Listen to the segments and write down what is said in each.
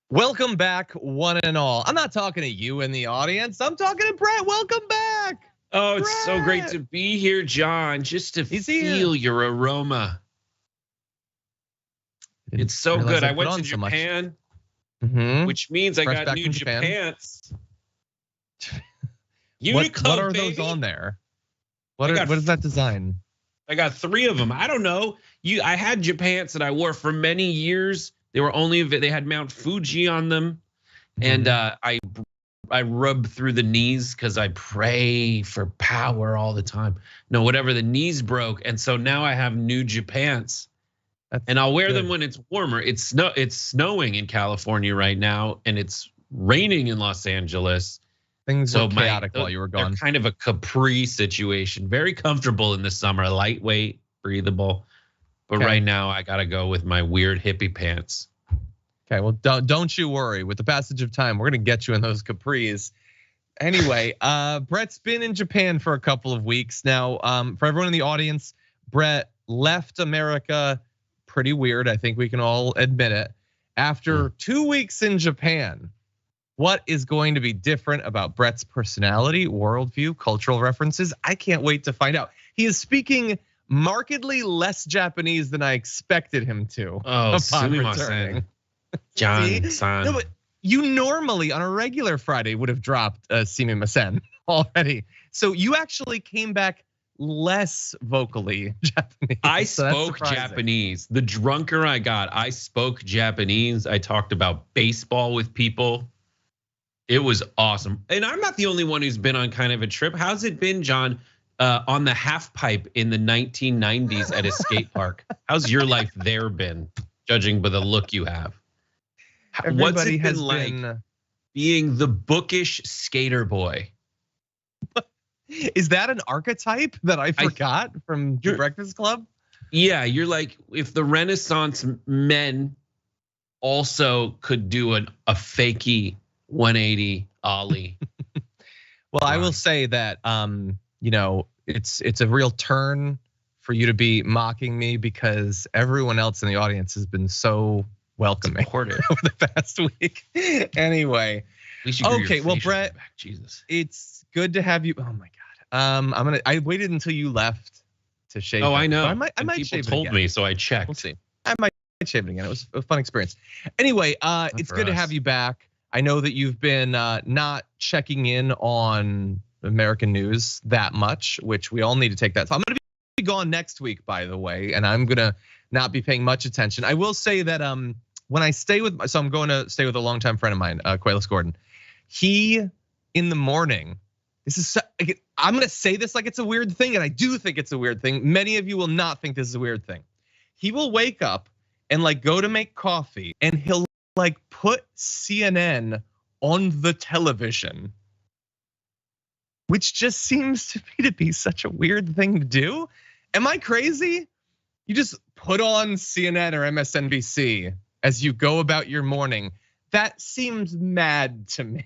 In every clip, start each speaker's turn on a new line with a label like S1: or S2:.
S1: Welcome back, one and all. I'm not talking to you in the audience. I'm talking to Brett. Welcome back.
S2: Oh, it's so great to be here, John. Just to feel your aroma. It's so good. I went to Japan, which means I got new Japants.
S1: What are those on there? What is that design?
S2: I got 3 of them. I don't know. I had Japants that I wore for many years. They had Mount Fuji on them, and I rub through the knees because I pray for power all the time. No, whatever, the knees broke, and so now I have new Japants, and I'll wear them when it's warmer. It's snowing in California right now, and it's raining in Los Angeles.
S1: Things were chaotic while you were gone.
S2: They're kind of a capri situation. Very comfortable in the summer, lightweight, breathable. But right now, I gotta go with my weird hippie pants.
S1: Okay, well, don't you worry. With the passage of time, we're gonna get you in those capris. Anyway, Brett's been in Japan for a couple of weeks now. For everyone in the audience, Brett left America pretty weird. I think we can all admit it. After 2 weeks in Japan, what is going to be different about Brett's personality, worldview, cultural references? I can't wait to find out. He is speaking markedly less Japanese than I expected him to.
S2: Oh, upon returning. John-san.
S1: No, but you normally on a regular Friday would have dropped sumimasen already. So you actually came back less vocally Japanese.
S2: I spoke Japanese. The drunker I got, I spoke Japanese. I talked about baseball with people. It was awesome. And I'm not the only one who's been on kind of a trip. How's it been, John? On the half pipe in the 1990s at a skate park. How's your life there been, judging by the look you have? What's it been like being the bookish skater boy?
S1: Is that an archetype that I forgot from the Breakfast Club?
S2: Yeah, you're like, if the Renaissance men also could do a fakey 180 ollie.
S1: Well, I will say that it's a real turn for you to be mocking me because everyone else in the audience has been so welcoming over the past week. Anyway, okay, well, Brett,
S2: Jesus,
S1: it's good to have you. Oh my God, I waited until you left to shave.
S2: Oh, I know.
S1: I might shave it again.
S2: People told me, so I checked.
S1: We'll see. I might shave it again. It was a fun experience. Anyway, it's good to have you back. I know that you've been not checking in on American news that much, which we all need to take that. So I'm gonna be gone next week, by the way, and I'm gonna not be paying much attention. I will say that when I stay with, so I'm going to stay with a longtime friend of mine, Quaylis Gordon. He in the morning, I'm gonna say this like it's a weird thing, and I do think it's a weird thing. Many of you will not think this is a weird thing. He will wake up and like go to make coffee, and he'll like put CNN on the television, which just seems to me to be such a weird thing to do. Am I crazy? You just put on CNN or MSNBC as you go about your morning. That seems mad to me.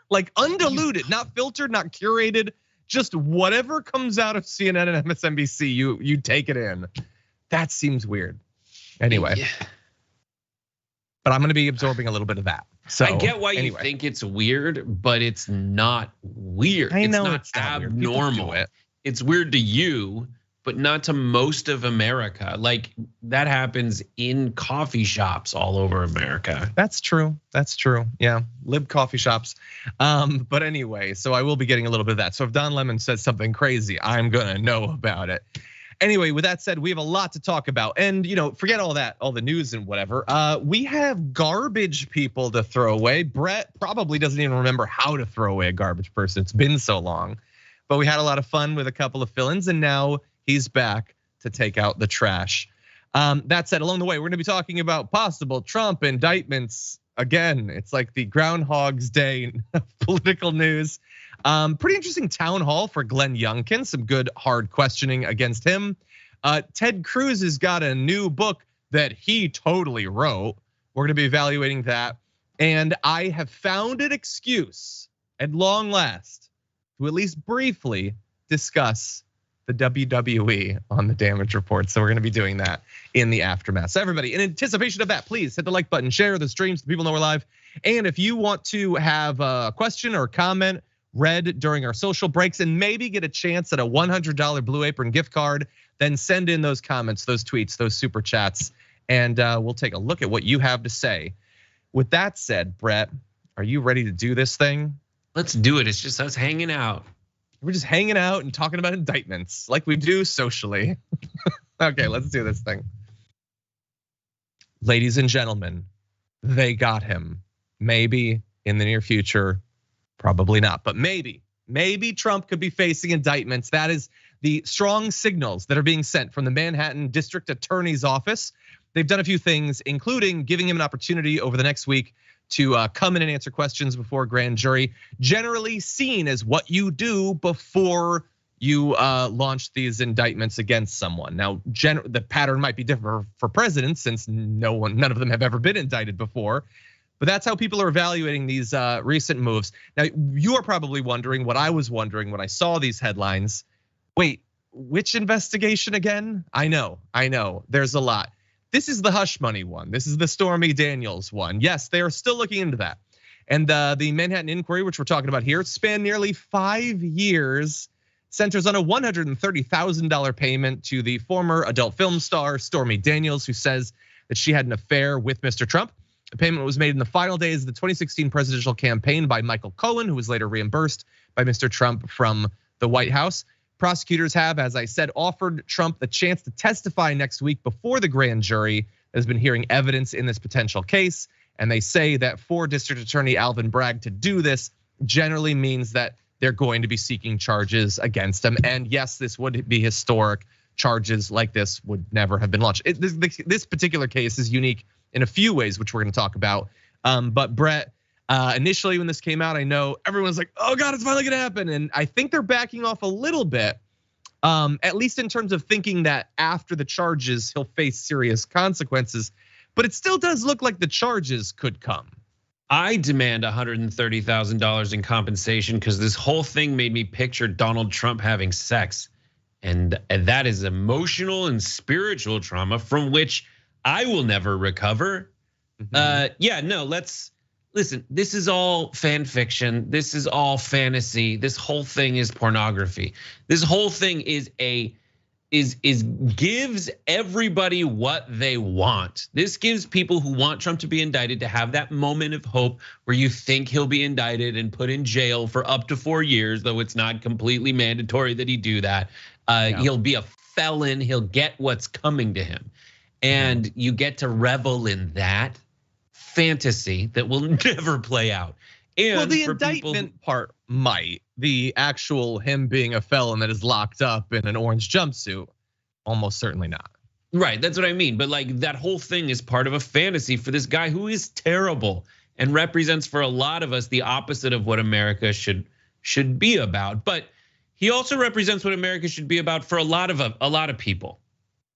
S1: Like undiluted, not filtered, not curated, just whatever comes out of CNN and MSNBC, you take it in. That seems weird. Anyway. Yeah. But I'm gonna be absorbing a little bit of that. So
S2: I get why you think it's weird, but it's not weird.
S1: I know
S2: it's not abnormal. It's weird to you, but not to most of America. Like that happens in coffee shops all over America.
S1: That's true. Yeah, lib coffee shops. But anyway, so I will be getting a little bit of that. So if Don Lemon says something crazy, I'm gonna know about it. Anyway, with that said, we have a lot to talk about, and forget all that, all the news and whatever. We have garbage people to throw away. Brett probably doesn't even remember how to throw away a garbage person. It's been so long, but we had a lot of fun with a couple of fill-ins, and now he's back to take out the trash. That said, along the way, we're gonna be talking about possible Trump indictments. Again, it's like the Groundhog's Day of political news. Pretty interesting town hall for Glenn Youngkin. Some good hard questioning against him. Ted Cruz has got a new book that he totally wrote. We're gonna be evaluating that. And I have found an excuse at long last to at least briefly discuss the WWE on the damage report. So we're going to be doing that in the aftermath. So everybody, in anticipation of that, please hit the like button, share the stream so people know we're live. And if you want to have a question or comment read during our social breaks and maybe get a chance at a $100 Blue Apron gift card, then send in those comments, those tweets, those super chats, and we'll take a look at what you have to say. With that said, Brett, are you ready to do this thing?
S2: Let's do it. It's just us hanging out.
S1: We're just hanging out and talking about indictments like we do socially. Okay, let's do this thing. Ladies and gentlemen, they got him. Maybe in the near future, probably not, but maybe Trump could be facing indictments. That is the strong signals that are being sent from the Manhattan District Attorney's Office. They've done a few things, including giving him an opportunity over the next week to come in and answer questions before a grand jury, generally seen as what you do before you launch these indictments against someone. Now, the pattern might be different for presidents since none of them have ever been indicted before. But that's how people are evaluating these recent moves. Now, you are probably wondering what I was wondering when I saw these headlines. Wait, which investigation again? I know, there's a lot. This is the hush money one. This is the Stormy Daniels one. Yes, they are still looking into that. And the Manhattan inquiry, which we're talking about here, spanned nearly 5 years, centers on a $130,000 payment to the former adult film star Stormy Daniels, who says that she had an affair with Mr. Trump. The payment was made in the final days of the 2016 presidential campaign by Michael Cohen, who was later reimbursed by Mr. Trump from the White House. Prosecutors have, as I said, offered Trump the chance to testify next week before the grand jury that has been hearing evidence in this potential case. And they say that for District Attorney Alvin Bragg to do this generally means that they're going to be seeking charges against him. And yes, this would be historic. Charges like this would never have been launched. This particular case is unique in a few ways, which we're going to talk about. But Brett, initially when this came out, I know everyone's like, oh God, it's finally gonna happen. And I think they're backing off a little bit, at least in terms of thinking that after the charges, he'll face serious consequences. But it still does look like the charges could come.
S2: I demand $130,000 in compensation because this whole thing made me picture Donald Trump having sex. And that is emotional and spiritual trauma from which I will never recover. Listen, this is all fan fiction. This is all fantasy. This whole thing is pornography. This whole thing gives everybody what they want. This gives people who want Trump to be indicted to have that moment of hope where you think he'll be indicted and put in jail for up to 4 years, though it's not completely mandatory that he do that. He'll be a felon. He'll get what's coming to him. And you get to revel in that fantasy that will never play out. And
S1: well, the indictment part might. The actual him being a felon that is locked up in an orange jumpsuit, almost certainly not.
S2: Right, that's what I mean. But like that whole thing is part of a fantasy for this guy who is terrible and represents for a lot of us the opposite of what America should be about. But he also represents what America should be about for a lot of people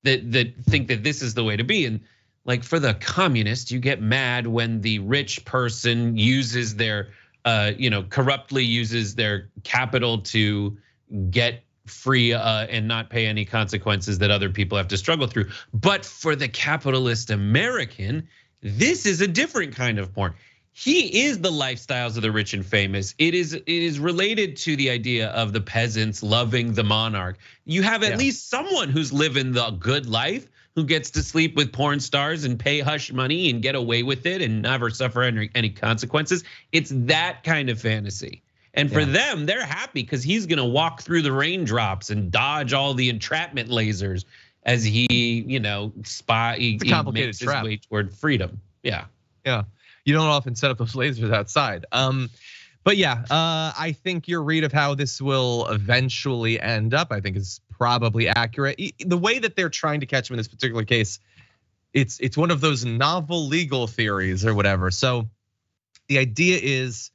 S2: that think that this is the way to be. And like for the communists, you get mad when the rich person uses their, corruptly uses their capital to get free and not pay any consequences that other people have to struggle through. But for the capitalist American, this is a different kind of porn. He is the lifestyles of the rich and famous. It is related to the idea of the peasants loving the monarch. You have at least someone who's living the good life, who gets to sleep with porn stars and pay hush money and get away with it and never suffer any consequences. It's that kind of fantasy. And for them, they're happy because he's gonna walk through the raindrops and dodge all the entrapment lasers as he makes his way toward freedom. Yeah.
S1: You don't often set up those lasers outside. But yeah, I think your read of how this will eventually end up, I think is probably accurate. The way that they're trying to catch him in this particular case, it's one of those novel legal theories or whatever. So the idea is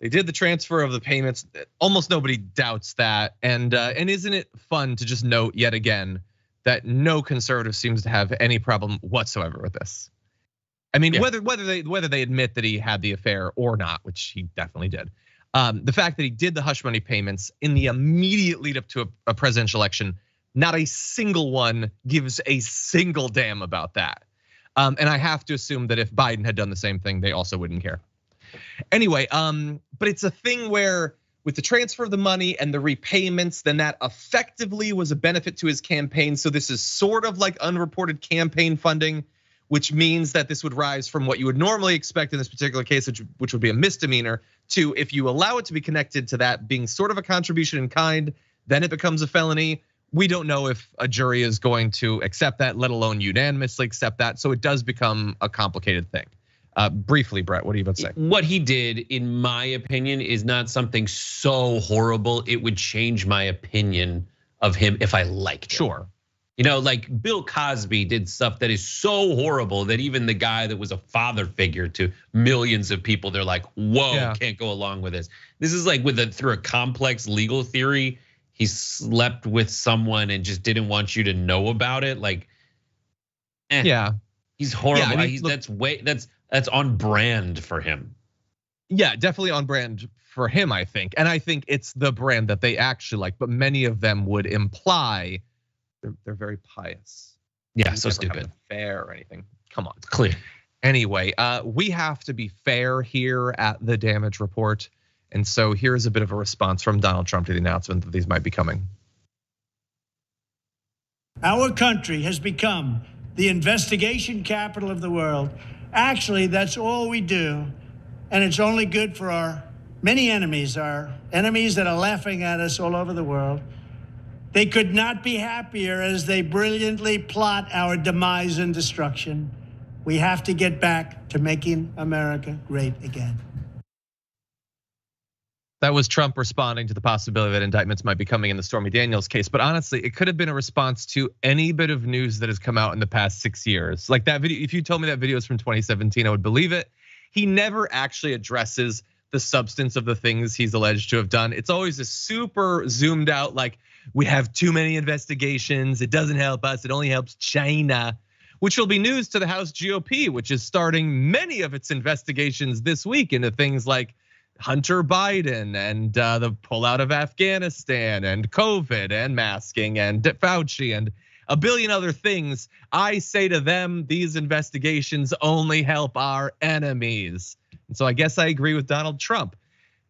S1: they did the transfer of the payments. Almost nobody doubts that. And isn't it fun to just note yet again that no conservative seems to have any problem whatsoever with this? I mean, whether they admit that he had the affair or not, which he definitely did. The fact that he did the hush money payments in the immediate lead up to a presidential election, not a single one gives a single damn about that. And I have to assume that if Biden had done the same thing, they also wouldn't care. Anyway, but it's a thing where with the transfer of the money and the repayments, then that effectively was a benefit to his campaign. So this is sort of like unreported campaign funding, which means that this would rise from what you would normally expect in this particular case, which would be a misdemeanor, to if you allow it to be connected to that being sort of a contribution in kind, then it becomes a felony. We don't know if a jury is going to accept that, let alone unanimously accept that. So it does become a complicated thing. Briefly, Brett, what are you about to say?
S2: What he did, in my opinion, is not something so horrible it would change my opinion of him if I liked him.
S1: Sure.
S2: You know, like Bill Cosby did stuff that is so horrible that even the guy that was a father figure to millions of people, they're like, whoa, can't go along with this. This is like through a complex legal theory, he slept with someone and just didn't want you to know about it. Like, he's horrible. Yeah, I mean, that's on brand for him.
S1: Yeah, definitely on brand for him, I think. And I think it's the brand that they actually like, but many of them would imply they're very pious.
S2: Yeah, so stupid.
S1: Fair or anything. Come on.
S2: It's clear.
S1: Anyway, we have to be fair here at the Damage Report. And so here's a bit of a response from Donald Trump to the announcement that these might be coming.
S3: Our country has become the investigation capital of the world. Actually, that's all we do. And it's only good for our many enemies, our enemies that are laughing at us all over the world. They could not be happier as they brilliantly plot our demise and destruction. We have to get back to making America great again.
S1: That was Trump responding to the possibility that indictments might be coming in the Stormy Daniels case. But honestly, it could have been a response to any bit of news that has come out in the past 6 years. Like that video, if you told me that video is from 2017, I would believe it. He never actually addresses the substance of the things he's alleged to have done. It's always a super zoomed out, like we have too many investigations. It doesn't help us. It only helps China, which will be news to the House GOP, which is starting many of its investigations this week into things like Hunter Biden and the pullout of Afghanistan and COVID and masking and Fauci and a billion other things. I say to them, these investigations only help our enemies. And so I guess I agree with Donald Trump.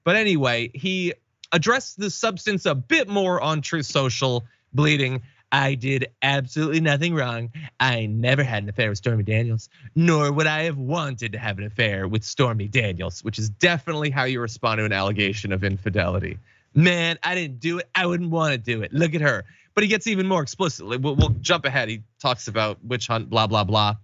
S1: But anyway, he addressed the substance a bit more on Truth Social, bleeding, I did absolutely nothing wrong. I never had an affair with Stormy Daniels, nor would I have wanted to have an affair with Stormy Daniels, which is definitely how you respond to an allegation of infidelity. Man, I didn't do it. I wouldn't want to do it. Look at her. But he gets even more explicit. We'll jump ahead. He talks about witch hunt, blah, blah, blah.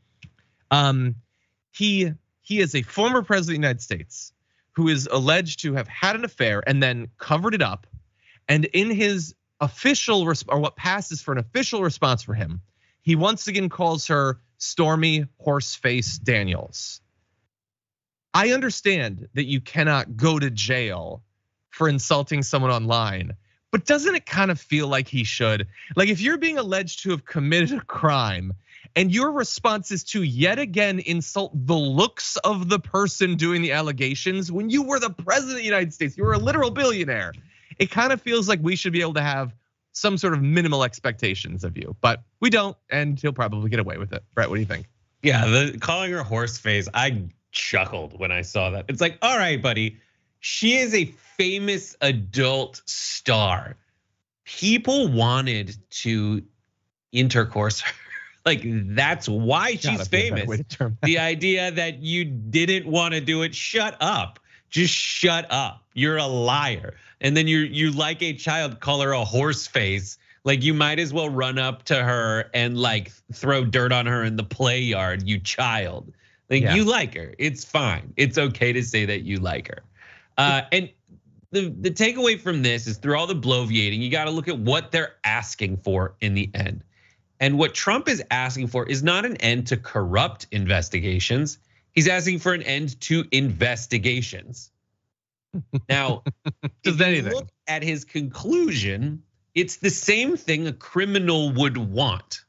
S1: He is a former president of the United States who is alleged to have had an affair and then covered it up. And in his official, or what passes for an official response for him, he once again calls her Stormy Horseface Daniels. I understand that you cannot go to jail for insulting someone online, but doesn't it kind of feel like he should? Like if you're being alleged to have committed a crime and your response is to yet again insult the looks of the person doing the allegations when you were the president of the United States, you were a literal billionaire. It kind of feels like we should be able to have some sort of minimal expectations of you, but we don't, and he'll probably get away with it. Brett, what do you think?
S2: Yeah, calling her horse face, I chuckled when I saw that. It's like, all right, buddy, she is a famous adult star. People wanted to intercourse her. Like that's why she's famous. The idea that you didn't want to do it, shut up. Just shut up. You're a liar. And then you like a child, call her a horse face. Like you might as well run up to her and like throw dirt on her in the play yard, you child. Like you like her. It's fine. It's okay to say that you like her. And the takeaway from this is through all the bloviating, you got to look at what they're asking for in the end. And what Trump is asking for is not an end to corrupt investigations. He's asking for an end to investigations. Now, if you look at his conclusion, it's the same thing a criminal would want.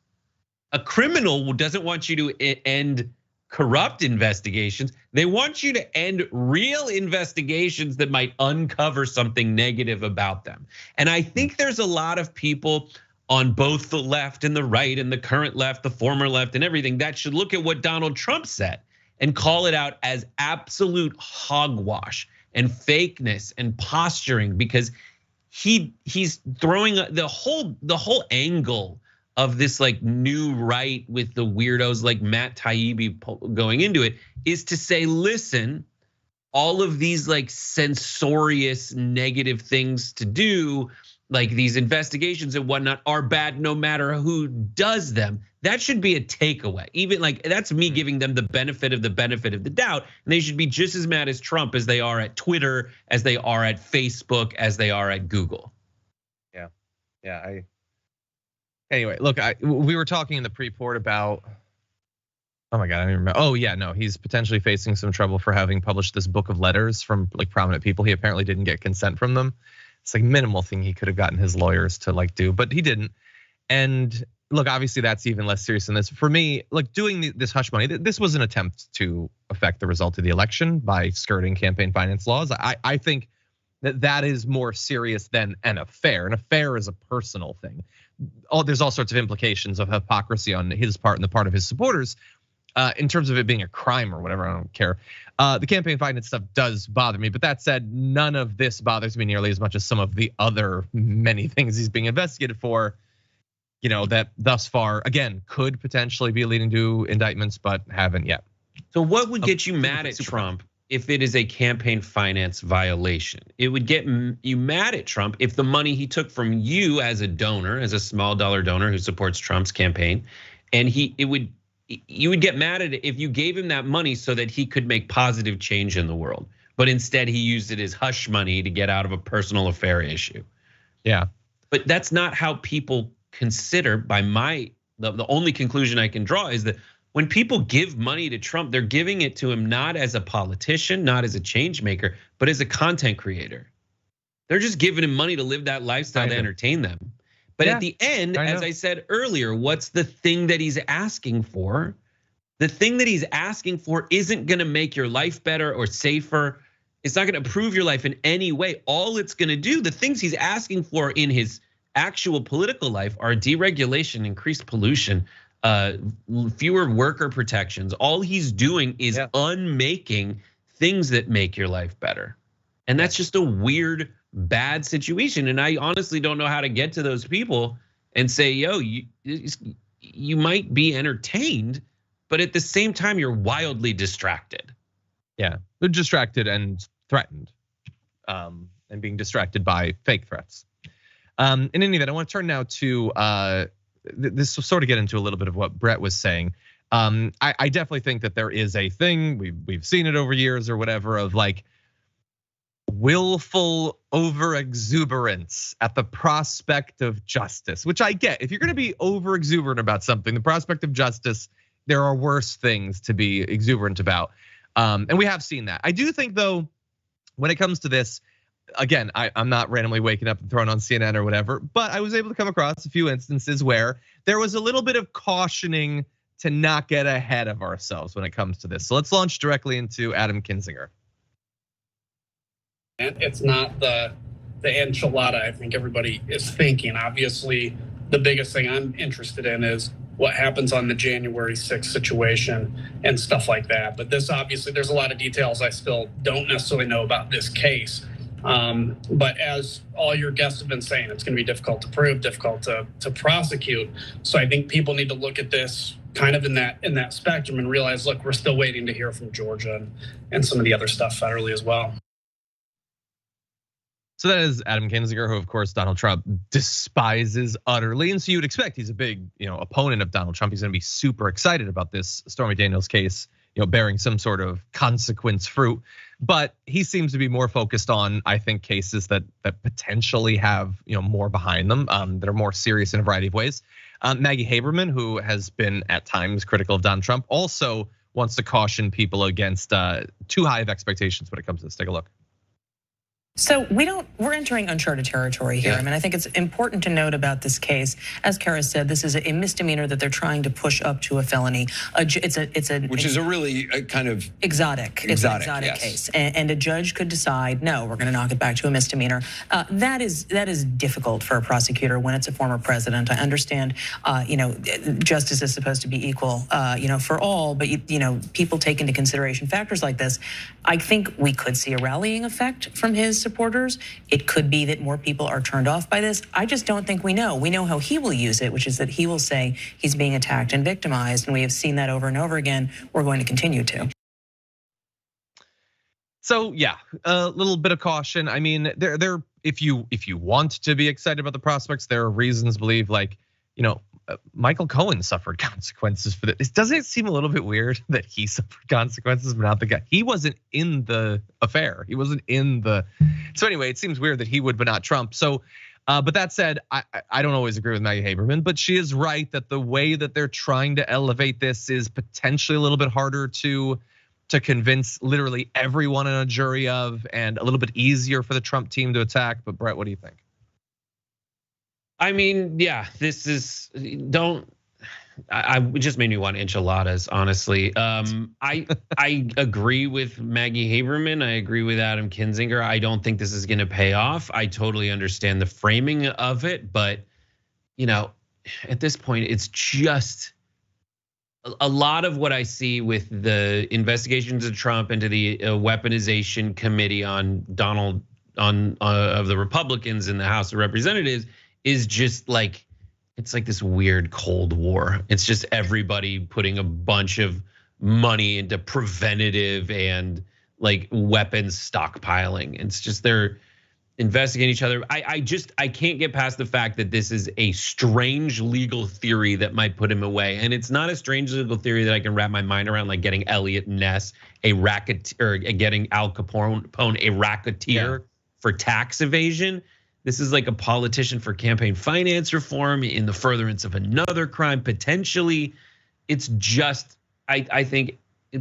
S2: A criminal doesn't want you to end corrupt investigations. They want you to end real investigations that might uncover something negative about them. And I think there's a lot of people on both the left and the right and the current left, the former left and everything that should look at what Donald Trump said and call it out as absolute hogwash and fakeness and posturing, because he's throwing the whole angle of this like new right with the weirdos like Matt Taibbi going into it is to say, listen, all of these like censorious negative things to do, like these investigations and whatnot, are bad no matter who does them. That should be a takeaway. Even like that's me giving them the benefit of the doubt. And they should be just as mad as Trump as they are at Twitter, as they are at Facebook, as they are at Google.
S1: Yeah. Anyway, look, we were talking in the pre-port about, oh my God, I don't even remember. Oh yeah, no, he's potentially facing some trouble for having published this book of letters from like prominent people. He apparently didn't get consent from them. It's like minimal thing he could have gotten his lawyers to like do, but he didn't. And look, obviously that's even less serious than this. For me, like doing this hush money, this was an attempt to affect the result of the election by skirting campaign finance laws. I think that is more serious than an affair. An affair is a personal thing. There's all sorts of implications of hypocrisy on his part and the part of his supporters. In terms of it being a crime or whatever, I don't care. The campaign finance stuff does bother me, but that said, none of this bothers me nearly as much as some of the other many things he's being investigated for, that thus far, again, could potentially be leading to indictments, but haven't yet.
S2: So what would get you mad at Trump if it is a campaign finance violation? It would get you mad at Trump if the money he took from you as a donor, as a small dollar donor who supports Trump's campaign, and you would get mad at it if you gave him that money so that he could make positive change in the world. But instead he used it as hush money to get out of a personal affair issue.
S1: Yeah.
S2: But that's not how people consider, the only conclusion I can draw is that when people give money to Trump, they're giving it to him not as a politician, not as a change maker, but as a content creator. They're just giving him money to live that lifestyle to entertain them. But at the end, as I said earlier, what's the thing that he's asking for? The thing that he's asking for isn't gonna make your life better or safer. It's not gonna improve your life in any way. All it's gonna do, the things he's asking for in his actual political life are deregulation, increased pollution, fewer worker protections. All he's doing is unmaking things that make your life better. And that's just a weird, bad situation. And I honestly don't know how to get to those people and say, yo, you might be entertained, but at the same time, you're wildly distracted.
S1: Yeah, they're distracted and threatened, and being distracted by fake threats. In any event, I want to turn now to this will sort of get into a little bit of what Brett was saying. I definitely think that there is a thing, we've seen it over years or whatever, of like willful over exuberance at the prospect of justice, which I get. If you're gonna be over exuberant about something, the prospect of justice, there are worse things to be exuberant about. And we have seen that. I do think though, when it comes to this, again, I'm not randomly waking up and throwing on CNN or whatever, but I was able to come across a few instances where there was a little bit of cautioning to not get ahead of ourselves when it comes to this. So let's launch directly into Adam Kinzinger.
S4: It's not the enchilada I think everybody is thinking. Obviously, the biggest thing I'm interested in is what happens on the January 6th situation and stuff like that. But this obviously, there's a lot of details I still don't necessarily know about this case. But as all your guests have been saying, it's going to be difficult to prove, difficult to prosecute. So I think people need to look at this kind of in that spectrum and realize, look, we're still waiting to hear from Georgia and some of the other stuff federally as well.
S1: So that is Adam Kinzinger, who of course Donald Trump despises utterly, and so you would expect he's a big, opponent of Donald Trump. He's going to be super excited about this Stormy Daniels case, bearing some sort of consequence fruit. But he seems to be more focused on, I think, cases that potentially have more behind them, that are more serious in a variety of ways. Maggie Haberman, who has been at times critical of Donald Trump, also wants to caution people against too high of expectations when it comes to this. Take a look.
S5: So we're entering uncharted territory here.
S2: Yeah.
S5: I mean, I think it's important to note about this case, as Kara said, this is a misdemeanor that they're trying to push up to a felony.
S6: Which is a really kind of
S5: exotic. It's an exotic
S6: yes.
S5: case. And a judge could decide, no, we're gonna knock it back to a misdemeanor. That is difficult for a prosecutor when it's a former president. I understand, justice is supposed to be equal, for all, but people take into consideration factors like this. I think we could see a rallying effect from his supporters. It could be that more people are turned off by this. I just don't think we know. We know how he will use it, which is that he will say he's being attacked and victimized, and we have seen that over and over again. We're going to continue to.
S1: So yeah, a little bit of caution. I mean, if you want to be excited about the prospects, there are reasons to believe, like, Michael Cohen suffered consequences for this. Doesn't it seem a little bit weird that he suffered consequences, but not the guy? He wasn't in the affair. He wasn't in the. So anyway, it seems weird that he would, but not Trump. So, but that said, I don't always agree with Maggie Haberman, but she is right that the way that they're trying to elevate this is potentially a little bit harder to convince literally everyone in a jury of, and a little bit easier for the Trump team to attack. But Brett, what do you think?
S2: I mean, yeah, this is it just made me want enchiladas, honestly. I agree with Maggie Haberman. I agree with Adam Kinzinger. I don't think this is going to pay off. I totally understand the framing of it, but at this point, it's just a lot of what I see with the investigations of Trump into the weaponization committee on of the Republicans in the House of Representatives is just like, it's like this weird Cold War. It's just everybody putting a bunch of money into preventative and like weapons stockpiling. It's just they're investigating each other. I can't get past the fact that this is a strange legal theory that might put him away. And it's not a strange legal theory that I can wrap my mind around, like getting Elliot Ness a racketeer, or getting Al Capone a racketeer for tax evasion. This is like a politician for campaign finance reform in the furtherance of another crime, potentially. It's just, I think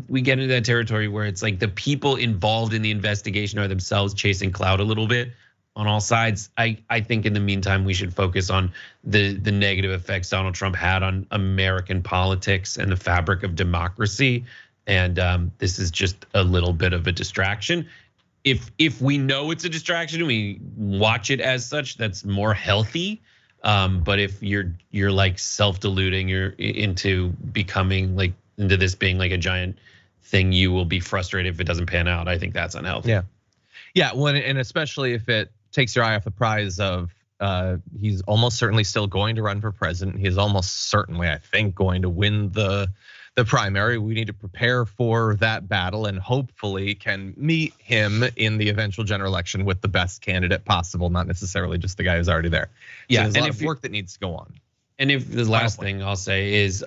S2: we get into that territory where it's like the people involved in the investigation are themselves chasing clout a little bit on all sides. I think in the meantime, we should focus on the negative effects Donald Trump had on American politics and the fabric of democracy. And this is just a little bit of a distraction. If we know it's a distraction, we watch it as such, that's more healthy. But if you're like self-deluding, you're into becoming like into this being like a giant thing, you will be frustrated if it doesn't pan out. I think that's unhealthy.
S1: Yeah. And especially if it takes your eye off the prize of he's almost certainly still going to run for president. He's almost certainly, I think, going to win the primary. We need to prepare for that battle and hopefully can meet him in the eventual general election with the best candidate possible, not necessarily just the guy who's already there.
S2: Yeah,
S1: so there's a lot of work that needs to go on.
S2: And if the last thing I'll say is,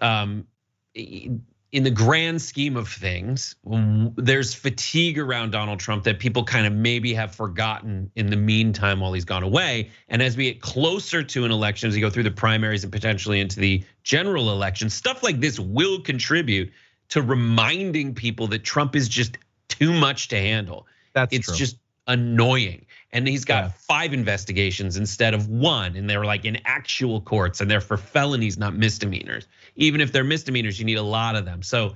S2: in the grand scheme of things, there's fatigue around Donald Trump that people kind of maybe have forgotten in the meantime while he's gone away. And as we get closer to an election, as we go through the primaries and potentially into the general election, stuff like this will contribute to reminding people that Trump is just too much to handle. It's true. Just annoying. And he's got 5 investigations instead of 1, and they're like in actual courts, and they're for felonies, not misdemeanors. Even if they're misdemeanors, you need a lot of them. So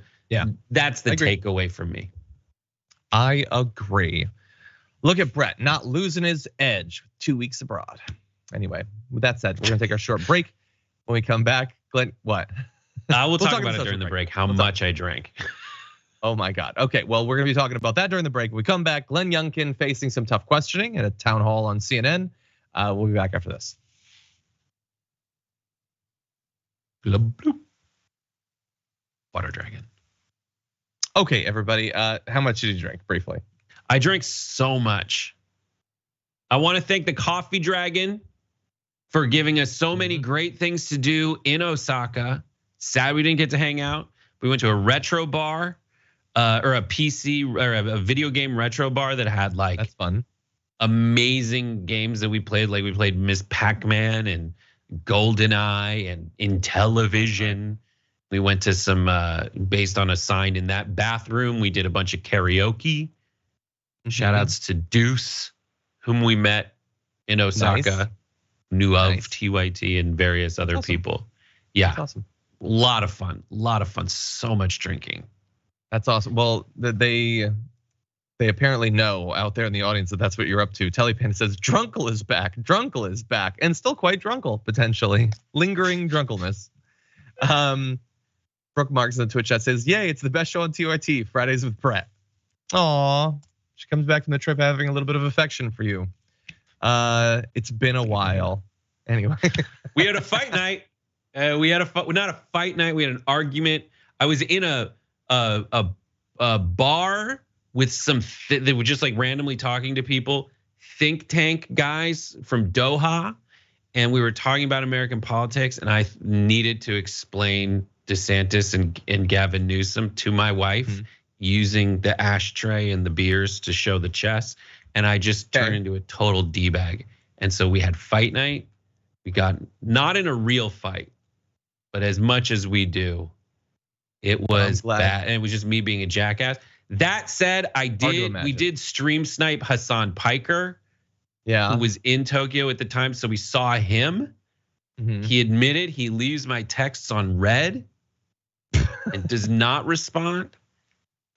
S2: that's the takeaway from me.
S1: I agree. Look at Brett not losing his edge 2 weeks abroad. Anyway, with that said, we're gonna take our short break. When we come back, Glenn, what?
S2: We'll talk about it during the break, how much I drank.
S1: Oh my God. Okay, well, we're gonna be talking about that during the break. When we come back, Glenn Youngkin facing some tough questioning at a town hall on CNN. We'll be back after this.
S2: Water dragon.
S1: Okay, everybody, how much did you drink briefly?
S2: I drank so much. I wanna thank the Coffee Dragon for giving us so many great things to do in Osaka. Sad we didn't get to hang out. We went to a retro bar. Or a PC or a video game retro bar that had like
S1: that's fun,
S2: amazing games that we played. Like we played Miss Pac-Man and GoldenEye and Intellivision. We went to some based on a sign in that bathroom. We did a bunch of karaoke. Shout outs to Deuce, whom we met in Osaka,
S1: Nice.
S2: knew of
S1: Nice.
S2: TYT and various other people. Yeah,
S1: That's awesome.
S2: a lot of fun, so much drinking.
S1: That's awesome. Well, they apparently know out there in the audience that that's what you're up to. Telepan says Drunkle is back. Drunkle is back, and still quite drunkle potentially, lingering drunkleness. Brooke Marks in the Twitch chat says, "Yay, it's the best show on TYT. Fridays with Brett." Aw, she comes back from the trip having a little bit of affection for you. It's been a while. Anyway,
S2: we had a fight night. We had not a fight night. We had an argument. I was in a bar with some they were just like randomly talking to people, think tank guys from Doha, and we were talking about American politics. And I needed to explain DeSantis and Gavin Newsom to my wife using the ashtray and the beers to show the chess. And I just turned into a total D-bag. And so we had fight night. We got not in a real fight, but as much as we do, it was bad. And it was just me being a jackass. That said, we did stream snipe Hassan Piker, who was in Tokyo at the time. So we saw him. He admitted he leaves my texts on red and does not respond.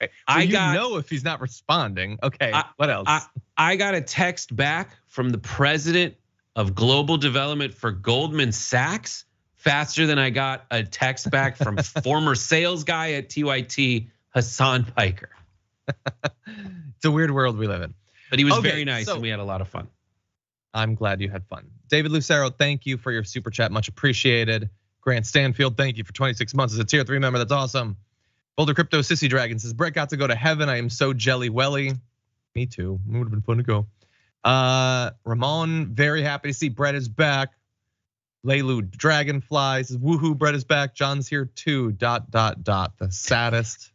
S1: So know if he's not responding. Okay, what else?
S2: I got a text back from the president of global development for Goldman Sachs faster than I got a text back from former sales guy at TYT, Hassan Piker.
S1: It's a weird world we live in.
S2: But he was very nice and we had a lot of fun.
S1: I'm glad you had fun. David Lucero, thank you for your super chat, much appreciated. Grant Stanfield, thank you for 26 months as a tier 3 member, that's awesome. Boulder Crypto Sissy Dragon says, Brett got to go to heaven, I am so jelly welly. Me too, it would have been fun to go. Ramon, very happy to see Brett is back. Leilu Dragonfly says, woohoo, Brett is back. John's here too, ... The saddest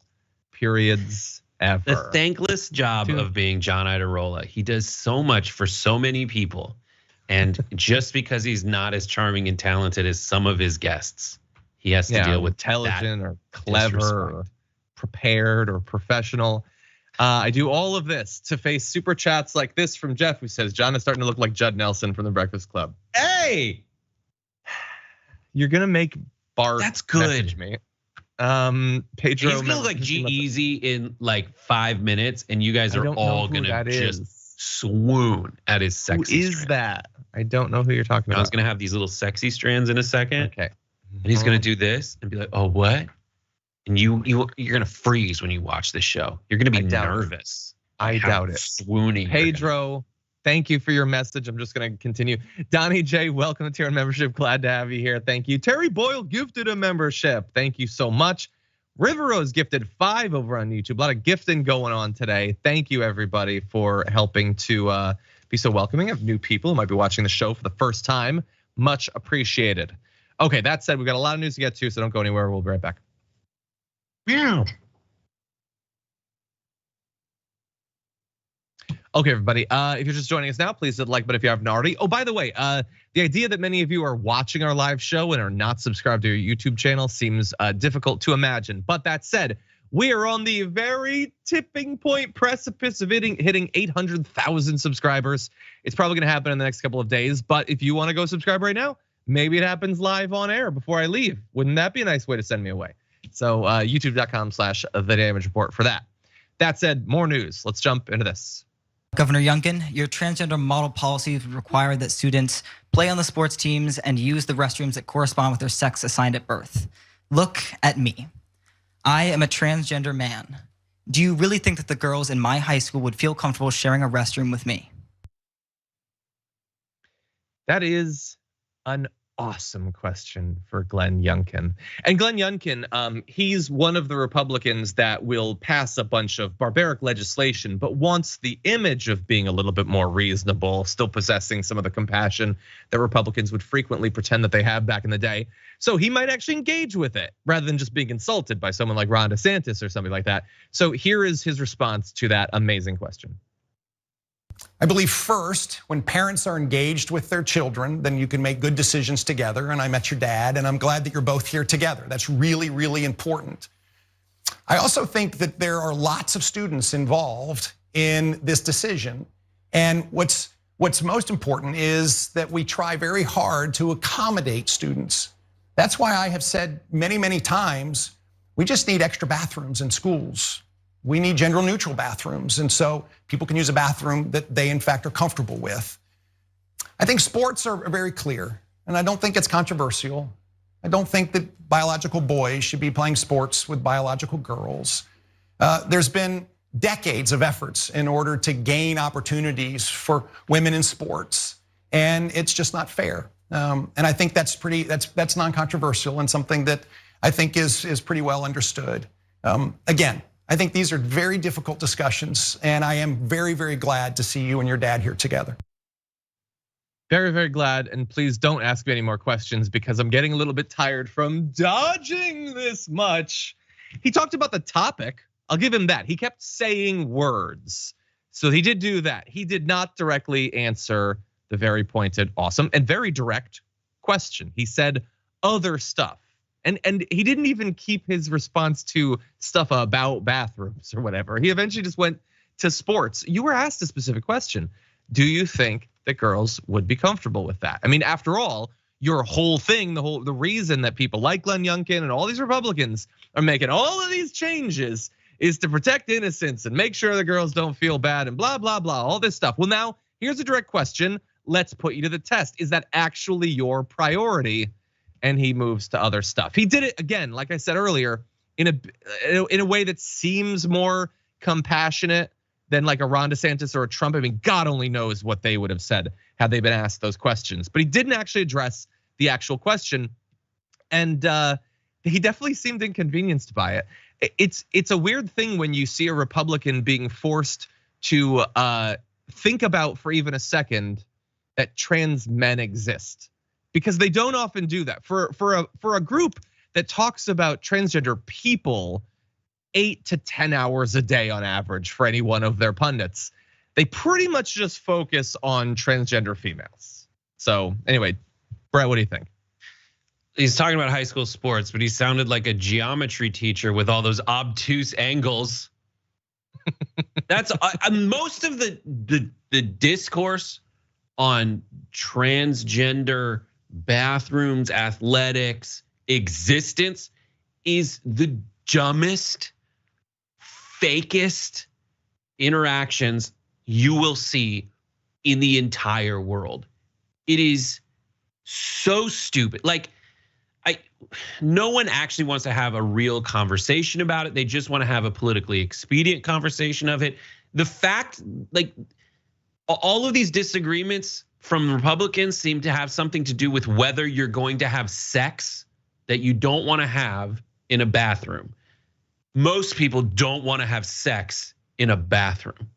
S1: periods ever.
S2: The thankless job of being John Idarola. He does so much for so many people. And just because he's not as charming and talented as some of his guests, he has to deal with
S1: intelligent or clever or prepared or professional. I do all of this to face super chats like this from Jeff, who says, John is starting to look like Judd Nelson from the Breakfast Club.
S2: Hey,
S1: you're gonna make Bart
S2: that's good.
S1: Message me. Pedro,
S2: he's gonna look like G-Eazy in like 5 minutes, and you guys are all gonna just swoon at his sexy.
S1: Who is that? I don't know who you're talking about.
S2: I was gonna have these little sexy strands in a second.
S1: Okay.
S2: And he's gonna do this and be like, oh, what? And you're gonna freeze when you watch this show. You're gonna be nervous.
S1: I doubt it.
S2: Swooning.
S1: Pedro, thank you for your message. I'm just gonna continue. Donnie J, welcome to tier membership. Glad to have you here. Thank you. Terry Boyle gifted a membership. Thank you so much. River Rose gifted 5 over on YouTube. A lot of gifting going on today. Thank you everybody for helping to be so welcoming of new people who might be watching the show for the first time. Much appreciated. Okay, that said, we've got a lot of news to get to, so don't go anywhere. We'll be right back. Meow. Okay, everybody, if you're just joining us now, please hit like button if you haven't already. Oh, by the way, the idea that many of you are watching our live show and are not subscribed to our YouTube channel seems difficult to imagine. But that said, we are on the very tipping point precipice of hitting 800,000 subscribers. It's probably gonna happen in the next couple of days, but if you wanna go subscribe right now, maybe it happens live on air before I leave. Wouldn't that be a nice way to send me away? So youtube.com/TheDamageReport for that. That said, more news. Let's jump into this.
S7: Governor Youngkin, your transgender model policies would require that students play on the sports teams and use the restrooms that correspond with their sex assigned at birth. Look at me. I am a transgender man. Do you really think that the girls in my high school would feel comfortable sharing a restroom with me?
S1: That is an awesome question for Glenn Youngkin. And Glenn Youngkin, he's one of the Republicans that will pass a bunch of barbaric legislation, but wants the image of being a little bit more reasonable, still possessing some of the compassion that Republicans would frequently pretend that they have back in the day. So he might actually engage with it rather than just being insulted by someone like Ron DeSantis or something like that. So here is his response to that amazing question.
S8: I believe first, when parents are engaged with their children, then you can make good decisions together. And I met your dad, and I'm glad that you're both here together. That's really, really important. I also think that there are lots of students involved in this decision. And what's What's most important is that we try very hard to accommodate students. That's why I have said many, many times, we just need extra bathrooms in schools. We need gender neutral bathrooms. And so people can use a bathroom that they in fact are comfortable with. I think sports are very clear, and I don't think it's controversial. I don't think that biological boys should be playing sports with biological girls. There's been decades of efforts in order to gain opportunities for women in sports, and it's just not fair. And I think that's non-controversial and something that I think is pretty well understood. Again, I think these are very difficult discussions, and I am very, very glad to see you and your dad here together.
S1: Very, very glad, and please don't ask me any more questions because I'm getting a little bit tired from dodging this much. He talked about the topic. I'll give him that. He kept saying words. So he did do that. He did not directly answer the very pointed, awesome, and very direct question. He said other stuff. And he didn't even keep his response to stuff about bathrooms or whatever. He eventually just went to sports. You were asked a specific question. Do you think that girls would be comfortable with that? I mean, after all, your whole thing, the reason that people like Glenn Youngkin and all these Republicans are making all of these changes is to protect innocence and make sure the girls don't feel bad and blah, blah, blah, all this stuff. Well, now here's a direct question. Let's put you to the test. Is that actually your priority? And he moves to other stuff. He did it again, like I said earlier, in a way that seems more compassionate than like a Ron DeSantis or a Trump. I mean, God only knows what they would have said had they been asked those questions. But he didn't actually address the actual question, and he definitely seemed inconvenienced by it. It's a weird thing when you see a Republican being forced to think about for even a second that trans men exist. Because they don't often do that. For a group that talks about transgender people 8 to 10 hours a day on average for any one of their pundits, they pretty much just focus on transgender females. So anyway, Brett, what do you think?
S2: He's talking about high school sports, but he sounded like a geometry teacher with all those obtuse angles. That's most of the discourse on transgender bathrooms, athletics, existence is the dumbest, fakest interactions you will see in the entire world. It is so stupid. Like, no one actually wants to have a real conversation about it. They just want to have a politically expedient conversation of it. The fact, like, all of these disagreements from Republicans seem to have something to do with whether you're going to have sex that you don't want to have in a bathroom. Most people don't want to have sex in a bathroom.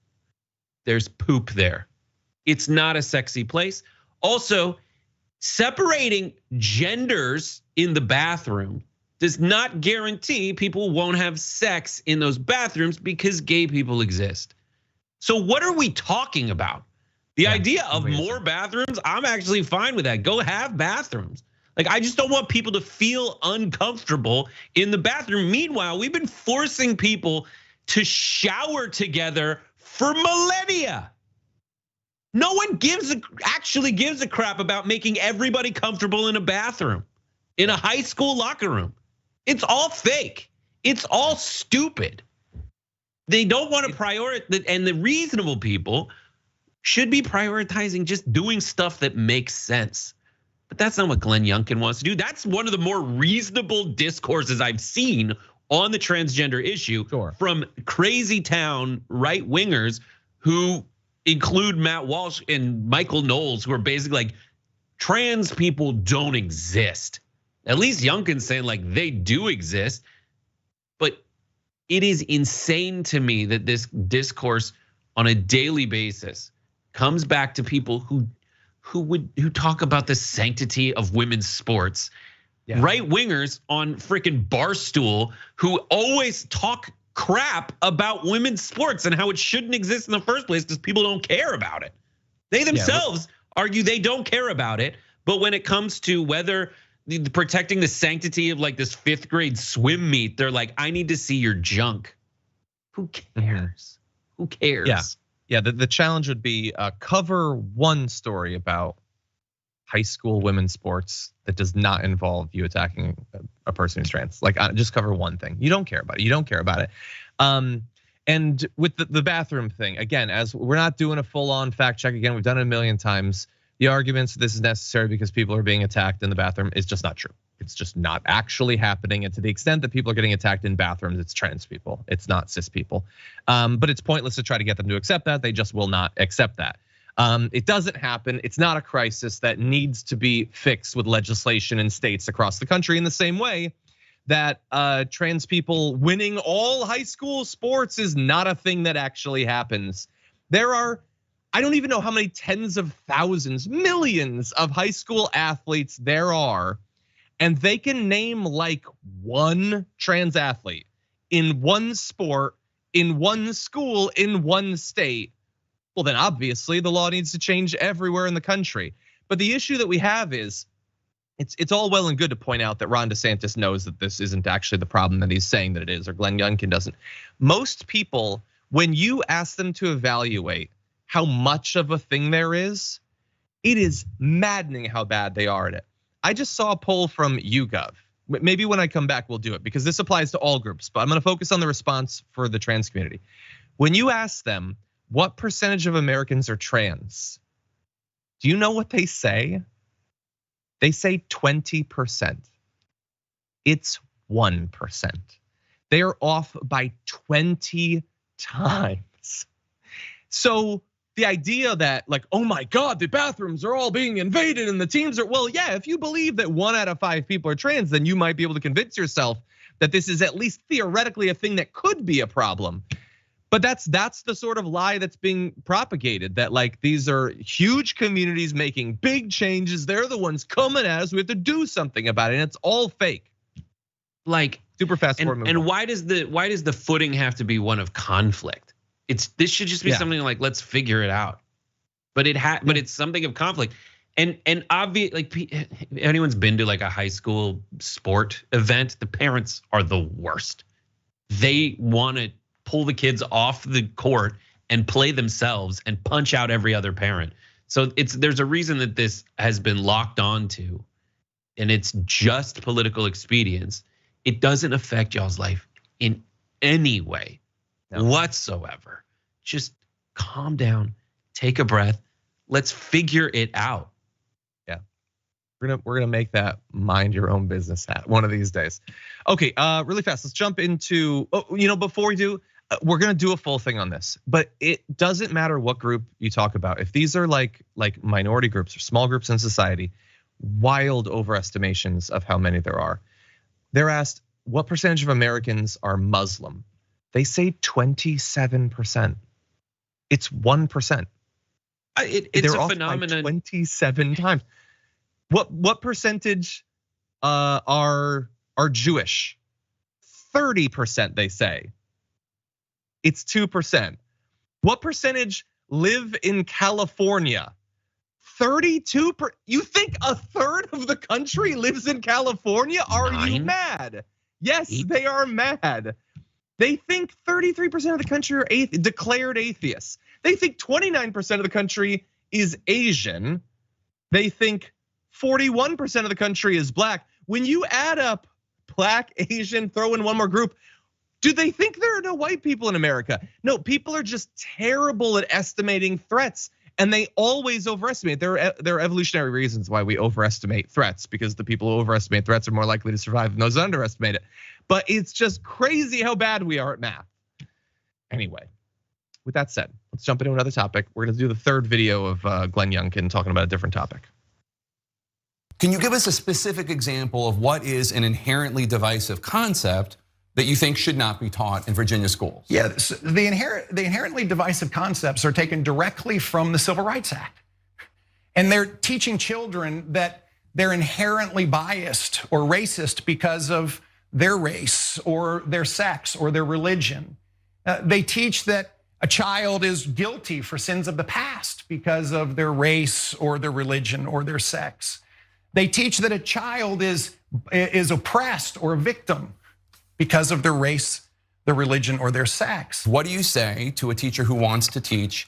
S2: There's poop there. It's not a sexy place. Also, separating genders in the bathroom does not guarantee people won't have sex in those bathrooms because gay people exist. So what are we talking about? The idea of more bathrooms, I'm actually fine with that. Go have bathrooms. Like, I just don't want people to feel uncomfortable in the bathroom. Meanwhile, we've been forcing people to shower together for millennia. No one actually gives a crap about making everybody comfortable in a bathroom, in a high school locker room. It's all fake. It's all stupid. They don't want to prioritize, and the reasonable people should be prioritizing just doing stuff that makes sense. But that's not what Glenn Youngkin wants to do. That's one of the more reasonable discourses I've seen on the transgender issue from crazy town right wingers who include Matt Walsh and Michael Knowles, who are basically like, trans people don't exist. At least Youngkin's saying like they do exist. But it is insane to me that this discourse on a daily basis comes back to people who talk about the sanctity of women's sports. Yeah. Right wingers on freaking Barstool who always talk crap about women's sports and how it shouldn't exist in the first place because people don't care about it. They themselves argue they don't care about it, but when it comes to whether protecting the sanctity of like this 5th grade swim meet, they're like, I need to see your junk. Who cares? Who cares?
S1: Yeah. Yeah, the challenge would be cover one story about high school women's sports that does not involve you attacking a person who's trans. Like, just cover one thing. You don't care about it. You don't care about it. And with the bathroom thing, again, as we're not doing a full-on fact check again, we've done it a million times. The arguments that this is necessary because people are being attacked in the bathroom is just not true. It's just not actually happening. And to the extent that people are getting attacked in bathrooms, it's trans people. It's not cis people. But it's pointless to try to get them to accept that. They just will not accept that. It doesn't happen. It's not a crisis that needs to be fixed with legislation in states across the country in the same way that trans people winning all high school sports is not a thing that actually happens. There are, I don't even know how many tens of thousands, millions of high school athletes there are, and they can name like one trans athlete in one sport, in one school, in one state. Well, then obviously the law needs to change everywhere in the country. But the issue that we have is, it's all well and good to point out that Ron DeSantis knows that this isn't actually the problem that he's saying that it is, or Glenn Youngkin doesn't. Most people, when you ask them to evaluate how much of a thing there is, it is maddening how bad they are at it. I just saw a poll from YouGov. Maybe when I come back, we'll do it because this applies to all groups, but I'm gonna focus on the response for the trans community. When you ask them, what percentage of Americans are trans? Do you know what they say? They say 20%. It's 1%. They are off by 20 times. So the idea that like, oh my God, the bathrooms are all being invaded and the teams are, well, yeah, if you believe that 1 out of 5 people are trans, then you might be able to convince yourself that this is at least theoretically a thing that could be a problem. But that's the sort of lie that's being propagated, that like these are huge communities making big changes. They're the ones coming at us. We have to do something about it. And it's all fake.
S2: Like
S1: super fast forward.
S2: And why does the footing have to be one of conflict? This should just be something like, let's figure it out. But but it's something of conflict. And obvious, like if anyone's been to like a high school sport event, the parents are the worst. They want to pull the kids off the court and play themselves and punch out every other parent. So there's a reason that this has been locked onto, and it's just political expedience. It doesn't affect y'all's life in any way whatsoever. Just calm down, take a breath. Let's figure it out.
S1: Yeah, we're gonna make that mind your own business hat one of these days. Okay, really fast. Let's jump into. Before we do, we're gonna do a full thing on this, but it doesn't matter what group you talk about. If these are like minority groups or small groups in society, wild overestimations of how many there are. They're asked, what percentage of Americans are Muslim? They say 27%. It's 1%.
S2: It's a phenomenon.
S1: 27 times. What percentage are Jewish? 30%, they say. It's 2%. What percentage live in California? 32%. You think a third of the country lives in California? Are you mad? Yes, they are mad. They think 33% of the country are declared atheists. They think 29% of the country is Asian. They think 41% of the country is black. When you add up black, Asian, throw in one more group, do they think there are no white people in America? No, people are just terrible at estimating threats, and they always overestimate. There are evolutionary reasons why we overestimate threats, because the people who overestimate threats are more likely to survive than those that underestimate it. But it's just crazy how bad we are at math. Anyway, with that said, let's jump into another topic. We're gonna do the third video of Glenn Youngkin talking about a different topic.
S9: Can you give us a specific example of what is an inherently divisive concept that you think should not be taught in Virginia schools?
S8: Yeah, the inherently divisive concepts are taken directly from the Civil Rights Act. And they're teaching children that they're inherently biased or racist because of their race or their sex or their religion. They teach that a child is guilty for sins of the past because of their race or their religion or their sex. They teach that a child is oppressed or a victim because of their race, their religion, or their sex.
S9: What do you say to a teacher who wants to teach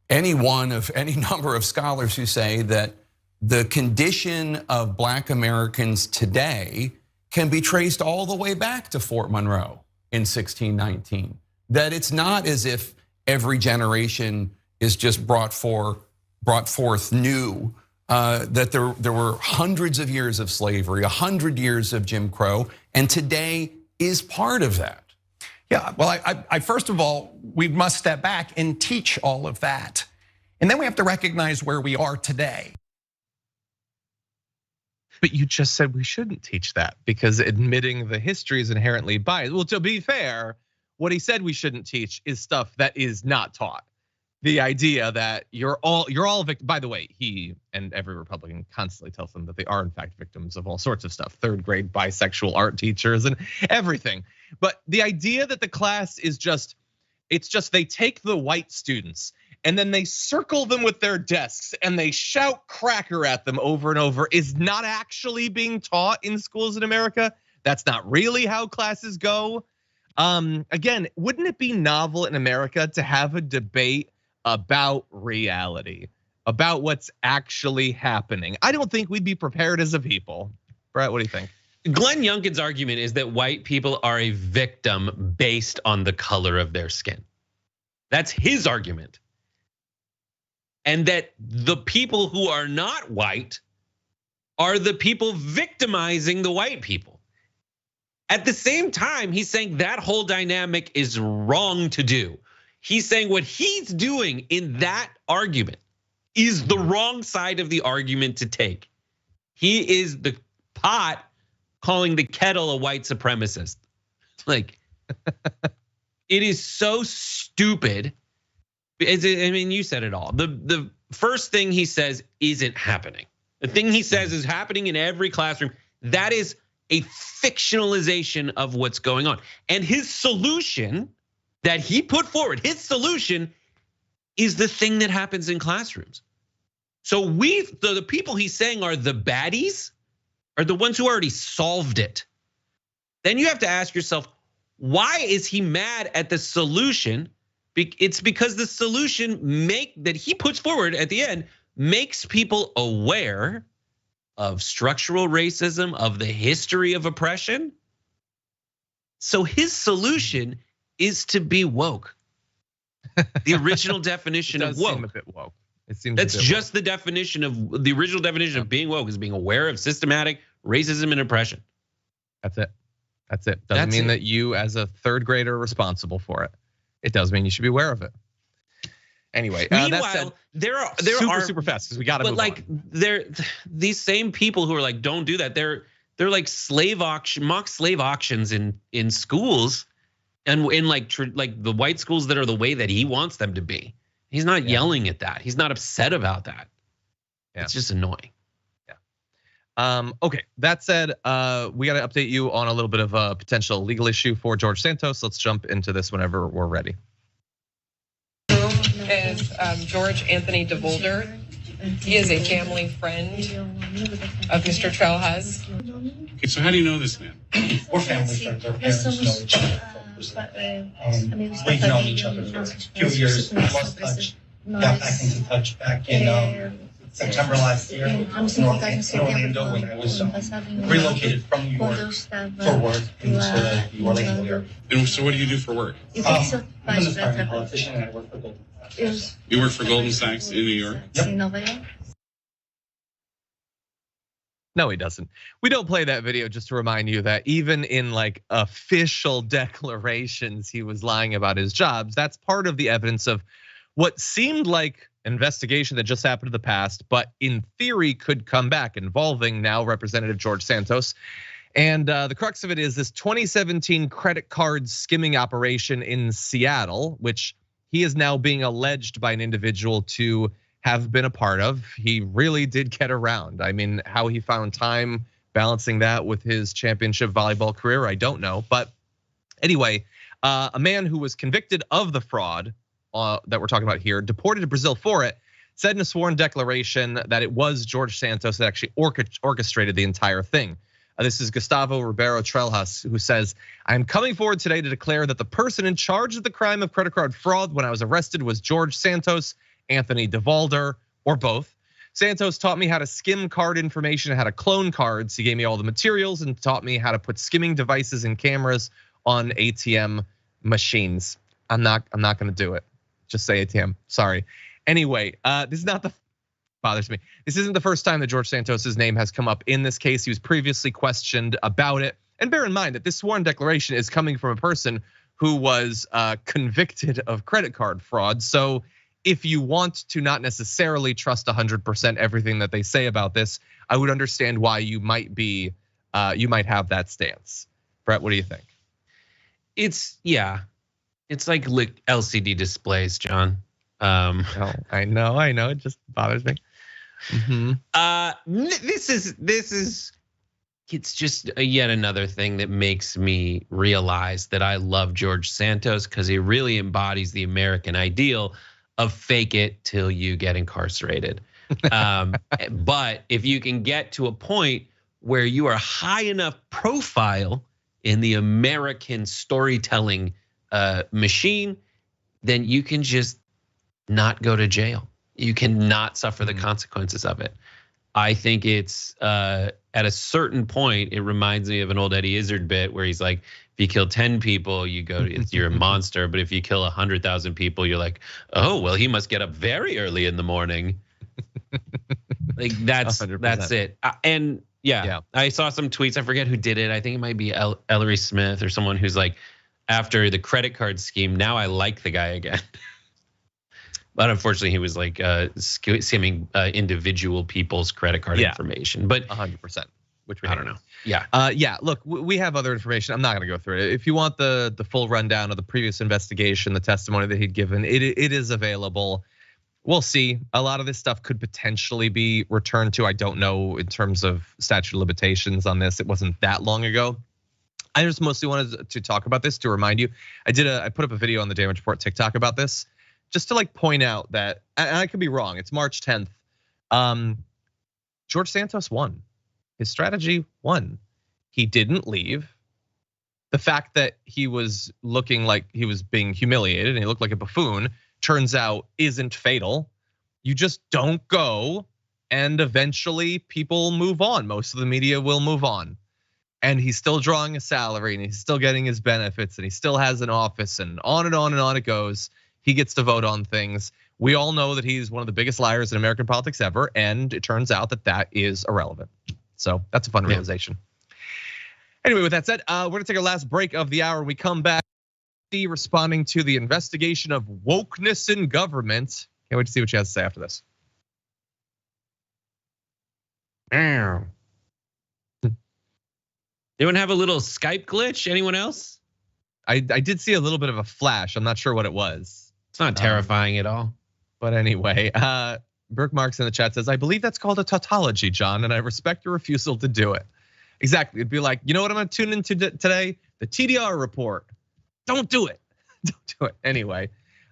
S9: any one of any number of scholars who say that the condition of Black Americans today can be traced all the way back to Fort Monroe in 1619. That it's not as if every generation is just brought forth new. That there were hundreds of years of slavery, 100 years of Jim Crow, and today is part of that.
S8: Yeah, well, I first of all, we must step back and teach all of that. And then we have to recognize where we are today.
S1: But you just said we shouldn't teach that because admitting the history is inherently biased. Well, to be fair, what he said we shouldn't teach is stuff that is not taught. The idea that you're all victims. By the way, he and every Republican constantly tells them that they are in fact victims of all sorts of stuff. 3rd grade bisexual art teachers and everything. But the idea that the class is it's just they take the white students and then they circle them with their desks and they shout cracker at them over and over is not actually being taught in schools in America. That's not really how classes go. Again, wouldn't it be novel in America to have a debate about reality, about what's actually happening? I don't think we'd be prepared as a people. Brett, what do you think?
S2: Glenn Youngkin's argument is that white people are a victim based on the color of their skin. That's his argument. And that the people who are not white are the people victimizing the white people. At the same time, he's saying that whole dynamic is wrong to do. He's saying what he's doing in that argument is the wrong side of the argument to take. He is the pot calling the kettle a white supremacist. Like, it is so stupid. I mean, you said it all. The first thing he says isn't happening. The thing he says is happening in every classroom. That is a fictionalization of what's going on. And his solution that he put forward, his solution is the thing that happens in classrooms. So the people he's saying are the baddies are the ones who already solved it. Then you have to ask yourself, why is he mad at the solution? It's because the solution that he puts forward at the end makes people aware of structural racism, of the history of oppression. So his solution is to be woke. The original definition of woke.
S1: Seem a bit woke. It seems
S2: that's just the definition of the original definition of being woke is being aware of systematic racism and oppression.
S1: That's it. That's it. Doesn't mean that you as a 3rd grader are responsible for it. It does mean you should be aware of it. Anyway,
S2: meanwhile,
S1: that said,
S2: there are
S1: super fast because we got to move
S2: on. But like, these same people who are like, don't do that. They're like mock slave auctions in schools, and in like the white schools that are the way that he wants them to be. He's not yelling at that. He's not upset about that. Yeah. It's just annoying.
S1: Yeah. Okay. That said, we got to update you on a little bit of a potential legal issue for George Santos. Let's jump into this whenever we're ready.
S10: Is George Anthony DeVolder. He is a family friend of Mr. Trailhaz.
S11: Okay, so how do you know this man?
S12: We're family friends. Our parents know each other. We've known each other for a few years. Lost touch. Got back into touch back in September last year in Orlando when I was relocated from New York for work into the Orlando area.
S11: And so what do you do for work?
S12: I'm an aspiring politician and I work for Goldman Sachs.
S11: You work for Goldman Sachs in New York?
S12: Yep.
S1: No, he doesn't. We don't play that video just to remind you that even in like official declarations, he was lying about his jobs. That's part of the evidence of what seemed like an investigation that just happened in the past, but in theory could come back involving now Representative George Santos. And the crux of it is this 2017 credit card skimming operation in Seattle, which he is now being alleged by an individual to have been a part of. He really did get around. I mean, how he found time balancing that with his championship volleyball career, I don't know. But anyway, a man who was convicted of the fraud that we're talking about here, deported to Brazil for it, said in a sworn declaration that it was George Santos that actually orchestrated the entire thing. This is Gustavo Ribeiro Trelhas, who says, "I'm coming forward today to declare that the person in charge of the crime of credit card fraud when I was arrested was George Santos, Anthony DeVolder, or both. Santos taught me how to skim card information and how to clone cards. He gave me all the materials and taught me how to put skimming devices and cameras on ATM machines. I'm not gonna do it. Just say ATM, sorry. Anyway, this is not the, bothers me. This isn't the first time that George Santos's name has come up in this case. He was previously questioned about it. And bear in mind that this sworn declaration is coming from a person who was convicted of credit card fraud. So if you want to not necessarily trust 100% everything that they say about this, I would understand why you might have that stance. Brett, what do you think?
S2: It's like LCD displays, John.
S1: Oh, I know, it just bothers me.
S2: This is it's just yet another thing that makes me realize that I love George Santos, because he really embodies the American ideal of fake it till you get incarcerated. But if you can get to a point where you are high enough profile in the American storytelling machine, then you can just not go to jail. You cannot suffer the consequences of it. I think it's at a certain point, it reminds me of an old Eddie Izzard bit where he's like, if you kill 10 people, you're a monster. But if you kill 100,000 people, you're like, oh, well, he must get up very early in the morning. Like that's
S1: 100%.
S2: That's it. And yeah, I saw some tweets. I forget who did it. I think it might be Ellery Smith or someone who's like, after the credit card scheme, now I like the guy again. But unfortunately, he was like skimming individual people's credit card information. But
S1: 100%, which
S2: I don't know. Yeah.
S1: Look, we have other information. I'm not going to go through it. If you want the full rundown of the previous investigation, the testimony that he'd given, it is available. We'll see. A lot of this stuff could potentially be returned to. I don't know in terms of statute of limitations on this. It wasn't that long ago. I just mostly wanted to talk about this to remind you. I put up a video on the Damage Report TikTok about this, just to like point out that, and I could be wrong, it's March 10th. George Santos won. His strategy won. He didn't leave. The fact that he was looking like he was being humiliated and he looked like a buffoon, turns out isn't fatal. You just don't go, and eventually people move on. Most of the media will move on. And he's still drawing a salary and he's still getting his benefits and he still has an office, and on and on and on it goes. He gets to vote on things. We all know that he's one of the biggest liars in American politics ever, and it turns out that is irrelevant. So that's a fun realization. Anyway, with that said, we're gonna take our last break of the hour. When we come back, responding to the investigation of wokeness in government. Can't wait to see what she has to say after this.
S2: Anyone have a little Skype glitch? Anyone else?
S1: I did see a little bit of a flash. I'm not sure what it was.
S2: It's not terrifying at all.
S1: But anyway, Burke Marks in the chat says, I believe that's called a tautology, John, and I respect your refusal to do it. Exactly. It'd be like, you know what I'm gonna tune into today? The TDR report. Don't do it. Don't do it. Anyway,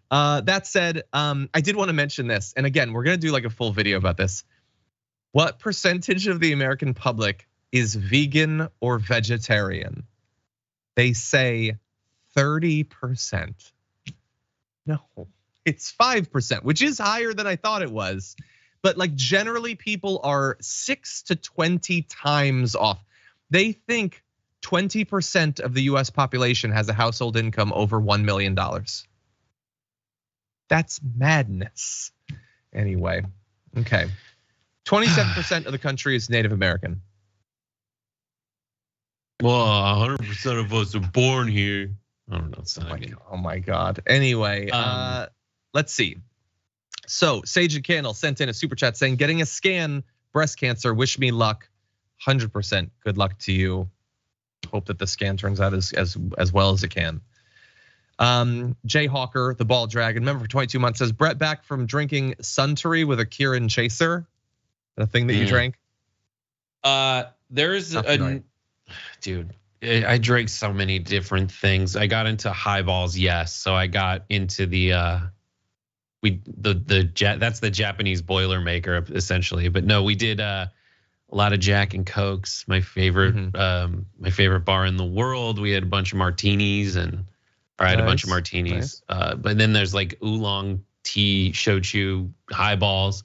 S1: that said, I did want to mention this. And again, we're gonna do like a full video about this. What percentage of the American public is vegan or vegetarian? They say 30%. No, it's 5%, which is higher than I thought it was. But like generally people are 6 to 20 times off. They think 20% of the US population has a household income over $1 million. That's madness. Anyway, okay. 27% of the country is Native American.
S2: Well, 100% of us are born here. I don't know. It's not
S1: oh my God. Anyway, let's see. So Sage and Candle sent in a super chat saying, getting a scan, breast cancer, wish me luck. 100% good luck to you. Hope that the scan turns out as well as it can. Jay Hawker, the ball dragon, member for 22 months, says, Brett back from drinking Suntory with a Kieran Chaser. The thing that you drank?
S2: There's dude, I drank so many different things. I got into highballs, yes. So I got into that's the Japanese Boilermaker essentially. But no, we did a lot of Jack and Cokes, my favorite bar in the world. We had a bunch of martinis I had a bunch of martinis. Nice. But then there's like oolong tea shochu highballs.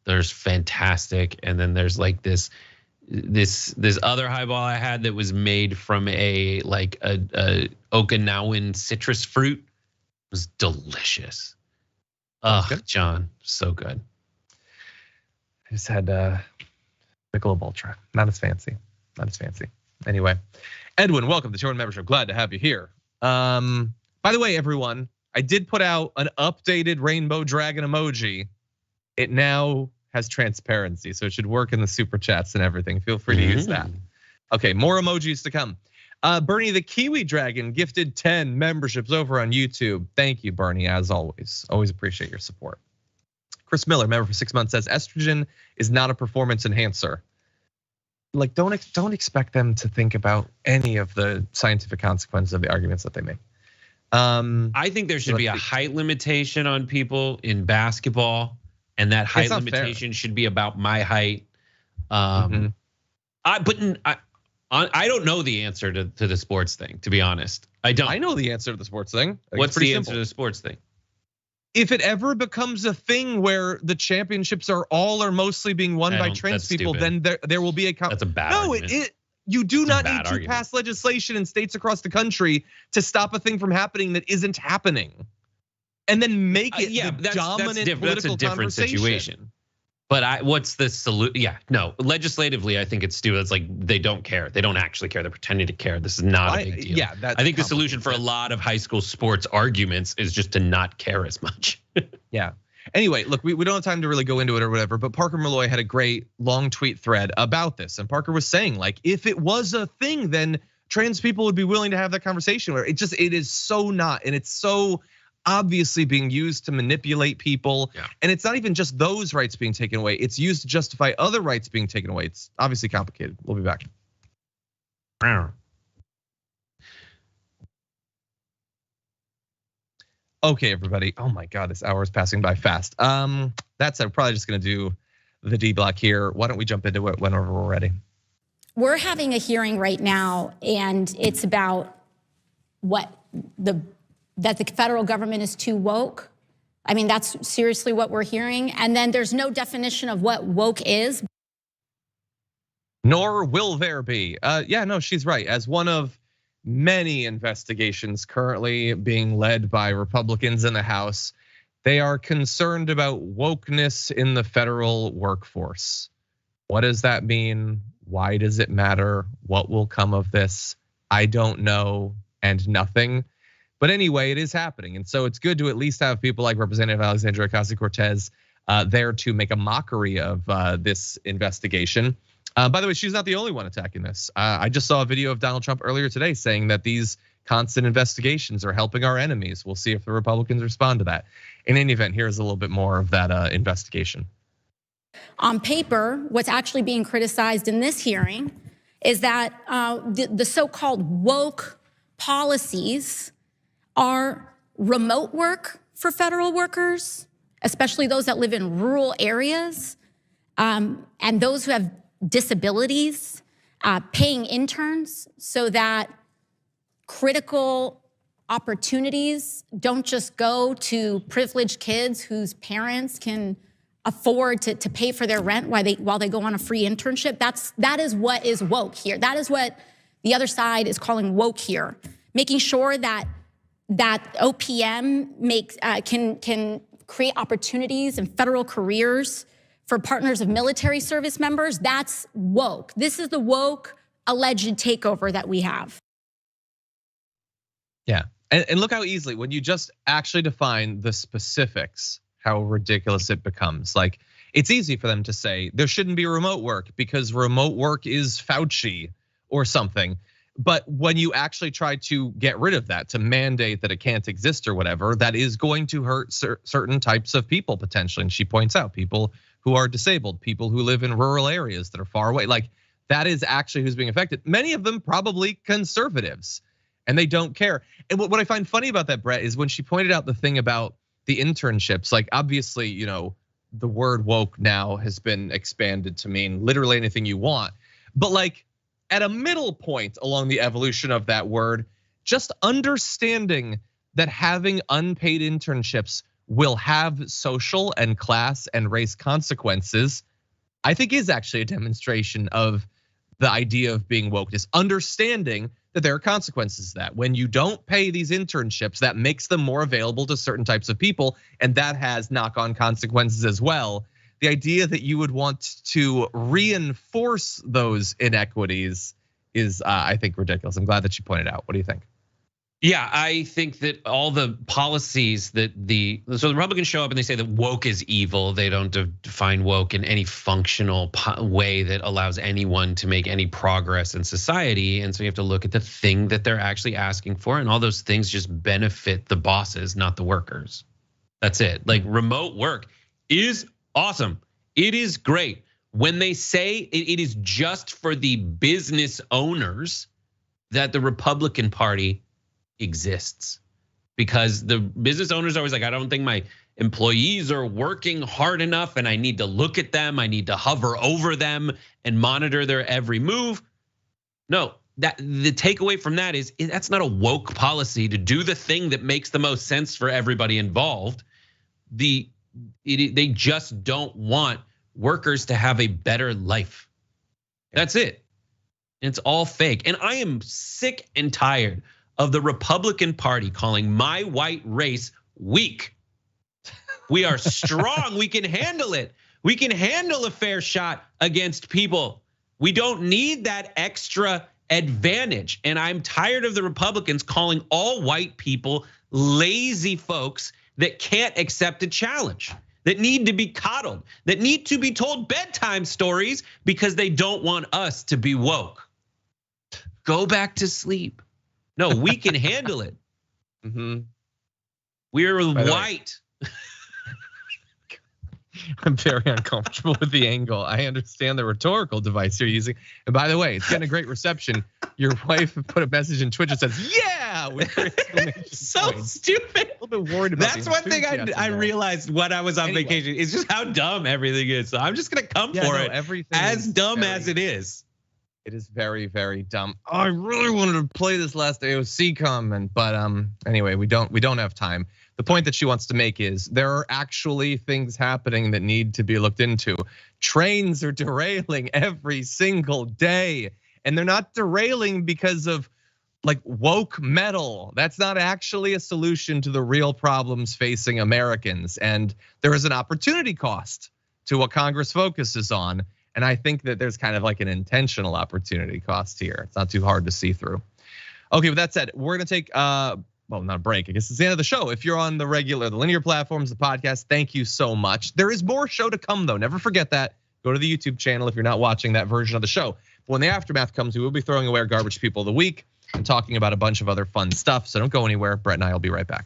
S2: There's fantastic, and then there's like this other highball I had that was made from a Okinawan citrus fruit. It was delicious. Oh, John, so good.
S1: I just had Michelob Ultra. Not as fancy. Anyway, Edwin, welcome to the show and membership. Glad to have you here. By the way, everyone, I did put out an updated rainbow dragon emoji. It now has transparency, so it should work in the super chats and everything. Feel free to use that. Okay, more emojis to come. Bernie the Kiwi Dragon gifted 10 memberships over on YouTube. Thank you, Bernie, as always. Always appreciate your support. Chris Miller, member for 6 months, says estrogen is not a performance enhancer. Like, don't expect them to think about any of the scientific consequences of the arguments that they make.
S2: I think there should be a height limitation on people in basketball, and that height limitation should be about my height. I don't know the answer to the sports thing, to be honest. I don't.
S1: I know the answer to the sports thing.
S2: What's the answer to the sports thing?
S1: If it ever becomes a thing where the championships are all or mostly being won by trans people, then there will be a.
S2: That's a bad argument.
S1: You do not need to pass legislation in states across the country to stop a thing from happening that isn't happening, and then make it the dominant political
S2: that's a different situation. But what's the solution? Yeah, no, legislatively, I think it's stupid. It's like they don't care. They don't actually care. They're pretending to care. This is not a big deal.
S1: Yeah,
S2: I think the solution for a lot of high school sports arguments is just to not care as much.
S1: Yeah. Anyway, look, we don't have time to really go into it or whatever, but Parker Malloy had a great long tweet thread about this. And Parker was saying, like, if it was a thing, then trans people would be willing to have that conversation, where it is so not. And it's so obviously being used to manipulate people.
S2: Yeah.
S1: And it's not even just those rights being taken away. It's used to justify other rights being taken away. It's obviously complicated. We'll be back. Okay, everybody. Oh my God, this hour is passing by fast. That said, I'm probably just gonna do the D block here. Why don't we jump into it whenever we're ready?
S13: We're having a hearing right now, and it's about that the federal government is too woke. I mean, that's seriously what we're hearing. And then there's no definition of what woke is.
S1: Nor will there be. Yeah, no, she's right. As one of many investigations currently being led by Republicans in the House, they are concerned about wokeness in the federal workforce. What does that mean? Why does it matter? What will come of this? I don't know, and nothing. But anyway, it is happening. And so it's good to at least have people like Representative Alexandria Ocasio-Cortez there to make a mockery of this investigation. By the way, she's not the only one attacking this. I just saw a video of Donald Trump earlier today saying that these constant investigations are helping our enemies. We'll see if the Republicans respond to that. In any event, here's a little bit more of that investigation.
S13: On paper, what's actually being criticized in this hearing is that the so-called woke policies are remote work for federal workers, especially those that live in rural areas, and those who have disabilities, paying interns so that critical opportunities don't just go to privileged kids whose parents can afford to pay for their rent while they go on a free internship. That is what is woke here. That is what the other side is calling woke here, making sure that OPM can create opportunities in federal careers for partners of military service members. That's woke. This is the woke alleged takeover that we have.
S1: Yeah, and look how easily, when you just actually define the specifics, how ridiculous it becomes. Like, it's easy for them to say there shouldn't be remote work because remote work is Fauci or something. But when you actually try to get rid of that, to mandate that it can't exist or whatever, that is going to hurt certain types of people potentially. And she points out people who are disabled, people who live in rural areas that are far away. Like, that is actually who's being affected. Many of them probably conservatives, and they don't care. And what I find funny about that, Brett, is when she pointed out the thing about the internships, like obviously, you know, the word woke now has been expanded to mean literally anything you want. But like, at a middle point along the evolution of that word, just understanding that having unpaid internships will have social and class and race consequences, I think is actually a demonstration of the idea of being woke, is understanding that there are consequences to that. When you don't pay these internships, that makes them more available to certain types of people, and that has knock-on consequences as well. The idea that you would want to reinforce those inequities is, I think, ridiculous. I'm glad that you pointed out. What do you think?
S2: Yeah, I think that all the policies that so the Republicans show up and they say that woke is evil. They don't define woke in any functional way that allows anyone to make any progress in society. And so you have to look at the thing that they're actually asking for, and all those things just benefit the bosses, not the workers. That's it. Like, remote work is awesome. It is great. When they say it is just for the business owners, that the Republican Party exists, because the business owners are always like, I don't think my employees are working hard enough, and I need to look at them, I need to hover over them and monitor their every move. No, that the takeaway from that is that's not a woke policy to do the thing that makes the most sense for everybody involved. They just don't want workers to have a better life. That's it. It's all fake. And I am sick and tired of the Republican Party calling my white race weak. We are strong, we can handle it. We can handle a fair shot against people. We don't need that extra advantage. And I'm tired of the Republicans calling all white people lazy folks that can't accept a challenge, that need to be coddled, that need to be told bedtime stories because they don't want us to be woke. Go back to sleep. No, we can handle it. We're white.
S1: I'm very uncomfortable with the angle. I understand the rhetorical device you're using. And by the way, it's getting a great reception. Your wife put a message in Twitch that says, yeah, with her exclamation
S2: so
S1: point.
S2: stupid.
S1: A little bit worried about
S2: That's one thing I realized when I was on vacation. It's just how dumb everything is. So I'm just gonna come for it.
S1: Everything
S2: as dumb as it is.
S1: It is very, very dumb. Oh, I really wanted to play this last AOC comment, but anyway, we don't have time. The point that she wants to make is there are actually things happening that need to be looked into. Trains are derailing every single day, and they're not derailing because of like woke metal. That's not actually a solution to the real problems facing Americans. And there is an opportunity cost to what Congress focuses on. And I think that there's kind of like an intentional opportunity cost here. It's not too hard to see through. Okay, with that said, we're gonna take well, not a break. I guess it's the end of the show. If you're on the linear platforms, the podcast, thank you so much. There is more show to come though. Never forget that. Go to the YouTube channel if you're not watching that version of the show. But when the aftermath comes, we will be throwing away our garbage people of the week and talking about a bunch of other fun stuff. So don't go anywhere. Brett and I will be right back.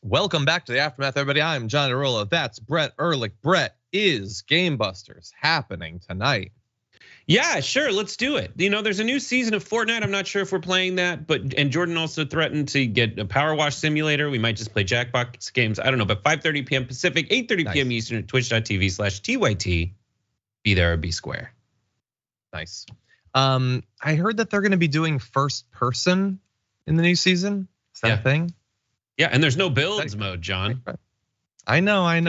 S1: Welcome back to the Aftermath, everybody. I'm John Arola. That's Brett Ehrlich. Brett, is Game Busters happening tonight?
S2: Yeah, sure. Let's do it. You know, there's a new season of Fortnite. I'm not sure if we're playing that, and Jordan also threatened to get a Power Wash simulator. We might just play Jackbox games. I don't know, but 5:30 p.m. Pacific, 8:30 p.m. Eastern at twitch.tv/TYT. Be there or be square.
S1: Nice. I heard that they're going to be doing first person in the new season. Is that a thing?
S2: Yeah, and there's no builds mode, John.
S1: I know. I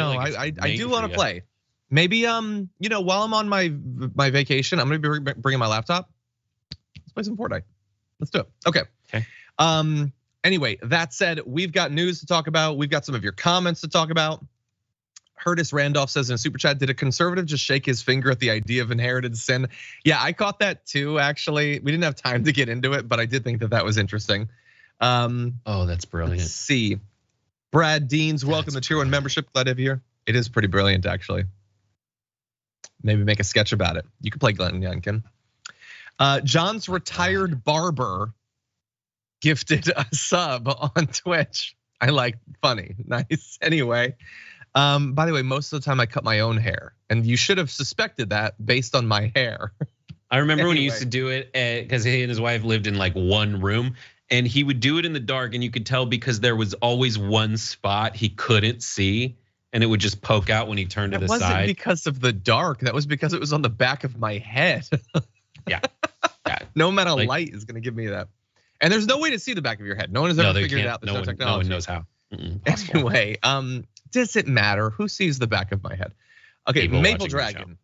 S1: do want to play. Maybe you know, while I'm on my vacation, I'm gonna be bringing my laptop. Let's play some Fortnite. Let's do it. Okay. Anyway, that said, we've got news to talk about. We've got some of your comments to talk about. Curtis Randolph says in a super chat, did a conservative just shake his finger at the idea of inherited sin? Yeah, I caught that too, actually. We didn't have time to get into it, but I did think that was interesting.
S2: Oh, that's brilliant.
S1: Let's see. Brad Deans, welcome to Tier 1 membership. Glad to have you here. It is pretty brilliant, actually. Maybe make a sketch about it. You could play Glenn Youngkin. John's retired barber gifted a sub on Twitch. I like, funny, nice. Anyway, by the way, most of the time I cut my own hair, and you should have suspected that based on my hair.
S2: I remember when he used to do it because he and his wife lived in like one room, and he would do it in the dark, and you could tell because there was always one spot he couldn't see, and it would just poke out when he turned to the side. That
S1: wasn't because of the dark. That was because it was on the back of my head.
S2: Yeah.
S1: No amount of light is going to give me that. And there's no way to see the back of your head. No one has ever figured it out. There's no technology.
S2: No one knows how.
S1: Anyway, does it matter? Who sees the back of my head? Okay, Maple Dragon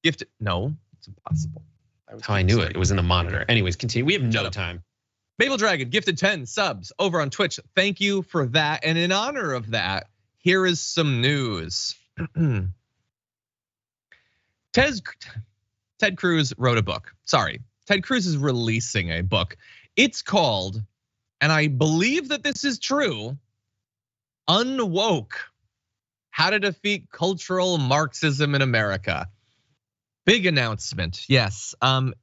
S1: gifted. No, it's impossible.
S2: That's how I knew it. It was in the monitor. Anyways, continue. We have no time.
S1: Maple Dragon gifted 10 subs over on Twitch. Thank you for that. And in honor of that, here is some news. Ted Cruz wrote a book. Sorry, Ted Cruz is releasing a book. It's called, and I believe that this is true, Unwoke: How to Defeat Cultural Marxism in America. Big announcement, yes.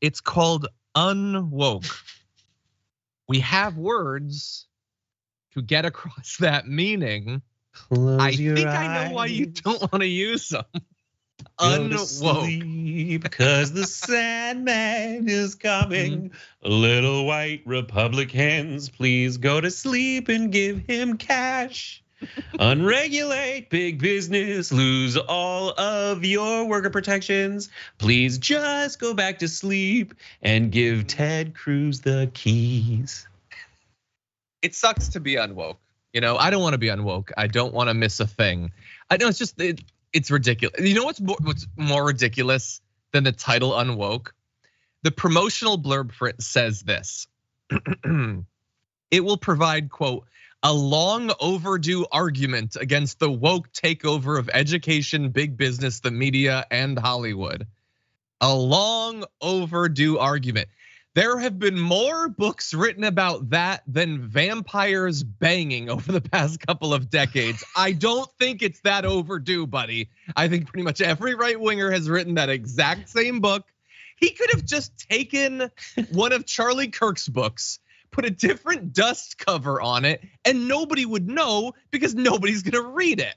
S1: It's called Unwoke. We have words to get across that meaning. I think I know why you don't want to use them.
S2: Unwoke. Because the Sandman is coming. Little white Republicans, please go to sleep and give him cash. Unregulate big business, lose all of your worker protections. Please just go back to sleep and give Ted Cruz the keys.
S1: It sucks to be unwoke. You know, I don't want to be unwoke. I don't want to miss a thing. I know it's just it's ridiculous. You know what's more ridiculous than the title Unwoke? The promotional blurb for it says this. It will provide, quote, a long overdue argument against the woke takeover of education, big business, the media, and Hollywood. A long overdue argument. There have been more books written about that than vampires banging over the past couple of decades. I don't think it's that overdue, buddy. I think pretty much every right winger has written that exact same book. He could have just taken one of Charlie Kirk's books, put a different dust cover on it, and nobody would know because nobody's gonna read it.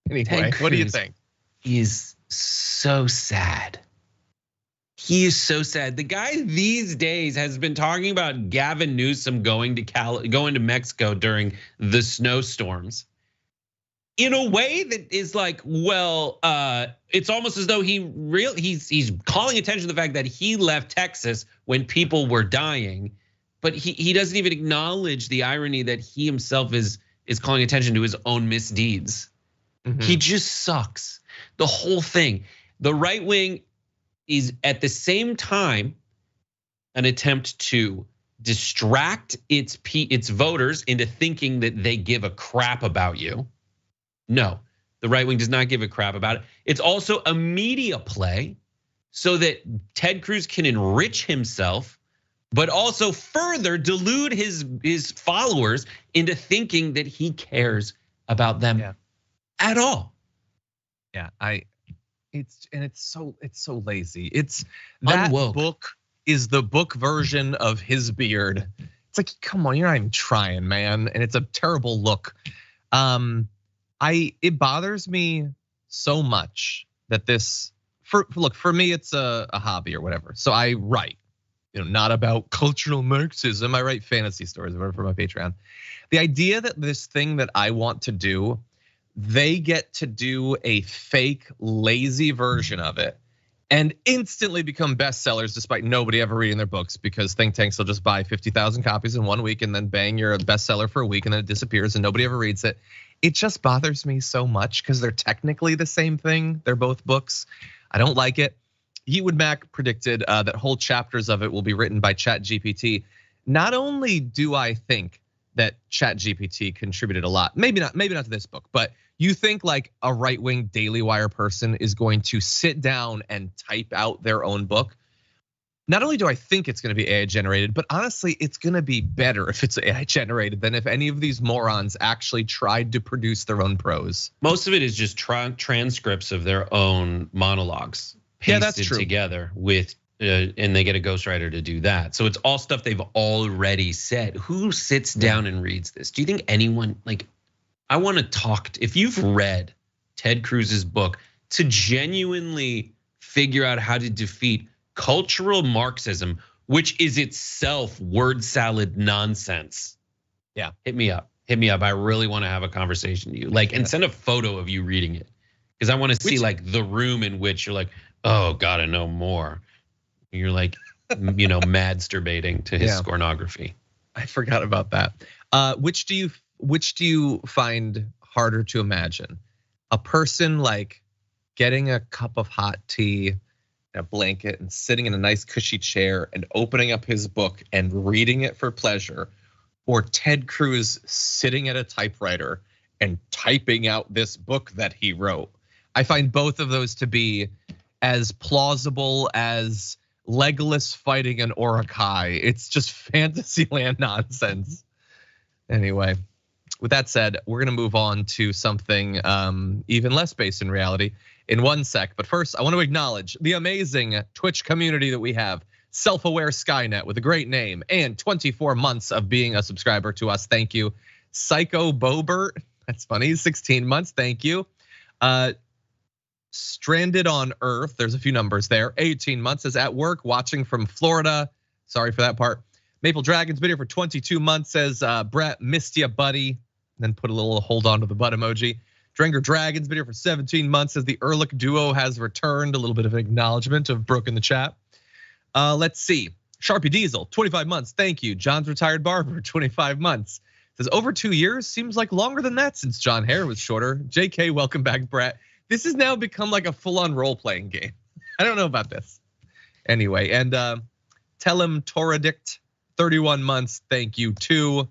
S1: Anyway, what do you think?
S2: He is so sad. He is so sad. The guy these days has been talking about Gavin Newsom going to Mexico during the snowstorms in a way that is like, well, it's almost as though he's calling attention to the fact that he left Texas when people were dying, but he doesn't even acknowledge the irony that he himself is calling attention to his own misdeeds. He just sucks. The whole thing. The right wing is at the same time an attempt to distract its voters into thinking that they give a crap about you. No, the right wing does not give a crap about it. It's also a media play so that Ted Cruz can enrich himself, but also further delude his followers into thinking that he cares about them at all.
S1: Yeah, it's so lazy. It's that Unwoke. Book is the book version of his beard. It's like, come on, you're not even trying, man. And it's a terrible look. It bothers me so much that for me, it's a hobby or whatever. So I write, not about cultural Marxism. I write fantasy stories or whatever for my Patreon. The idea that this thing that I want to do, they get to do a fake, lazy version of it and instantly become bestsellers despite nobody ever reading their books, because think tanks will just buy 50,000 copies in 1 week and then bang, you're a bestseller for a week and then it disappears and nobody ever reads it. It just bothers me so much because they're technically the same thing. They're both books. I don't like it. Yeatwood Mac predicted that whole chapters of it will be written by ChatGPT. Not only do I think that ChatGPT contributed a lot, maybe not to this book, but you think like a right-wing Daily Wire person is going to sit down and type out their own book. Not only do I think it's going to be AI generated, but honestly, it's going to be better if it's AI generated than if any of these morons actually tried to produce their own prose.
S2: Most of it is just transcripts of their own monologues pasted together with, and they get a ghostwriter to do that. So it's all stuff they've already said. Who sits down and reads this? Do you think anyone, like, I want to talk, if you've read Ted Cruz's book, to genuinely figure out how to defeat cultural Marxism, which is itself word salad nonsense.
S1: Yeah,
S2: hit me up. I really want to have a conversation with you. Like, and send a photo of you reading it, because I want to see like the room in which you're like, oh, gotta know more. You're like, masturbating to his scornography.
S1: I forgot about that. Which do you find harder to imagine? A person like getting a cup of hot tea, a blanket, and sitting in a nice cushy chair and opening up his book and reading it for pleasure, or Ted Cruz sitting at a typewriter and typing out this book that he wrote? I find both of those to be as plausible as Legolas fighting an Urukai. It's just Fantasyland nonsense. Anyway, with that said, we're gonna move on to something even less based in reality in one sec. But first, I want to acknowledge the amazing Twitch community that we have. Self-aware Skynet with a great name and 24 months of being a subscriber to us. Thank you. Psycho Bobert, that's funny, 16 months, thank you. Stranded on Earth, there's a few numbers there. 18 months, is at work watching from Florida. Sorry for that part. Maple Dragon's been here for 22 months, says Brett, missed ya, buddy. Then put a little hold on to the butt emoji. Drenger Dragon's been here for 17 months, says the Ehrlich duo has returned. A little bit of an acknowledgement of Brooke in the chat. Let's see. Sharpie Diesel, 25 months, thank you. John's retired barber, 25 months. Says over 2 years, seems like longer than that since John Hair was shorter. JK, welcome back, Brett. This has now become like a full-on role-playing game. I don't know about this. Anyway, and tell him Toradict, 31 months, thank you too.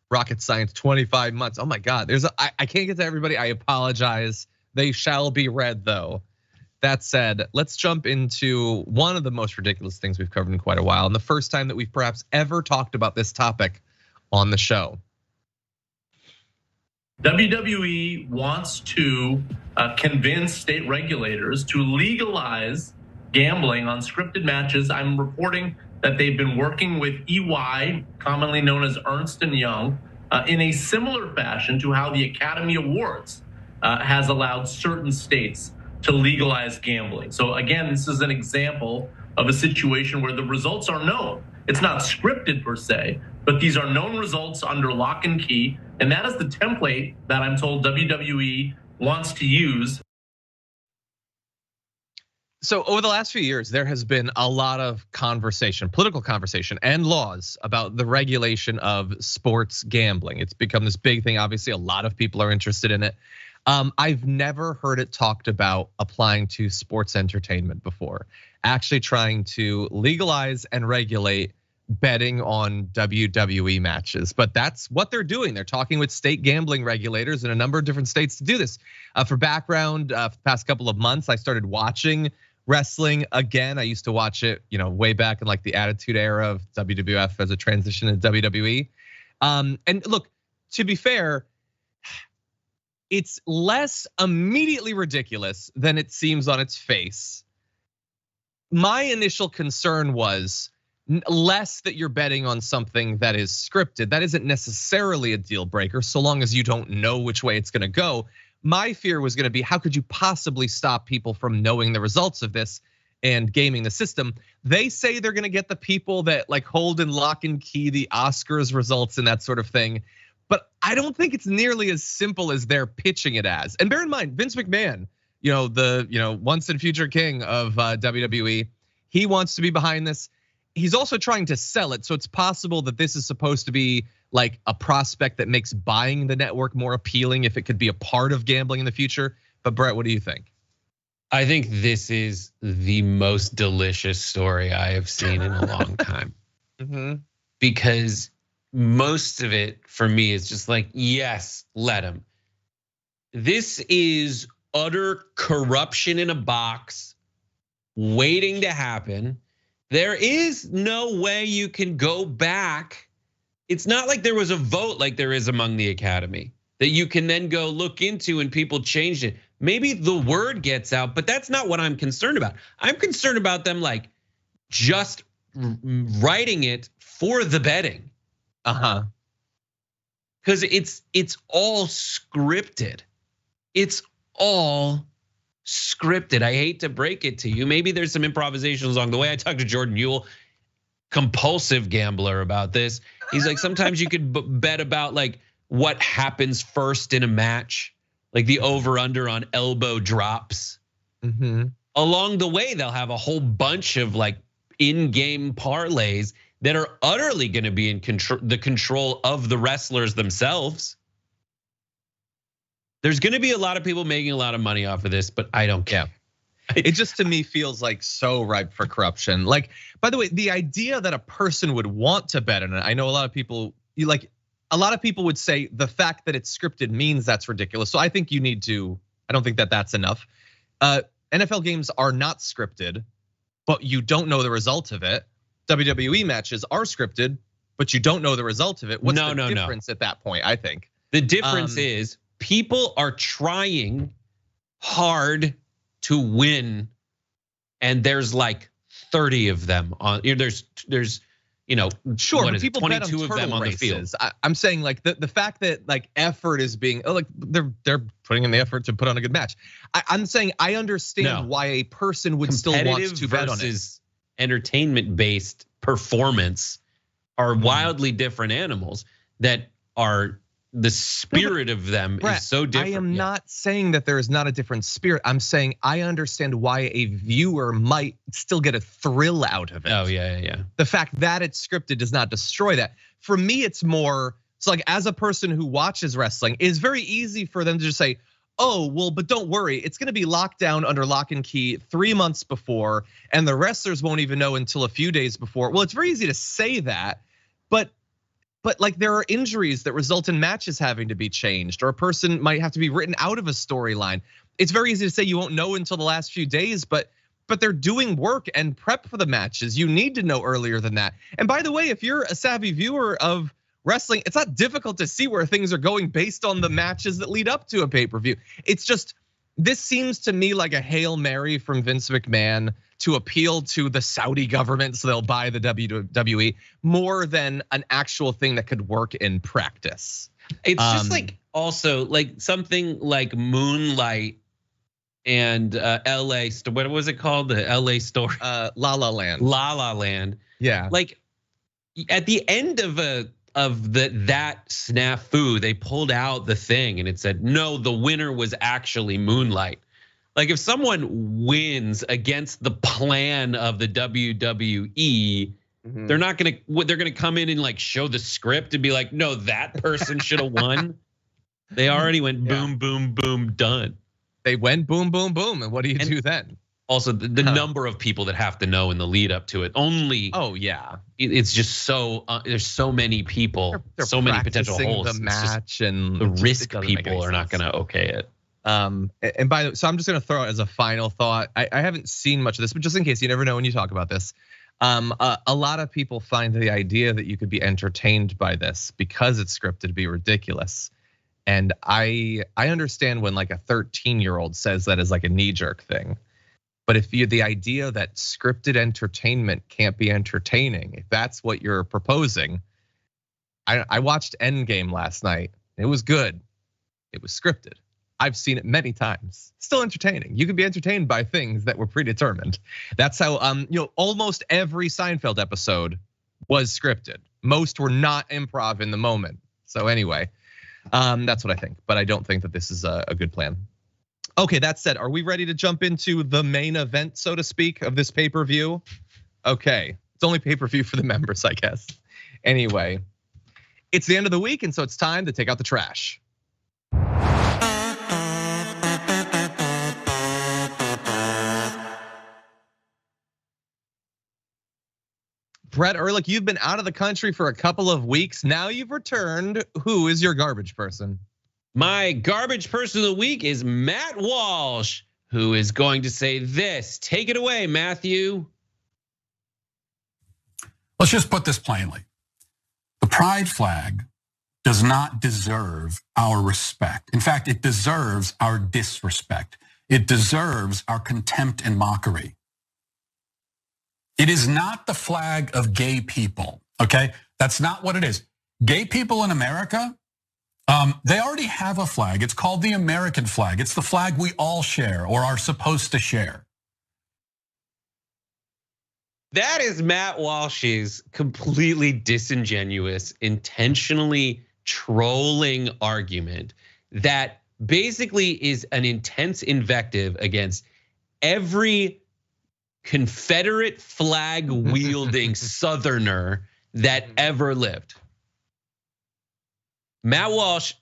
S1: Rocket Science, 25 months. Oh my God, I can't get to everybody, I apologize. They shall be read though. That said, let's jump into one of the most ridiculous things we've covered in quite a while, and the first time that we've perhaps ever talked about this topic on the show.
S14: WWE wants to convince state regulators to legalize gambling on scripted matches. I'm reporting that they've been working with EY, commonly known as Ernst & Young, in a similar fashion to how the Academy Awards has allowed certain states to legalize gambling. So again, this is an example of a situation where the results are known. It's not scripted per se, but these are known results under lock and key. And that is the template that I'm told WWE wants to use.
S1: So over the last few years, there has been a lot of conversation, political conversation and laws about the regulation of sports gambling. It's become this big thing. Obviously, a lot of people are interested in it. I've never heard it talked about applying to sports entertainment before, actually trying to legalize and regulate betting on WWE matches. But that's what they're doing. They're talking with state gambling regulators in a number of different states to do this. For background, for the past couple of months, I started watching wrestling again. I used to watch it, way back in like the Attitude Era of WWF as a transition to WWE. And look, to be fair, it's less immediately ridiculous than it seems on its face. My initial concern was less that you're betting on something that is scripted. That isn't necessarily a deal breaker so long as you don't know which way it's going to go. My fear was going to be, how could you possibly stop people from knowing the results of this and gaming the system? They say they're going to get the people that like hold and lock and key the Oscars results and that sort of thing. But I don't think it's nearly as simple as they're pitching it as. And bear in mind, Vince McMahon, the once and future king of WWE, he wants to be behind this. He's also trying to sell it, so it's possible that this is supposed to be like a prospect that makes buying the network more appealing if it could be a part of gambling in the future. But Brett, what do you think?
S2: I think this is the most delicious story I have seen in a long time. Because most of it for me is just like, yes, let him. This is utter corruption in a box waiting to happen. There is no way you can go back. It's not like there was a vote like there is among the Academy that you can then go look into and people changed it. Maybe the word gets out, but that's not what I'm concerned about. I'm concerned about them like just writing it for the betting. Because it's all scripted. It's all scripted. I hate to break it to you. Maybe there's some improvisations along the way. I talked to Jordan Ewell, compulsive gambler, about this. He's like, sometimes you could bet about like what happens first in a match, like the over under on elbow drops. Along the way, they'll have a whole bunch of like in-game parlays that are utterly going to be in control of the wrestlers themselves. There's going to be a lot of people making a lot of money off of this, but I don't care.
S1: It just to me feels like so ripe for corruption. Like, by the way, the idea that a person would want to bet on it, I know a lot of people would say the fact that it's scripted means that's ridiculous. So I think you need to, I don't think that that's enough. NFL games are not scripted, but you don't know the result of it. WWE matches are scripted, but you don't know the result of it. What's the difference at that point, I think?
S2: The difference is people are trying hard to win, and there's like 30 of them on. There's
S1: sure,
S2: what is
S1: people
S2: it, 22 of them on the field.
S1: I'm saying like the fact that like effort is being like they're putting in the effort to put on a good match. I'm saying I understand why a person would still want to bet on it.
S2: Entertainment-based performance are wildly different animals that are. The spirit of them
S1: Brett,
S2: is so different.
S1: I am not saying that there is not a different spirit. I'm saying I understand why a viewer might still get a thrill out of it.
S2: Oh, yeah.
S1: The fact that it's scripted does not destroy that. For me, it's more, it's like as a person who watches wrestling, it's very easy for them to just say, oh, well, but don't worry, it's gonna be locked down under lock and key 3 months before, and the wrestlers won't even know until a few days before. Well, it's very easy to say that, but like there are injuries that result in matches having to be changed, or a person might have to be written out of a storyline. It's very easy to say you won't know until the last few days, but they're doing work and prep for the matches. You need to know earlier than that. And by the way, if you're a savvy viewer of wrestling, it's not difficult to see where things are going based on the matches that lead up to a pay-per-view. It's just, this seems to me like a Hail Mary from Vince McMahon to appeal to the Saudi government so they'll buy the WWE more than an actual thing that could work in practice.
S2: It's just like also like something like Moonlight and LA, what was it called? The LA story?
S1: La La Land.
S2: La La Land.
S1: Yeah.
S2: Like at the end of that snafu, they pulled out the thing and it said, no, the winner was actually Moonlight. Like if someone wins against the plan of the WWE, they're gonna come in and like show the script and be like, no, that person should have won. They already went boom, boom, boom, done.
S1: They went boom, boom, boom, and what do you do then?
S2: Also, the number of people that have to know in the lead up to it only.
S1: Oh yeah,
S2: it's just so there's so many people, so many potential holes.
S1: The match and
S2: the risk people are not gonna okay it.
S1: And by the way, so I'm just gonna throw it as a final thought. I haven't seen much of this, but just in case, you never know when you talk about this. A lot of people find the idea that you could be entertained by this because it's scripted to be ridiculous. And I understand when like a 13-year-old says that as like a knee-jerk thing. But if the idea that scripted entertainment can't be entertaining, if that's what you're proposing, I watched Endgame last night. It was good. It was scripted. I've seen it many times. Still entertaining. You can be entertained by things that were predetermined. That's how almost every Seinfeld episode was scripted. Most were not improv in the moment. So anyway, that's what I think. But I don't think that this is a good plan. Okay, that said, are we ready to jump into the main event, so to speak, of this pay-per-view? Okay, it's only pay-per-view for the members, I guess. Anyway, it's the end of the week, and so it's time to take out the trash. Brett Ehrlich, you've been out of the country for a couple of weeks. Now you've returned. Who is your garbage person?
S2: My garbage person of the week is Matt Walsh, who is going to say this. Take it away, Matthew.
S15: Let's just put this plainly. The pride flag does not deserve our respect. In fact, it deserves our disrespect. It deserves our contempt and mockery. It is not the flag of gay people, okay? That's not what it is. Gay people in America, they already have a flag. It's called the American flag. It's the flag we all share or are supposed to share.
S2: That is Matt Walsh's completely disingenuous, intentionally trolling argument that basically is an intense invective against every Confederate flag wielding Southerner that ever lived. Matt Walsh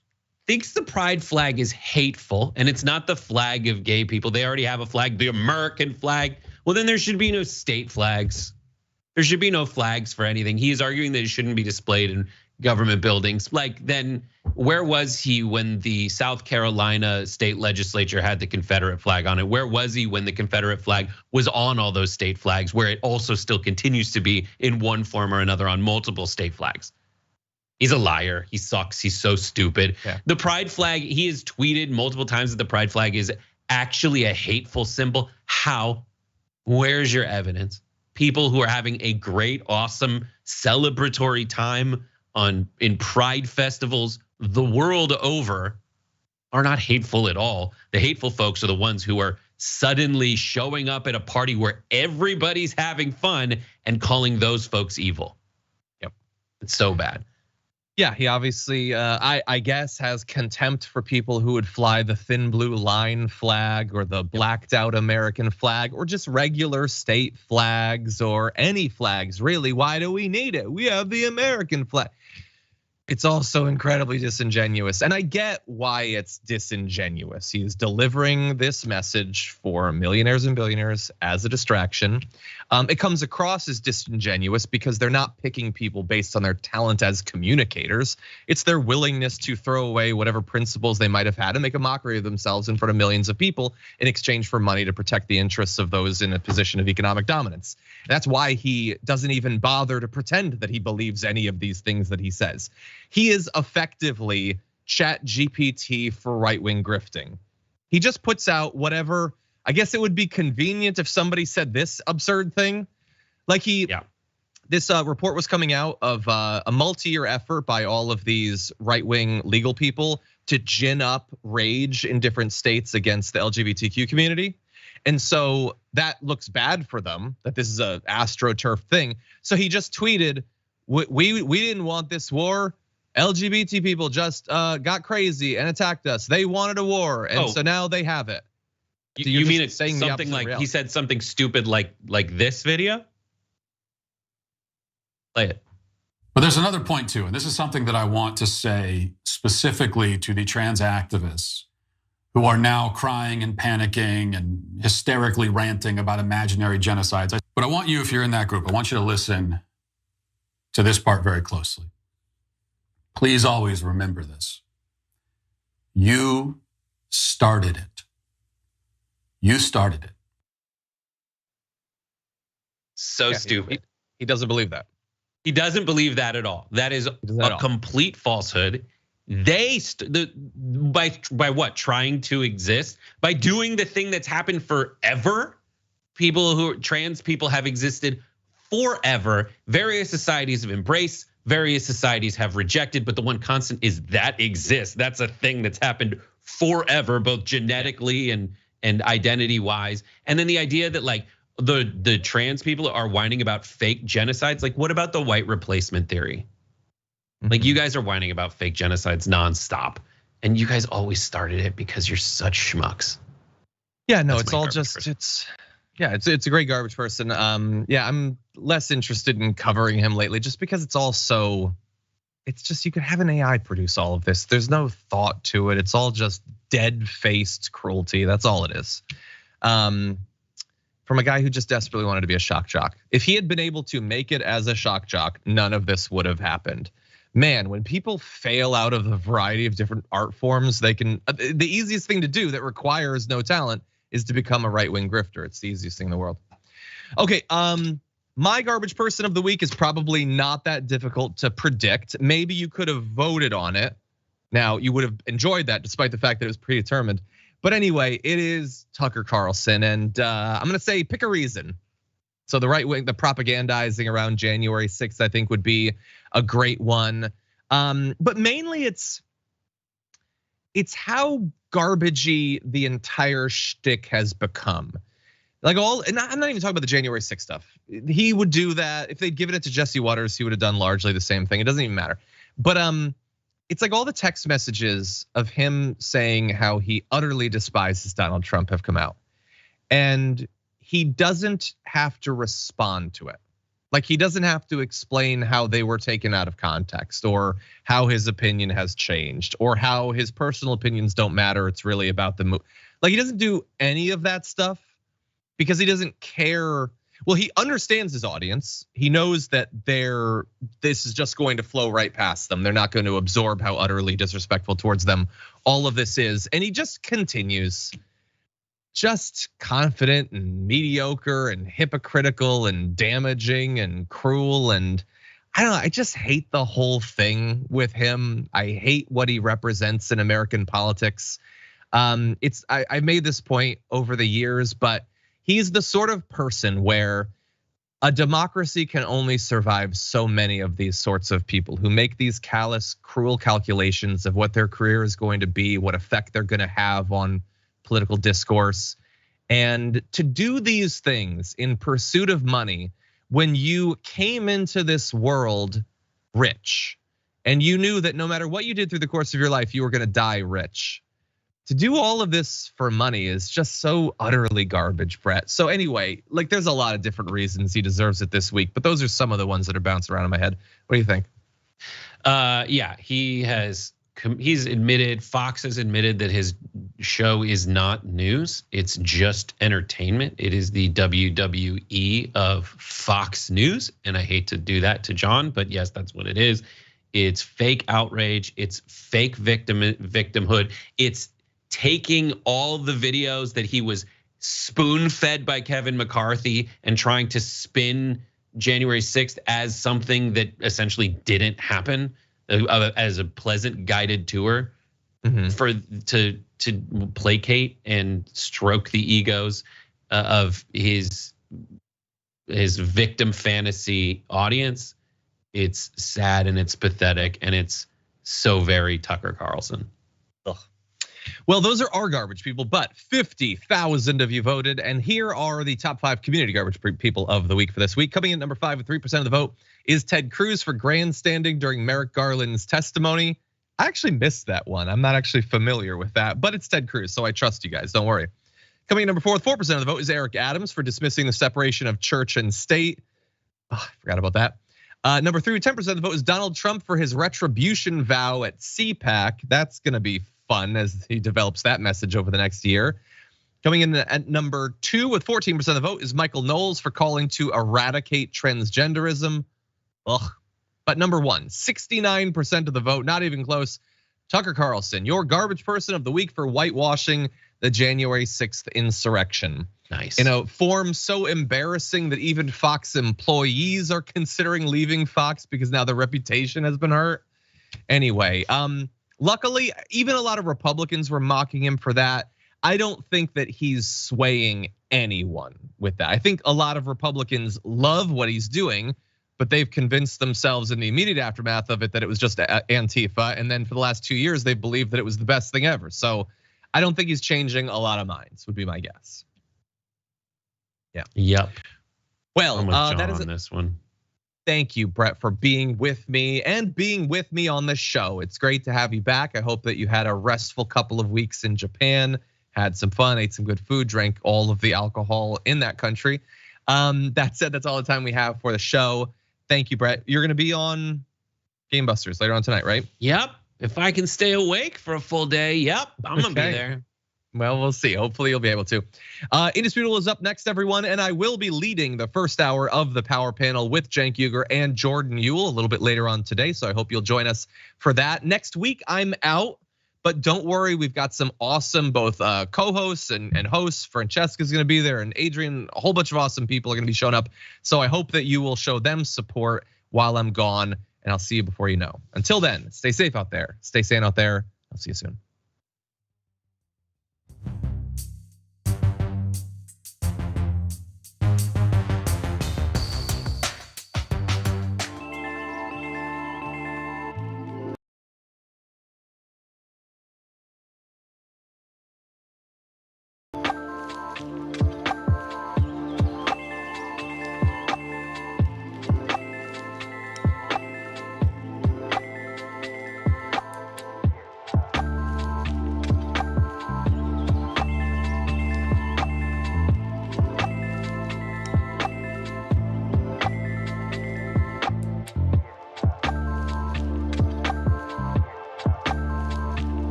S2: thinks the pride flag is hateful and it's not the flag of gay people. They already have a flag, the American flag. Well, then there should be no state flags. There should be no flags for anything. He is arguing that it shouldn't be displayed in government buildings. Like, then where was he when the South Carolina state legislature had the Confederate flag on it? Where was he when the Confederate flag was on all those state flags, where it also still continues to be in one form or another on multiple state flags? He's a liar. He sucks. He's so stupid. Yeah. The pride flag, he has tweeted multiple times that the pride flag is actually a hateful symbol. How? Where's your evidence? People who are having a great, awesome, celebratory time in pride festivals the world over are not hateful at all. The hateful folks are the ones who are suddenly showing up at a party where everybody's having fun and calling those folks evil.
S1: Yep.
S2: It's so bad.
S1: Yeah, he obviously, I guess, has contempt for people who would fly the thin blue line flag or the blacked out American flag or just regular state flags or any flags, really. Why do we need it? We have the American flag. It's also incredibly disingenuous. And I get why it's disingenuous. He's delivering this message for millionaires and billionaires as a distraction. It comes across as disingenuous because they're not picking people based on their talent as communicators. It's their willingness to throw away whatever principles they might have had and make a mockery of themselves in front of millions of people in exchange for money to protect the interests of those in a position of economic dominance. That's why he doesn't even bother to pretend that he believes any of these things that he says. He is effectively ChatGPT for right-wing grifting. He just puts out whatever, I guess it would be convenient if somebody said this absurd thing. Like this report was coming out of a multi-year effort by all of these right-wing legal people to gin up rage in different states against the LGBTQ community. And so that looks bad for them, that this is a AstroTurf thing. So he just tweeted, we didn't want this war. LGBT people just got crazy and attacked us. They wanted a war, and so now they have it.
S2: You mean it's saying something like he said something stupid like this video? Play it.
S15: But there's another point too, and this is something that I want to say specifically to the trans activists who are now crying and panicking and hysterically ranting about imaginary genocides. But I want you, if you're in that group, I want you to listen to this part very closely. Please always remember this. You started it. You started it.
S2: So stupid.
S1: He doesn't believe that.
S2: He doesn't believe that at all. That is a complete falsehood. They by what? Trying to exist by doing the thing that's happened forever. trans people have existed forever. Various societies have embraced, various societies have rejected, but the one constant is that exists. That's a thing that's happened forever, both genetically and identity wise. And then the idea that like the trans people are whining about fake genocides. Like, what about the white replacement theory? Like, you guys are whining about fake genocides nonstop, and you guys always started it because you're such schmucks.
S1: Yeah, no, it's all just it's a great garbage person. Yeah, I'm less interested in covering him lately just because it's all so. It's just you could have an AI produce all of this. There's no thought to it. It's all just dead-faced cruelty. That's all it is. From a guy who just desperately wanted to be a shock jock. If he had been able to make it as a shock jock, none of this would have happened. Man, when people fail out of a variety of different art forms, they can. The easiest thing to do that requires no talent is to become a right-wing grifter. It's the easiest thing in the world. Okay, my garbage person of the week is probably not that difficult to predict. Maybe you could have voted on it. Now, you would have enjoyed that despite the fact that it was predetermined. But anyway, it is Tucker Carlson, and I'm gonna say pick a reason. So the right wing, the propagandizing around January 6th, I think would be a great one. But mainly it's how garbagey the entire shtick has become. Like and I'm not even talking about the January 6th stuff. He would do that. If they'd given it to Jesse Waters, he would have done largely the same thing. It doesn't even matter. But it's like all the text messages of him saying how he utterly despises Donald Trump have come out. And he doesn't have to respond to it. Like he doesn't have to explain how they were taken out of context or how his opinion has changed or how his personal opinions don't matter. It's really about the move. Like he doesn't do any of that stuff because he doesn't care. Well, he understands his audience. He knows that this is just going to flow right past them. They're not going to absorb how utterly disrespectful towards them all of this is. And he just continues. Just confident and mediocre and hypocritical and damaging and cruel. And I don't know, I just hate the whole thing with him. I hate what he represents in American politics. I made this point over the years, but he's the sort of person where a democracy can only survive so many of these sorts of people who make these callous, cruel calculations of what their career is going to be, what effect they're going to have on political discourse. And to do these things in pursuit of money when you came into this world rich and you knew that no matter what you did through the course of your life, you were going to die rich. To do all of this for money is just so utterly garbage, Brett. So anyway, like there's a lot of different reasons he deserves it this week, but those are some of the ones that are bouncing around in my head. What do you think?
S2: Yeah, he's admitted, Fox has admitted that his show is not news. It's just entertainment. It is the WWE of Fox News. And I hate to do that to John, but yes, that's what it is. It's fake outrage. It's fake victimhood. It's taking all the videos that he was spoon-fed by Kevin McCarthy and trying to spin January 6th as something that essentially didn't happen, as a pleasant guided tour to placate and stroke the egos of his victim fantasy audience. It's sad and it's pathetic and it's so very Tucker Carlson.
S1: Ugh. Well, those are our garbage people, but 50,000 of you voted, and here are the top 5 community garbage people of the week for this week. Coming in number 5 with 3% of the vote is Ted Cruz for grandstanding during Merrick Garland's testimony. I actually missed that one. I'm not actually familiar with that, but it's Ted Cruz, so I trust you guys, don't worry. Coming in number 4 with 4% of the vote is Eric Adams for dismissing the separation of church and state. Oh, I forgot about that. Number 3 with 10% of the vote is Donald Trump for his retribution vow at CPAC. That's gonna be fun as he develops that message over the next year. Coming in at number 2 with 14% of the vote is Michael Knowles for calling to eradicate transgenderism. Ugh. But number 1, 69% of the vote, not even close. Tucker Carlson, your garbage person of the week for whitewashing the January 6th insurrection.
S2: Nice.
S1: In a form so embarrassing that even Fox employees are considering leaving Fox because now their reputation has been hurt. Anyway, luckily, even a lot of Republicans were mocking him for that. I don't think that he's swaying anyone with that. I think a lot of Republicans love what he's doing, but they've convinced themselves in the immediate aftermath of it that it was just Antifa. And then for the last 2 years, they believed that it was the best thing ever. So I don't think he's changing a lot of minds, would be my guess. Yeah.
S2: Yep.
S1: Well,
S2: I'm with John
S1: that is
S2: on this one.
S1: Thank you, Brett, for being with me and being with me on the show. It's great to have you back. I hope that you had a restful couple of weeks in Japan, had some fun, ate some good food, drank all of the alcohol in that country. That said, that's all the time we have for the show. Thank you, Brett. You're gonna be on Game Busters later on tonight, right?
S2: Yep. If I can stay awake for a full day, yep, I'm gonna be there.
S1: Well, we'll see. Hopefully you'll be able to. Indisputable is up next, everyone, and I will be leading the first hour of the Power Panel with Cenk Uygur and Jordan Ewell a little bit later on today. So I hope you'll join us for that. Next week, I'm out. But don't worry, we've got some awesome both co-hosts and hosts. Francesca's gonna be there, and Adrian, a whole bunch of awesome people are gonna be showing up. So I hope that you will show them support while I'm gone, and I'll see you before you know. Until then, stay safe out there. Stay sane out there. I'll see you soon.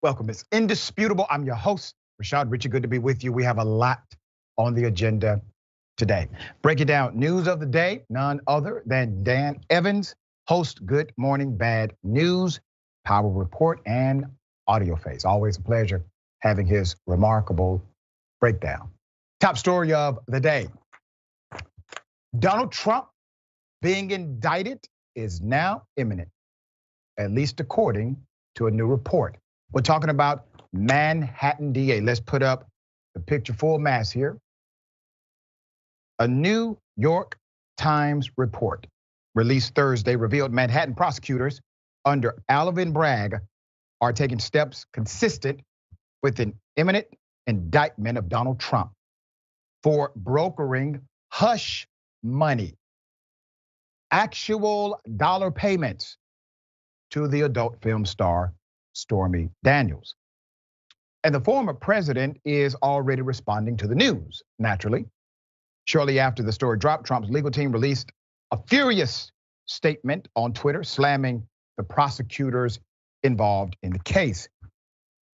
S16: Welcome. It's Indisputable. I'm your host, Rashad Richey. Good to be with you. We have a lot on the agenda today. Break it down. News of the day, none other than Dan Evans, host Good Morning Bad News, Power Report, and Audio Face. Always a pleasure having his remarkable breakdown. Top story of the day. Donald Trump being indicted is now imminent. at least according to a new report. We're talking about Manhattan DA. Let's put up the picture full mass here. A New York Times report released Thursday revealed Manhattan prosecutors under Alvin Bragg are taking steps consistent with an imminent indictment of Donald Trump for brokering hush money, actual dollar payments to the adult film star Stormy Daniels. And the former president is already responding to the news, naturally. Shortly after the story dropped, Trump's legal team released a furious statement on Twitter slamming the prosecutors involved in the case.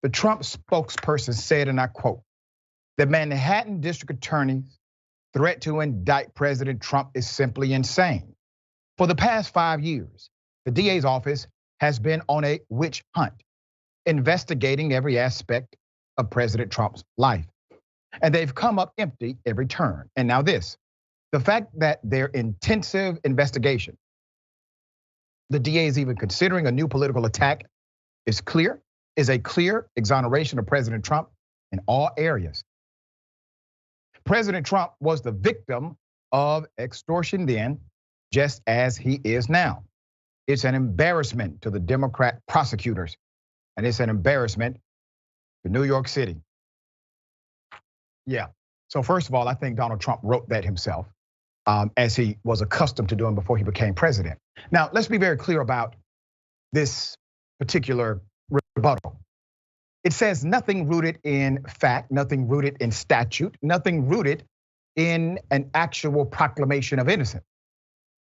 S16: The Trump spokesperson said, and I quote, "The Manhattan District Attorney's threat to indict President Trump is simply insane. For the past 5 years, the DA's office has been on a witch hunt, investigating every aspect of President Trump's life. And they've come up empty every turn. And now this, the fact that their intensive investigation, the DA is even considering a new political attack is a clear exoneration of President Trump in all areas. President Trump was the victim of extortion then, just as he is now. It's an embarrassment to the Democrat prosecutors, and it's an embarrassment to New York City." Yeah, so first of all, I think Donald Trump wrote that himself, as he was accustomed to doing before he became president. Now, let's be very clear about this particular rebuttal. It says nothing rooted in fact, nothing rooted in statute, nothing rooted in an actual proclamation of innocence.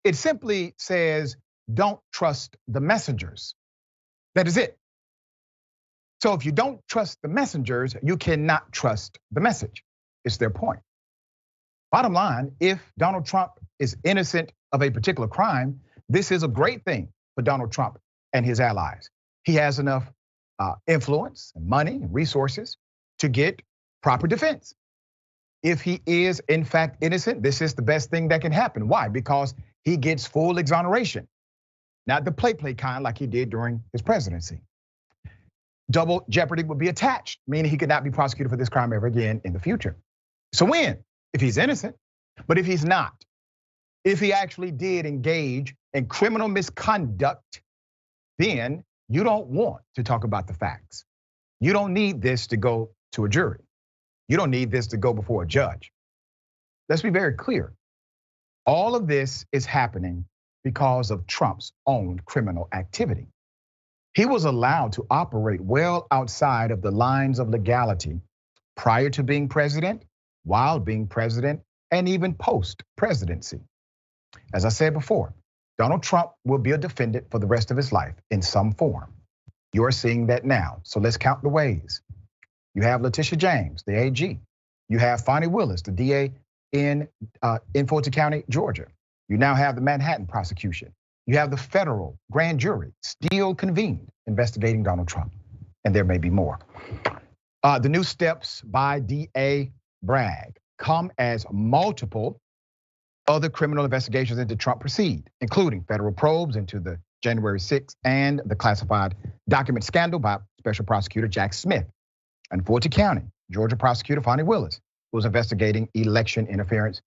S16: It simply says, don't trust the messengers. That is it. So if you don't trust the messengers, you cannot trust the message. It's their point. Bottom line, if Donald Trump is innocent of a particular crime, this is a great thing for Donald Trump and his allies. He has enough influence and money and resources to get proper defense. If he is in fact innocent, this is the best thing that can happen. Why? Because he gets full exoneration, not the play kind like he did during his presidency. Double jeopardy would be attached, meaning he could not be prosecuted for this crime ever again in the future. So when? If he's innocent. But if he's not, if he actually did engage in criminal misconduct, then you don't want to talk about the facts. You don't need this to go to a jury. You don't need this to go before a judge. Let's be very clear. All of this is happening because of Trump's own criminal activity. He was allowed to operate well outside of the lines of legality prior to being president, while being president, and even post-presidency. As I said before, Donald Trump will be a defendant for the rest of his life in some form. You are seeing that now, so let's count the ways. You have Letitia James, the AG. You have Fani Willis, the DA in Fulton County, Georgia. You now have the Manhattan prosecution. You have the federal grand jury still convened investigating Donald Trump, and there may be more. The new steps by DA Bragg come as multiple other criminal investigations into Trump proceed, including federal probes into the January 6th and the classified document scandal by Special Prosecutor Jack Smith. And Fulton County, Georgia Prosecutor Fani Willis, who was investigating election interference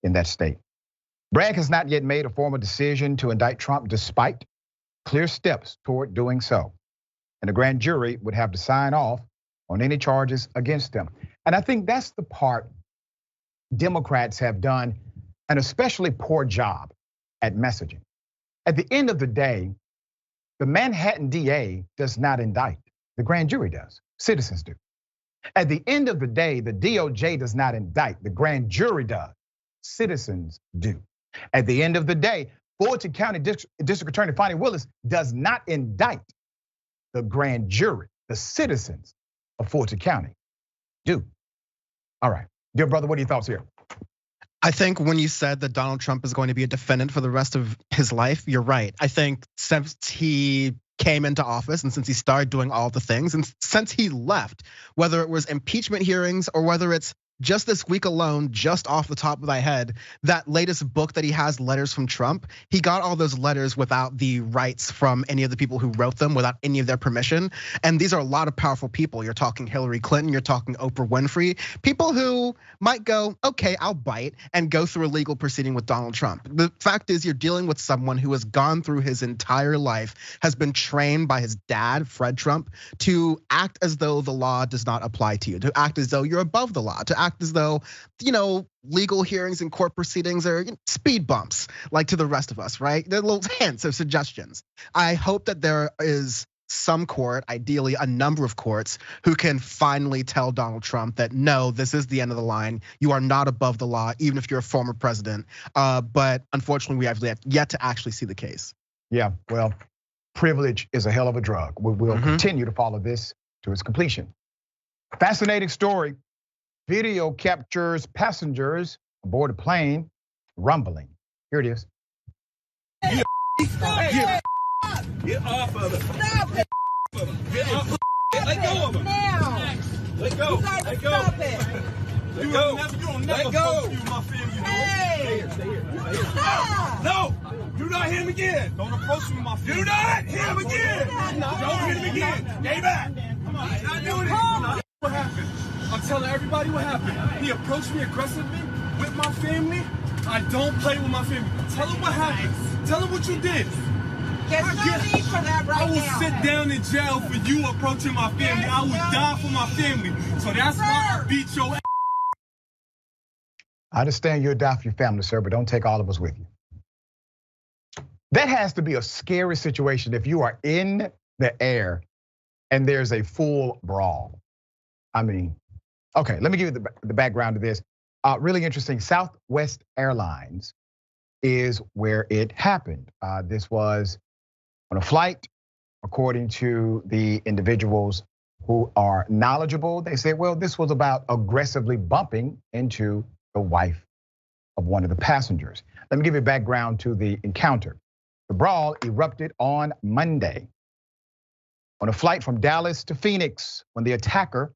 S16: in that state. Bragg has not yet made a formal decision to indict Trump despite clear steps toward doing so. And the grand jury would have to sign off on any charges against him. And I think that's the part Democrats have done an especially poor job at messaging. At the end of the day, the Manhattan DA does not indict, the grand jury does, citizens do. At the end of the day, the DOJ does not indict, the grand jury does, citizens do. At the end of the day, Fulton County District Attorney Fani Willis does not indict, the grand jury, the citizens of Fulton County do. All right, dear brother, what are your thoughts here?
S17: I think when you said that Donald Trump is going to be a defendant for the rest of his life, you're right. I think since he came into office and since he started doing all the things and since he left, whether it was impeachment hearings or whether it's just this week alone, just off the top of my head, that latest book that he has, Letters from Trump, he got all those letters without the rights from any of the people who wrote them, without any of their permission. And these are a lot of powerful people. You're talking Hillary Clinton, you're talking Oprah Winfrey, people who might go, okay, I'll bite, and go through a legal proceeding with Donald Trump. The fact is, you're dealing with someone who has gone through his entire life, has been trained by his dad, Fred Trump, to act as though the law does not apply to you, to act as though you're above the law, to act as though, legal hearings and court proceedings are speed bumps, like to the rest of us, right? They're little hints or suggestions. I hope that there is some court, ideally a number of courts, who can finally tell Donald Trump that no, this is the end of the line. You are not above the law, even if you're a former president. But unfortunately, we have yet to actually see the case.
S16: Yeah, well, privilege is a hell of a drug. We'll continue to follow this to its completion. Fascinating story. Video captures passengers aboard a plane rumbling. Here it is.
S18: Get off of it. Stop it. Get off of it. Let go of him. Now. Let go. Let go. Stop it. Let go. Let go. Hey. Stay here. No. Do not hit him again. Don't approach him with my family. Do not hit him again. Don't hit him again. Stay back. Come on. He's not doing it. What happened? I'm telling everybody what happened. He approached me aggressively with my family. I don't play with my family. Tell him what happened. Tell him what you did.
S19: There's no need for that right now.
S18: I will sit down in jail for you approaching my family. I will die for my family. So that's why I beat your ass.
S16: I understand you'll die for your family, sir, but don't take all of us with you. That has to be a scary situation if you are in the air and there's a full brawl. I mean, okay, let me give you the background to this. Really interesting. Southwest Airlines is where it happened. This was on a flight, according to the individuals who are knowledgeable. They said, well, this was about aggressively bumping into the wife of one of the passengers. Let me give you background to the encounter. The brawl erupted on Monday on a flight from Dallas to Phoenix when the attacker,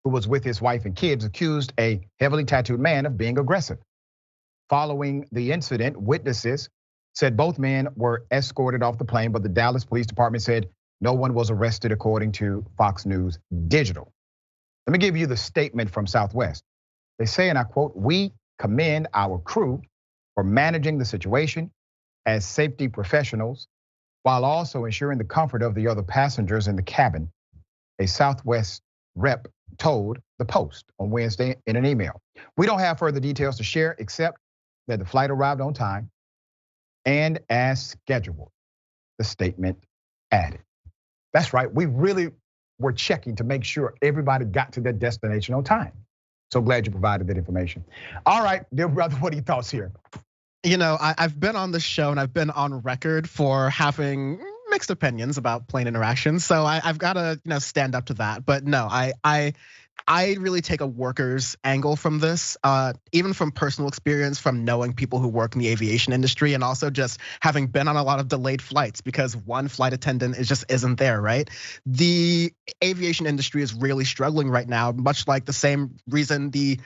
S16: who was with his wife and kids, accused a heavily tattooed man of being aggressive. Following the incident, witnesses said both men were escorted off the plane, but the Dallas Police Department said no one was arrested, according to Fox News Digital. Let me give you the statement from Southwest. They say, and I quote, "We commend our crew for managing the situation as safety professionals while also ensuring the comfort of the other passengers in the cabin," a Southwest rep told the Post on Wednesday in an email. "We don't have further details to share except that the flight arrived on time and as scheduled," the statement added. That's right, we really were checking to make sure everybody got to their destination on time. So glad you provided that information. All right, dear brother, what are your thoughts here?
S17: I've been on this show and I've been on record for having mixed opinions about plane interactions. So I've got to stand up to that. But no, I really take a worker's angle from this, even from personal experience, from knowing people who work in the aviation industry, and also just having been on a lot of delayed flights because one flight attendant isn't there, right? The aviation industry is really struggling right now, much like the same reason the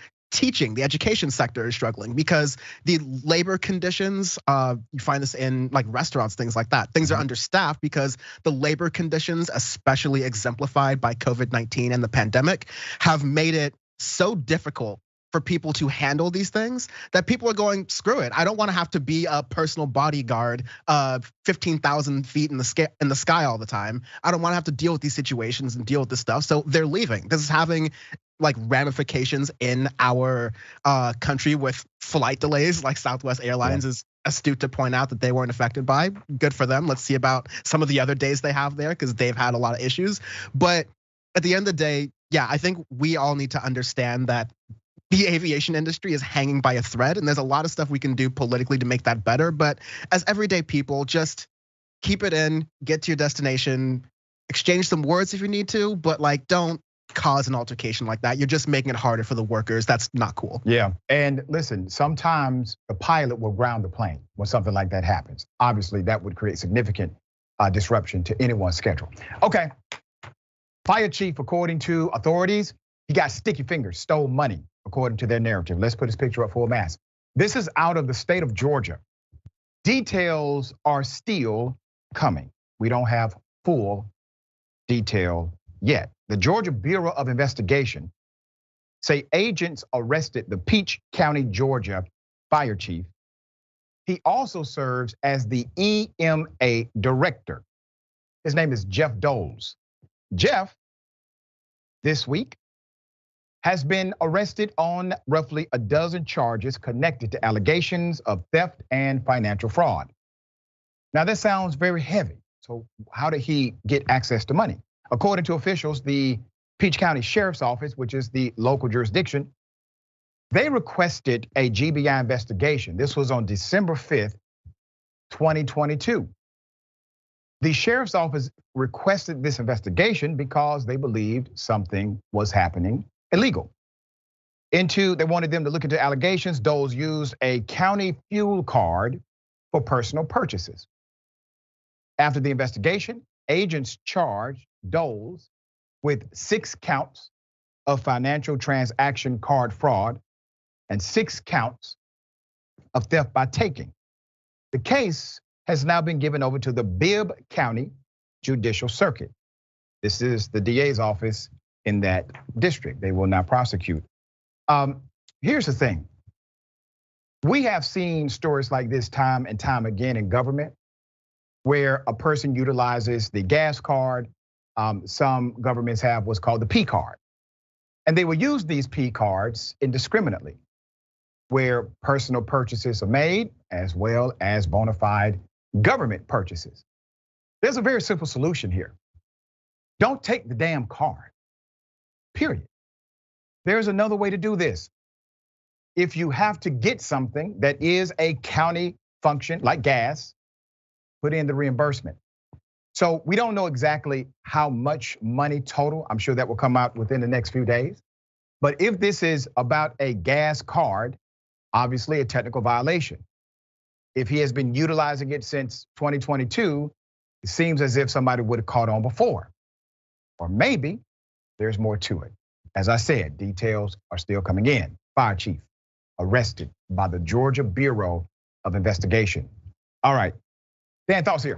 S17: education sector is struggling, because the labor conditions, you find this in like restaurants, things like that. Things are understaffed because the labor conditions, especially exemplified by COVID-19 and the pandemic, have made it so difficult for people to handle these things that people are going, screw it. I don't want to have to be a personal bodyguard 15,000 feet in the sky all the time. I don't want to have to deal with these situations and deal with this stuff. So they're leaving. This is having like ramifications in our country with flight delays, like Southwest Airlines is astute to point out that they weren't affected by. Good for them. Let's see about some of the other days they have there, because they've had a lot of issues. But at the end of the day, yeah, I think we all need to understand that the aviation industry is hanging by a thread, and there's a lot of stuff we can do politically to make that better. But as everyday people, just keep it in, get to your destination, exchange some words if you need to, but like don't cause an altercation like that. You're just making it harder for the workers. That's not cool.
S16: Yeah, and listen, sometimes the pilot will ground the plane when something like that happens. Obviously, that would create significant disruption to anyone's schedule. Okay, fire chief, according to authorities, he got sticky fingers, stole money according to their narrative. Let's put this picture up full mass. This is out of the state of Georgia. Details are still coming. We don't have full detail yet. The Georgia Bureau of Investigation say agents arrested the Peach County, Georgia fire chief. He also serves as the EMA director. His name is Jeff Doles. Jeff, this week, has been arrested on roughly a dozen charges connected to allegations of theft and financial fraud. Now that sounds very heavy. So how did he get access to money? According to officials, the Peach County Sheriff's Office, which is the local jurisdiction, they requested a GBI investigation. This was on December 5th, 2022. The Sheriff's Office requested this investigation because they believed something was happening illegal. They wanted them to look into allegations. Doles used a county fuel card for personal purchases. After the investigation, agents charged Doles with 6 counts of financial transaction card fraud and 6 counts of theft by taking. The case has now been given over to the Bibb County Judicial Circuit. This is the DA's office in that district. They will now prosecute. Here's the thing. We have seen stories like this time and time again in government where a person utilizes the gas card. Some governments have what's called the P card. And they will use these P cards indiscriminately, where personal purchases are made as well as bona fide government purchases. There's a very simple solution here. Don't take the damn card, period. There's another way to do this. If you have to get something that is a county function like gas, put in the reimbursement. So we don't know exactly how much money total. I'm sure that will come out within the next few days. But if this is about a gas card, obviously a technical violation. If he has been utilizing it since 2022, it seems as if somebody would have caught on before. Or maybe there's more to it. As I said, details are still coming in. Fire chief arrested by the Georgia Bureau of Investigation. All right, Dan, thoughts here?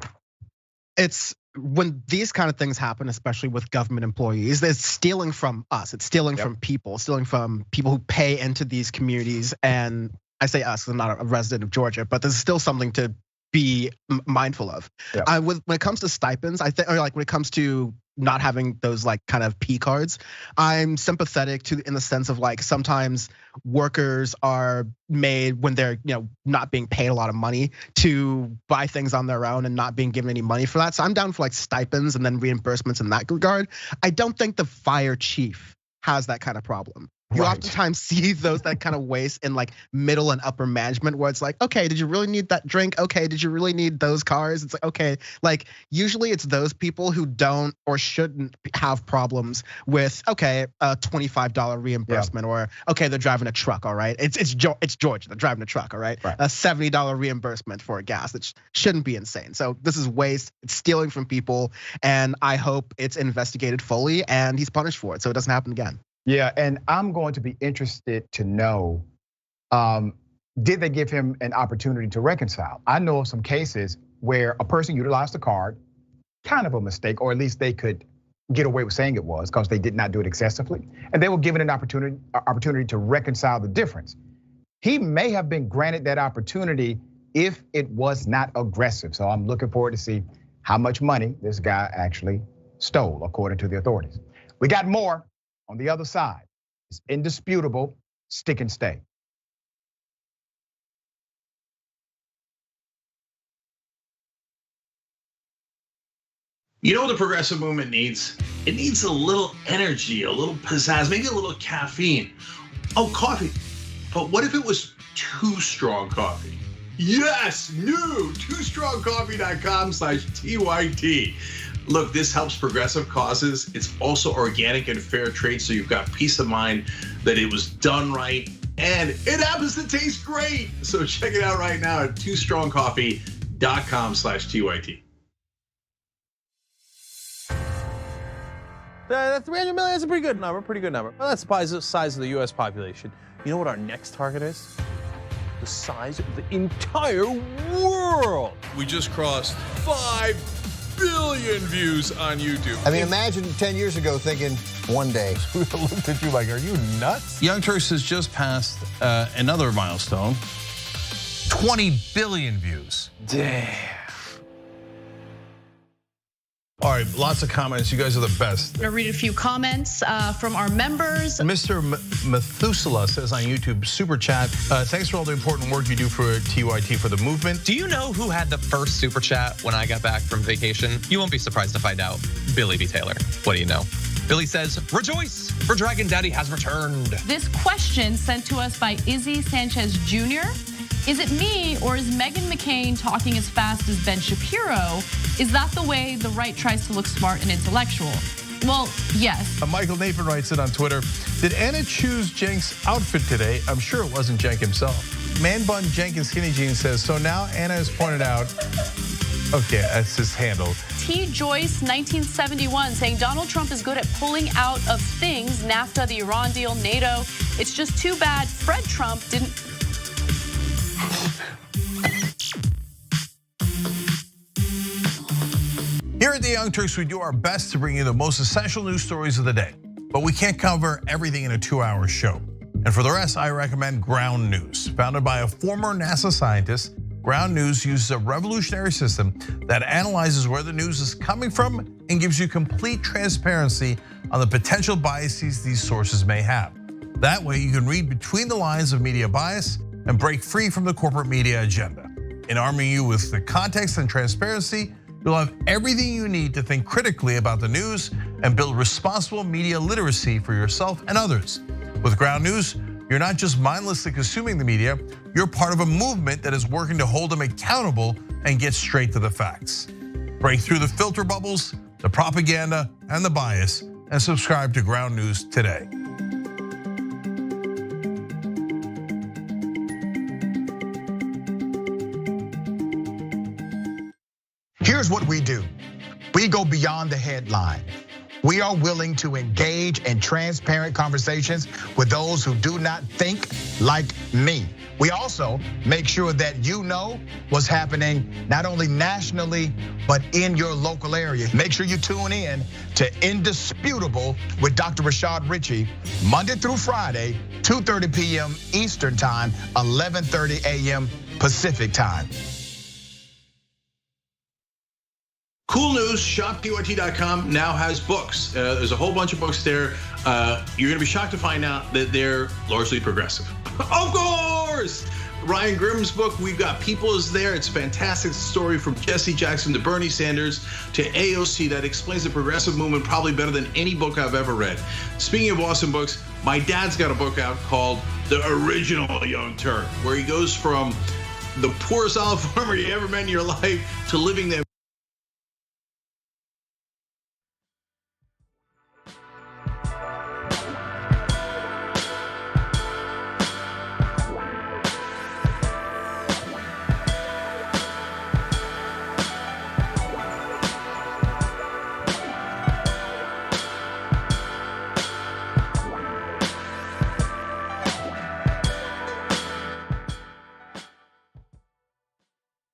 S17: It's when these kind of things happen, especially with government employees, it's stealing from us. It's stealing from people, stealing from people who pay into these communities. And I say us, 'cause I'm not a resident of Georgia, but there's still something to be mindful of. When it comes to stipends, I think, or like when it comes to not having those like kind of P cards, I'm sympathetic to in the sense of like sometimes workers are made when they're not being paid a lot of money to buy things on their own and not being given any money for that. So I'm down for like stipends and then reimbursements in that regard. I don't think the fire chief has that kind of problem. You oftentimes see that kind of waste in like middle and upper management where it's like, okay, did you really need that drink? Okay, did you really need those cars? It's like, okay, like usually it's those people who don't or shouldn't have problems with, okay, a $25 reimbursement or okay, they're driving a truck, all right? It's Georgia, they're driving a truck, all right? A $70 reimbursement for gas, that shouldn't be insane. So this is waste, it's stealing from people, and I hope it's investigated fully and he's punished for it so it doesn't happen again.
S16: Yeah, and I'm going to be interested to know, did they give him an opportunity to reconcile? I know of some cases where a person utilized the card, kind of a mistake, or at least they could get away with saying it was because they did not do it excessively. And they were given an opportunity to reconcile the difference. He may have been granted that opportunity if it was not aggressive. So I'm looking forward to see how much money this guy actually stole, according to the authorities. We got more on the other side. It's indisputable, stick and stay.
S20: You know what the progressive movement needs? It needs a little energy, a little pizzazz, maybe a little caffeine. Oh, coffee. But what if it was Too Strong Coffee? Yes, new, toostrongcoffee.com/TYT. Look, this helps progressive causes. It's also organic and fair trade, so you've got peace of mind that it was done right, and it happens to taste great. So check it out right now at toostrongcoffee.com/TYT.
S21: That 300 million is a pretty good number, Well, that's the size of the US population. You know what our next target is? The size of the entire world.
S22: We just crossed 5 billion views on YouTube.
S23: I mean, imagine 10 years ago thinking, one day. We looked at you like, are you nuts?
S22: Young Turks has just passed another milestone, 20 billion views.
S21: Damn.
S22: All right, lots of comments. You guys are the best.
S24: I'm gonna read a few comments from our members.
S22: Mr. Methuselah says on YouTube, super chat, thanks for all the important work you do for TYT for the movement.
S1: Do you know who had the first super chat when I got back from vacation? You won't be surprised to find out. Billy B. Taylor. What do you know? Billy says, rejoice, for Dragon Daddy has returned.
S24: This question sent to us by Izzy Sanchez Jr. Is it me or is Meghan McCain talking as fast as Ben Shapiro? Is that the way the right tries to look smart and intellectual? Well, yes.
S22: Michael Nathan writes it on Twitter. Did Anna choose Cenk's outfit today? I'm sure it wasn't Cenk himself. Man Bun Jenkins Skinny Jeans says, so now Anna has pointed out, okay, that's his handle.
S24: T. Joyce, 1971, saying Donald Trump is good at pulling out of things, NAFTA, the Iran deal, NATO. It's just too bad Fred Trump didn't.
S22: Here at the Young Turks, we do our best to bring you the most essential news stories of the day, but we can't cover everything in a 2-hour show. And for the rest, I recommend Ground News. Founded by a former NASA scientist, Ground News uses a revolutionary system that analyzes where the news is coming from and gives you complete transparency on the potential biases these sources may have. That way, you can read between the lines of media bias and break free from the corporate media agenda. In arming you with the context and transparency, you'll have everything you need to think critically about the news and build responsible media literacy for yourself and others. With Ground News, you're not just mindlessly consuming the media, you're part of a movement that is working to hold them accountable and get straight to the facts. Break through the filter bubbles, the propaganda, and the bias, and subscribe to Ground News today.
S16: Here's what we do. We go beyond the headline. We are willing to engage in transparent conversations with those who do not think like me. We also make sure that you know what's happening not only nationally, but in your local area. Make sure you tune in to Indisputable with Dr. Rashad Ritchie, Monday through Friday, 2:30 p.m. Eastern Time, 11:30 a.m. Pacific Time.
S20: Cool news, shoptyt.com now has books. There's a whole bunch of books there. You're gonna be shocked to find out that they're largely progressive. Of course! Ryan Grimm's book, We've Got People, is there. It's a fantastic story from Jesse Jackson to Bernie Sanders to AOC that explains the progressive movement probably better than any book I've ever read. Speaking of awesome books, my dad's got a book out called The Original Young Turk, where he goes from the poorest olive farmer you ever met in your life to living there.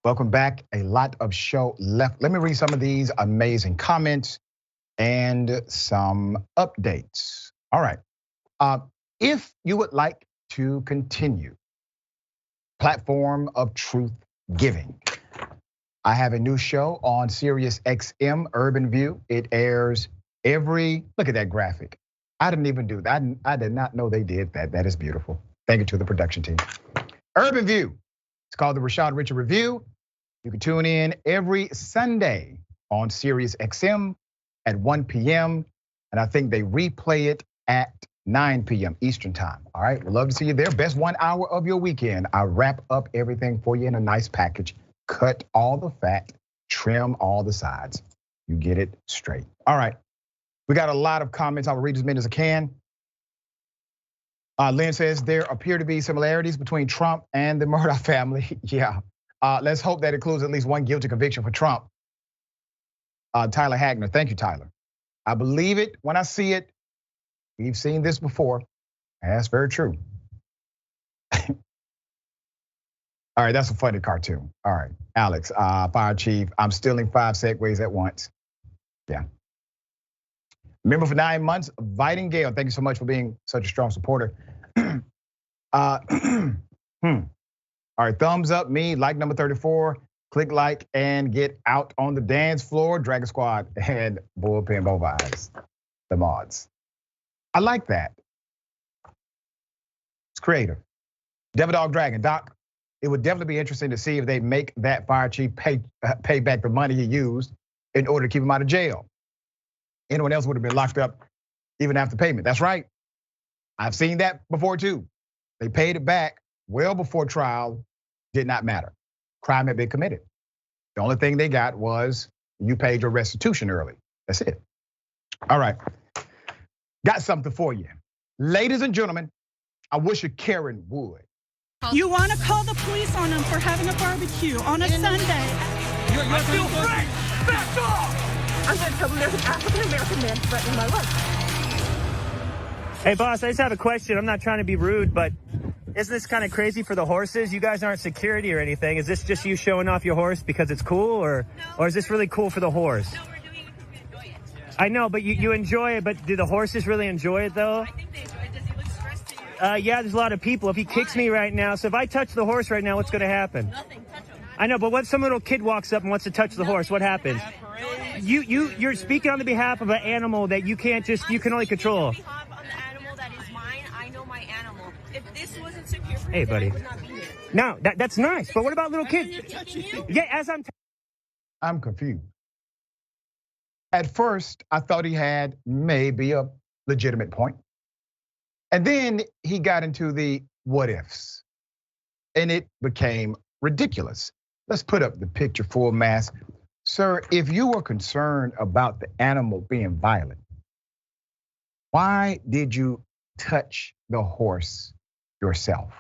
S16: Welcome back. A lot of show left. Let me read some of these amazing comments and some updates. All right. If you would like to continue platform of truth giving, I have a new show on Sirius XM Urban View. It airs every, look at that graphic. I didn't even do that. I did not know they did that. That is beautiful. Thank you to the production team. Urban View. It's called the Rashad Ritchie Review. You can tune in every Sunday on Sirius XM at 1 p.m. And I think they replay it at 9 p.m. Eastern Time. All right, we'd love to see you there. Best 1 hour of your weekend. I wrap up everything for you in a nice package. Cut all the fat, trim all the sides. You get it straight. All right, we got a lot of comments. I'll read as many as I can. Lynn says there appear to be similarities between Trump and the Murdoch family. Yeah, let's hope that includes at least one guilty conviction for Trump. Tyler Hagner, thank you, Tyler. I believe it when I see it. We've seen this before, and that's very true. All right, that's a funny cartoon. All right, Alex, fire chief, I'm stealing 5 segways at once. Yeah. Member for 9 months, Viting Gale. Thank you so much for being such a strong supporter. All right, thumbs up me, like number 34. Click like and get out on the dance floor. Dragon Squad and Bullpen Bovies, the mods. I like that. It's creative. Devil Dog Dragon, Doc. It would definitely be interesting to see if they make that fire chief pay back the money he used in order to keep him out of jail. Anyone else would have been locked up even after payment. That's right. I've seen that before too. They paid it back well before trial. Did not matter. Crime had been committed. The only thing they got was you paid your restitution early. That's it. All right. Got something for you. Ladies and gentlemen, I wish a Karen would.
S3: You want to call the police on them for having a barbecue on a Sunday.
S18: I feel free! Back off!
S3: I'm going to tell them there's an African-American man threatening my life.
S4: Hey, boss, I just have a question. I'm not trying to be rude, but isn't this kind of crazy for the horses? You guys aren't security or anything. Is this just you showing off your horse because it's cool, or is this really cool for the horse? No, we're doing it because we enjoy it. I know, but you enjoy it, but do the horses really enjoy it, though? I think they enjoy it. Does he look stressed to you? Yeah, there's a lot of people. If he kicks me right now, so if I touch the horse right now, what's going to happen? Nothing. Touch him. I know, but what if some little kid walks up and wants to touch the horse? What happens? You're speaking on the behalf of an animal that you can only control.
S3: If this wasn't secure for
S4: hey, buddy.
S3: I would not be here.
S4: No, that's nice. But what about little kids? Yeah, as
S16: I'm confused. At first, I thought he had maybe a legitimate point. And then he got into the what ifs. And it became ridiculous. Let's put up the picture full mask. Sir, if you were concerned about the animal being violent, why did you touch the horse yourself?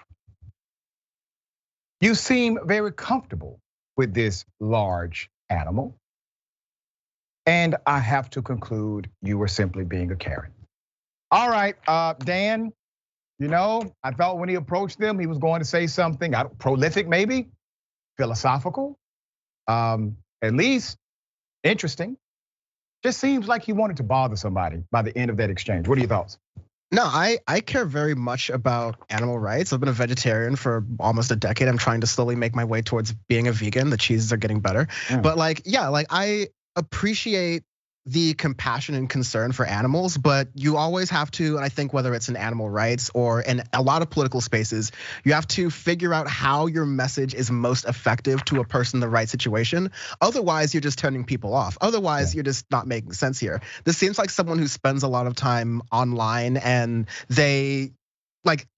S16: You seem very comfortable with this large animal. And I have to conclude you were simply being a Karen. All right, Dan, I thought when he approached them, he was going to say something prolific, maybe, philosophical, at least interesting. Just seems like he wanted to bother somebody by the end of that exchange. What are your thoughts?
S17: No, I care very much about animal rights. I've been a vegetarian for almost a decade. I'm trying to slowly make my way towards being a vegan. The cheeses are getting better. But I appreciate the compassion and concern for animals, but you always have to, and I think whether it's in animal rights or in a lot of political spaces, you have to figure out how your message is most effective to a person in the right situation. Otherwise, you're just turning people off. Otherwise, you're just not making sense here. This seems like someone who spends a lot of time online and they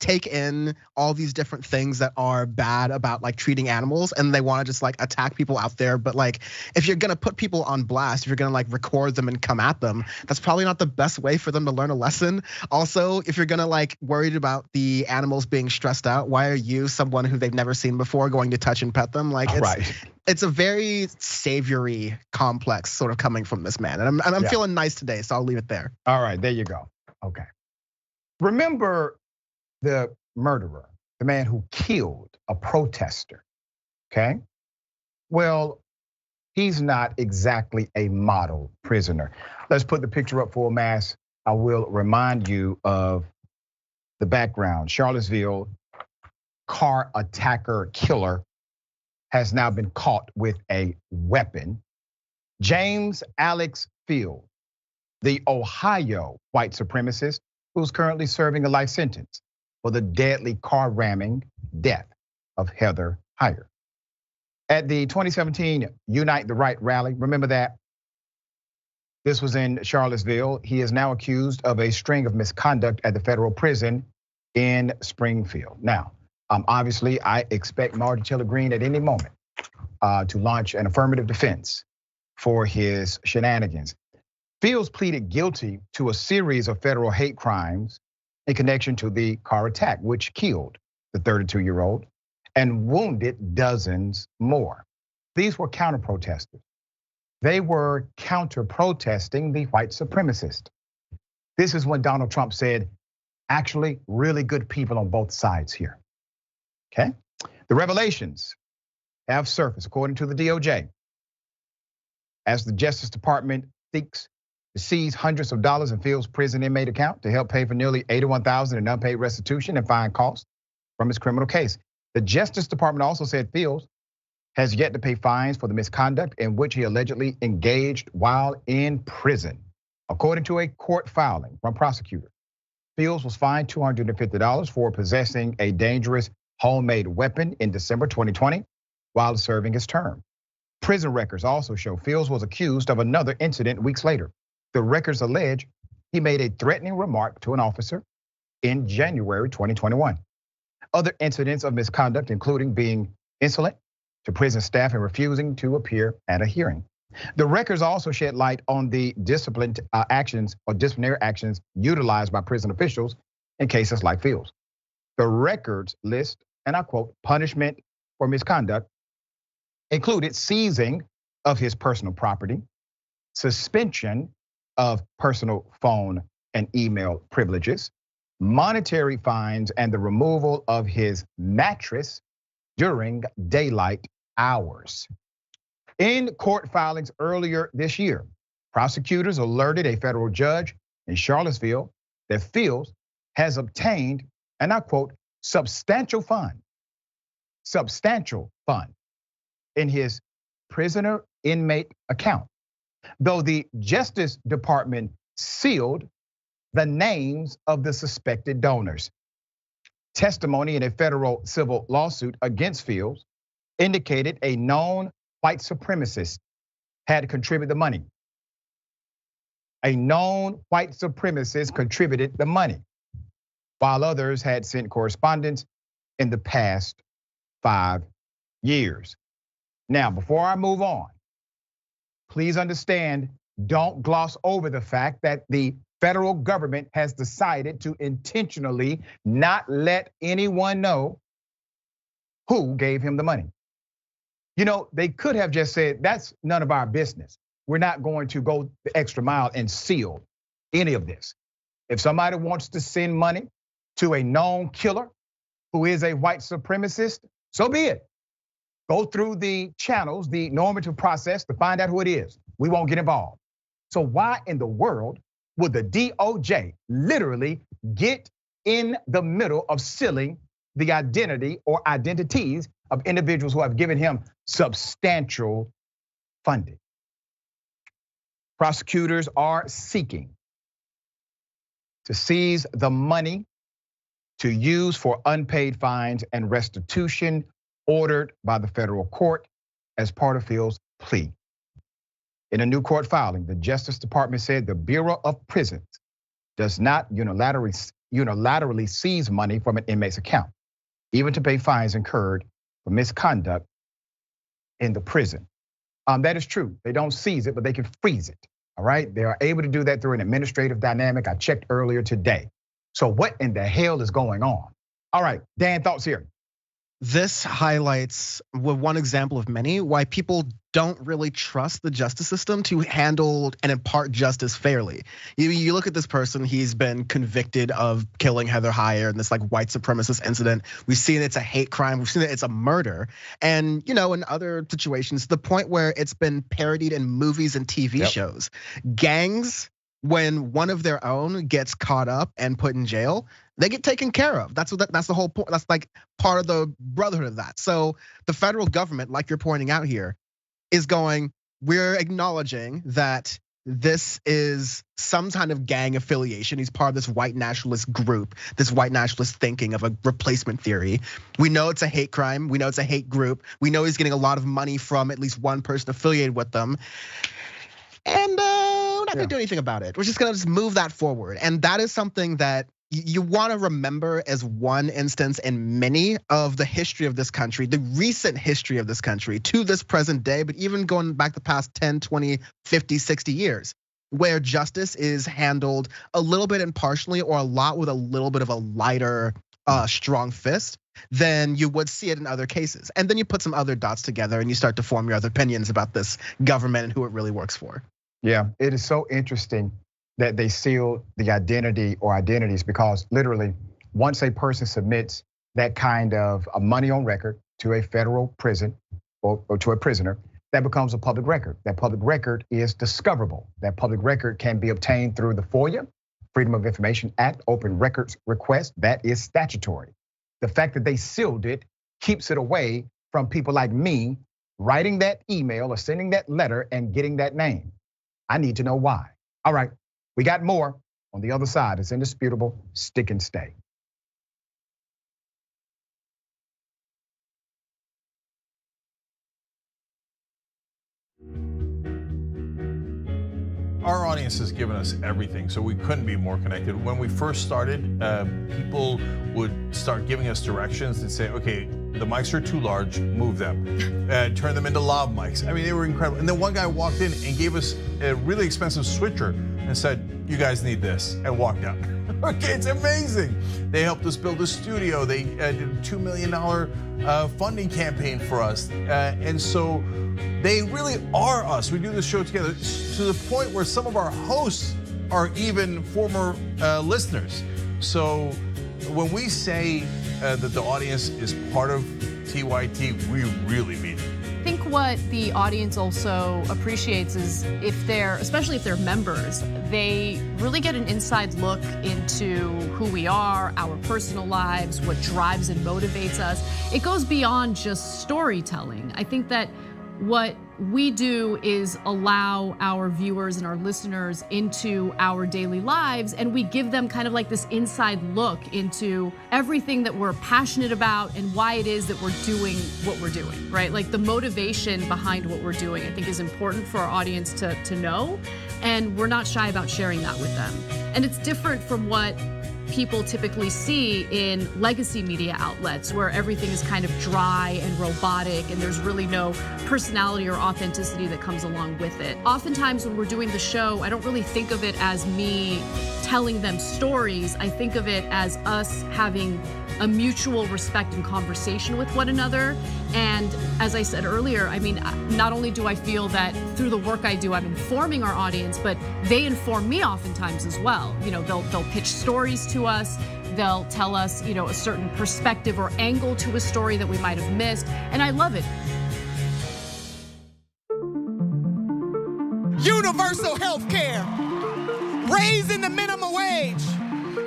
S17: take in all these different things that are bad about treating animals, and they want to just attack people out there. But if you're gonna put people on blast, if you're gonna record them and come at them, that's probably not the best way for them to learn a lesson. Also, if you're gonna worried about the animals being stressed out, why are you, someone who they've never seen before, going to touch and pet them? It's a very savory complex sort of coming from this man, and I'm feeling nice today, so I'll leave it there.
S16: All right, there you go. Okay. Remember the murderer, the man who killed a protester, okay? Well, he's not exactly a model prisoner. Let's put the picture up full mass. I will remind you of the background. Charlottesville car attacker killer has now been caught with a weapon. James Alex Field, the Ohio white supremacist who's currently serving a life sentence for the deadly car ramming death of Heather Heyer. At the 2017 Unite the Right rally, remember that? This was in Charlottesville. He is now accused of a string of misconduct at the federal prison in Springfield. Now, obviously, I expect Marjorie Taylor Greene at any moment to launch an affirmative defense for his shenanigans. Fields pleaded guilty to a series of federal hate crimes in connection to the car attack, which killed the 32-year-old and wounded dozens more. These were counter-protesters. They were counter-protesting the white supremacist. This is when Donald Trump said, actually, really good people on both sides here. Okay? The revelations have surfaced, according to the DOJ, as the Justice Department seeks to seize hundreds of dollars in Fields' prison inmate account to help pay for nearly $81,000 in unpaid restitution and fine costs from his criminal case. The Justice Department also said Fields has yet to pay fines for the misconduct in which he allegedly engaged while in prison. According to a court filing from prosecutors, Fields was fined $250 for possessing a dangerous homemade weapon in December 2020 while serving his term. Prison records also show Fields was accused of another incident weeks later. The records allege he made a threatening remark to an officer in January 2021. Other incidents of misconduct, including being insolent to prison staff and refusing to appear at a hearing. The records also shed light on the disciplinary actions utilized by prison officials in cases like Fields. The records list, and I quote, punishment for misconduct included seizing of his personal property, suspension of personal phone and email privileges, monetary fines, and the removal of his mattress during daylight hours. In court filings earlier this year, prosecutors alerted a federal judge in Charlottesville that Fields has obtained, and I quote, substantial fund in his prisoner inmate account, though the Justice Department sealed the names of the suspected donors. Testimony in a federal civil lawsuit against Fields indicated a known white supremacist had contributed the money. A known white supremacist contributed the money, while others had sent correspondence in the past 5 years. Now, before I move on, please understand, don't gloss over the fact that the federal government has decided to intentionally not let anyone know who gave him the money. You know, they could have just said, that's none of our business. We're not going to go the extra mile and seal any of this. If somebody wants to send money to a known killer who is a white supremacist, so be it. Go through the channels, the normative process to find out who it is. We won't get involved. So why in the world would the DOJ literally get in the middle of sealing the identity or identities of individuals who have given him substantial funding? Prosecutors are seeking to seize the money to use for unpaid fines and restitution ordered by the federal court as part of Fields' plea. In a new court filing, the Justice Department said the Bureau of Prisons does not unilaterally seize money from an inmate's account, even to pay fines incurred for misconduct in the prison. That is true. They don't seize it, but they can freeze it. All right, they are able to do that through an administrative dynamic. I checked earlier today. So what in the hell is going on? All right, Dan, thoughts here.
S17: This highlights one example of many why people don't really trust the justice system to handle and impart justice fairly. You look at this person, he's been convicted of killing Heather Heyer in this like white supremacist incident. We've seen it's a hate crime, we've seen that it's a murder. And in other situations, the point where it's been parodied in movies and TV shows. Gangs, when one of their own gets caught up and put in jail, they get taken care of. That's the whole point. That's like part of the brotherhood of that. So the federal government, like you're pointing out here, is going, we're acknowledging that this is some kind of gang affiliation. He's part of this white nationalist group, this white nationalist thinking of a replacement theory. We know it's a hate crime. We know it's a hate group. We know he's getting a lot of money from at least one person affiliated with them. And we're not gonna do anything about it. We're just gonna move that forward. And that is something that you want to remember as one instance in many of the history of this country, the recent history of this country to this present day, but even going back the past 10, 20, 50, 60 years, where justice is handled a little bit impartially or a lot with a little bit of a lighter, strong fist. than you would see it in other cases. And then you put some other dots together and you start to form your other opinions about this government and who it really works for.
S16: Yeah, it is so interesting that they seal the identity or identities, because literally once a person submits that kind of money on record to a federal prison or to a prisoner, that becomes a public record. That public record is discoverable. That public record can be obtained through the FOIA, Freedom of Information Act, open records request. That is statutory. The fact that they sealed it keeps it away from people like me writing that email or sending that letter and getting that name. I need to know why. All right, we got more on the other side. It's Indisputable. Stick and stay.
S22: Our audience has given us everything, so we couldn't be more connected. When we first started, people would start giving us directions and say, okay, the mics are too large, move them. Turn them into lav mics. I mean, they were incredible. And then one guy walked in and gave us a really expensive switcher and said, you guys need this, and walked out. Okay, it's amazing. They helped us build a studio. They did a $2 million funding campaign for us. And so they really are us. We do this show together to the point where some of our hosts are even former listeners. So when we say that the audience is part of TYT, we really mean it.
S24: I think what the audience also appreciates is especially if they're members, they really get an inside look into who we are, our personal lives, what drives and motivates us. It goes beyond just storytelling. I think that what we do is allow our viewers and our listeners into our daily lives, and we give them kind of like this inside look into everything that we're passionate about and why it is that we're doing what we're doing, right? Like the motivation behind what we're doing, I think, is important for our audience to know, and we're not shy about sharing that with them. And it's different from what people typically see in legacy media outlets, where everything is kind of dry and robotic and there's really no personality or authenticity that comes along with it. Oftentimes when we're doing the show, I don't really think of it as me telling them stories. I think of it as us having a mutual respect and conversation with one another. And as I said earlier, I mean, not only do I feel that through the work I do, I'm informing our audience, but they inform me oftentimes as well. You know, they'll pitch stories to us. They'll tell us, you know, a certain perspective or angle to a story that we might have missed. And I love it.
S5: Universal health care, raising the minimum wage,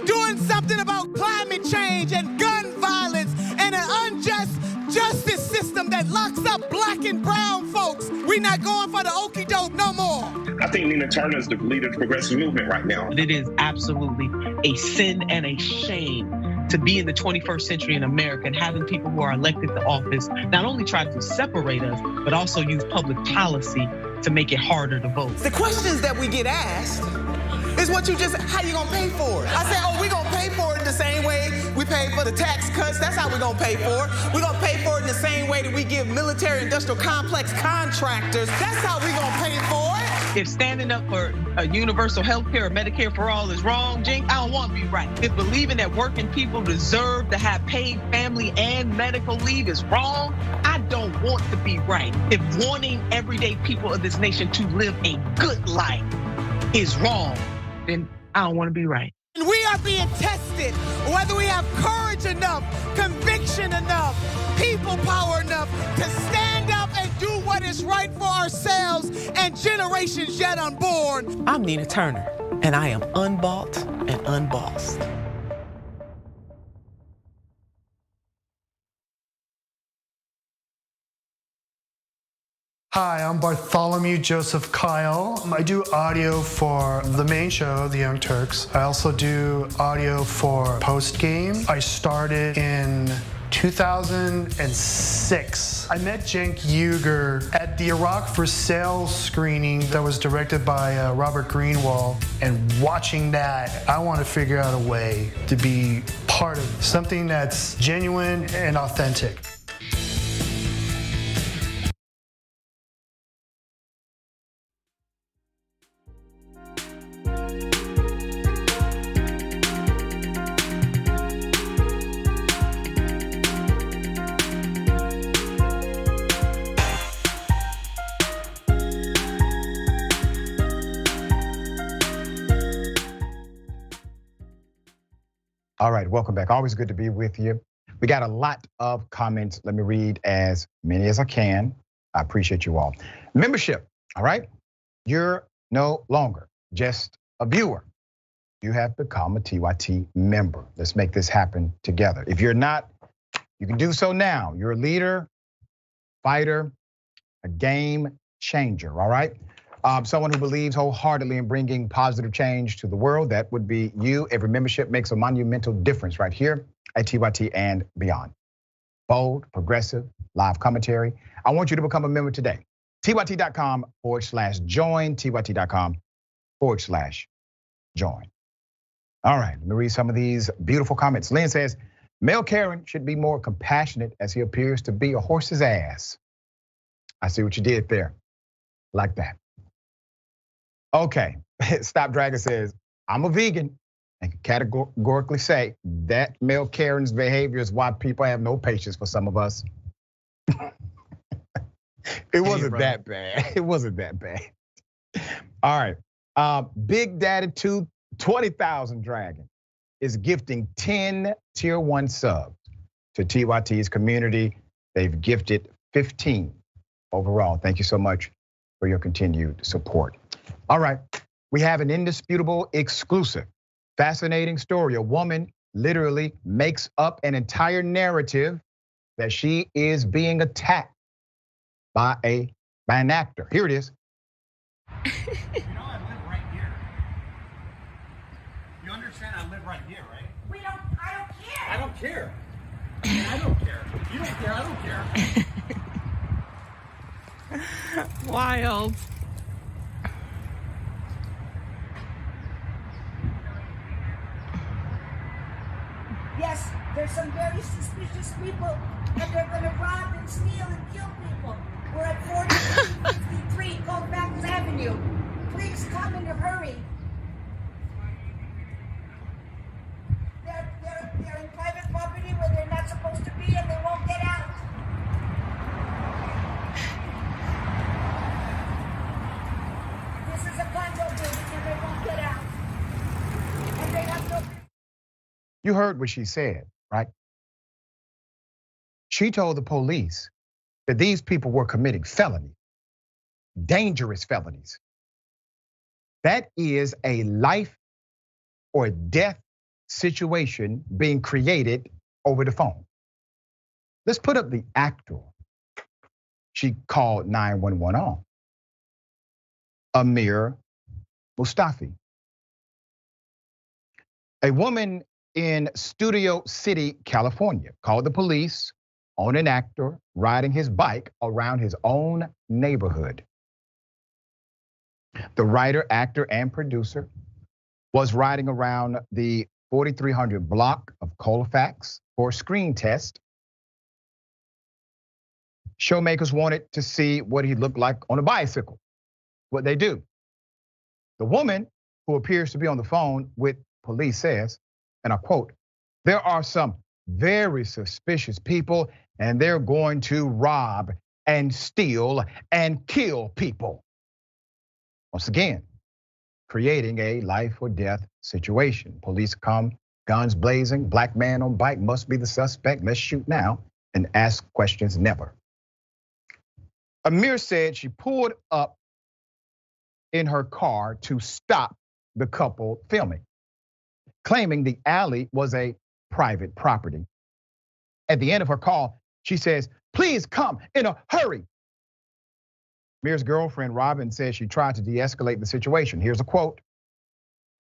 S5: doing something about climate change and gun violence and an unjust justice system that locks up black and brown folks. We not going for the okie doke no more.
S6: I think Nina Turner is the leader of the progressive movement right now.
S7: It is absolutely a sin and a shame to be in the 21st century in America and having people who are elected to office not only try to separate us, but also use public policy to make it harder to vote.
S5: The questions that we get asked is how you gonna pay for it? I say, oh, we gonna pay for it the same way we pay for the tax cuts. That's how we gonna pay for it. We gonna pay for it in the same way that we give military industrial complex contractors. That's how we gonna pay for it.
S7: If standing up for a universal health care or Medicare for all is wrong, Jink, I don't want to be right. If believing that working people deserve to have paid family and medical leave is wrong, I don't want to be right. If wanting everyday people of this nation to live a good life is wrong, then I don't want to be right.
S5: And we are being tested whether we have courage enough, conviction enough, people power enough to stand up and do what is right for ourselves and generations yet unborn.
S9: I'm Nina Turner, and I am unbought and unbossed.
S25: Hi, I'm Bartholomew Joseph Kyle. I do audio for the main show, The Young Turks. I also do audio for Post Game. I started in 2006. I met Cenk Uygur at the Iraq for Sale screening that was directed by Robert Greenwald. And watching that, I want to figure out a way to be part of something that's genuine and authentic.
S16: All right, welcome back. Always good to be with you. We got a lot of comments. Let me read as many as I can. I appreciate you all. Membership, all right? You're no longer just a viewer. You have become a TYT member. Let's make this happen together. If you're not, you can do so now. You're a leader, fighter, a game changer, all right? Someone who believes wholeheartedly in bringing positive change to the world, that would be you. Every membership makes a monumental difference right here at TYT and beyond. Bold, progressive, live commentary. I want you to become a member today. TYT.com/join, TYT.com/join. All right, let me read some of these beautiful comments. Lynn says, Mel Karen should be more compassionate as he appears to be a horse's ass. I see what you did there, like that. Okay, Stop Dragon says, I'm a vegan and can categorically say that Mel Karen's behavior is why people have no patience for some of us. It wasn't that bad. It wasn't that bad. All right, Big Daddy 20,000 Dragon is gifting 10 tier 1 subs to TYT's community. They've gifted 15 overall. Thank you so much for your continued support. All right, we have an indisputable exclusive. Fascinating story. A woman literally makes up an entire narrative that she is being attacked by an actor. Here it is.
S18: You know I live right here. You understand I live right here, right? I don't care. I mean, I don't care. You don't care, I don't care.
S3: Wild.
S19: Yes, there's some very suspicious people, and they're going to rob and steal and kill people. We're at 4353 Colfax Avenue. Please come in a hurry. They're in private property where they're not supposed to be, and they won't get out. This is a condo building, and they won't get out. And they have no...
S16: You heard what she said, right? She told the police that these people were committing felonies, dangerous felonies. That is a life or death situation being created over the phone. Let's put up the actor she called 911 on, Amir Mustafi. A woman in Studio City, California, called the police on an actor riding his bike around his own neighborhood. The writer, actor, and producer was riding around the 4300 block of Colfax for a screen test. Showmakers wanted to see what he looked like on a bicycle. What they do. The woman, who appears to be on the phone with police, says, and I quote, "There are some very suspicious people and they're going to rob and steal and kill people." Once again, creating a life or death situation. Police come, guns blazing, black man on bike must be the suspect. Let's shoot now and ask questions never. Amir said she pulled up in her car to stop the couple filming, claiming the alley was a private property. At the end of her call, she says, "Please come in a hurry." Amir's girlfriend, Robin, says she tried to de-escalate the situation. Here's a quote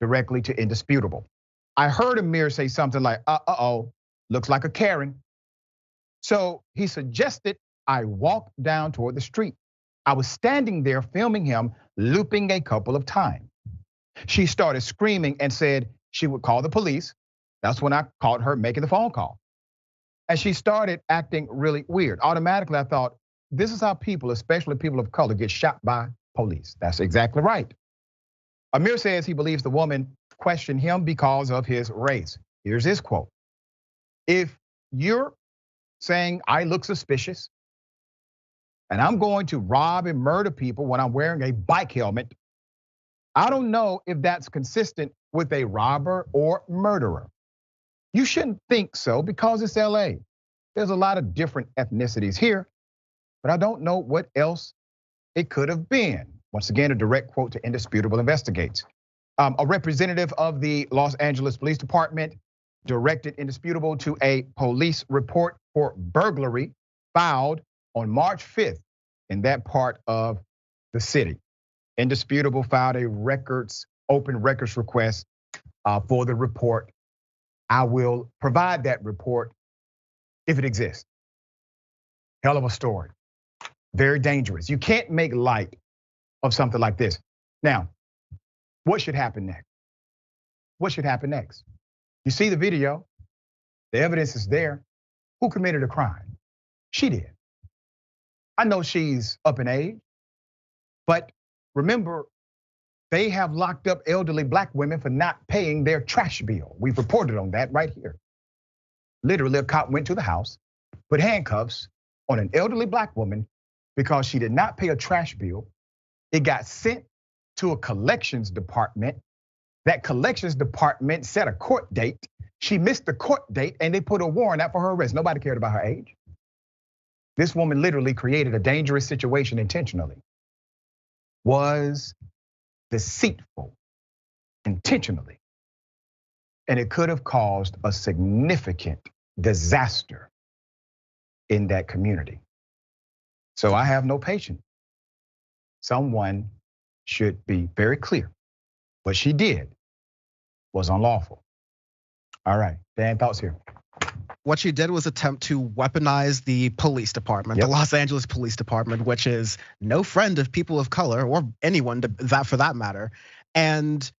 S16: directly to Indisputable. "I heard Amir say something like, uh-oh, looks like a Karen. So he suggested I walk down toward the street. I was standing there filming him looping a couple of times. She started screaming and said she would call the police. That's when I caught her making the phone call. And she started acting really weird. Automatically, I thought, this is how people, especially people of color, get shot by police." That's exactly right. Amir says he believes the woman questioned him because of his race. Here's his quote. "If you're saying I look suspicious and I'm going to rob and murder people when I'm wearing a bike helmet, I don't know if that's consistent with a robber or murderer. You shouldn't think so because it's LA. There's a lot of different ethnicities here, but I don't know what else it could have been. Once again, a direct quote to Indisputable investigates. A representative of the Los Angeles Police Department directed Indisputable to a police report for burglary filed on March 5th in that part of the city. Indisputable filed a open records request for the report. I will provide that report if it exists. Hell of a story. Very dangerous. You can't make light of something like this. Now, what should happen next? What should happen next? You see the video, the evidence is there. Who committed a crime? She did. I know she's up in age, but remember, they have locked up elderly black women for not paying their trash bill. We've reported on that right here. Literally, a cop went to the house, put handcuffs on an elderly black woman because she did not pay a trash bill. It got sent to a collections department. That collections department set a court date. She missed the court date and they put a warrant out for her arrest. Nobody cared about her age. This woman literally created a dangerous situation intentionally. Was deceitful intentionally. And it could have caused a significant disaster in that community. So I have no patience. Someone should be very clear. What she did was unlawful. All right, Dan, thoughts here.
S17: What she did was attempt to weaponize the police department, the Los Angeles Police Department, which is no friend of people of color or anyone for that matter. And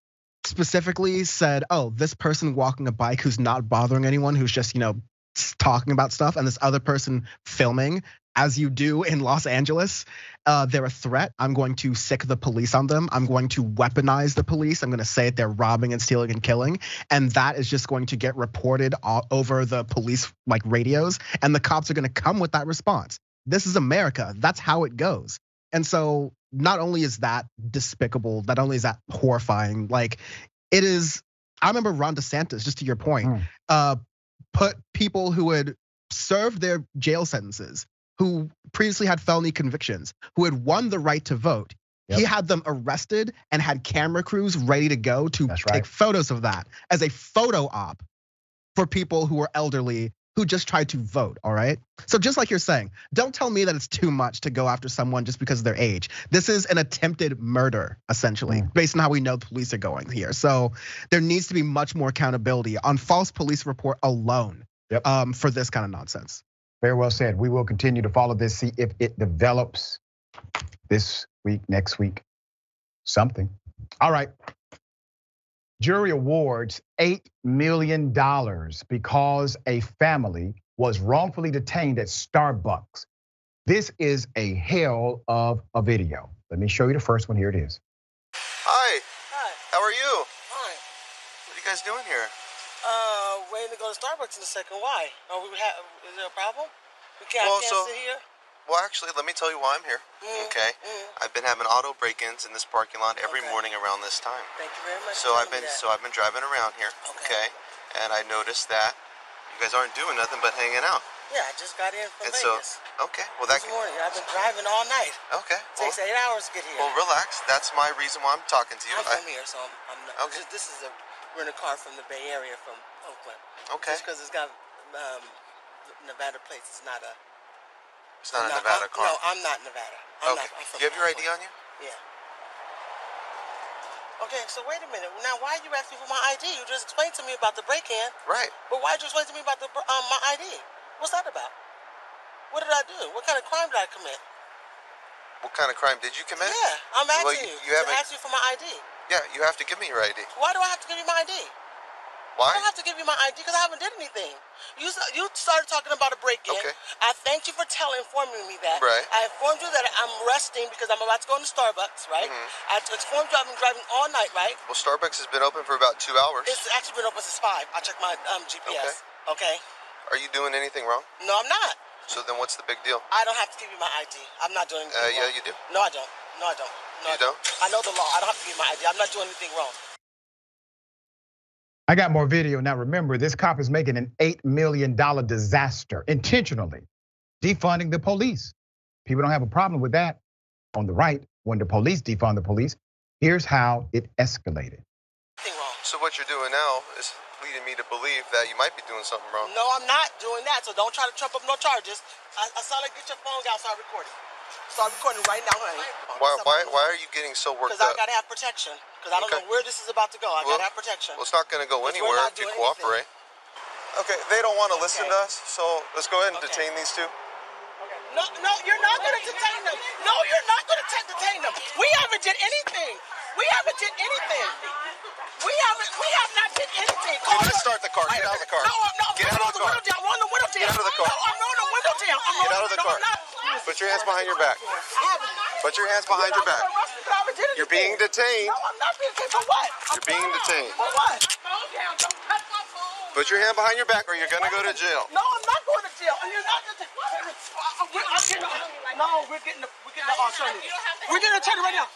S17: specifically said, oh, this person walking a bike who's not bothering anyone, who's just, talking about stuff, and this other person filming, as you do in Los Angeles, they're a threat. I'm going to sick the police on them. I'm going to weaponize the police. I'm going to say they're robbing and stealing and killing. And that is just going to get reported all over the police radios. And the cops are going to come with that response. This is America. That's how it goes. And so not only is that despicable, not only is that horrifying, it is, I remember Ron DeSantis, just to your point, put people who had served their jail sentences, who previously had felony convictions, who had won the right to vote. He had them arrested and had camera crews ready to go to take photos of that as a photo op for people who were elderly who just tried to vote, all right? So just like you're saying, don't tell me that it's too much to go after someone just because of their age. This is an attempted murder, essentially, based on how we know the police are going here. So there needs to be much more accountability on false police report alone for this kind of nonsense.
S16: Very well said. We will continue to follow this, see if it develops this week, next week, something. All right. Jury awards $8 million because a family was wrongfully detained at Starbucks. This is a hell of a video. Let me show you the first one. Here it is.
S8: Hi. Hi. How are you? Fine. What are you guys doing here?
S10: Waiting to go to Starbucks in a second. Why? Is there a problem? We can't sit here?
S8: Well, actually, let me tell you why I'm here. Okay. I've been having auto break-ins in this parking lot every morning around this time.
S10: Thank you very much.
S8: So I've been driving around here. Okay. And I noticed that you guys aren't doing nothing but hanging out.
S10: Yeah, I just got in from Vegas.
S8: So, okay. Well,
S10: this morning, I've been driving all night.
S8: Okay.
S10: It takes 8 hours to get here.
S8: Well, relax. That's my reason why I'm talking to you.
S10: I'm from here, so I'm not. Okay. We're in a car from the Bay Area, from Oakland.
S8: Okay.
S10: Just because it's got Nevada plates, it's not a.
S8: It's not a Nevada car.
S10: No, I'm not Nevada.
S8: Okay. You have your ID on you?
S10: Yeah. Okay, so wait a minute. Now, why you asking for my ID? You just explained to me about the break-in.
S8: Right.
S10: But why did you explain to me about the my ID? What's that about? What did I do? What kind of crime did I commit?
S8: What kind of crime did you commit?
S10: Yeah, I'm asking you. You asked me for my ID.
S8: Yeah, you have to give me your ID.
S10: Why do I have to give you my ID?
S8: Why?
S10: I don't have to give you my ID because I haven't did anything. You started talking about a break-in.
S8: Okay.
S10: I thanked you for informing me that.
S8: Right.
S10: I informed you that I'm resting because I'm about to go into Starbucks, right? I informed you I've been driving all night, right?
S8: Well, Starbucks has been open for about 2 hours.
S10: It's actually been open since 5. I checked my GPS. Okay.
S8: Are you doing anything wrong?
S10: No, I'm not.
S8: So then what's the big deal?
S10: I don't have to give you my ID. I'm not doing anything wrong.
S8: Yeah, you do.
S10: No, I don't. No, I don't. No,
S8: you don't?
S10: I know the law. I don't have to give you my ID. I'm not doing anything wrong.
S16: I got more video. Now remember, this cop is making an $8 million disaster intentionally, defunding the police. People don't have a problem with that. On the right, when the police defund the police, here's how it escalated.
S8: So what you're doing now is leading me to believe that you might be doing something wrong.
S10: No, I'm not doing that, so don't try to trump up no charges. I saw you get your phone out, start recording. Start recording right now, honey.
S8: Why are you getting so worked up?
S10: Because I gotta have protection. Because I don't know where this is about to go. I gotta have protection.
S8: Well, it's not gonna go anywhere if you cooperate. Okay, they don't want to listen to us, so let's go ahead and detain these two.
S10: No, you're not gonna detain them. No, you're not gonna detain them. We haven't did anything. We have not did anything.
S8: I'm gonna start the car. Get out of the car.
S10: No.
S8: Get out of the car.
S10: Run the window down.
S8: Get out of the car.
S10: No, I'm rolling the window down.
S8: Get out of the car. Put your hands behind your back. Put your hands behind your back. You're being detained.
S10: No, I'm not being detained. For what?
S8: You're being detained.
S10: For what?
S8: Put your hand behind your back or you're gonna go to jail.
S10: No, I'm not going to jail. And you're not going to. No, we're getting the attorney. We're getting an attorney right now.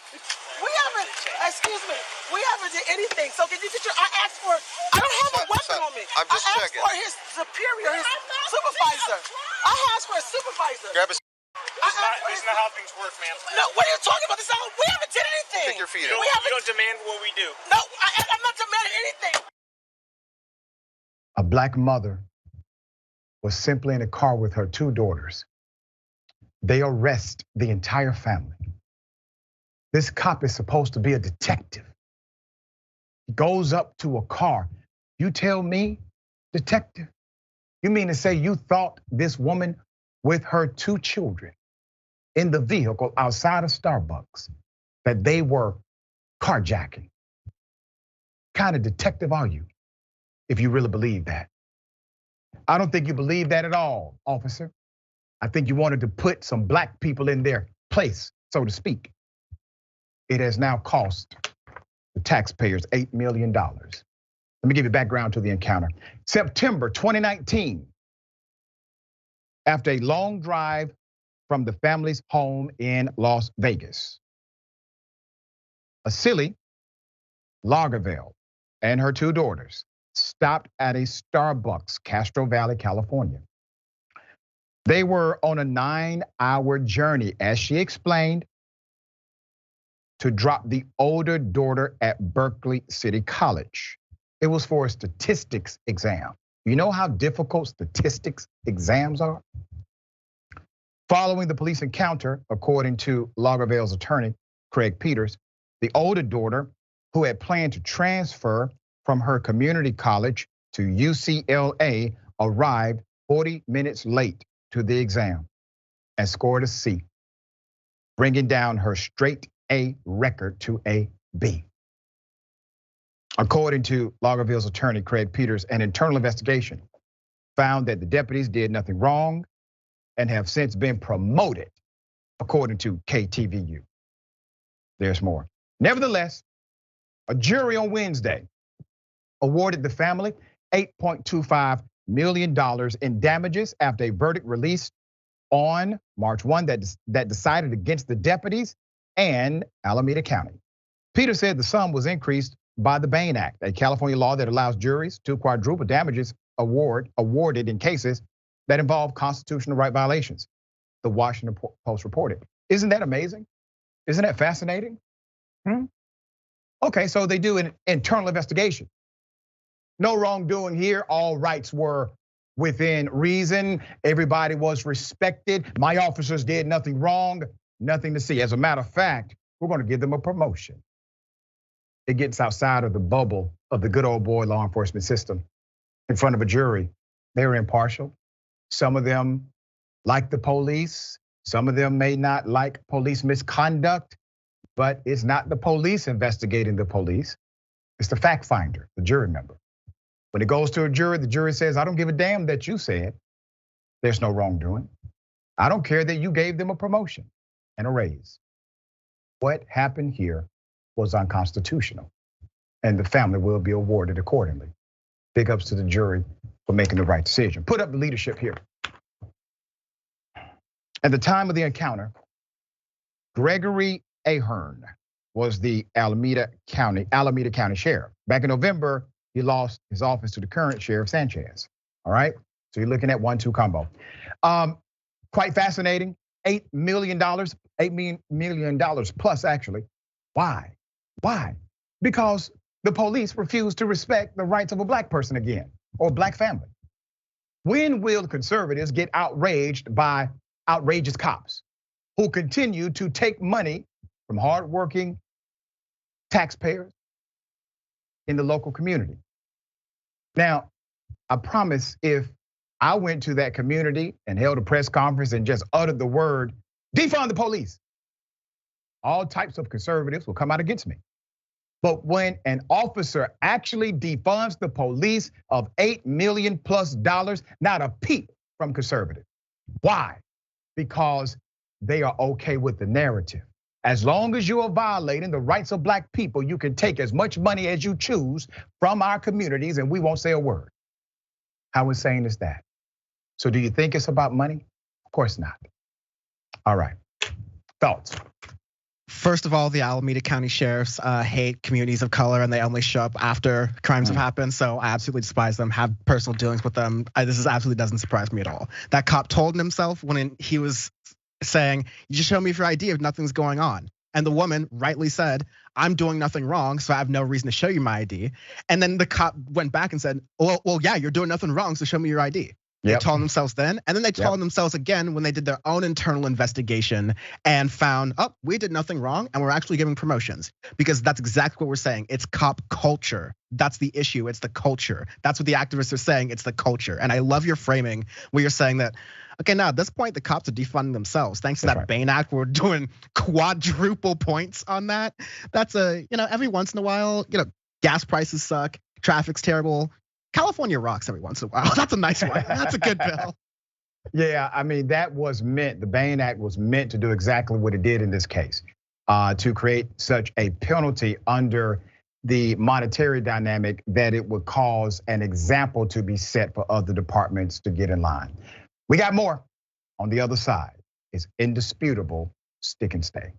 S10: We haven't, excuse me, we haven't did anything. So can you get I asked for, I don't have a weapon on me.
S8: I'm just checking.
S10: I asked for his superior, his supervisor. I asked for a supervisor.
S8: Grab a
S11: This is not how things work, man.
S10: No, what are you talking about? We haven't did anything.
S8: Take your feet up.
S11: You don't demand what we do.
S10: No, I'm not demanding anything.
S16: A black mother was simply in a car with her 2 daughters. They arrest the entire family. This cop is supposed to be a detective. He goes up to a car. You tell me, detective, you mean to say you thought this woman with her 2 children in the vehicle outside of Starbucks that they were carjacking? What kind of detective are you if you really believe that? I don't think you believe that at all, officer. I think you wanted to put some black people in their place, so to speak. It has now cost the taxpayers $8 million. Let me give you background to the encounter. September 2019, after a long drive from the family's home in Las Vegas, Asili Lagerville and her 2 daughters stopped at a Starbucks, Castro Valley, California. They were on a 9-hour journey, as she explained, to drop the older daughter at Berkeley City College. It was for a statistics exam. You know how difficult statistics exams are? Following the police encounter, according to Lagerville's attorney, Craig Peters, the older daughter, who had planned to transfer from her community college to UCLA, arrived 40 minutes late to the exam and scored a C, bringing down her straight A record to a B. According to Lagerville's attorney, Craig Peters, an internal investigation found that the deputies did nothing wrong and have since been promoted, according to KTVU. There's more. Nevertheless, a jury on Wednesday awarded the family $8.25 million in damages after a verdict released on March 1 that decided against the deputies and Alameda County. Peter said the sum was increased by the Bain Act, a California law that allows juries to quadruple damages awarded in cases that involve constitutional right violations. The Washington Post reported. Isn't that amazing? Isn't that fascinating? Okay, so they do an internal investigation. No wrongdoing here. All rights were within reason. Everybody was respected. My officers did nothing wrong, nothing to see. As a matter of fact, we're going to give them a promotion. It gets outside of the bubble of the good old boy law enforcement system. In front of a jury, they were impartial. Some of them like the police. Some of them may not like police misconduct, but it's not the police investigating the police. It's the fact finder, the jury member. When it goes to a jury, the jury says, I don't give a damn that you said there's no wrongdoing. I don't care that you gave them a promotion and a raise. What happened here was unconstitutional, and the family will be awarded accordingly. Big ups to the jury for making the right decision. Put up the leadership here. At the time of the encounter, Gregory Ahern was the Alameda County sheriff. Back in November, he lost his office to the current Sheriff Sanchez. All right, so you're looking at 1-2 combo. Quite fascinating. $8 million plus actually. Why? Because the police refuse to respect the rights of a black person again, or a black family. When will conservatives get outraged by outrageous cops who continue to take money from hardworking taxpayers in the local community? Now, I promise if I went to that community and held a press conference and just uttered the word, defund the police, all types of conservatives will come out against me. But when an officer actually defunds the police of $8 million plus, not a peep from conservative. Why? Because they are okay with the narrative. As long as you are violating the rights of black people, you can take as much money as you choose from our communities and we won't say a word. How insane is that? So do you think it's about money? Of course not. All right, thoughts?
S17: First of all, the Alameda County sheriffs hate communities of color and they only show up after crimes have happened. So I absolutely despise them, have personal dealings with them. This absolutely doesn't surprise me at all. That cop told himself when he was saying, you just show me your ID if nothing's going on. And the woman rightly said, I'm doing nothing wrong, so I have no reason to show you my ID. And then the cop went back and said, well, yeah, you're doing nothing wrong, so show me your ID. They told themselves then, and then they told themselves again when they did their own internal investigation and found, we did nothing wrong and we're actually giving promotions. Because that's exactly what we're saying. It's cop culture. That's the issue, it's the culture. That's what the activists are saying, it's the culture. And I love your framing where you're saying that, okay, now at this point, the cops are defunding themselves. Thanks to that Bain Act, we're doing quadruple points on that. That's every once in a while, gas prices suck, traffic's terrible. California rocks every once in a while. That's a nice one. That's a good bill.
S16: Yeah, I mean, that was meant, the Bain Act was meant to do exactly what it did in this case, to create such a penalty under the monetary dynamic that it would cause an example to be set for other departments to get in line. We got more on the other side. It's Indisputable, stick and stay.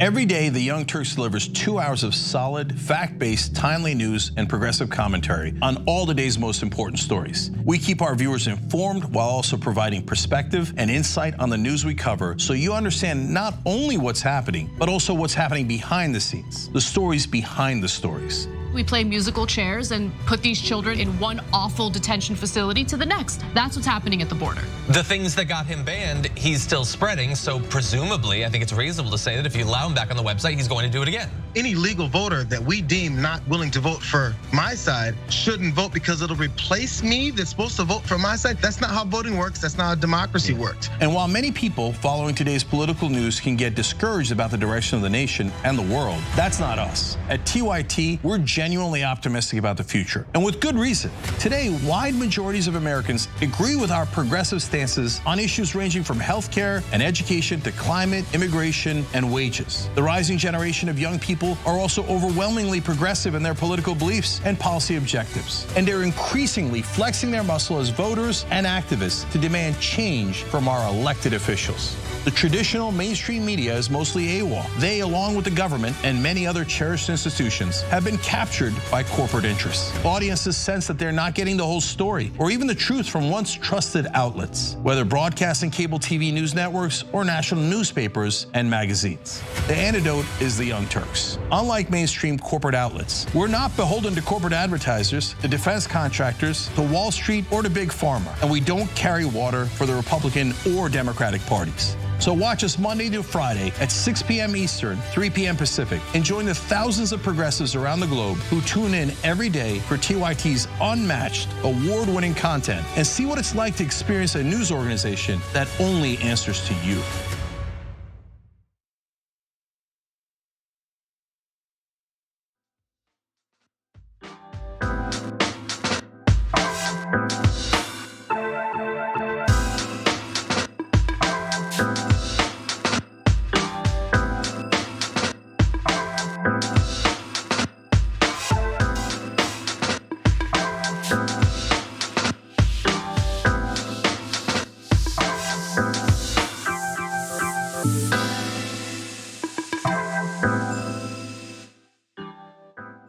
S22: Every day, the Young Turks delivers 2 hours of solid, fact-based, timely news and progressive commentary on all the day's most important stories. We keep our viewers informed while also providing perspective and insight on the news we cover, so you understand not only what's happening, but also what's happening behind the scenes, the stories behind the stories.
S24: We play musical chairs and put these children in one awful detention facility to the next. That's what's happening at the border.
S2: The things that got him banned, he's still spreading. So presumably, I think it's reasonable to say that if you allow him back on the website, he's going to do it again.
S12: Any legal voter that we deem not willing to vote for my side shouldn't vote because it'll replace me that's supposed to vote for my side. That's not how voting works. That's not how democracy works.
S22: And while many people following today's political news can get discouraged about the direction of the nation and the world, that's not us. At TYT, we're genuinely optimistic about the future, and with good reason. Today, wide majorities of Americans agree with our progressive stances on issues ranging from healthcare and education to climate, immigration, and wages. The rising generation of young people are also overwhelmingly progressive in their political beliefs and policy objectives, and they're increasingly flexing their muscle as voters and activists to demand change from our elected officials. The traditional mainstream media is mostly AWOL. They, along with the government and many other cherished institutions, have been captured by corporate interests. Audiences sense that they're not getting the whole story or even the truth from once trusted outlets, whether broadcast and cable TV news networks or national newspapers and magazines. The antidote is the Young Turks. Unlike mainstream corporate outlets, we're not beholden to corporate advertisers, to defense contractors, to Wall Street, or to Big Pharma, and we don't carry water for the Republican or Democratic parties. So watch us Monday to Friday at 6 p.m. Eastern, 3 p.m. Pacific, and join the thousands of progressives around the globe who tune in every day for TYT's unmatched, award-winning content and see what it's like to experience a news organization that only answers to you.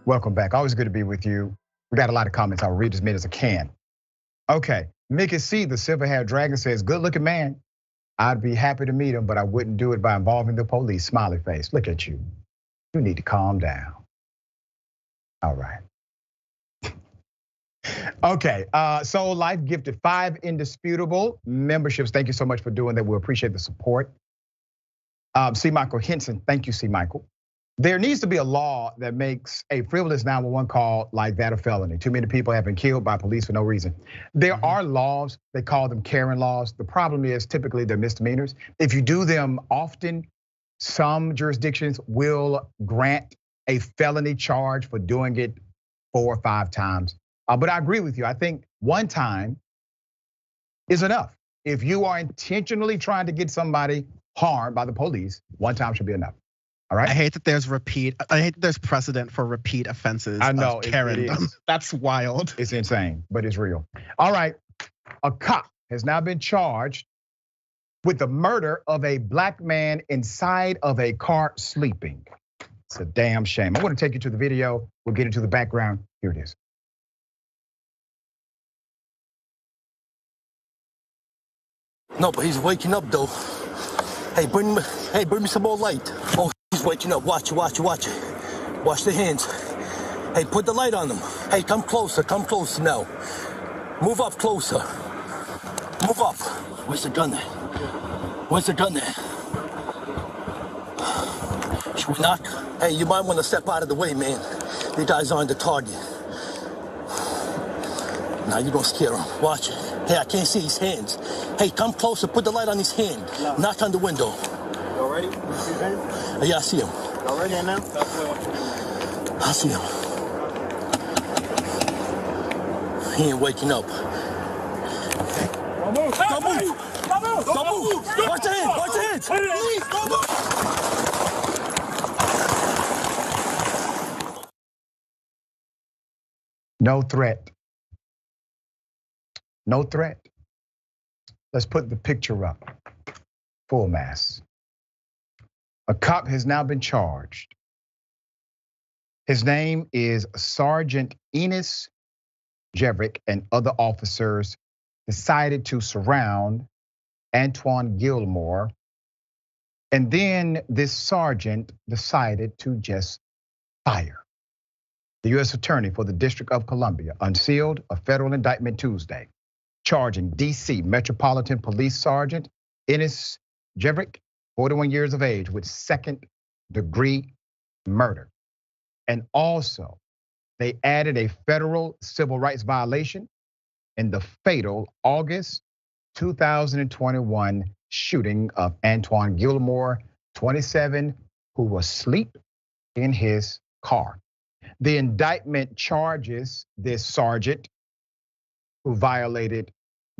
S16: Welcome back. Always good to be with you. We got a lot of comments. I'll read as many as I can. Okay, Mickey C, the silver-haired dragon, says, good-looking man. I'd be happy to meet him, but I wouldn't do it by involving the police. Smiley face. Look at you. You need to calm down. All right. Okay, so Life gifted 5 Indisputable memberships. Thank you so much for doing that. We appreciate the support. C. Michael Henson, thank you, C. Michael. There needs to be a law that makes a frivolous 911 call like that a felony. Too many people have been killed by police for no reason. There are laws, they call them Karen laws. The problem is typically they're misdemeanors. If you do them often, some jurisdictions will grant a felony charge for doing it 4 or 5 times. But I agree with you. I think 1 time is enough. If you are intentionally trying to get somebody harmed by the police, 1 time should be enough. All right.
S17: I hate that there's precedent for repeat offenses.
S16: I know,
S17: Karen. That's wild.
S16: It's insane, but it's real. All right, a cop has now been charged with the murder of a black man inside of a car sleeping. It's a damn shame. I want to take you to the video. We'll get into the background. Here it is.
S13: No, but he's waking up though. Hey, bring me some more light. Oh, he's waking up. Watch it. Wash the hands. Hey, put the light on him. Hey, come closer now. Move up closer. Move up. Where's the gun there? Should we knock? Hey, you might want to step out of the way, man. The guys aren't the target. Now you don't scare him. Watch it. Hey, I can't see his hands. Hey, come closer. Put the light on his hand. No. Knock on the window.
S14: You ready? You see his hand?
S13: Yeah, I see him.
S14: Y'all ready now?
S13: I see him. He ain't waking up.
S14: Don't move.
S13: Don't move. Watch the hands. Please, don't move.
S16: No threat. No threat. Let's put the picture up. Full mass. A cop has now been charged. His name is Sergeant Enos Jeverick, and other officers decided to surround Antoine Gilmore. And then this sergeant decided to just fire. The U.S. Attorney for the District of Columbia unsealed a federal indictment Tuesday, charging D.C. Metropolitan Police Sergeant Enos Jeverick, 41 years of age, with second-degree murder. And also, they added a federal civil rights violation in the fatal August 2021 shooting of Antoine Gilmore, 27, who was asleep in his car. The indictment charges this sergeant who violated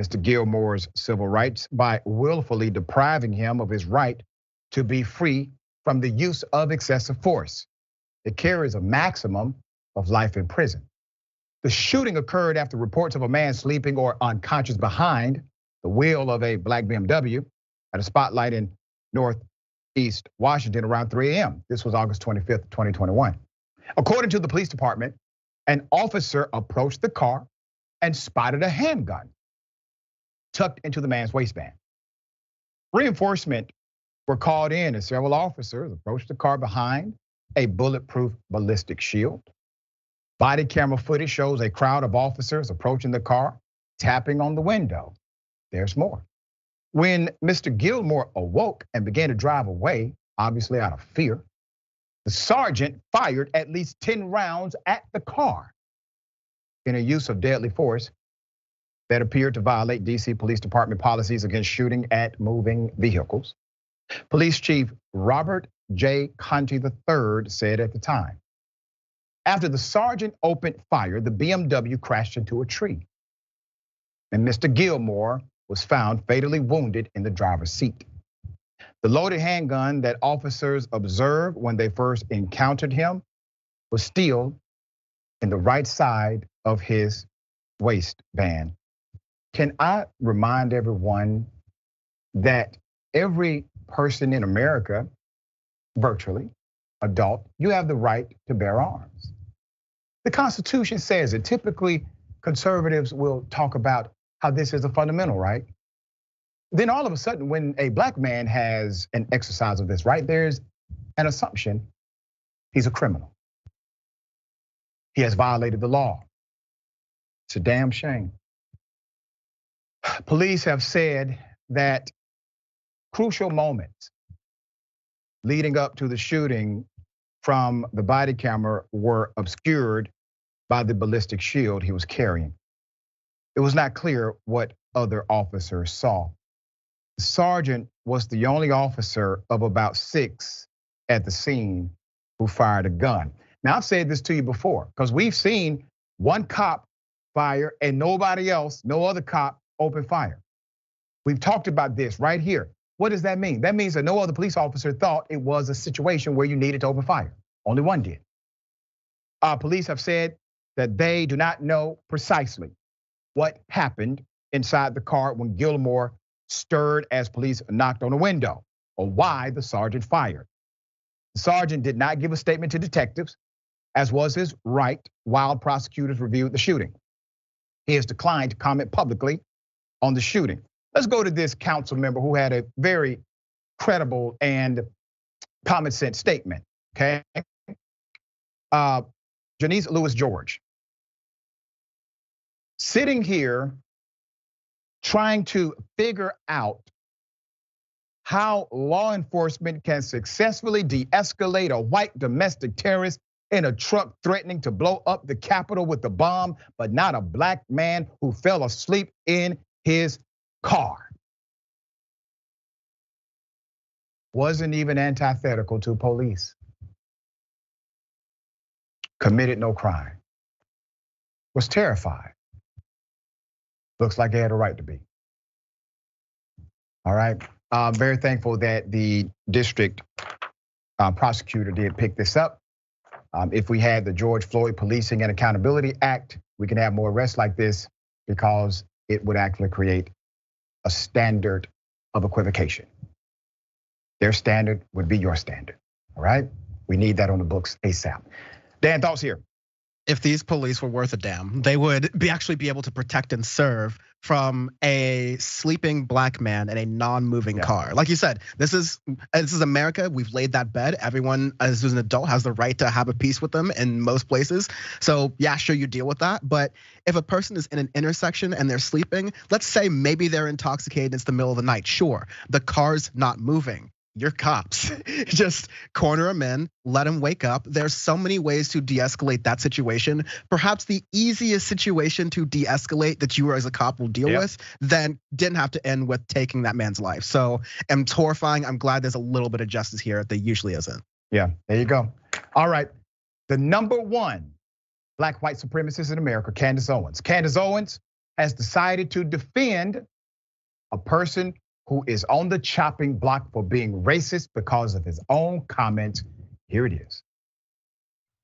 S16: Mr. Gilmore's civil rights by willfully depriving him of his right to be free from the use of excessive force. It carries a maximum of life in prison. The shooting occurred after reports of a man sleeping or unconscious behind the wheel of a black BMW at a spotlight in Northeast Washington around 3 a.m. This was August 25th, 2021. According to the police department, an officer approached the car and spotted a handgun tucked into the man's waistband. Reinforcement were called in as several officers approached the car behind a bulletproof ballistic shield. Body camera footage shows a crowd of officers approaching the car, tapping on the window. There's more. When Mr. Gilmore awoke and began to drive away, obviously out of fear, the sergeant fired at least 10 rounds at the car in a use of deadly force that appeared to violate DC Police Department policies against shooting at moving vehicles. Police Chief Robert J. Conti III said at the time, after the sergeant opened fire, the BMW crashed into a tree, and Mr. Gilmore was found fatally wounded in the driver's seat. The loaded handgun that officers observed when they first encountered him was still in the right side of his waistband. Can I remind everyone that every person in America, virtually, adult, you have the right to bear arms. The Constitution says it. Typically, conservatives will talk about how this is a fundamental right. Then all of a sudden, when a black man has an exercise of this right, there's an assumption he's a criminal. He has violated the law. It's a damn shame. Police have said that crucial moments leading up to the shooting from the body camera were obscured by the ballistic shield he was carrying. It was not clear what other officers saw. The sergeant was the only officer of about 6 at the scene who fired a gun. Now, I've said this to you before, because we've seen one cop fire and nobody else, no other cop, open fire. We've talked about this right here. What does that mean? That means that no other police officer thought it was a situation where you needed to open fire. Only one did. Police have said that they do not know precisely what happened inside the car when Gilmore stirred as police knocked on the window, or why the sergeant fired. The sergeant did not give a statement to detectives, as was his right, while prosecutors reviewed the shooting. He has declined to comment publicly on the shooting. Let's go to this council member who had a very credible and common sense statement, okay? Janice Lewis George. Sitting here trying to figure out how law enforcement can successfully de-escalate a white domestic terrorist in a truck threatening to blow up the Capitol with a bomb, but not a black man who fell asleep in his car. Wasn't even antithetical to police. Committed no crime. Was terrified. Looks like he had a right to be. All right, I'm very thankful that the district prosecutor did pick this up. If we had the George Floyd Policing and Accountability Act, we can have more arrests like this, because it would actually create a standard of equivocation. Their standard would be your standard, all right? We need that on the books ASAP. Dan, thoughts here?
S17: If these police were worth a damn, they would actually be able to protect and serve from a sleeping black man in a non-moving car. Like you said, this is America. We've laid that bed. Everyone, as an adult, has the right to have a peace with them in most places. So yeah, sure, you deal with that. But if a person is in an intersection and they're sleeping, let's say maybe they're intoxicated, it's the middle of the night. Sure, the car's not moving. You're cops. Just corner them in, let them wake up. There's so many ways to de-escalate that situation. Perhaps the easiest situation to de-escalate that you as a cop will deal with then didn't have to end with taking that man's life. So it's horrifying. I'm glad there's a little bit of justice here that usually isn't.
S16: Yeah, there you go. All right, the #1 black white supremacist in America, Candace Owens. Candace Owens has decided to defend a person who is on the chopping block for being racist because of his own comments. Here it is.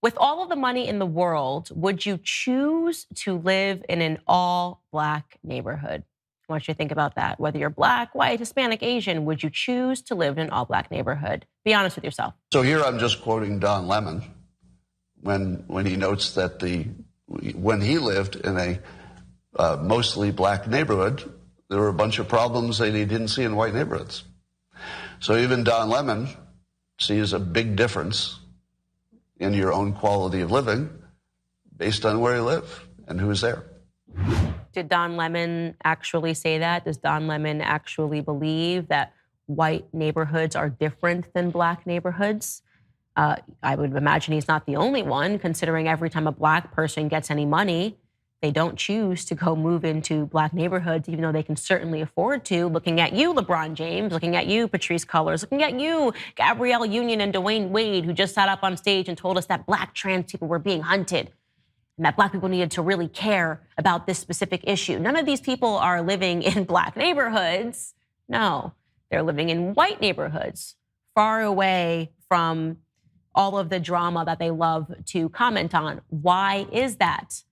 S1: With all of the money in the world, would you choose to live in an all-black neighborhood? I want you to think about that. Whether you're black, white, Hispanic, Asian, would you choose to live in an all-black neighborhood? Be honest with yourself.
S15: So here I'm just quoting Don Lemon when he notes that when he lived in a mostly black neighborhood, there were a bunch of problems that he didn't see in white neighborhoods. So even Don Lemon sees a big difference in your own quality of living based on where you live and who's there.
S1: Did Don Lemon actually say that? Does Don Lemon actually believe that white neighborhoods are different than black neighborhoods? I would imagine he's not the only one, considering every time a black person gets any money, they don't choose to go move into black neighborhoods, even though they can certainly afford to. Looking at you, LeBron James, looking at you, Patrisse Cullors, looking at you, Gabrielle Union and Dwayne Wade, who just sat up on stage and told us that black trans people were being hunted and that black people needed to really care about this specific issue. None of these people are living in black neighborhoods. No, they're living in white neighborhoods, far away from all of the drama that they love to comment on. Why is that?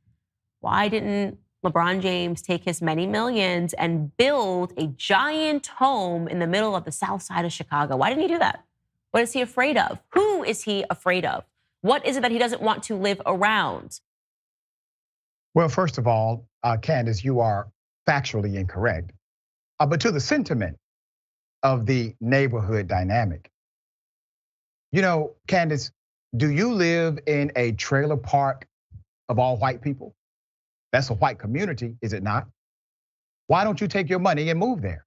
S1: Why didn't LeBron James take his many millions and build a giant home in the middle of the south side of Chicago? Why didn't he do that? What is he afraid of? Who is he afraid of? What is it that he doesn't want to live around?
S16: Well, first of all, Candace, you are factually incorrect. But to the sentiment of the neighborhood dynamic, you know, Candace, do you live in a trailer park of all white people? That's a white community, is it not? Why don't you take your money and move there?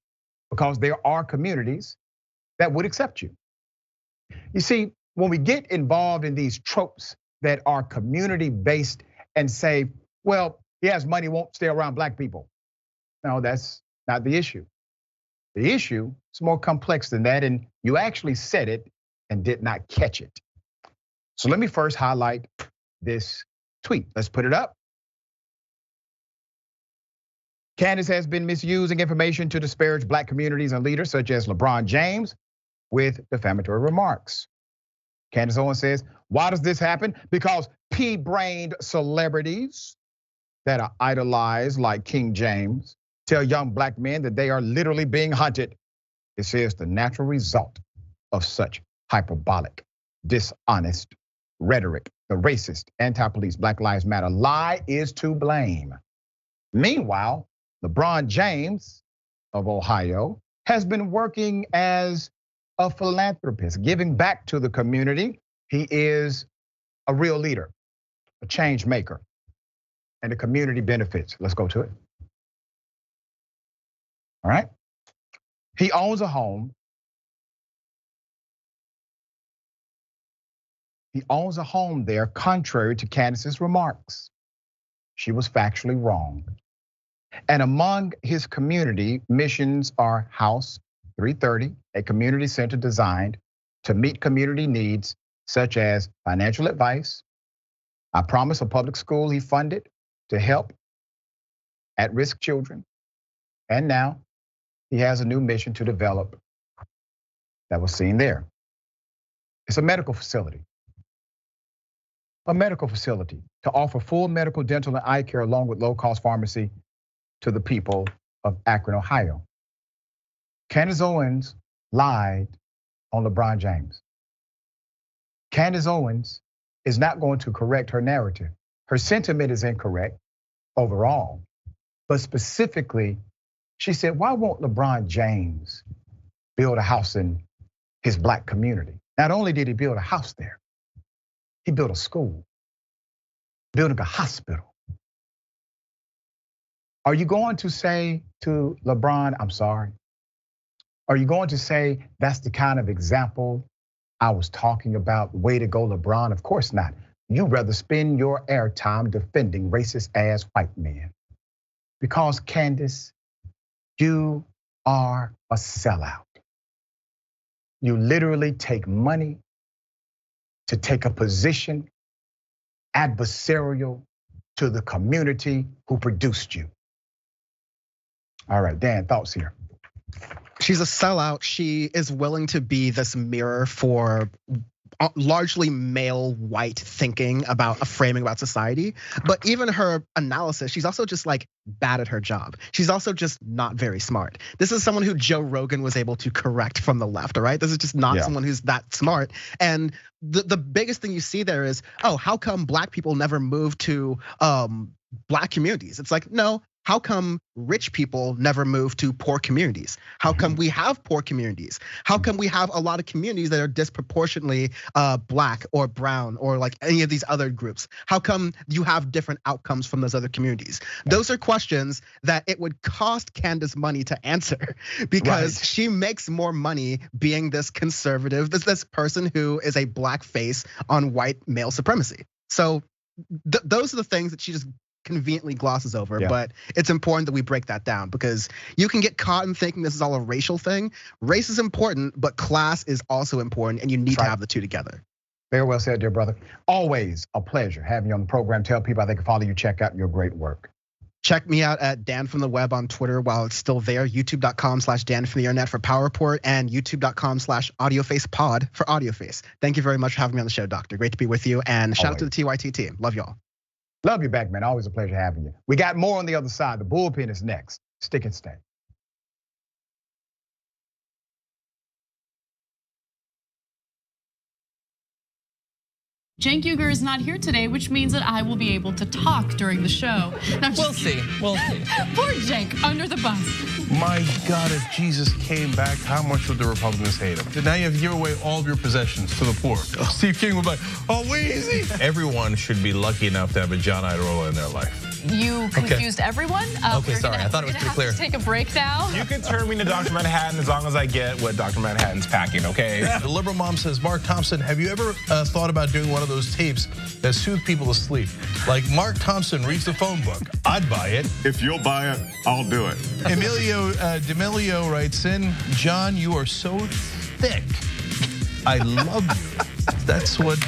S16: Because there are communities that would accept you. You see, when we get involved in these tropes that are community-based and say, well, he has money, won't stay around black people. No, that's not the issue. The issue is more complex than that, and you actually said it and did not catch it. So let me first highlight this tweet. Let's put it up. Candace has been misusing information to disparage black communities and leaders such as LeBron James with defamatory remarks. Candace Owens says, why does this happen? Because pea-brained celebrities that are idolized like King James tell young black men that they are literally being hunted. It says the natural result of such hyperbolic, dishonest rhetoric, the racist, anti-police, Black Lives Matter lie is to blame. Meanwhile, LeBron James of Ohio has been working as a philanthropist, giving back to the community. He is a real leader, a change maker, and the community benefits. Let's go to it. All right. He owns a home. He owns a home there, contrary to Candace's remarks. She was factually wrong. And among his community missions are House 330, a community center designed to meet community needs such as financial advice. I Promise, a public school he funded to help at-risk children. And now he has a new mission to develop that was seen there. It's a medical facility. A medical facility to offer full medical, dental, and eye care along with low-cost pharmacy to the people of Akron, Ohio. Candace Owens lied on LeBron James. Candace Owens is not going to correct her narrative. Her sentiment is incorrect overall, but specifically, she said, why won't LeBron James build a house in his black community? Not only did he build a house there, he built a school, building a hospital. Are you going to say to LeBron, I'm sorry? Are you going to say that's the kind of example I was talking about? Way to go, LeBron? Of course not. You'd rather spend your airtime defending racist ass white men. Because Candace, you are a sellout. You literally take money to take a position adversarial to the community who produced you. All right, Dan, thoughts here.
S17: She's a sellout. She is willing to be this mirror for largely male white thinking about a framing about society. But even her analysis, she's also just like bad at her job. She's also just not very smart. This is someone who Joe Rogan was able to correct from the left, all right? This is just not someone who's that smart. And the biggest thing you see there is, oh, how come black people never move to black communities? It's like, no. How come rich people never move to poor communities? How come we have poor communities? How come we have a lot of communities that are disproportionately black or brown or like any of these other groups? How come you have different outcomes from those other communities? Those are questions that it would cost Candace money to answer because she makes more money being this conservative, this person who is a black face on white male supremacy. So those are the things that she just conveniently glosses over, but it's important that we break that down because you can get caught in thinking this is all a racial thing. Race is important, but class is also important, and you need to have the two together.
S16: Very well said, dear brother. Always a pleasure having you on the program. Tell people how they can follow you, check out your great work.
S17: Check me out at Dan from the Web on Twitter while it's still there. YouTube.com/Dan from the Internet for Power Report and YouTube.com/AudioFacePod for AudioFace. Thank you very much for having me on the show, Doctor. Great to be with you, and shout out to the TYT team. Love y'all.
S16: Love you back, man. Always a pleasure having you. We got more on the other side. The bullpen is next. Stick and stay.
S24: Cenk Uygur is not here today, which means that I will be able to talk during the show. Now,
S2: We'll see. We'll see.
S24: Poor Cenk, under the bus.
S22: My God, if Jesus came back, how much would the Republicans hate him? Now you have to give away all of your possessions to the poor. Steve King would be like, oh, Weezy. Everyone should be lucky enough to have a John Iadarola in their life.
S24: You confused everyone.
S2: Okay, sorry. I thought it was pretty clear.
S24: Take a break now.
S11: You can turn me into Dr. Manhattan as long as I get what Dr. Manhattan's packing, okay?
S22: The liberal mom says, Mark Thompson, have you ever thought about doing one of those tapes that soothe people to sleep? Like Mark Thompson reads the phone book. I'd buy it.
S4: If you'll buy it, I'll do it.
S22: Emilio D'Amelio writes in, John, you are so thick. I love you. That's what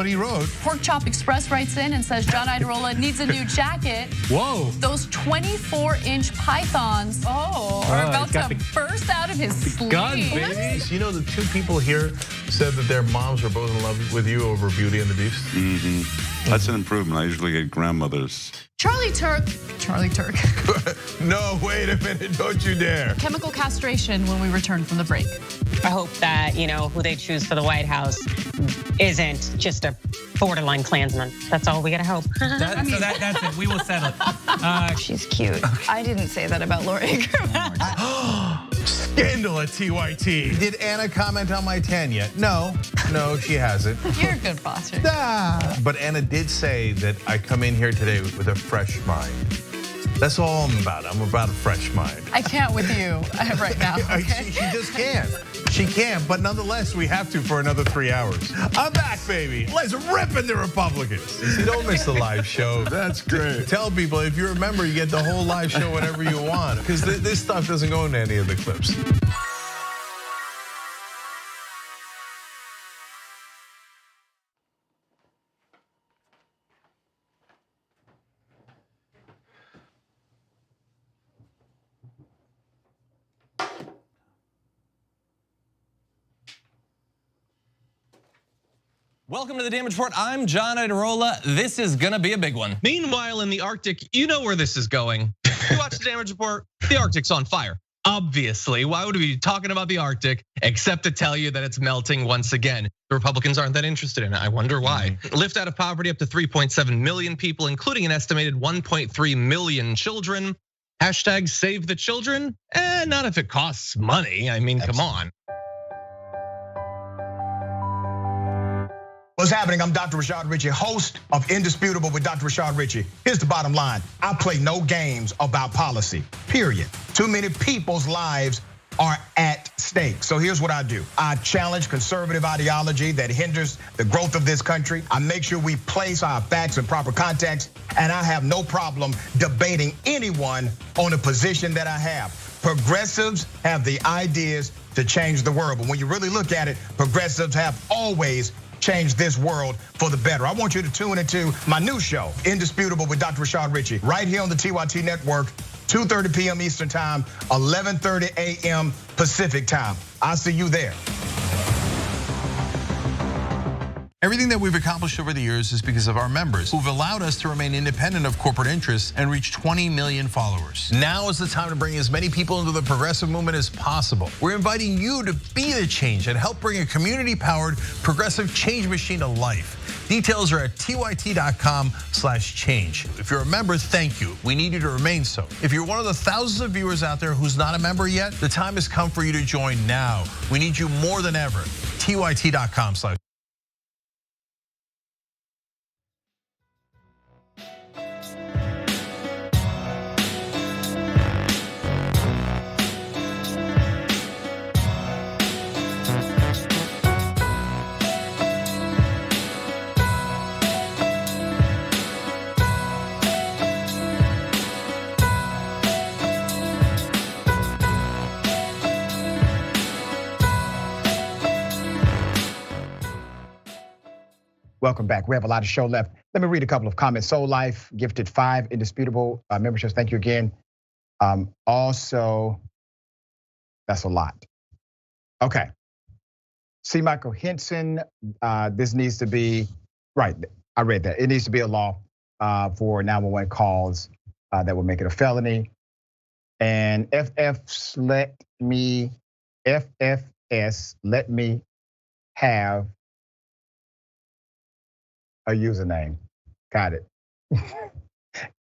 S22: he wrote.
S24: Pork Chop Express writes in and says John Iadarola needs a new jacket.
S22: Whoa.
S24: Those 24-inch pythons are about to burst out of his sleeve.
S22: Guns, baby. You know, the two people here said that their moms were both in love with you over Beauty and the Beast.
S4: Mm-hmm. That's an improvement. I usually get grandmothers.
S24: Charlie Turk.
S22: No, wait a minute, don't you dare.
S24: Chemical castration when we return from the break.
S6: I hope that, who they choose for the White House isn't just a borderline Klansman. That's all we gotta hope.
S20: That's it, we will settle it.
S6: She's cute.
S24: I didn't say that about Laura Ingraham.
S22: Scandal at TYT. Did Anna comment on my tan yet? No, she hasn't.
S24: You're a good boss.
S22: But Anna did say that I come in here today with a fresh mind. That's all I'm about. I'm about a fresh mind.
S24: I can't with you right now. Okay?
S22: She just can't. She can't, but nonetheless, we have to for another 3 hours. I'm back, baby. Let's rip in the Republicans. See, don't miss the live show.
S4: That's great.
S22: Tell people, if you're a member, you get the whole live show whenever you want, because this stuff doesn't go into any of the clips.
S2: Welcome to the Damage Report. I'm John Iadarola. This is gonna be a big one. Meanwhile, in the Arctic, you know where this is going. You watch the Damage Report, the Arctic's on fire. Obviously, why would we be talking about the Arctic except to tell you that it's melting once again? The Republicans aren't that interested in it. I wonder why. Lift out of poverty up to 3.7 million people, including an estimated 1.3 million children. Hashtag save the children? Not if it costs money. I mean, come on.
S16: What's happening? I'm Dr. Rashad Richey, host of Indisputable with Dr. Rashad Richey. Here's the bottom line. I play no games about policy, period. Too many people's lives are at stake. So here's what I do. I challenge conservative ideology that hinders the growth of this country. I make sure we place our facts in proper context, and I have no problem debating anyone on a position that I have. Progressives have the ideas to change the world, but when you really look at it, progressives have always change this world for the better. I want you to tune into my new show, Indisputable with Dr. Rashad Richey, right here on the TYT network, 2:30 p.m. Eastern time, 11:30 a.m. Pacific time. I'll see you there.
S22: Everything that we've accomplished over the years is because of our members who've allowed us to remain independent of corporate interests and reach 20 million followers. Now is the time to bring as many people into the progressive movement as possible. We're inviting you to be the change and help bring a community-powered progressive change machine to life. Details are at tyt.com/change. If you're a member, thank you. We need you to remain so. If you're one of the thousands of viewers out there who's not a member yet, the time has come for you to join now. We need you more than ever. tyt.com/.
S16: Welcome back. We have a lot of show left. Let me read a couple of comments. Soul Life gifted 5 Indisputable memberships. Thank you again. Also, that's a lot. Okay. C. Michael Henson, this needs to be, right, I read that. It needs to be a law. for 911 calls that would make it a felony. And FFS let me have a username. Got it.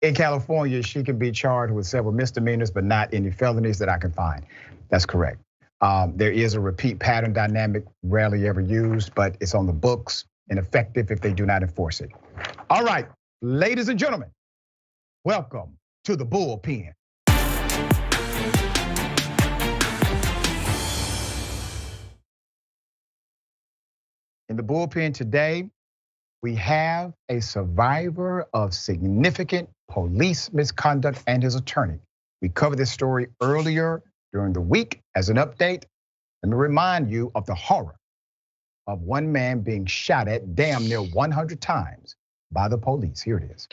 S16: In California, she can be charged with several misdemeanors, but not any felonies that I can find. That's correct. There is a repeat pattern dynamic, rarely ever used, but it's on the books and effective if they do not enforce it. All right, ladies and gentlemen, welcome to the bullpen. In the bullpen today, we have a survivor of significant police misconduct and his attorney. We covered this story earlier during the week as an update. Let me remind you of the horror of one man being shot at damn near 100 times by the police. Here it is.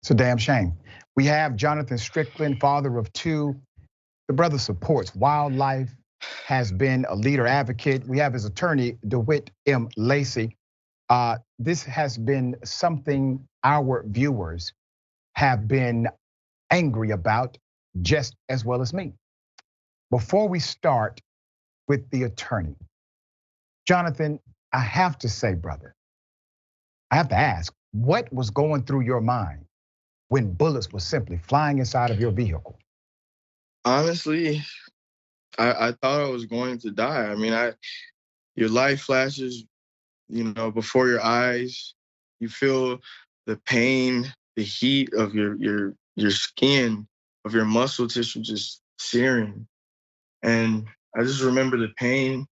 S16: It's a damn shame. We have Jonathan Strickland, father of two. The brother supports wildlife, has been a leader advocate. We have his attorney, DeWitt M. Lacey. This has been something our viewers have been angry about just as well as me. Before we start with the attorney, Jonathan, I have to say, brother, I have to ask, what was going through your mind when bullets were simply flying inside of your vehicle?
S5: Honestly, I thought I was going to die. I mean, your life flashes, before your eyes. You feel the pain, the heat of your skin, of your muscle tissue just searing. And I just remember the pain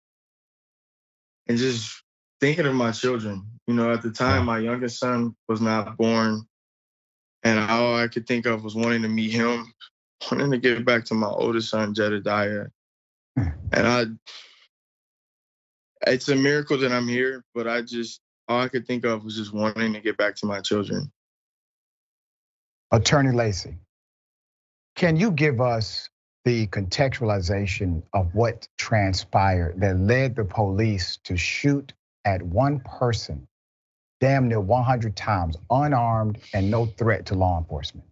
S5: and just thinking of my children. At the time, my youngest son was not born. And all I could think of was wanting to meet him, wanting to get back to my oldest son, Jedediah. And it's a miracle that I'm here, but all I could think of was just wanting to get back to my children.
S16: Attorney Lacey, can you give us the contextualization of what transpired that led the police to shoot at one person damn near 100 times, unarmed and no threat to law enforcement?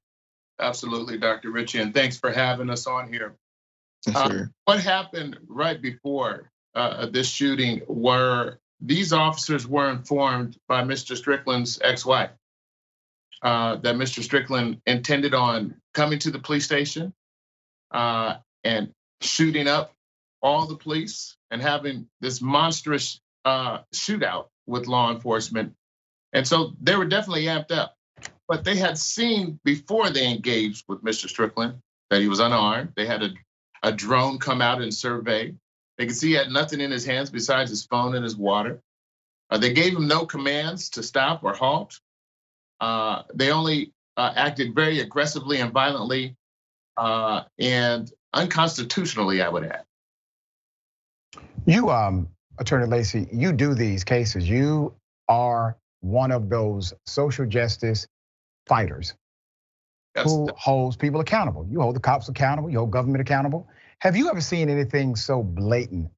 S7: Absolutely, Dr. Ritchie, and thanks for having us on here.
S5: Sure.
S7: What happened right before this shooting were these officers were informed by Mr. Strickland's ex-wife that Mr. Strickland intended on coming to the police station and shooting up all the police and having this monstrous shootout with law enforcement. And so they were definitely amped up. But they had seen before they engaged with Mr. Strickland that he was unarmed. They had a drone come out and survey. They could see he had nothing in his hands besides his phone and his water. They gave him no commands to stop or halt. They only acted very aggressively and violently and unconstitutionally, I would add.
S16: You, Attorney Lacey, you do these cases. You are one of those social justice fighters who holds people accountable. You hold the cops accountable, you hold government accountable. Have you ever seen anything so blatant?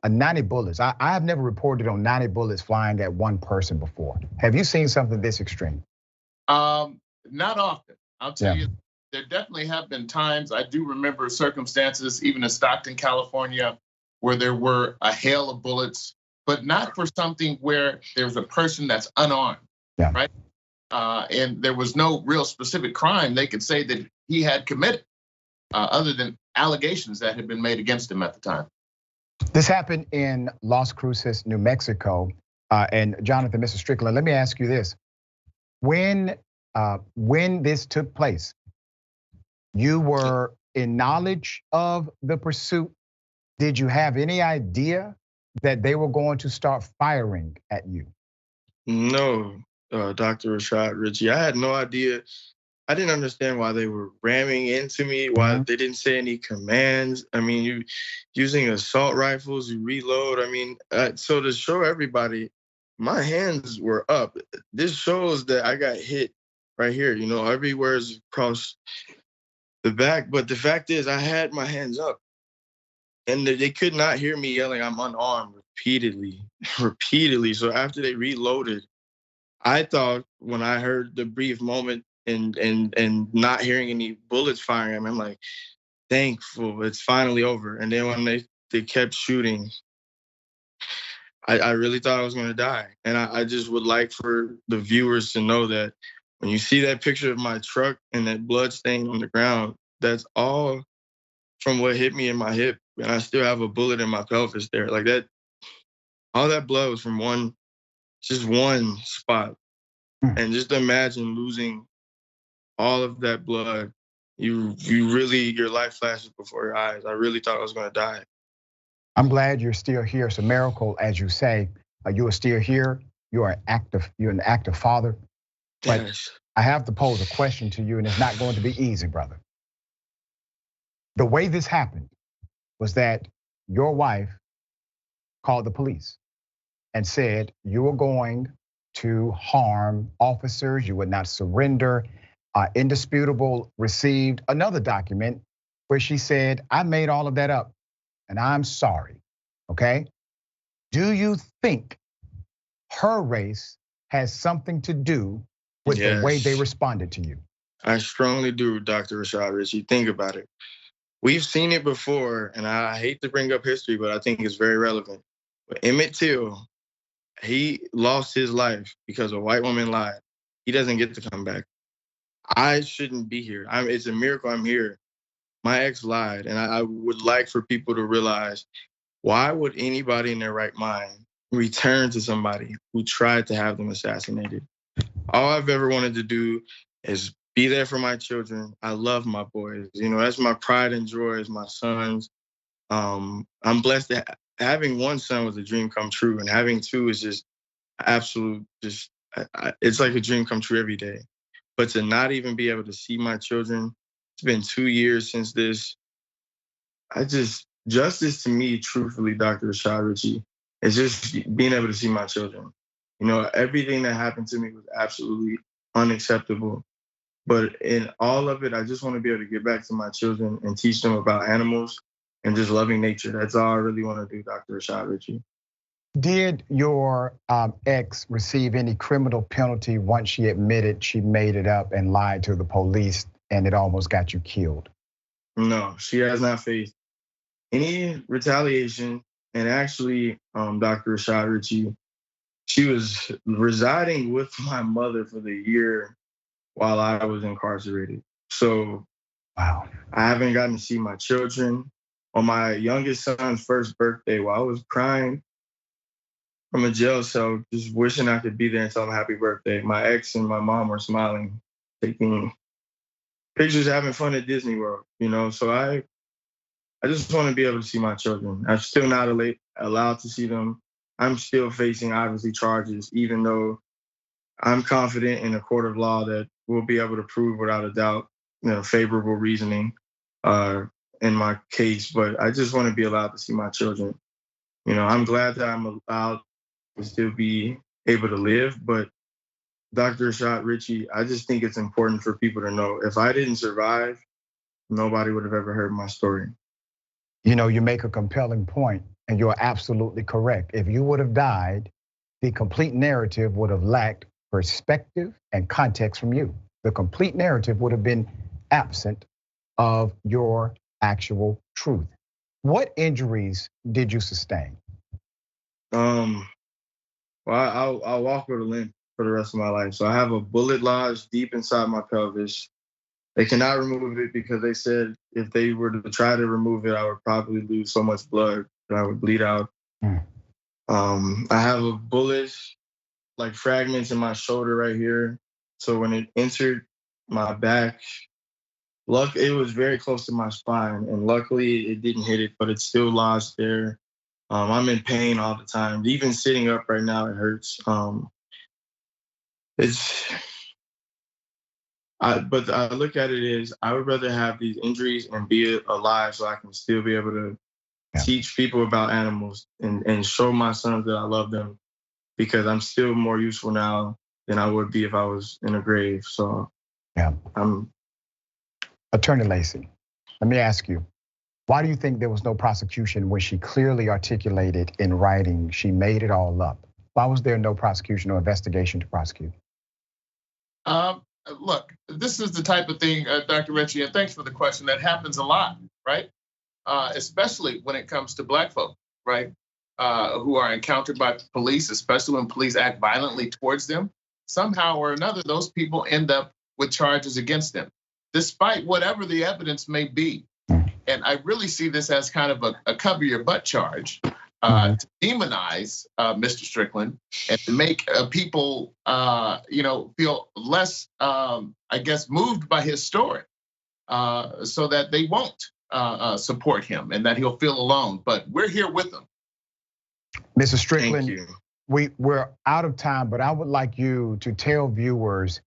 S16: 90 bullets. I have never reported on 90 bullets flying at one person before. Have you seen something this extreme?
S7: Not often. I'll tell you, there definitely have been times. I do remember circumstances, even in Stockton, California, where there were a hail of bullets, but not for something where there's a person that's unarmed, right? And there was no real specific crime they could say that he had committed, other than allegations that had been made against him at the time.
S16: This happened in Las Cruces, New Mexico. And Jonathan, Mr. Strickland, let me ask you this. When this took place, you were in knowledge of the pursuit. Did you have any idea that they were going to start firing at you?
S5: No, Dr. Rashad Ritchie. I had no idea. I didn't understand why they were ramming into me, why they didn't say any commands. I mean, you using assault rifles, you reload. I mean, so to show everybody, my hands were up. This shows that I got hit right here, everywhere is across the back. But the fact is, I had my hands up. And they could not hear me yelling, I'm unarmed repeatedly. So after they reloaded, I thought when I heard the brief moment and not hearing any bullets firing at me, I'm like, thankful, it's finally over. And then when they kept shooting, I really thought I was gonna die. And I just would like for the viewers to know that when you see that picture of my truck and that blood stain on the ground, that's all from what hit me in my hip. And I still have a bullet in my pelvis there. Like that, all that blood was from just one spot. And just imagine losing all of that blood. You really, your life flashes before your eyes. I really thought I was gonna die.
S16: I'm glad you're still here. It's a miracle, as you say. You are still here. You're an active father. But
S5: yes.
S16: I have to pose a question to you, and it's not going to be easy, brother. The way this happened was that your wife called the police and said you were going to harm officers, you would not surrender. Indisputable received another document where she said, I made all of that up and I'm sorry, okay? Do you think her race has something to do with the way they responded to you?
S5: I strongly do, Dr. Rashad Ritchie. Think about it. We've seen it before, and I hate to bring up history, but I think it's very relevant. But Emmett Till, he lost his life because a white woman lied. He doesn't get to come back. I shouldn't be here. It's a miracle I'm here. My ex lied, and I would like for people to realize, why would anybody in their right mind return to somebody who tried to have them assassinated? All I've ever wanted to do is be there for my children. I love my boys. That's my pride and joy as my sons. I'm blessed that having one son was a dream come true, and having two is just absolute, it's like a dream come true every day. But to not even be able to see my children, it's been 2 years since this. Justice to me, truthfully, Dr. Rashad Ritchie, is just being able to see my children. Everything that happened to me was absolutely unacceptable. But in all of it, I just want to be able to get back to my children and teach them about animals and just loving nature. That's all I really want to do, Dr. Rashad Ritchie.
S16: Did your ex receive any criminal penalty once she admitted she made it up and lied to the police and it almost got you killed?
S5: No, she has not faced any retaliation. And actually, Dr. Rashad Ritchie, she was residing with my mother for the year while I was incarcerated. So
S16: wow,
S5: I haven't gotten to see my children. On my youngest son's first birthday, while I was crying from a jail cell, just wishing I could be there and tell him happy birthday, my ex and my mom were smiling, taking pictures, having fun at Disney World, So I just want to be able to see my children. I'm still not allowed to see them. I'm still facing, obviously, charges, even though I'm confident in a court of law that we'll be able to prove without a doubt, favorable reasoning in my case. But I just want to be allowed to see my children. I'm glad that I'm allowed to still be able to live. But Dr. Rashad Ritchie, I just think it's important for people to know, if I didn't survive, nobody would have ever heard my story.
S16: You make a compelling point, and you're absolutely correct. If you would have died, the complete narrative would have lacked perspective and context from you. The complete narrative would have been absent of your actual truth. What injuries did you sustain?
S5: Well, I'll walk with a limp for the rest of my life. So I have a bullet lodged deep inside my pelvis. They cannot remove it because they said if they were to try to remove it, I would probably lose so much blood that I would bleed out. I have a bullet, like fragments in my shoulder right here. So when it entered my back, it was very close to my spine, and luckily it didn't hit it, but it still lodged there. I'm in pain all the time. Even sitting up right now, it hurts. But I look at it as I would rather have these injuries and be alive so I can still be able to teach people about animals and show my sons that I love them, because I'm still more useful now than I would be if I was in a grave. So
S16: Attorney Lacy, let me ask you, why do you think there was no prosecution when she clearly articulated in writing she made it all up? Why was there no prosecution or investigation to prosecute?
S7: Look, this is the type of thing, Dr. Ritchie, and thanks for the question, that happens a lot, right? Especially when it comes to Black folk, right? Who are encountered by police, especially when police act violently towards them. Somehow or another, those people end up with charges against them, despite whatever the evidence may be. And I really see this as kind of a cover your butt charge to demonize Mr. Strickland and to make people, feel less, I guess, moved by his story, so that they won't support him and that he'll feel alone. But we're here with him.
S16: Mr. Strickland, we're out of time, but I would like you to tell viewers,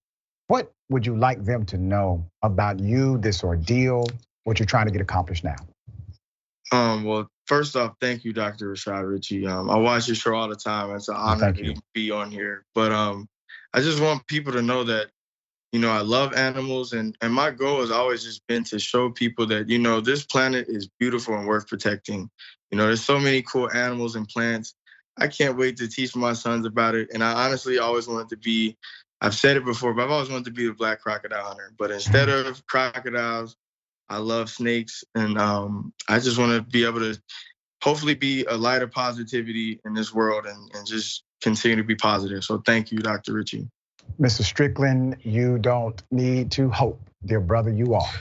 S16: what would you like them to know about you, this ordeal, what you're trying to get accomplished now?
S5: Well, first off, thank you, Dr. Rashad Ritchie. I watch your show all the time. It's an honor to be on here. But I just want people to know that, I love animals, and my goal has always just been to show people that, this planet is beautiful and worth protecting. There's so many cool animals and plants. I can't wait to teach my sons about it. And I honestly always wanted to be, I've said it before, but I've always wanted to be the black crocodile hunter. But instead of crocodiles, I love snakes. And I just want to be able to hopefully be a light of positivity in this world and just continue to be positive. So thank you, Dr. Ritchie.
S16: Mr. Strickland, you don't need to hope, dear brother, you are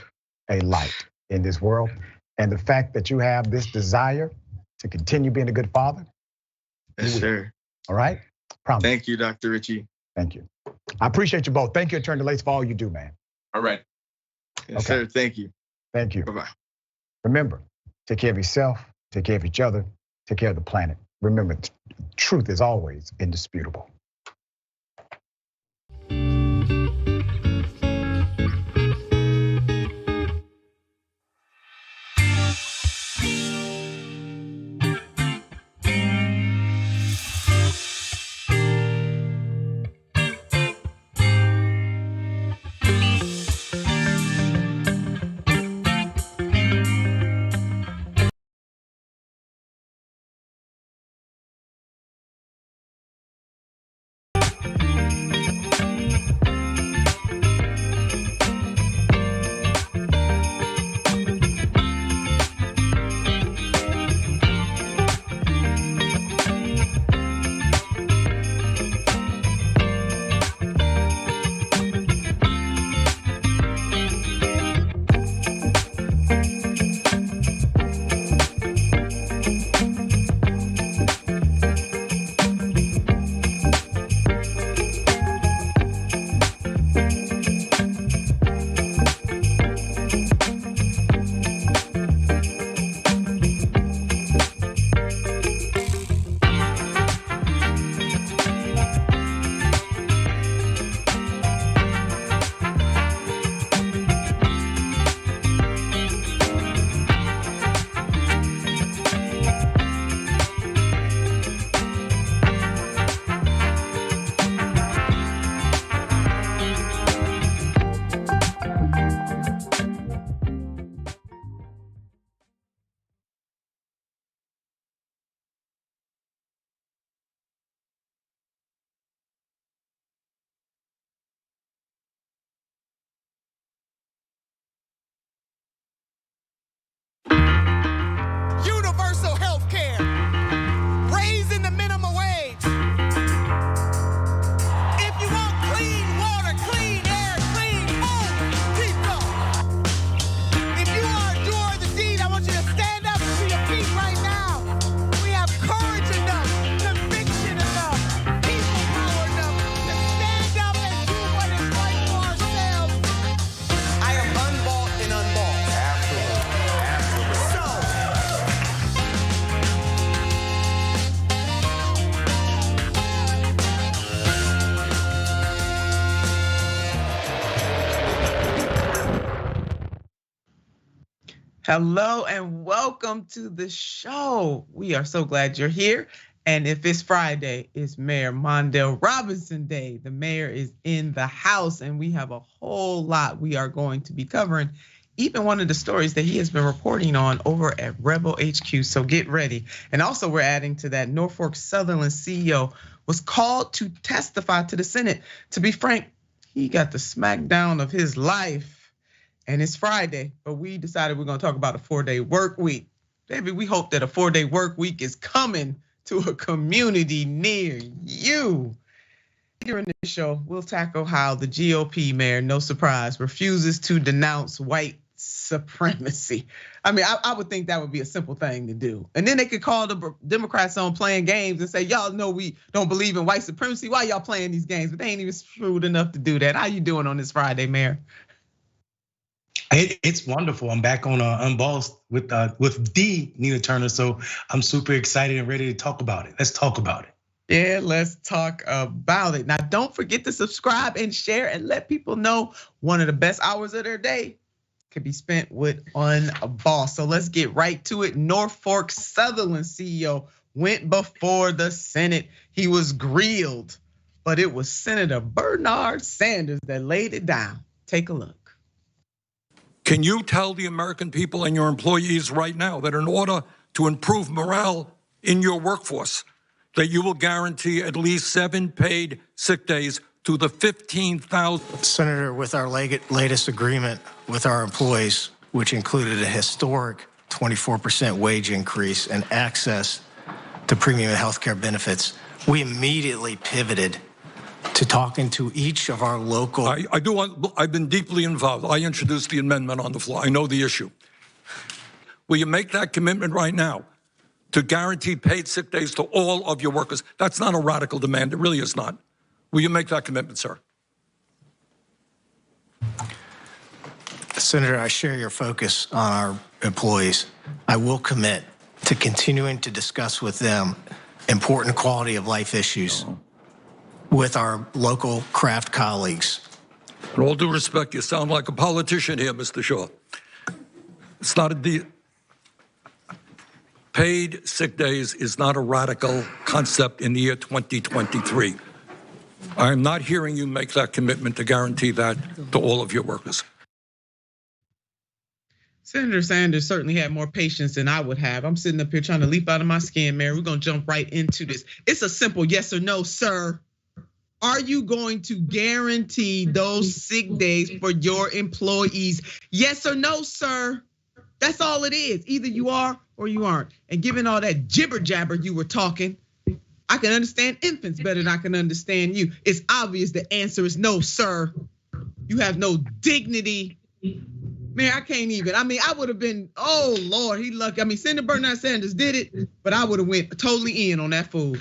S16: a light in this world. And the fact that you have this desire to continue being a good father.
S5: Yes, sir.
S16: All right? Promise.
S5: Thank you, Dr. Ritchie.
S16: Thank you. I appreciate you both. Thank you, Attorney Lace, for all you do, man.
S7: All right.
S5: Yes, sir. Thank you.
S16: Thank you.
S5: Bye-bye.
S16: Remember, take care of yourself, take care of each other, take care of the planet. Remember, truth is always indisputable.
S9: Hello and welcome to the show. We are so glad you're here. And if it's Friday, it's Mayor Mondale Robinson Day. The mayor is in the house and we have a whole lot we are going to be covering. Even one of the stories that he has been reporting on over at Rebel HQ, so get ready. And also we're adding to that, Norfolk Southern CEO was called to testify to the Senate. To be frank, he got the smackdown of his life. And it's Friday, but we decided we're gonna talk about a 4-day work week. Baby, we hope that a 4-day work week is coming to a community near you. Here in this show, we'll tackle how the GOP mayor, no surprise, refuses to denounce white supremacy. I mean, I would think that would be a simple thing to do. And then they could call the Democrats on playing games and say, y'all know we don't believe in white supremacy. Why y'all playing these games? But they ain't even shrewd enough to do that. How you doing on this Friday, Mayor?
S18: It's wonderful. I'm back on Unbossed with the Nina Turner, so I'm super excited and ready to talk about it. Let's talk about it.
S9: Yeah, let's talk about it. Now, don't forget to subscribe and share and let people know one of the best hours of their day could be spent with Unbossed. So let's get right to it. Norfolk Southern CEO went before the Senate. He was grilled, but it was Senator Bernard Sanders that laid it down. Take a look.
S21: Can you tell the American people and your employees right now that in order to improve morale in your workforce, that you will guarantee at least 7 paid sick days to the 15,000?
S23: Senator, with our latest agreement with our employees, which included a historic 24% wage increase and access to premium healthcare benefits, we immediately pivoted to talking to each of our local.
S21: I've been deeply involved. I introduced the amendment on the floor. I know the issue. Will you make that commitment right now to guarantee paid sick days to all of your workers? That's not a radical demand. It really is not. Will you make that commitment, sir?
S23: Senator, I share your focus on our employees. I will commit to continuing to discuss with them important quality of life issues with our local craft colleagues.
S21: In all due respect, you sound like a politician here, Mr. Shaw. It's not a paid sick days is not a radical concept in the year 2023. I am not hearing you make that commitment to guarantee that to all of your workers.
S9: Senator Sanders certainly had more patience than I would have. I'm sitting up here trying to leap out of my skin, Mayor. We're gonna jump right into this. It's a simple yes or no, sir. Are you going to guarantee those sick days for your employees? Yes or no, sir? That's all it is. Either you are or you aren't. And given all that jibber jabber you were talking, I can understand infants better than I can understand you. It's obvious the answer is no, sir. You have no dignity. Man, I can't even. I mean, I would have been, oh Lord, he lucky. I mean, Senator Bernard Sanders did it, but I would have went totally in on that fool.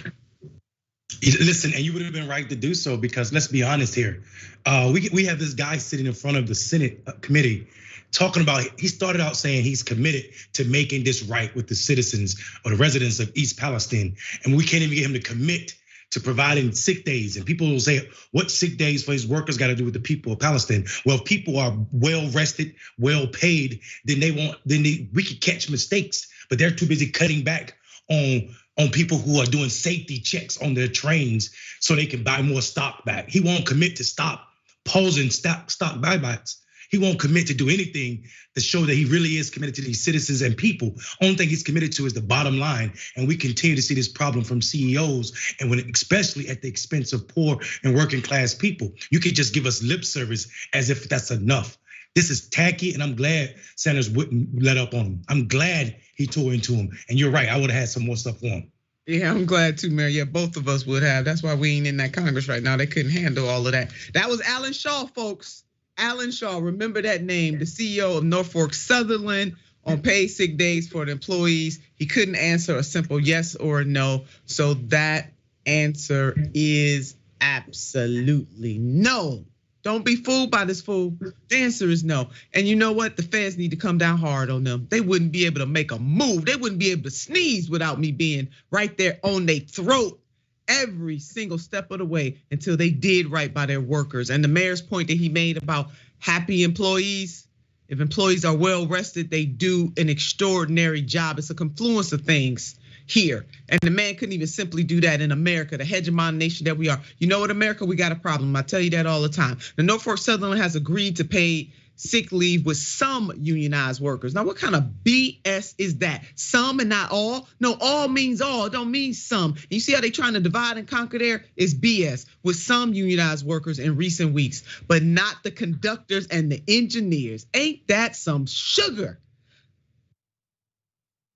S18: Listen, and you would have been right to do so because let's be honest here. We have this guy sitting in front of the Senate committee talking about, he started out saying he's committed to making this right with the citizens or the residents of East Palestine. And we can't even get him to commit to providing sick days. And people will say, what sick days for his workers got to do with the people of Palestine? Well, if people are well rested, well paid, then we could catch mistakes, but they're too busy cutting back on people who are doing safety checks on their trains so they can buy more stock back. He won't commit to stop pausing stock buybacks. He won't commit to do anything to show that he really is committed to these citizens and people. Only thing he's committed to is the bottom line. And we continue to see this problem from CEOs, and especially at the expense of poor and working class people. You can just give us lip service as if that's enough. This is tacky, and I'm glad Sanders wouldn't let up on him. I'm glad he tore into him. And you're right, I would have had some more stuff for him.
S9: Yeah, I'm glad too, Mayor. Yeah, both of us would have. That's why we ain't in that Congress right now. They couldn't handle all of that. That was Alan Shaw, folks. Alan Shaw, remember that name, the CEO of Norfolk Southern on paid sick days for the employees. He couldn't answer a simple yes or no. So that answer is absolutely no. Don't be fooled by this fool. The answer is no. And you know what? The feds need to come down hard on them. They wouldn't be able to make a move. They wouldn't be able to sneeze without me being right there on their throat every single step of the way until they did right by their workers. And the mayor's point that he made about happy employees, If employees are well rested, they do an extraordinary job. It's a confluence of things here. And the man couldn't even simply do that in America, the hegemon nation that we are. You know what, America, we got a problem. I tell you that all the time. The Norfolk Southern has agreed to pay sick leave with some unionized workers. Now, what kind of BS is that? Some and not all? No, all means all, it don't mean some. And you see how they trying to divide and conquer there? It's BS with some unionized workers in recent weeks, but not the conductors and the engineers. Ain't that some sugar?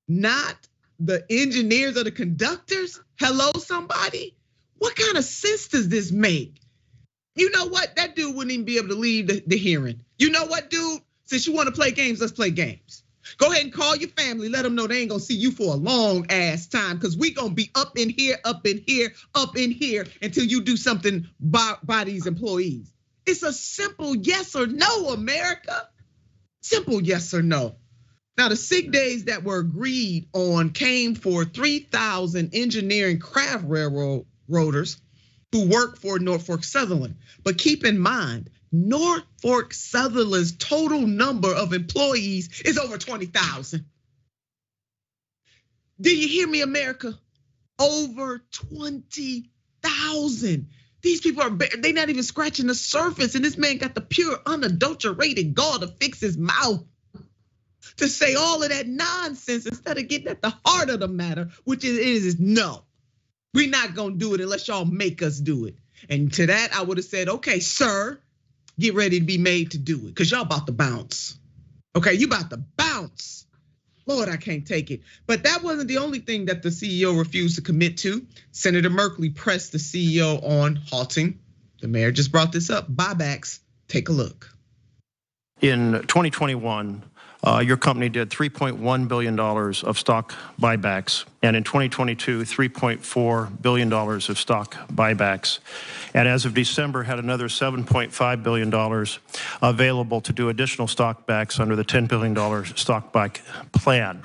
S9: Not the engineers or the conductors? Hello, somebody? What kind of sense does this make? You know what? That dude wouldn't even be able to leave the hearing. You know what, dude? Since you want to play games, let's play games. Go ahead and call your family. Let them know they ain't gonna see you for a long ass time, because we gonna be up in here, up in here, up in here until you do something by these employees. It's a simple yes or no, America. Simple yes or no. Now, the sick days that were agreed on came for 3,000 engineering craft railroaders who work for Norfolk Southern. But keep in mind, Norfolk Southern's total number of employees is over 20,000. Do you hear me, America? Over 20,000. These people they not even scratching the surface, and this man got the pure, unadulterated gall to fix his mouth, to say all of that nonsense instead of getting at the heart of the matter, which is no. We're not gonna do it unless y'all make us do it. And to that, I would have said, okay, sir, get ready to be made to do it, because y'all about to bounce. Okay, you about to bounce. Lord, I can't take it. But that wasn't the only thing that the CEO refused to commit to. Senator Merkley pressed the CEO on halting. The mayor just brought this up, buybacks. Take a look.
S23: In 2021, your company did $3.1 billion of stock buybacks. And in 2022, $3.4 billion of stock buybacks. And as of December, had another $7.5 billion available to do additional stock buybacks under the $10 billion stock buyback plan.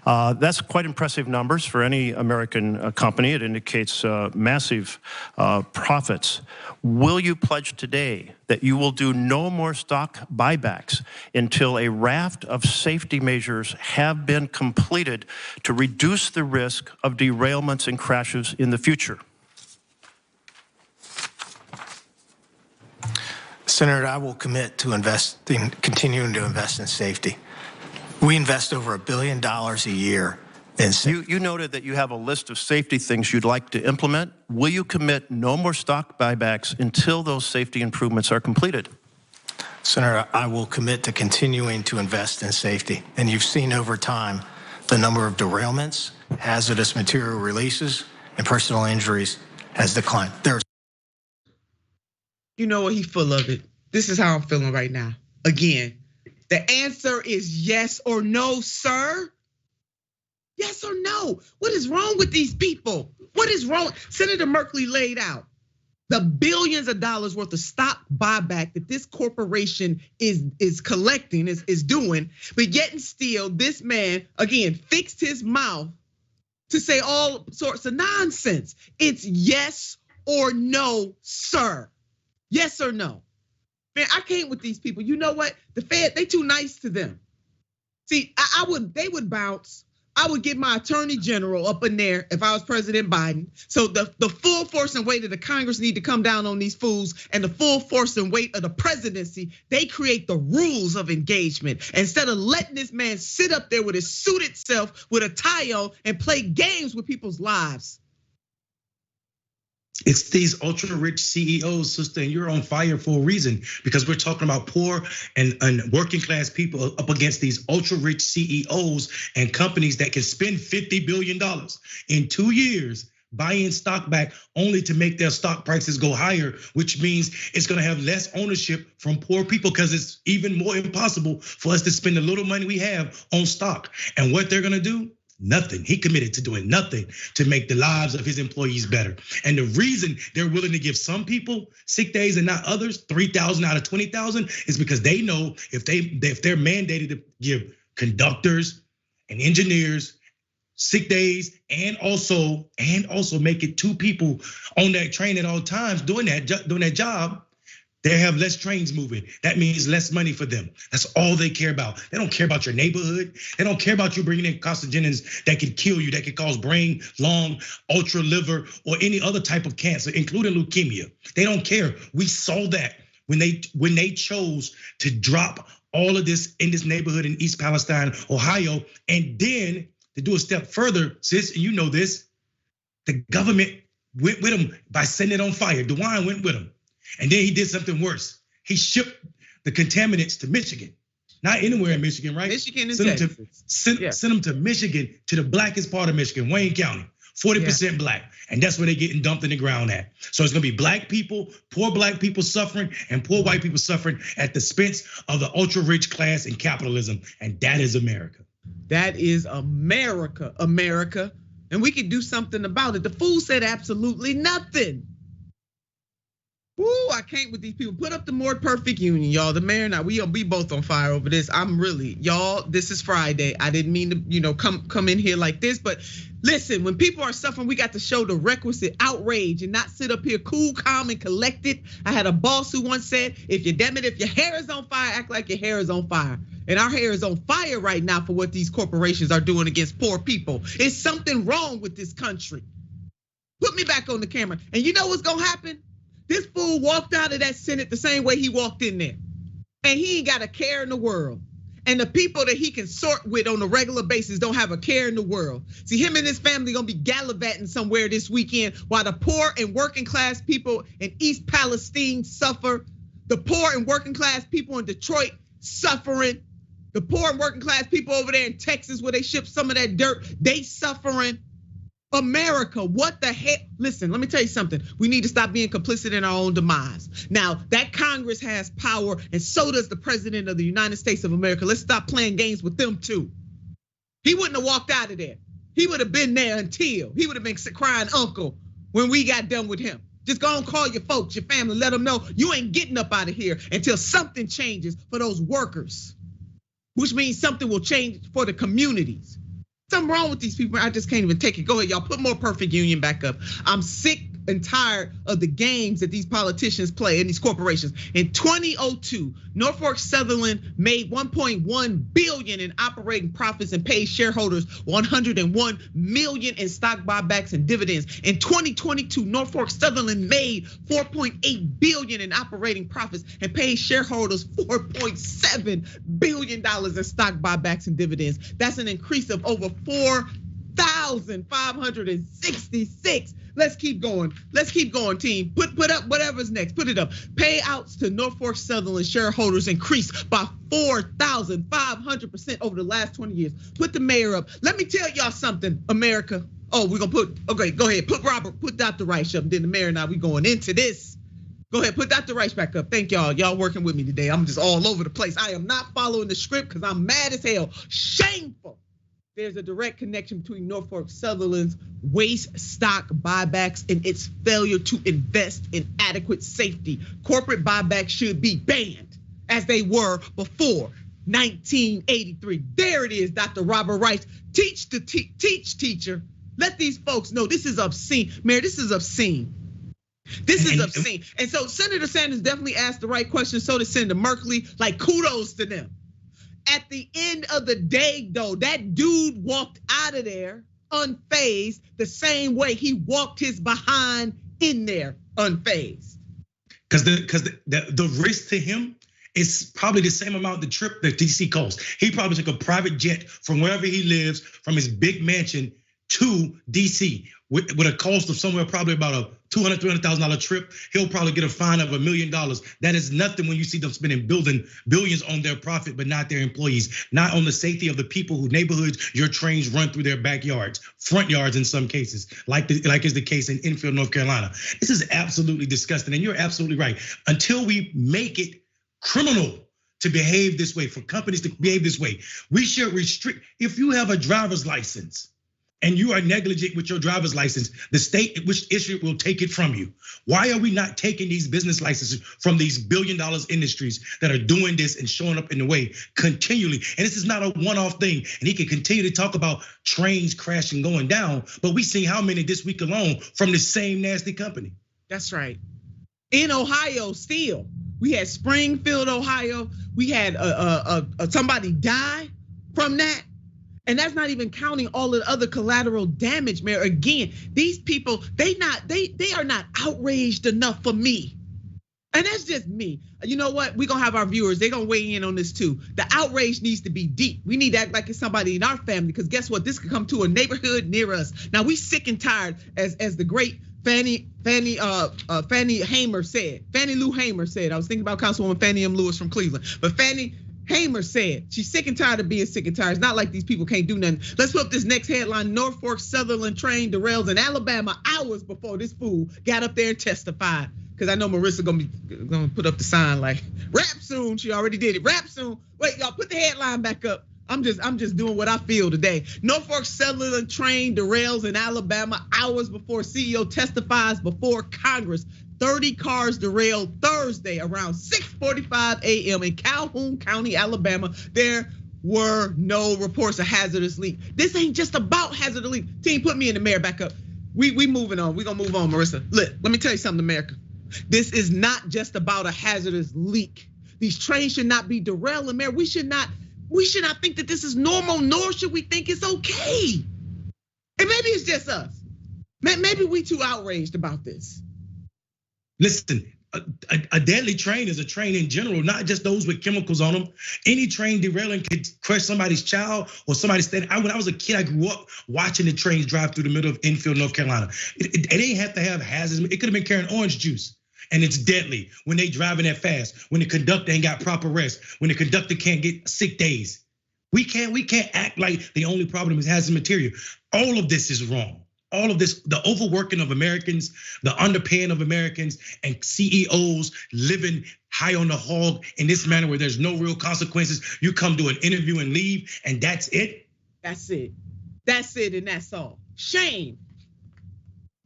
S23: That's quite impressive numbers for any American company. It indicates massive profits. Will you pledge today that you will do no more stock buybacks until a raft of safety measures have been completed to reduce the risk of derailments and crashes in the future? Senator, I will commit to continuing to invest in safety. We invest over $1 billion a year in safety. You noted that you have a list of safety things you'd like to implement. Will you commit no more stock buybacks until those safety improvements are completed? Senator, I will commit to continuing to invest in safety. And you've seen over time the number of derailments, hazardous material releases, and personal injuries has declined.
S9: You know what? He's full of it. This is how I'm feeling right now. Again, the answer is yes or no, sir. Yes or no? What is wrong with these people? What is wrong? Senator Merkley laid out the billions of dollars worth of stock buyback that this corporation is collecting, is doing, but yet and still, this man, again, fixed his mouth to say all sorts of nonsense. It's yes or no, sir. Yes or no? Man, I can't with these people. You know what? The Fed, they too nice to them. See, they would bounce. I would get my attorney general up in there if I was President Biden. So the full force and weight of the Congress need to come down on these fools, and the full force and weight of the presidency, they create the rules of engagement. Instead of letting this man sit up there with his suited self with a tie on and play games with people's lives.
S18: It's these ultra rich CEOs, sister, and you're on fire for a reason, because we're talking about poor and working class people up against these ultra rich CEOs and companies that can spend $50 billion in 2 years buying stock back only to make their stock prices go higher, which means it's gonna have less ownership from poor people, because it's even more impossible for us to spend the little money we have on stock. And what they're gonna do? Nothing. He committed to doing nothing to make the lives of his employees better. And the reason they're willing to give some people sick days and not others, 3,000 out of 20,000, is because they know if they're mandated to give conductors and engineers sick days and also make it 2 people on that train at all times doing that job, They have less trains moving. That means less money for them. That's all they care about. They don't care about your neighborhood. They don't care about you bringing in carcinogens that can kill you, that can cause brain, lung, ultra liver, or any other type of cancer, including leukemia. They don't care. We saw that when they chose to drop all of this in this neighborhood in East Palestine, Ohio, and then to do a step further, sis, and you know this, the government went with them by setting it on fire. DeWine went with them. And then he did something worse. He shipped the contaminants to Michigan. Not anywhere in Michigan, right?
S9: Michigan and Texas.
S18: Send them to Michigan, to the blackest part of Michigan, Wayne County. 40% black. And that's where they're getting dumped in the ground at. So it's gonna be black people, poor black people suffering, and poor white people suffering at the expense of the ultra-rich class and capitalism. And that is America.
S9: That is America, America. And we can do something about it. The fool said absolutely nothing. Woo, I can't with these people. Put up the more perfect union, y'all. The mayor and I, we both on fire over this. I'm really, y'all, this is Friday. I didn't mean to, come in here like this, but listen, when people are suffering, we got to show the requisite outrage and not sit up here cool, calm, and collected. I had a boss who once said, if your hair is on fire, act like your hair is on fire. And our hair is on fire right now for what these corporations are doing against poor people. It's something wrong with this country. Put me back on the camera. And you know what's gonna happen? This fool walked out of that Senate the same way he walked in there. And he ain't got a care in the world. And the people that he can sort with on a regular basis don't have a care in the world. See, him and his family gonna be gallivanting somewhere this weekend while the poor and working class people in East Palestine suffer. The poor and working class people in Detroit suffering. The poor and working class people over there in Texas where they ship some of that dirt, they suffering. America, what the heck? Listen, let me tell you something. We need to stop being complicit in our own demise. Now, that Congress has power, and so does the President of the United States of America. Let's stop playing games with them too. He wouldn't have walked out of there. He would have been there until he would have been crying uncle when we got done with him. Just go and call your folks, your family, let them know you ain't getting up out of here until something changes for those workers, which means something will change for the communities. Something wrong with these people. I just can't even take it. Go ahead, y'all. Put more perfect union back up. I'm sick and tired of the games that these politicians play and these corporations. In 2002, Norfolk Southern made $1.1 billion in operating profits and paid shareholders $101 million in stock buybacks and dividends. In 2022, Norfolk Southern made $4.8 billion in operating profits and paid shareholders $4.7 billion in stock buybacks and dividends. That's an increase of over 4,566. Let's keep going. Let's keep going, team. Put up whatever's next. Put it up. Payouts to Norfolk Southern shareholders increased by 4,500% over the last 20 years. Put the mayor up. Let me tell y'all something, America. Oh, we're gonna okay, go ahead. Put Dr. Rice up. Then the mayor and I, we going into this. Go ahead, put Dr. Rice back up. Thank y'all. Y'all working with me today. I'm just all over the place. I am not following the script because I'm mad as hell. Shameful. There's a direct connection between Norfolk Southern's waste stock buybacks and its failure to invest in adequate safety. Corporate buybacks should be banned as they were before 1983. There it is, Dr. Robert Rice. Teach, teacher. Let these folks know this is obscene. Mayor, this is obscene. This is obscene. And so Senator Sanders definitely asked the right question. So did Senator Merkley. Like, kudos to them. At the end of the day, though, that dude walked out of there unfazed the same way he walked his behind in there unfazed.
S18: Because the risk to him is probably the same amount the trip that DC costs. He probably took a private jet from wherever he lives, from his big mansion to DC with a cost of somewhere probably about a $200,000 trip. He'll probably get a fine of $1 million. That is nothing when you see them spending billions on their profit, but not their employees, not on the safety of the people whose neighborhoods your trains run through their backyards, front yards in some cases, like is the case in Enfield, North Carolina. This is absolutely disgusting, and you're absolutely right. Until we make it criminal to behave this way, for companies to behave this way, we should restrict. If you have a driver's license, and you are negligent with your driver's license, the state which issue will take it from you. Why are we not taking these business licenses from these billion-dollar industries that are doing this and showing up in the way continually? And this is not a one-off thing. And he can continue to talk about trains crashing, going down, but we see how many this week alone from the same nasty company.
S9: That's right. In Ohio still, We had Springfield, Ohio. We had somebody die from that. And that's not even counting all of the other collateral damage, Mayor. Again, these people, they are not outraged enough for me. And that's just me. You know what? We're gonna have our viewers, they're gonna weigh in on this too. The outrage needs to be deep. We need to act like it's somebody in our family, because guess what? This could come to a neighborhood near us. Now we sick and tired, as the great Fannie Hamer said. Fannie Lou Hamer said. I was thinking about Councilwoman Fannie M. Lewis from Cleveland, but Fannie Hamer said she's sick and tired of being sick and tired. It's not like these people can't do nothing. Let's put up this next headline. Norfolk Southern train derails in Alabama hours before this fool got up there and testified. Because I know Marissa gonna put up the sign like, rap soon. She already did it. Rap soon. Wait, y'all, put the headline back up. I'm just doing what I feel today. Norfolk Southern train derails in Alabama hours before CEO testifies before Congress. 30 cars derailed Thursday around 6:45 a.m. in Calhoun County, Alabama. There were no reports of hazardous leak. This ain't just about hazardous leak. Team, put me in the mayor back up. We moving on. We gonna move on, Marissa. Look, let me tell you something, America. This is not just about a hazardous leak. These trains should not be derailing, Mayor. We should not think that this is normal, nor should we think it's okay. And maybe it's just us. Maybe we too outraged about this.
S18: Listen, a deadly train is a train in general, not just those with chemicals on them. Any train derailing could crush somebody's child or somebody's standing. When I was a kid, I grew up watching the trains drive through the middle of Enfield, North Carolina. It didn't have to have hazards. It could have been carrying orange juice. And it's deadly when they driving that fast, when the conductor ain't got proper rest, when the conductor can't get sick days. We can't act like the only problem is hazardous material. All of this is wrong. All of this, the overworking of Americans, the underpaying of Americans, and CEOs living high on the hog in this manner where there's no real consequences. You come to an interview and leave, and that's it?
S9: That's it. That's it, and that's all. Shame.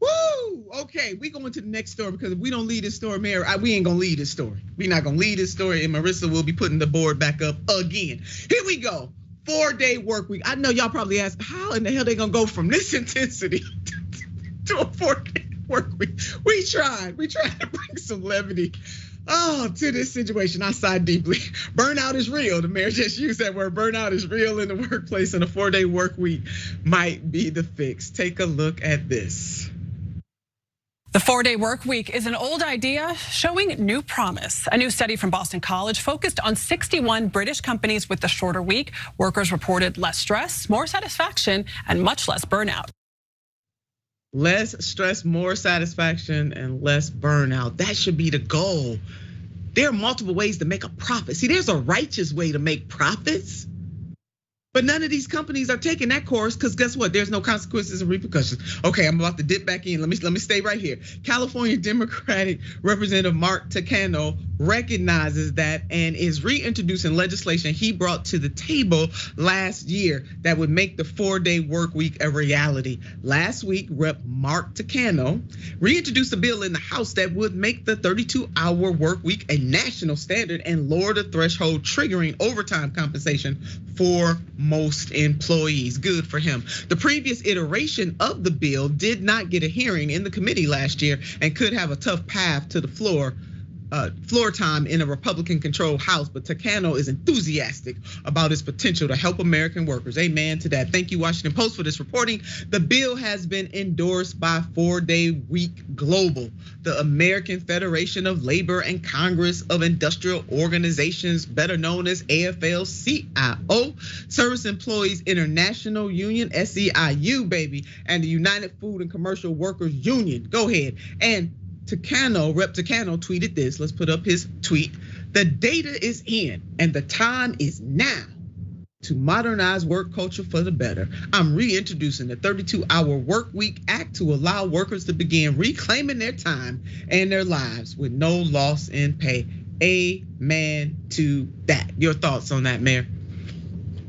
S9: Woo! Okay, we going to the next story, because if we don't lead this story, Mayor, we ain't gonna lead this story. We're not gonna lead this story, and Marissa will be putting the board back up again. Here we go. 4-day work week. I know y'all probably ask, how in the hell they gonna go from this intensity to a 4-day work week? We tried to bring some levity to this situation. I sigh deeply. Burnout is real. The mayor just used that word. Burnout is real in the workplace, and a 4-day work week might be the fix. Take a look at this.
S3: The 4-day work week is an old idea showing new promise. A new study from Boston College focused on 61 British companies with the shorter week. Workers reported less stress, more satisfaction, and much less burnout.
S9: Less stress, more satisfaction, and less burnout. That should be the goal. There are multiple ways to make a profit. See, there's a righteous way to make profits. But none of these companies are taking that course, because guess what? There's no consequences and repercussions. Okay, I'm about to dip back in. Let me stay right here. California Democratic Representative Mark Takano recognizes that and is reintroducing legislation he brought to the table last year that would make the 4-day work week a reality. Last week, Rep. Mark Takano reintroduced a bill in the House that would make the 32-hour work week a national standard and lower the threshold, triggering overtime compensation for most employees. Good for him. The previous iteration of the bill did not get a hearing in the committee last year and could have a tough path to the floor time in a Republican-controlled House, but Takano is enthusiastic about its potential to help American workers. Amen to that. Thank you, Washington Post, for this reporting. The bill has been endorsed by 4-day Week Global, the American Federation of Labor and Congress of Industrial Organizations, better known as AFL-CIO, Service Employees International Union, SEIU, baby, and the United Food and Commercial Workers Union. Go ahead. And Rep. Takano tweeted this. Let's put up his tweet. The data is in and the time is now to modernize work culture for the better. I'm reintroducing the 32-hour work week act to allow workers to begin reclaiming their time and their lives with no loss in pay. Amen to that. Your thoughts on that, Mayor?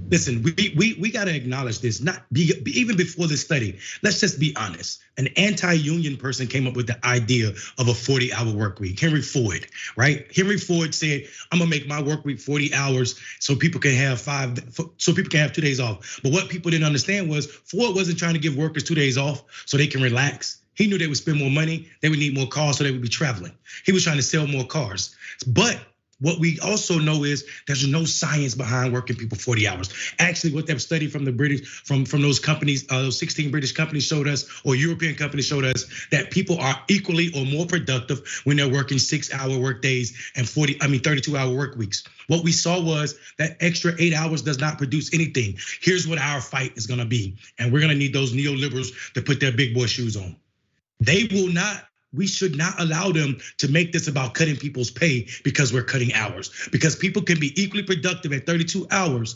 S18: Listen, we got to acknowledge this. Even before this study, let's just be honest. An anti-union person came up with the idea of a 40-hour work week. Henry Ford, right? Henry Ford said, "I'm gonna make my work week 40 hours so people can have 2 days off." But what people didn't understand was Ford wasn't trying to give workers 2 days off so they can relax. He knew they would spend more money, they would need more cars, so they would be traveling. He was trying to sell more cars, but what we also know is there's no science behind working people 40 hours. Actually, what that study from the British, from those companies, those 16 British companies showed us, or European companies showed us, that people are equally or more productive when they're working 6-hour work days and 32-hour work weeks. What we saw was that extra 8 hours does not produce anything. Here's what our fight is gonna be. And we're gonna need those neoliberals to put their big boy shoes on. We should not allow them to make this about cutting people's pay because we're cutting hours. Because people can be equally productive at 32 hours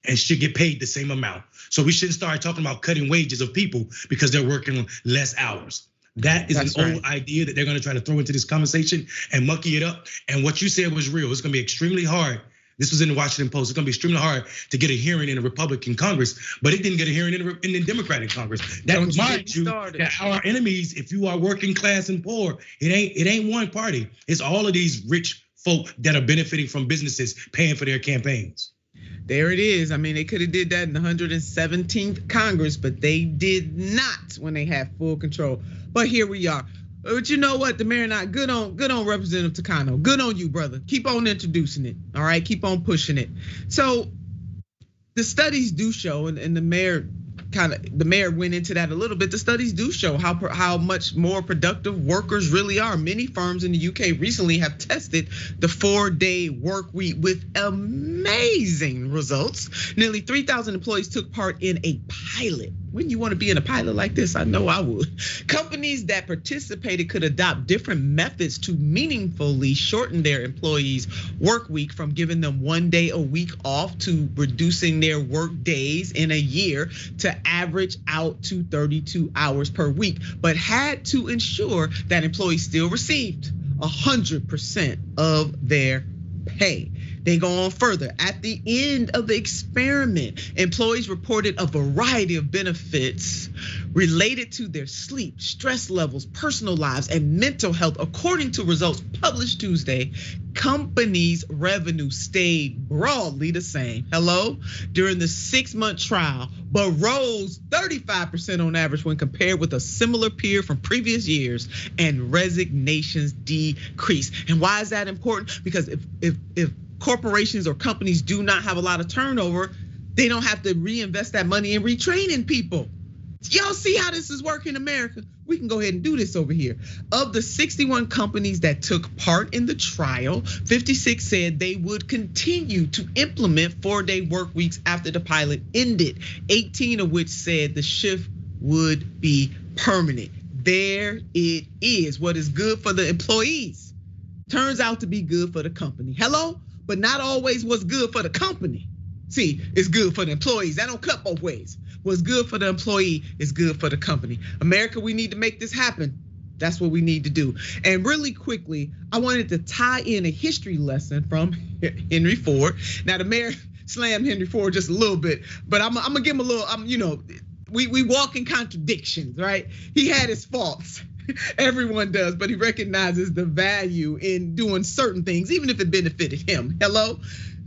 S18: and should get paid the same amount. So we shouldn't start talking about cutting wages of people because they're working less hours. That is an old idea that they're gonna try to throw into this conversation and mucky it up. And what you said was real. It's gonna be extremely hard. This was in the Washington Post. It's gonna be extremely hard to get a hearing in a Republican Congress, but it didn't get a hearing in the Democratic Congress. That reminds you that our enemies, if you are working class and poor, it ain't one party. It's all of these rich folk that are benefiting from businesses paying for their campaigns.
S9: There it is. I mean, they could have did that in the 117th Congress, but they did not when they had full control. But here we are. But you know what, the mayor not good on Representative Takano. Good on you, brother. Keep on introducing it. All right, keep on pushing it. So the studies do show, and the mayor went into that a little bit. The studies do show how much more productive workers really are. Many firms in the UK recently have tested the 4-day work week with amazing results. Nearly 3,000 employees took part in a pilot. Wouldn't you want to be in a pilot like this? I know I would. Companies that participated could adopt different methods to meaningfully shorten their employees' work week, from giving them 1 day a week off to reducing their work days in a year to average out to 32 hours per week, but had to ensure that employees still received 100% of their pay. They go on further. At the end of the experiment, employees reported a variety of benefits related to their sleep, stress levels, personal lives, and mental health. According to results published Tuesday, companies' revenue stayed broadly the same, during the 6-month trial, but rose 35% on average when compared with a similar period from previous years, and resignations decreased. And why is that important? Because if corporations or companies do not have a lot of turnover, they don't have to reinvest that money in retraining people. Y'all see how this is working in America? We can go ahead and do this over here. Of the 61 companies that took part in the trial, 56 said they would continue to implement 4-day work weeks after the pilot ended, 18 of which said the shift would be permanent. There it is. What is good for the employees turns out to be good for the company. But not always what's good for the company. See, it's good for the employees. That don't cut both ways. What's good for the employee is good for the company. America, we need to make this happen. That's what we need to do. And really quickly, I wanted to tie in a history lesson from Henry Ford. Now, the mayor slammed Henry Ford just a little bit, but I'm gonna give him a little, we walk in contradictions, right? He had his faults. Everyone does, but he recognizes the value in doing certain things, even if it benefited him.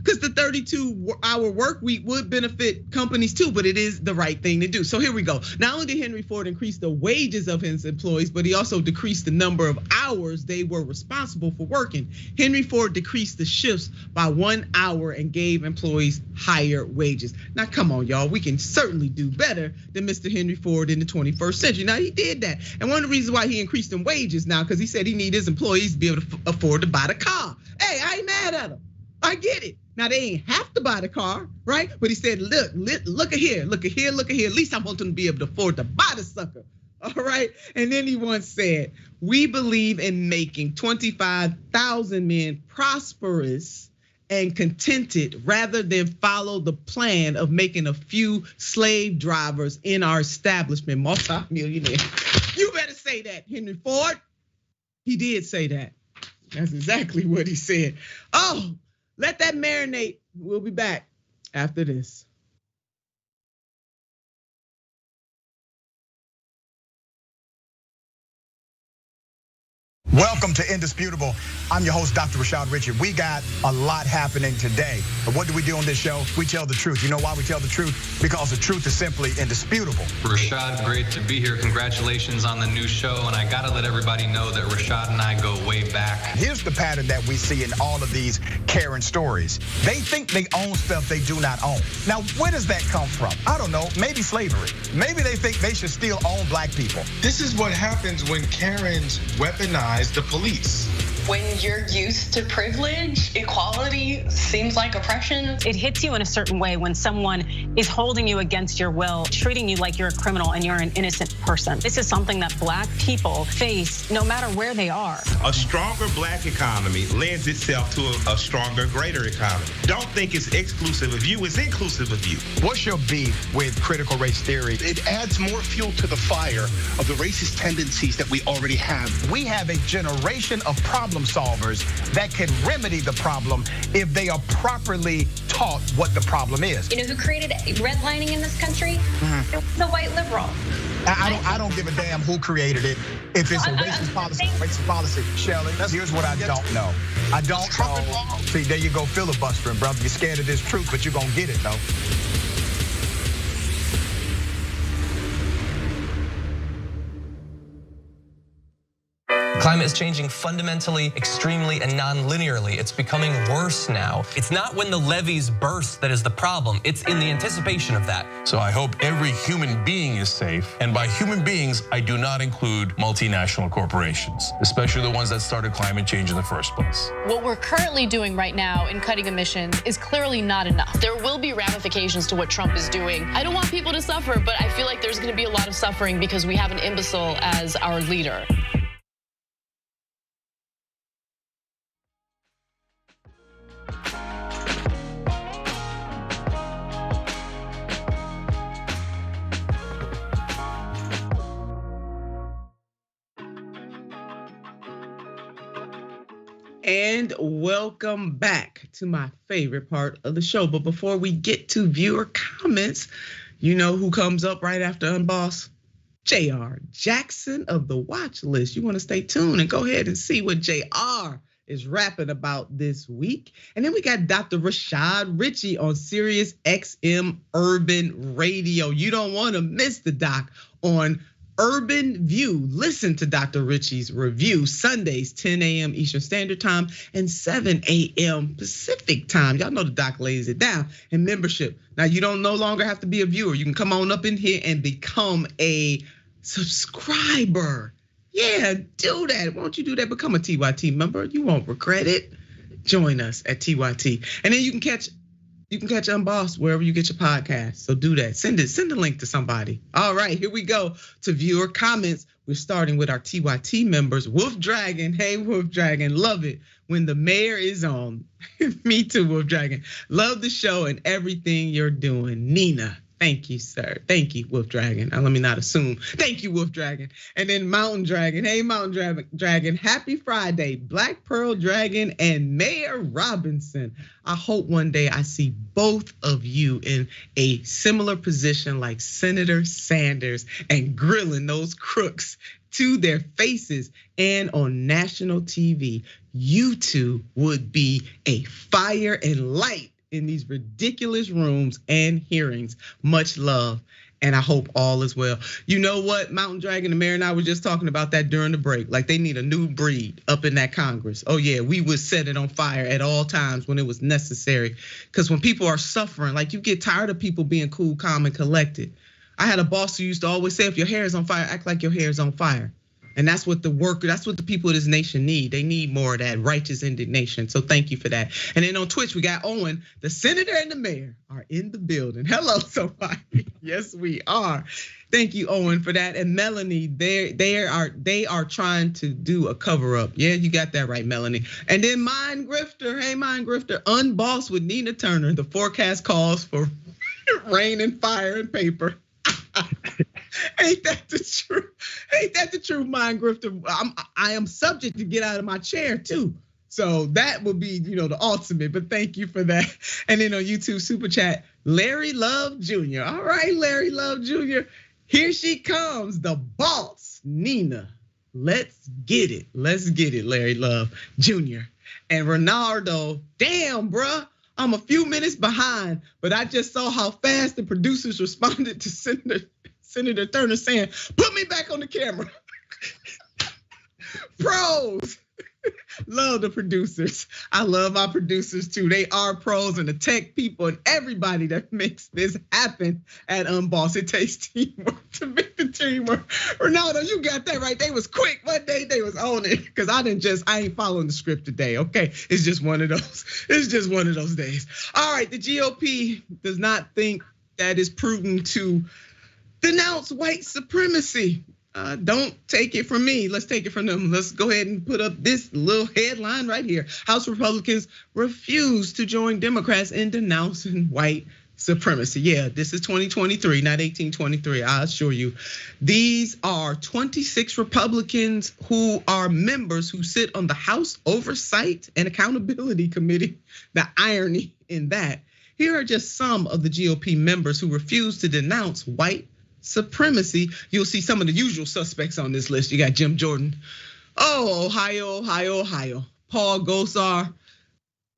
S9: Because the 32-hour work week would benefit companies too, but it is the right thing to do. So here we go. Not only did Henry Ford increase the wages of his employees, but he also decreased the number of hours they were responsible for working. Henry Ford decreased the shifts by 1 hour and gave employees higher wages. Now, come on, y'all. We can certainly do better than Mr. Henry Ford in the 21st century. Now, he did that. And one of the reasons why he increased them wages now, because he said he needed his employees to be able to afford to buy the car. Hey, I ain't mad at him. I get it. Now, they ain't have to buy the car, right? But he said, look at here. At least I want them to be able to afford to buy the sucker, all right? And then he once said, we believe in making 25,000 men prosperous and contented rather than follow the plan of making a few slave drivers in our establishment multi-millionaire. You better say that, Henry Ford. He did say that. That's exactly what he said. Oh, let that marinate. We'll be back after this.
S16: Welcome to Indisputable. I'm your host, Dr. Rashad Richard. We got a lot happening today. But what do we do on this show? We tell the truth. You know why we tell the truth? Because the truth is simply indisputable.
S2: Rashad, great to be here. Congratulations on the new show. And I got to let everybody know that Rashad and I go way back.
S16: Here's the pattern that we see in all of these Karen stories. They think they own stuff they do not own. Now, where does that come from? I don't know. Maybe slavery. Maybe they think they should still own black people.
S8: This is what happens when Karens weaponize the police.
S10: When you're used to privilege, equality seems like oppression.
S6: It hits you in a certain way when someone is holding you against your will, treating you like you're a criminal and you're an innocent person. This is something that black people face no matter where they are.
S8: A stronger black economy lends itself to a stronger, greater economy. Don't think it's exclusive of you, it's inclusive of you.
S16: What's your beef with critical race theory?
S12: It adds more fuel to the fire of the racist tendencies that we already have.
S16: We have a generation of problem solvers that can remedy the problem if they are properly taught what the problem is.
S19: You know who created redlining in this country? It was a white liberal.
S16: I don't give a damn who created it. If it's a racist policy. Shelley, here's what I don't know. I don't know. See, there you go filibustering, brother. You're scared of this truth, but you're gonna get it though.
S2: Climate is changing fundamentally, extremely, and non-linearly. It's becoming worse now. It's not when the levees burst that is the problem. It's in the anticipation of that.
S22: So I hope every human being is safe. And by human beings, I do not include multinational corporations, especially the ones that started climate change in the first place.
S24: What we're currently doing right now in cutting emissions is clearly not enough. There will be ramifications to what Trump is doing. I don't want people to suffer, but I feel like there's gonna be a lot of suffering because we have an imbecile as our leader.
S9: And welcome back to my favorite part of the show. But before we get to viewer comments, you know who comes up right after Unbossed? JR Jackson of the Watchlist. You want to stay tuned and go ahead and see what JR is rapping about this week. And then we got Dr. Rashad Richey on Sirius XM Urban Radio. You don't want to miss the doc on Urban View. Listen to Dr. Richey's review Sundays, 10 a.m. Eastern Standard Time and 7 a.m. Pacific Time. Y'all know the doc lays it down. And membership. Now you don't no longer have to be a viewer. You can come on up in here and become a subscriber. Yeah, do that. Why don't you do that? Become a TYT member. You won't regret it. Join us at TYT. And then you can catch Unbossed wherever you get your podcast. So do that. Send a link to somebody. All right, here we go to viewer comments. We're starting with our TYT members. Wolf Dragon, hey Wolf Dragon, love it when the mayor is on. Me too, Wolf Dragon. Love the show and everything you're doing. Nina, thank you, sir. Thank you, Wolf Dragon. Let me not assume. Thank you, Wolf Dragon. And then Mountain Dragon. Hey, Mountain Dragon. Happy Friday, Black Pearl Dragon and Mayor Robinson. I hope one day I see both of you in a similar position like Senator Sanders and grilling those crooks to their faces and on national TV. You two would be a fire and light in these ridiculous rooms and hearings. Much love, and I hope all is well. You know what, Mountain Dragon, the mayor and I were just talking about that during the break. Like they need a new breed up in that Congress. Oh yeah, we would set it on fire at all times when it was necessary. Because when people are suffering, like you get tired of people being cool, calm, and collected. I had a boss who used to always say, if your hair is on fire, act like your hair is on fire. And that's what the people of this nation need. They need more of that righteous indignation. So thank you for that. And then on Twitch, we got Owen, the senator and the mayor are in the building. Hello, somebody. Yes, we are. Thank you, Owen, for that. And Melanie, they are trying to do a cover up. Yeah, you got that right, Melanie. And then Mind Grifter, hey, Mind Grifter, Unbossed with Nina Turner. The forecast calls for rain and fire and paper. Ain't that the truth? Ain't that the truth, Mind Grifter? I am subject to get out of my chair too. So that will be, the ultimate, but thank you for that. And then on YouTube Super Chat, Larry Love Jr. All right, Larry Love Jr. Here she comes, the boss, Nina Let's get it. Let's get it, Larry Love Jr. And Ronaldo, damn, bruh. I'm a few minutes behind, but I just saw how fast the producers responded to Senator Turner saying, put me back on the camera. Pros. Love the producers. I love my producers too. They are pros, and the tech people and everybody that makes this happen at Unbossed. It takes teamwork to make the team work. Ronaldo, you got that right. They was quick. One day they was on it because I ain't following the script today. Okay, it's just one of those. It's just one of those days. All right, the GOP does not think that it's prudent to denounce white supremacy. Don't take it from me. Let's take it from them. Let's go ahead and put up this little headline right here. House Republicans refuse to join Democrats in denouncing white supremacy. Yeah, this is 2023, not 1823, I assure you. These are 26 Republicans who are members who sit on the House Oversight and Accountability Committee. The irony in that. Here are just some of the GOP members who refuse to denounce white supremacy. You'll see some of the usual suspects on this list. You got Jim Jordan, Ohio. Paul Gosar,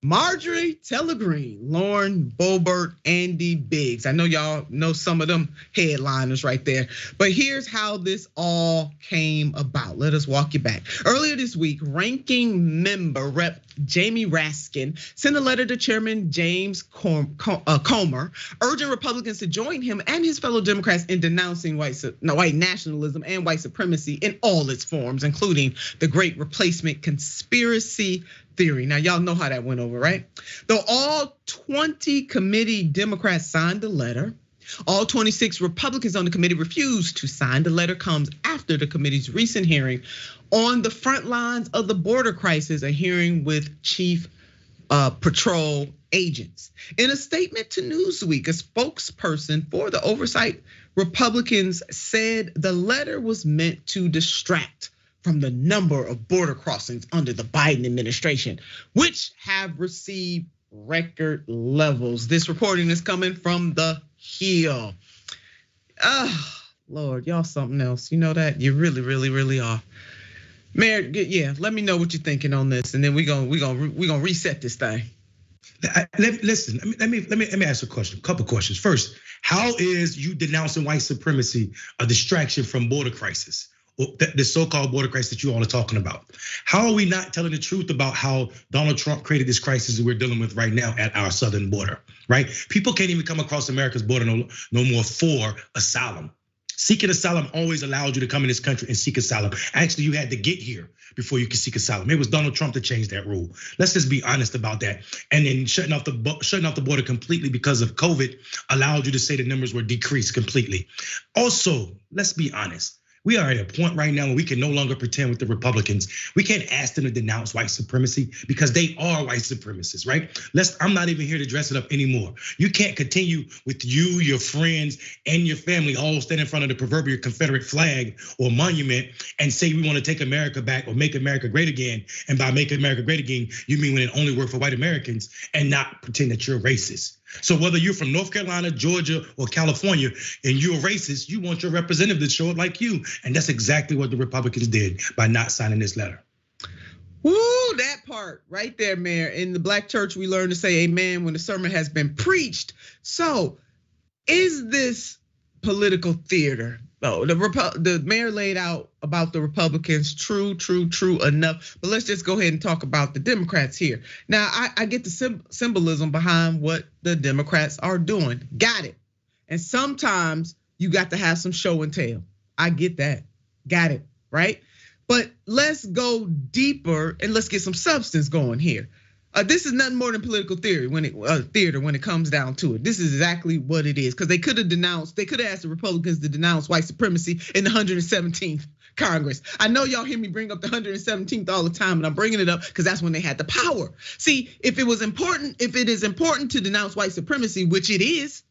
S9: Marjorie Taylor Greene, Lauren Boebert, Andy Biggs. I know y'all know some of them headliners right there, but here's how this all came about. Let us walk you back. Earlier this week, ranking member Rep. Jamie Raskin sent a letter to Chairman James Comer, urging Republicans to join him and his fellow Democrats in denouncing white nationalism and white supremacy in all its forms, including the Great Replacement conspiracy theory. Now, y'all know how that went over, right? Though all 20 committee Democrats signed the letter, all 26 Republicans on the committee refused to sign. The letter comes after the committee's recent hearing on the front lines of the border crisis, a hearing with chief patrol agents. In a statement to Newsweek, a spokesperson for the oversight Republicans said the letter was meant to distract from the number of border crossings under the Biden administration, which have received record levels. This reporting is coming from the Hill. Lord, y'all something else. You know that? You really are. Mayor, yeah, let me know what you're thinking on this, and then we're gonna reset this thing.
S8: Listen, let me ask a question, a couple questions. First, how is you denouncing white supremacy a distraction from border crisis? The so-called border crisis that you all are talking about. How are we not telling the truth about how Donald Trump created this crisis that we're dealing with right now at our southern border, right? People can't even come across America's border no more for asylum. Seeking asylum always allowed you to come in this country and seek asylum. Actually, you had to get here before you could seek asylum. It was Donald Trump that changed that rule. Let's just be honest about that. And then shutting off the border completely because of COVID allowed you to say the numbers were decreased completely. Also, let's be honest. We are at a point right now where we can no longer pretend with the Republicans. We can't ask them to denounce white supremacy because they are white supremacists, right? I'm not even here to dress it up anymore. You can't continue with you, your friends, and your family all stand in front of the proverbial Confederate flag or monument and say we want to take America back or make America great again. And by make America great again, you mean when it only worked for white Americans and not pretend that you're racist. So whether you're from North Carolina, Georgia, or California, and you're a racist, you want your representative to show up like you. And that's exactly what the Republicans did by not signing this letter.
S9: Woo, that part right there, Mayor. In the black church, we learn to say amen when the sermon has been preached. So is this political theater? Oh, the mayor laid out about the Republicans, true enough. But let's just go ahead and talk about the Democrats here. Now, I get the symbolism behind what the Democrats are doing. Got it. And sometimes you got to have some show and tell. I get that. Got it, right? But let's go deeper and let's get some substance going here. This is nothing more than political theory when it comes down to it. This is exactly what it is, because they could have asked the Republicans to denounce white supremacy in the 117th Congress. I know y'all hear me bring up the 117th all the time, and I'm bringing it up because that's when they had the power. See, if it is important to denounce white supremacy, which it is,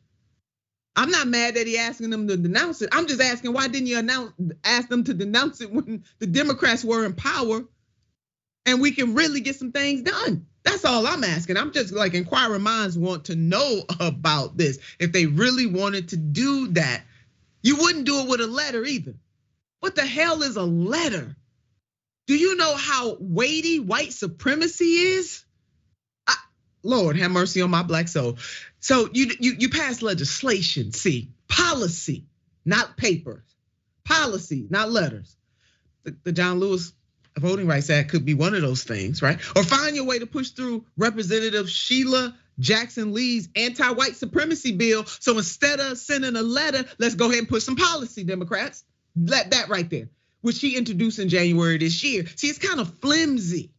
S9: I'm not mad that he asking them to denounce it. I'm just asking, why didn't you ask them to denounce it when the Democrats were in power and we can really get some things done? That's all I'm asking. I'm just like, inquiring minds want to know about this. If they really wanted to do that, you wouldn't do it with a letter either. What the hell is a letter? Do you know how weighty white supremacy is? Lord, have mercy on my black soul. So you pass legislation, see, policy, not papers, policy, not letters. The John Lewis Voting Rights Act could be one of those things, right? Or find your way to push through Representative Sheila Jackson Lee's anti-white supremacy bill. So instead of sending a letter, let's go ahead and put some policy, Democrats. Let that right there, which she introduced in January this year. See, it's kind of flimsy.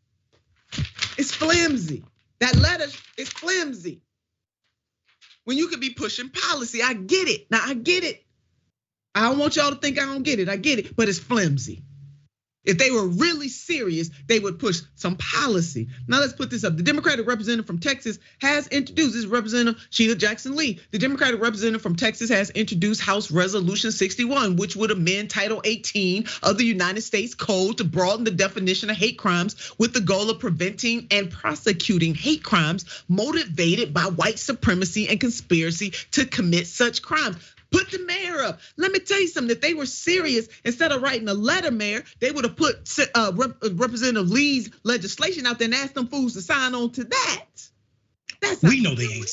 S9: It's flimsy. That letter is flimsy. When you could be pushing policy, I get it. Now I get it. I don't want y'all to think I don't get it. I get it, but it's flimsy. If they were really serious, they would push some policy. Now let's put this up. The Democratic representative from Texas has introduced, this is Representative Sheila Jackson Lee. The Democratic representative from Texas has introduced House Resolution 61, which would amend Title 18 of the United States Code to broaden the definition of hate crimes with the goal of preventing and prosecuting hate crimes motivated by white supremacy and conspiracy to commit such crimes. Put the mayor up. Let me tell you something. If they were serious, instead of writing a letter, mayor, they would have put Representative Lee's legislation out there and asked them fools to sign on to that.
S18: We know they ain't.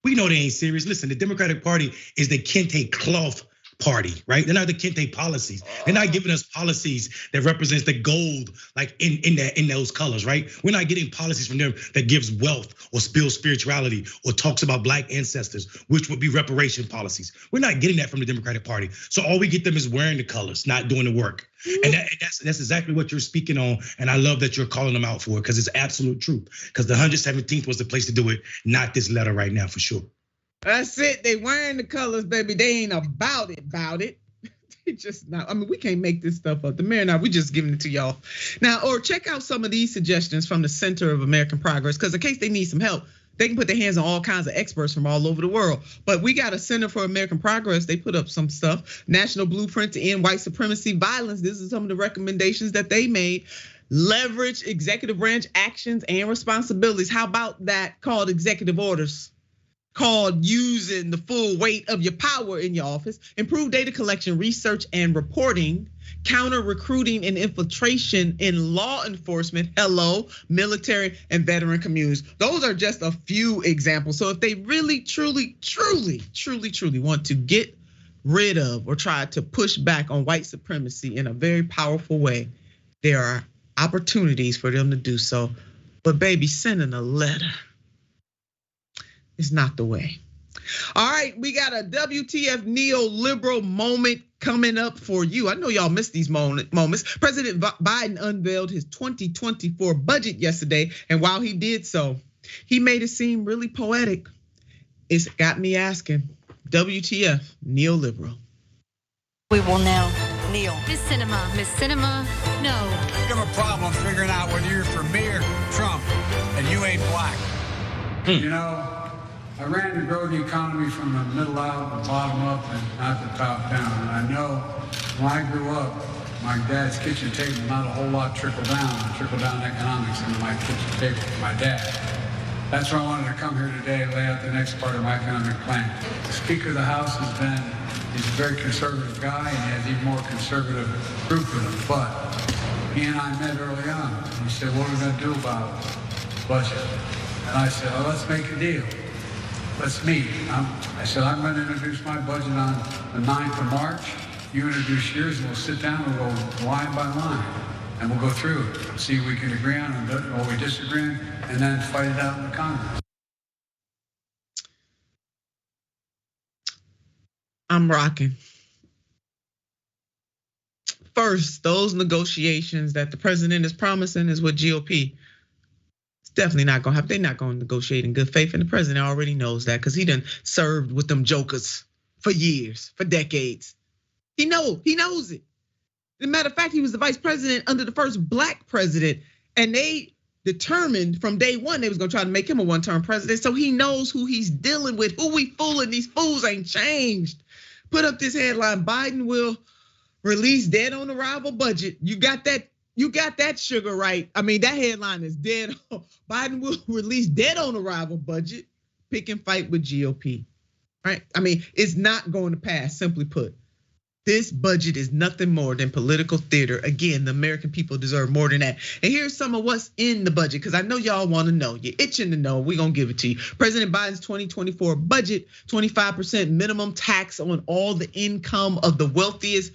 S18: We know they ain't serious. Listen, the Democratic Party is the kente cloth party, right? They're not the kente policies. They're not giving us policies that represents the gold, like in those colors, right? We're not getting policies from them that gives wealth or spills spirituality or talks about black ancestors, which would be reparation policies. We're not getting that from the Democratic Party. So all we get them is wearing the colors, not doing the work. And that's exactly what you're speaking on. And I love that you're calling them out for it because it's absolute truth. Because the 117th was the place to do it, not this letter right now for sure.
S9: That's it. They wearing the colors, baby. They ain't about it. They just not. I mean, we can't make this stuff up. The mayor now, we just giving it to y'all. Now, or check out some of these suggestions from the Center of American Progress, because in case they need some help, they can put their hands on all kinds of experts from all over the world. But we got a Center for American Progress. They put up some stuff. National Blueprint to End White Supremacy Violence. This is some of the recommendations that they made. Leverage executive branch actions and responsibilities. How about that called executive orders? Called using the full weight of your power in your office, improve data collection, research, and reporting, counter recruiting and infiltration in law enforcement, military and veteran communities. Those are just a few examples. So if they really, truly want to get rid of or try to push back on white supremacy in a very powerful way, there are opportunities for them to do so. But baby, sending a letter is not the way. All right, we got a WTF neoliberal moment coming up for you. I know y'all missed these moments. President Biden unveiled his 2024 budget yesterday, and while he did so, he made it seem really poetic. It's got me asking, WTF neoliberal?
S1: We will now kneel.
S13: Miss Cinema, no.
S14: You have a problem figuring out whether you're for me or Trump, and you ain't black.
S15: You know, I ran to grow the economy from the middle out, the bottom up, and not the top down. And I know when I grew up, my dad's kitchen table, not a whole lot trickled down economics into my kitchen table for my dad. That's why I wanted to come here today and lay out the next part of my economic plan. The Speaker of the House he's a very conservative guy, and he has even more conservative group with him. But he and I met early on. He said, what are we gonna do about the budget? And I said, well, let's make a deal. Let's meet. I said, I'm going to introduce my budget on the 9th of March. You introduce yours, and we'll sit down and we'll go line by line. And we'll go through it, see if we can agree on it or we disagree on, and then fight it out in the Congress.
S9: I'm rocking. First, those negotiations that the president is promising is what GOP. Definitely not gonna happen. They're not gonna negotiate in good faith, and the president already knows that because he done served with them jokers for years, for decades. He knows it. As a matter of fact, he was the vice president under the first black president, and they determined from day one they was gonna try to make him a one-term president. So he knows who he's dealing with, who we fooling. These fools ain't changed. Put up this headline: Biden will release dead on arrival budget. You got that? You got that sugar right. I mean, that headline is dead. Biden will release dead on arrival budget, pick and fight with GOP, right? I mean, it's not going to pass, simply put. This budget is nothing more than political theater. Again, the American people deserve more than that. And here's some of what's in the budget, because I know y'all want to know. You're itching to know. We're going to give it to you. President Biden's 2024 budget, 25% minimum tax on all the income of the wealthiest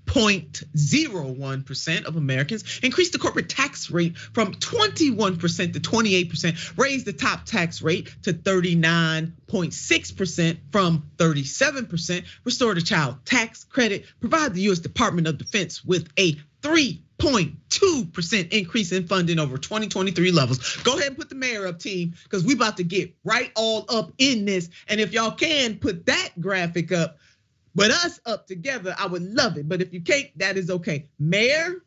S9: 0.01% of Americans, increased the corporate tax rate from 21% to 28%, raised the top tax rate to 39.6% from 37%, restored the child tax credit, provide the US Department of Defense with a 3.2% increase in funding over 2023 levels. Go ahead and put the mayor up, team, because we about to get right all up in this. And if y'all can put that graphic up, but us up together, I would love it. But if you can't, that is okay. Mayor,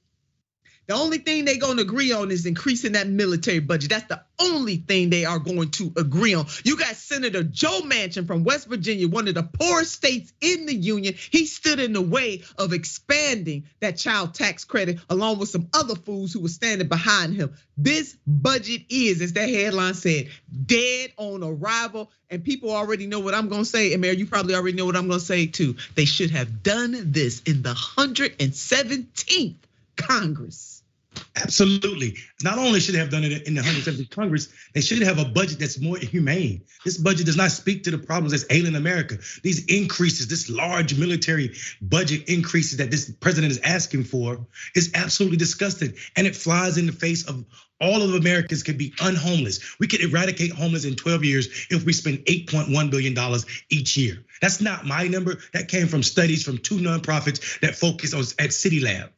S9: the only thing they're going to agree on is increasing that military budget. That's the only thing they are going to agree on. You got Senator Joe Manchin from West Virginia, one of the poorest states in the union. He stood in the way of expanding that child tax credit, along with some other fools who were standing behind him. This budget is, as that headline said, dead on arrival. And people already know what I'm gonna say. And Mayor, you probably already know what I'm gonna say too. They should have done this in the 117th Congress.
S18: Absolutely. Not only should they have done it in the 170th Congress, they should have a budget that's more humane. This budget does not speak to the problems that's ailing America. These increases, this large military budget increases that this president is asking for is absolutely disgusting. And it flies in the face of all of Americans can be unhomeless. We could eradicate homelessness in 12 years if we spend $8.1 billion each year. That's not my number. That came from studies from 2 nonprofits that focus on at City Lab.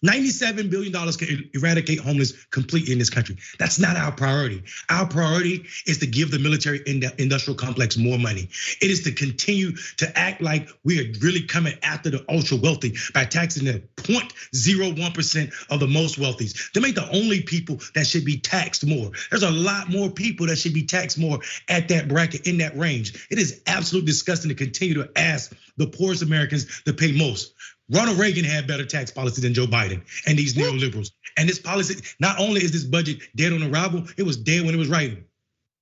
S18: $97 billion can eradicate homelessness completely in this country. That's not our priority. Our priority is to give the military industrial complex more money. It is to continue to act like we are really coming after the ultra wealthy by taxing the 0.01% of the most wealthies. Them ain't the only people that should be taxed more. There's a lot more people that should be taxed more at that bracket, in that range. It is absolutely disgusting to continue to ask the poorest Americans to pay most. Ronald Reagan had better tax policy than Joe Biden and these neoliberals. And this policy, not only is this budget dead on arrival, it was dead when it was writing.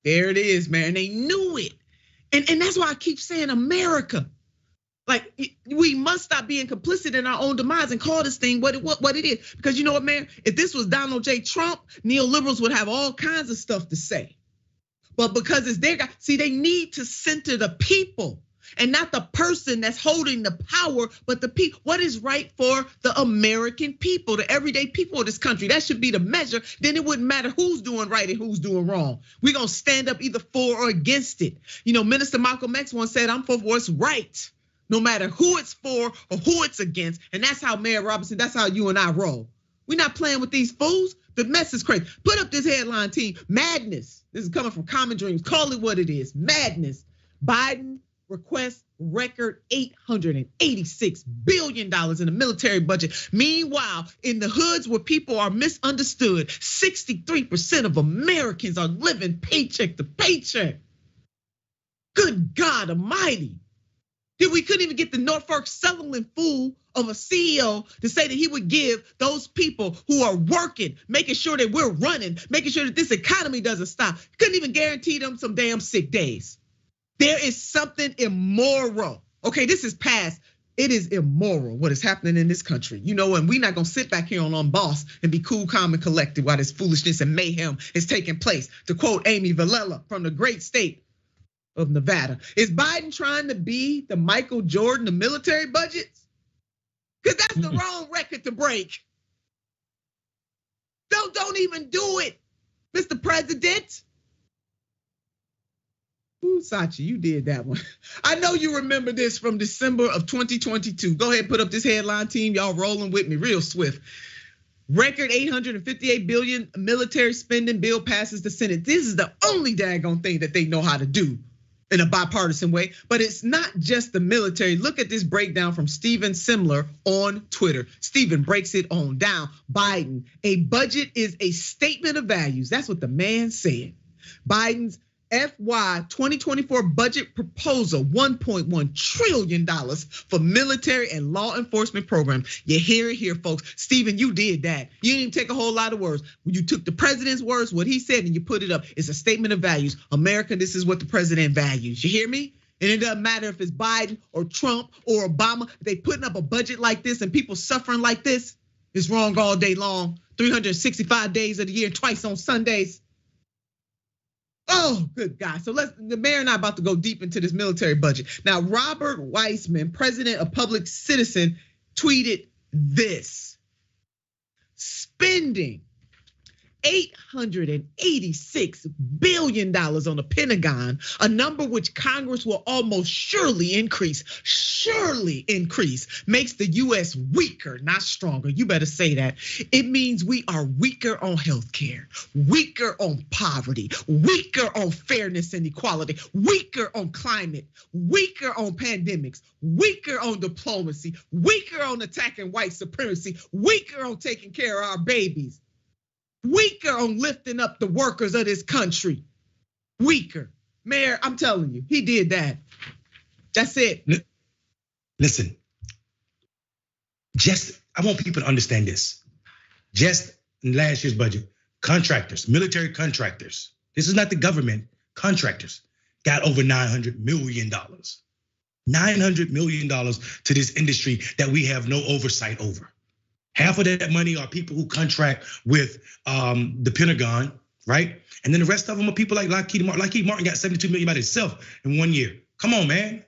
S9: There it is, man. They knew it. And that's why I keep saying America. Like, we must stop being complicit in our own demise and call this thing what it is. Because you know what, man? If this was Donald J. Trump, neoliberals would have all kinds of stuff to say. But because it's their guy, see, they need to center the people. And not the person that's holding the power, but the people. What is right for the American people, the everyday people of this country? That should be the measure. Then it wouldn't matter who's doing right and who's doing wrong. We're gonna stand up either for or against it. You know, Minister Malcolm X once said, "I'm for what's right, no matter who it's for or who it's against." And that's how Mayor Robinson, that's how you and I roll. We're not playing with these fools. The mess is crazy. Put up this headline, team. Madness. This is coming from Common Dreams. Call it what it is. Madness. Biden request record $886 billion in the military budget. Meanwhile, in the hoods where people are misunderstood, 63% of Americans are living paycheck to paycheck. Good God Almighty. We couldn't even get the Norfolk Sutherland fool of a CEO to say that he would give those people who are working, making sure that we're running, making sure that this economy doesn't stop. Couldn't even guarantee them some damn sick days. There is something immoral. Okay, this is past. It is immoral what is happening in this country. You know, and we're not gonna sit back here on Unbossed and be cool, calm, and collected while this foolishness and mayhem is taking place. To quote Amy Villela from the great state of Nevada, is Biden trying to be the Michael Jordan of military budgets? Because that's the wrong record to break. Don't even do it, Mr. President. Ooh, Sachi, you did that one. I know you remember this from December of 2022. Go ahead and put up this headline, team. Y'all rolling with me real swift. Record $858 billion military spending bill passes the Senate. This is the only daggone thing that they know how to do in a bipartisan way. But it's not just the military. Look at this breakdown from Steven Simler on Twitter. Steven breaks it on down. Biden, a budget is a statement of values. That's what the man said. Biden's FY 2024 budget proposal, $1.1 trillion for military and law enforcement programs. You hear it here, folks. Stephen, you did that. You didn't even take a whole lot of words. You took the president's words, what he said, and you put it up. It's a statement of values. America, this is what the president values. You hear me? And it doesn't matter if it's Biden or Trump or Obama. If they putting up a budget like this and people suffering like this, it's wrong all day long. 365 days of the year, twice on Sundays. Oh, good God. So the mayor and I are about to go deep into this military budget. Now, Robert Weissman, president of Public Citizen, tweeted this: spending $886 billion on the Pentagon, a number which Congress will almost surely increase, makes the US weaker, not stronger. You better say that. It means we are weaker on healthcare, weaker on poverty, weaker on fairness and equality, weaker on climate, weaker on pandemics, weaker on diplomacy, weaker on attacking white supremacy, weaker on taking care of our babies. Weaker on lifting up the workers of this country. Weaker. Mayor, I'm telling you, he did that. That's it.
S18: Listen, I want people to understand this. Just in last year's budget, contractors, military contractors, this is not the government, contractors got over $900 million. $900 million to this industry that we have no oversight over. Half of that money are people who contract with the Pentagon, right? And then the rest of them are people like Lockheed Martin. Lockheed Martin got $72 million by itself in 1 year. Come on, man.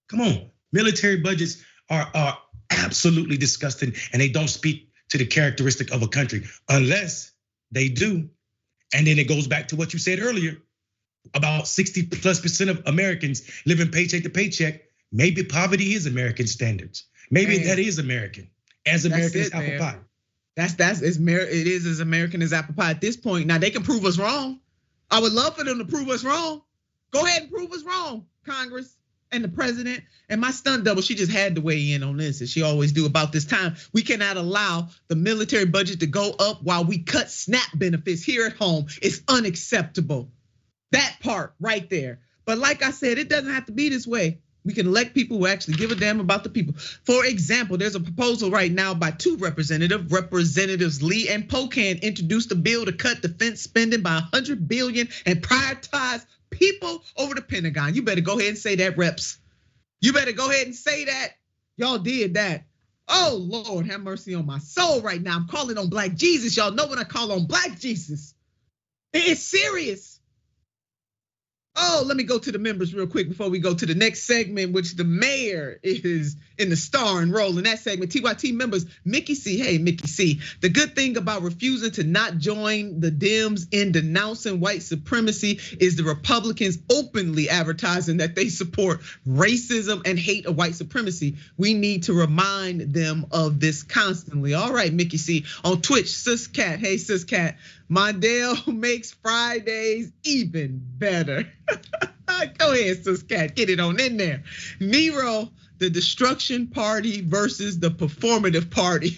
S18: Come on. Military budgets are absolutely disgusting, and they don't speak to the characteristic of a country unless they do. And then it goes back to what you said earlier about 60+% of Americans living paycheck to paycheck. Maybe poverty is American standards. Maybe that is American. As American as apple pie.
S9: It is as American as apple pie at this point. Now they can prove us wrong. I would love for them to prove us wrong. Go ahead and prove us wrong, Congress and the president. And my stunt double, she just had to weigh in on this, as she always do about this time. We cannot allow the military budget to go up while we cut SNAP benefits here at home. It's unacceptable. That part right there. But like I said, it doesn't have to be this way. We can elect people who actually give a damn about the people. For example, there's a proposal right now by two Representatives Lee and Pocan introduced a bill to cut defense spending by $100 billion and prioritize people over the Pentagon. You better go ahead and say that, reps. You better go ahead and say that. Y'all did that. Oh, Lord, have mercy on my soul right now. I'm calling on Black Jesus. Y'all know when I call on Black Jesus. It's serious. Oh, let me go to the members real quick before we go to the next segment, which the mayor is in the starring role in that segment. TYT members, Mickey C. Hey, Mickey C. The good thing about refusing to not join the Dems in denouncing white supremacy is the Republicans openly advertising that they support racism and hate of white supremacy. We need to remind them of this constantly. All right, Mickey C. On Twitch, Sis Cat. Hey, Sis Cat. Mondale makes Fridays even better. Go ahead, Sis Cat, get it on in there. Nero, the destruction party versus the performative party.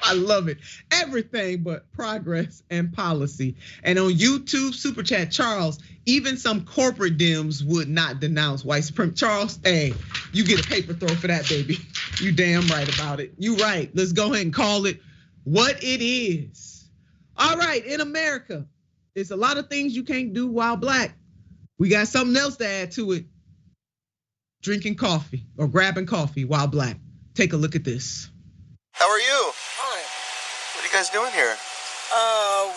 S9: I love it. Everything but progress and policy. And on YouTube, Super Chat, Charles, even some corporate Dems would not denounce white supremacy. Charles, hey, you get a paper throw for that, baby. You damn right about it. You right. Let's go ahead and call it what it is. All right, in America, it's a lot of things you can't do while Black. We got something else to add to it. Drinking coffee or grabbing coffee while Black. Take a look at this.
S4: How are you?
S11: Fine.
S4: What are you guys doing here?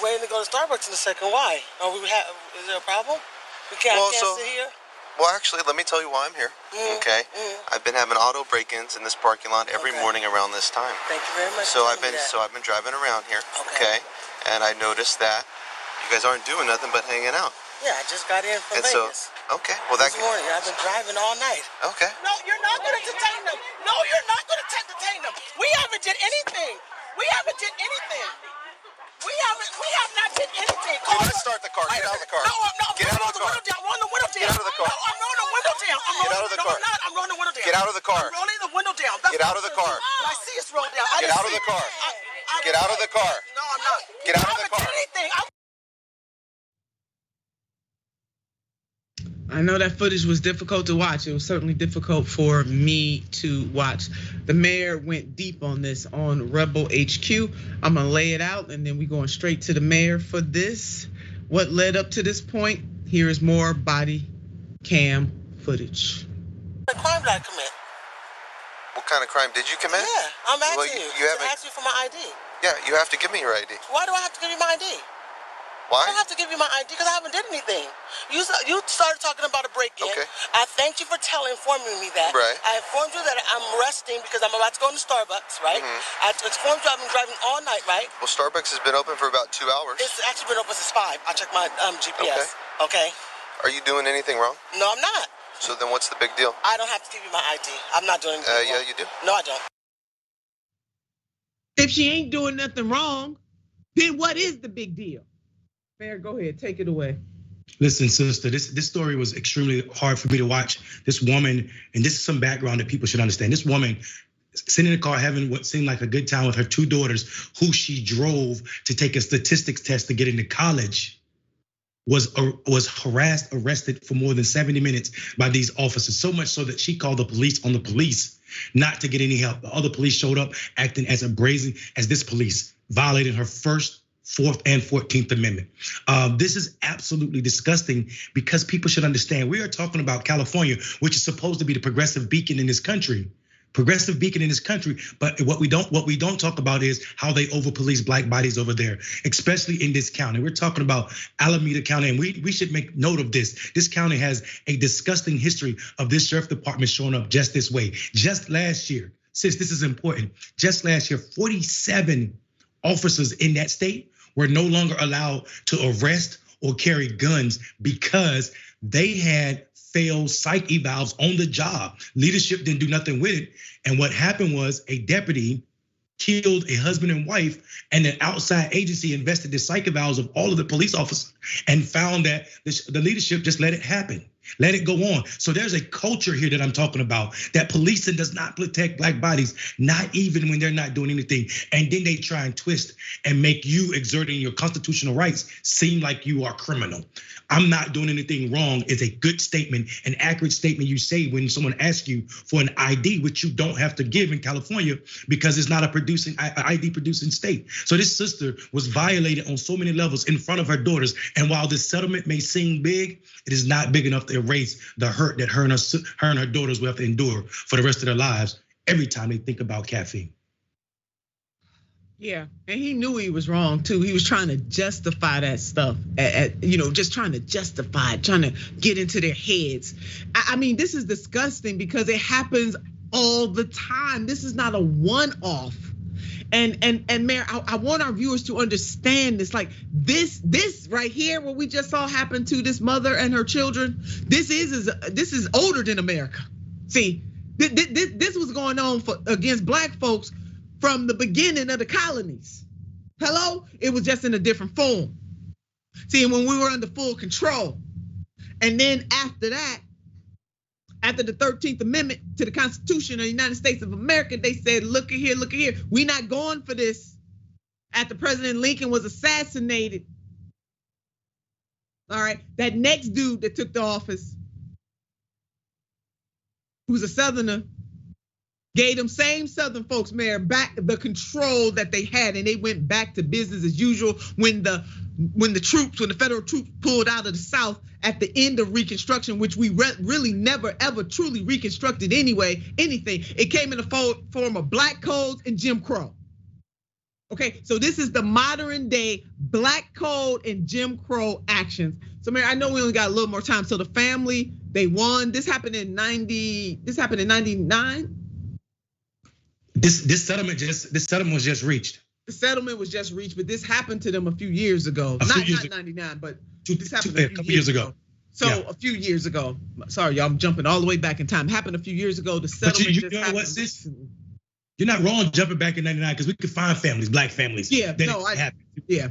S11: Waiting to go to Starbucks in a second. Why? Is there a problem? We can't sit here?
S4: Well, actually, let me tell you why I'm here. Okay. I've been having auto break-ins in this parking lot every morning around this time.
S11: Thank you very much.
S4: So I've been driving around here. Okay. And I noticed that you guys aren't doing nothing but hanging out.
S11: Yeah, I just got in from Vegas.
S4: Okay. Well,
S11: this morning, I've been driving all night.
S4: Okay.
S11: No, you're not going to detain them. No, you're not going to detain them. We haven't did anything. We have not did anything.
S4: Do not start the car. Get out of the car.
S11: No, I'm not.
S4: Get out of the car.
S11: I'm rolling the window down.
S4: Get out of the car.
S11: No, I'm rolling the window down.
S4: Get out of the car.
S11: No, I'm not. I'm rolling the window down.
S4: Get out of the car.
S11: I'm rolling the window down.
S4: Get out of the car.
S11: I see it's rolled down.
S4: Get out of the car. Get out of the car.
S11: No, I'm not.
S4: Get out of the car.
S9: I know that footage was difficult to watch. It was certainly difficult for me to watch. The mayor went deep on this on Rebel HQ. I'm gonna lay it out and then we're going straight to the mayor for this. What led up to this point? Here is more body cam footage.
S11: The crime did I commit?
S4: What kind of crime did you commit?
S11: Yeah, I'm asking
S4: you
S11: to ask you for my ID.
S4: Yeah, you have to give me your ID.
S11: Why do I have to give you my ID?
S4: Why?
S11: I don't have to give you my ID because I haven't did anything. You started talking about a break-in.
S4: Okay.
S11: I thanked you for informing me that.
S4: Right.
S11: I informed you that I'm resting because I'm about to go into Starbucks, right?
S4: Mm-hmm.
S11: I informed you I've been driving all night, right?
S4: Well, Starbucks has been open for about 2 hours.
S11: It's actually been open since 5. I checked my GPS. Okay.
S4: Are you doing anything wrong?
S11: No, I'm not.
S4: So then what's the big deal?
S11: I don't have to give you my ID. I'm not doing anything wrong.
S4: Yeah, you do.
S11: No, I don't.
S9: If she ain't doing nothing wrong, then what is the big deal? Mayor, go ahead, take it away.
S18: Listen, sister, this story was extremely hard for me to watch. This woman, and this is some background that people should understand. This woman sitting in the car having what seemed like a good time with her 2 daughters, who she drove to take a statistics test to get into college, was harassed, arrested for more than 70 minutes by these officers. So much so that she called the police on the police not to get any help. The other police showed up acting as brazen as this police violated her First, 4th, and 14th Amendment. This is absolutely disgusting because people should understand we are talking about California, which is supposed to be the progressive beacon in this country. But what we don't talk about is how they over police black bodies over there, especially in this county. We're talking about Alameda County, and we should make note of this. This county has a disgusting history of this sheriff department showing up just this way. Just last year, sis, this is important. Just last year, 47 officers in that state were no longer allowed to arrest or carry guns because they had failed psych evals on the job. Leadership didn't do nothing with it. And what happened was a deputy killed a husband and wife, and an outside agency invested the psych evals of all of the police officers and found that the leadership just let it happen. Let it go on. So there's a culture here that I'm talking about, that policing does not protect black bodies, not even when they're not doing anything. And then they try and twist and make you exerting your constitutional rights seem like you are criminal. I'm not doing anything wrong is a good statement, an accurate statement you say when someone asks you for an ID, which you don't have to give in California because it's not a ID producing state. So this sister was violated on so many levels in front of her daughters. And while this settlement may seem big, it is not big enough to erase the hurt that her and her daughters will have to endure for the rest of their lives every time they think about caffeine.
S9: Yeah, and he knew he was wrong too. He was trying to justify that stuff, just trying to justify it, trying to get into their heads. I mean, this is disgusting because it happens all the time. This is not a one-off. And Mayor, I want our viewers to understand this. Like this right here, what we just saw happen to this mother and her children. This is older than America. See, this was going on against black folks from the beginning of the colonies. Hello, it was just in a different form. See, when we were under full control, and then after that, after the 13th Amendment to the Constitution of the United States of America, they said, look at here, we're not going for this. After President Lincoln was assassinated, all right, that next dude that took the office, who's a Southerner, gave them same Southern folks, Mayor, back the control that they had, and they went back to business as usual when the federal troops pulled out of the South at the end of Reconstruction, which we really never ever truly reconstructed anything. It came in the form of black codes and Jim Crow. Okay, so this is the modern day black code and Jim Crow actions. So Mayor, I know we only got a little more time. So the family, they won. This happened in 99.
S18: This settlement was just reached.
S9: The settlement was just reached, but this happened to them a few years ago. Not 99, but this happened a couple years ago. So yeah. A few years ago. Sorry, y'all, I'm jumping all the way back in time. Happened a few years ago. The settlement just happened. What, sis?
S18: You're not wrong jumping back in 99 because we could find families, black families.
S9: Yeah,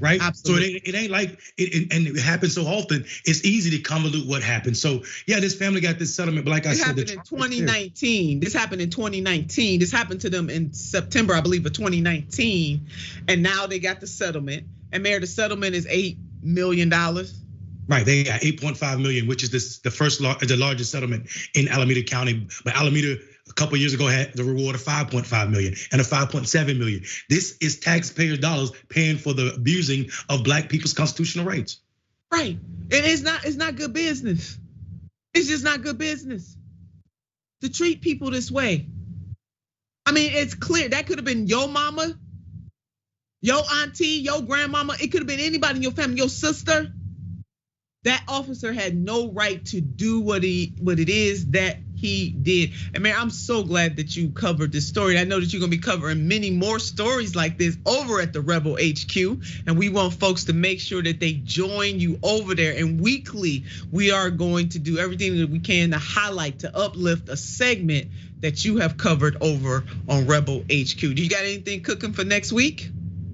S18: right.
S9: Absolutely.
S18: So it ain't like it, and it happens so often. It's easy to convolute what happened. So yeah, this family got this settlement, but like I said,
S9: it happened in 2019. This happened in 2019. This happened to them in September, I believe, of 2019, and now they got the settlement. And Mayor, the settlement is $8 million.
S18: Right, they got 8.5 million, which is the largest settlement in Alameda County. But Alameda, a couple of years ago, had the reward of 5.5 million and a 5.7 million. This is taxpayers' dollars paying for the abusing of black people's constitutional rights.
S9: Right, and it's not good business. It's just not good business to treat people this way. I mean, it's clear that could have been your mama, your auntie, your grandmama. It could have been anybody in your family, your sister. That officer had no right to do what it is that he did. And man, I'm so glad that you covered this story. I know that you're gonna be covering many more stories like this over at the Rebel HQ. And we want folks to make sure that they join you over there. And weekly, we are going to do everything that we can to highlight, to uplift a segment that you have covered over on Rebel HQ. Do you got anything cooking for next week?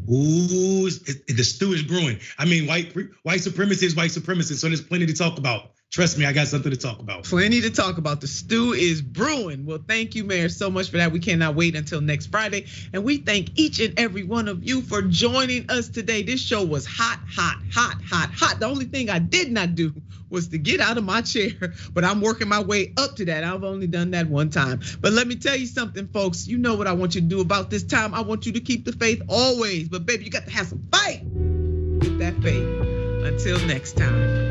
S18: Ooh, the stew is brewing. I mean, white supremacy is white supremacy, so there's plenty to talk about. Trust me, I got something to talk about.
S9: Plenty to talk about. The stew is brewing. Well, thank you, Mayor, so much for that. We cannot wait until next Friday. And we thank each and every one of you for joining us today. This show was hot, hot, hot, hot, hot. The only thing I did not do was to get out of my chair, but I'm working my way up to that. I've only done that one time. But let me tell you something, folks. You know what I want you to do about this time. I want you to keep the faith always. But baby, you got to have some fight with that faith. Until next time.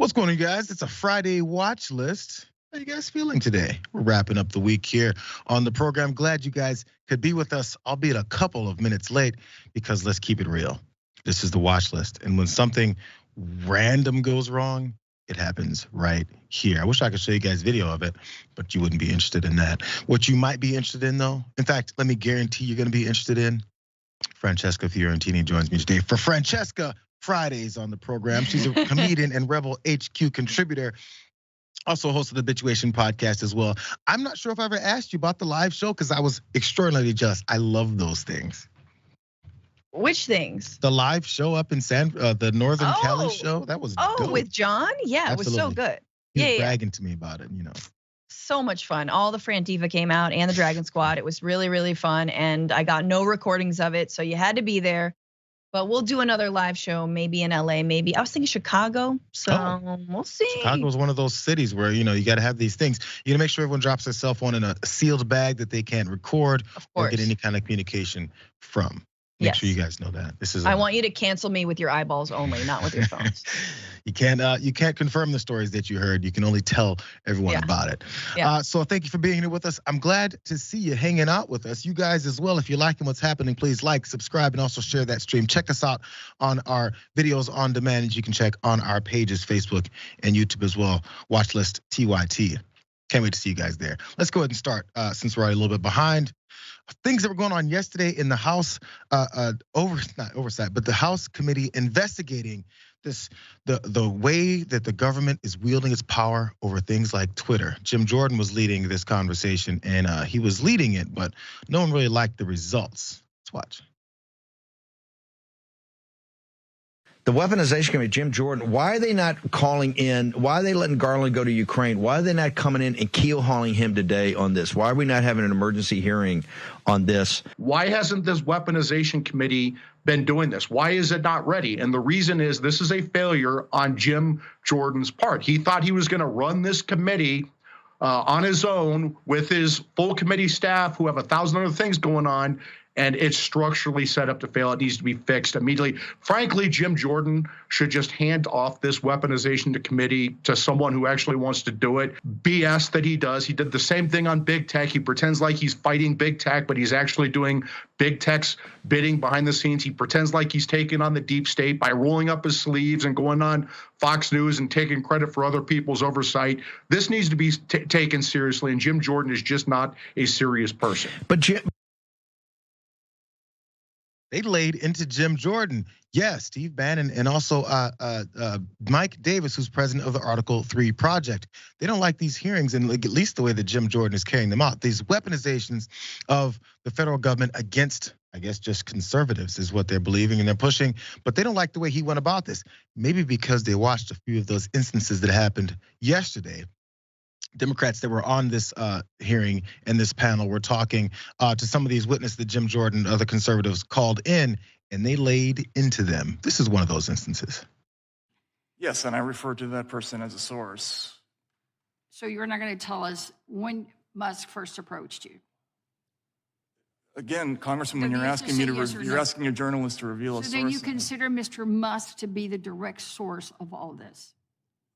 S5: What's going on, guys? It's a Friday watch list. How you guys feeling today? We're wrapping up the week here on the program. Glad you guys could be with us, albeit a couple of minutes late, because let's keep it real. This is the watch list. And when something random goes wrong, it happens right here. I wish I could show you guys video of it, but you wouldn't be interested in that. What you might be interested in, though, in fact, let me guarantee you're going to be interested in, Francesca Fiorentini joins me today for Francesca Fridays on the program. She's a comedian and Rebel HQ contributor, also host of the Habituation podcast as well. I'm not sure if I ever asked you about the live show because I was extraordinarily jealous. I love those things.
S7: Which things?
S5: The live show up in the Northern Cali show. That was dope.
S7: With John? Yeah,
S5: Absolutely.
S7: It was so good.
S5: He was bragging to me about it, you know.
S7: So much fun. All the Fran Diva came out and the Dragon Squad. It was really, really fun. And I got no recordings of it, so you had to be there. But we'll do another live show, maybe in LA, maybe. I was thinking Chicago, so we'll see.
S5: Chicago is one of those cities where, you know, you got to have these things. You got to make sure everyone drops their cell phone in a sealed bag that they can't record or get any kind of communication from. Make sure you guys know that. This is.
S7: I want you to cancel me with your eyeballs only, not with your phones.
S5: You can't confirm the stories that you heard. You can only tell everyone about it.
S7: Yeah.
S5: So thank you for being here with us. I'm glad to see you hanging out with us. You guys as well. If you're liking what's happening, please like, subscribe, and also share that stream. Check us out on our videos on demand, as you can check on our pages, Facebook and YouTube as well. Watchlist TYT. Can't wait to see you guys there. Let's go ahead and start since we're already a little bit behind. Things that were going on yesterday in the House, not oversight, but the House committee investigating the way that the government is wielding its power over things like Twitter. Jim Jordan was leading this conversation, and he was leading it, but no one really liked the results. Let's watch.
S17: The weaponization committee, Jim Jordan, why are they not calling in? Why are they letting Garland go to Ukraine? Why are they not coming in and keel hauling him today on this? Why are we not having an emergency hearing on this?
S12: Why hasn't this weaponization committee been doing this? Why is it not ready? And the reason is this is a failure on Jim Jordan's part. He thought he was going to run this committee on his own with his full committee staff who have 1,000 other things going on. And it's structurally set up to fail. It needs to be fixed immediately. Frankly, Jim Jordan should just hand off this weaponization to committee to someone who actually wants to do it. BS that he does. He did the same thing on big tech. He pretends like he's fighting big tech, but he's actually doing big tech's bidding behind the scenes. He pretends like he's taking on the deep state by rolling up his sleeves and going on Fox News and taking credit for other people's oversight. This needs to be taken seriously, and Jim Jordan is just not a serious person.
S17: But
S5: they laid into Jim Jordan. Yes, Steve Bannon and also Mike Davis, who's president of the Article 3 Project. They don't like these hearings, and at least the way that Jim Jordan is carrying them out. These weaponizations of the federal government against, I guess, just conservatives is what they're believing and they're pushing. But they don't like the way he went about this. Maybe because they watched a few of those instances that happened yesterday. Democrats that were on this hearing and this panel were talking to some of these witnesses that Jim Jordan, other conservatives called in, and they laid into them. This is one of those instances.
S20: Yes, and I refer to that person as a source.
S25: So you're not going to tell us when Musk first approached you?
S20: Again, Congressman, you're asking me to you're asking a journalist to reveal a source.
S25: So then you consider Mr. Musk to be the direct source of all this?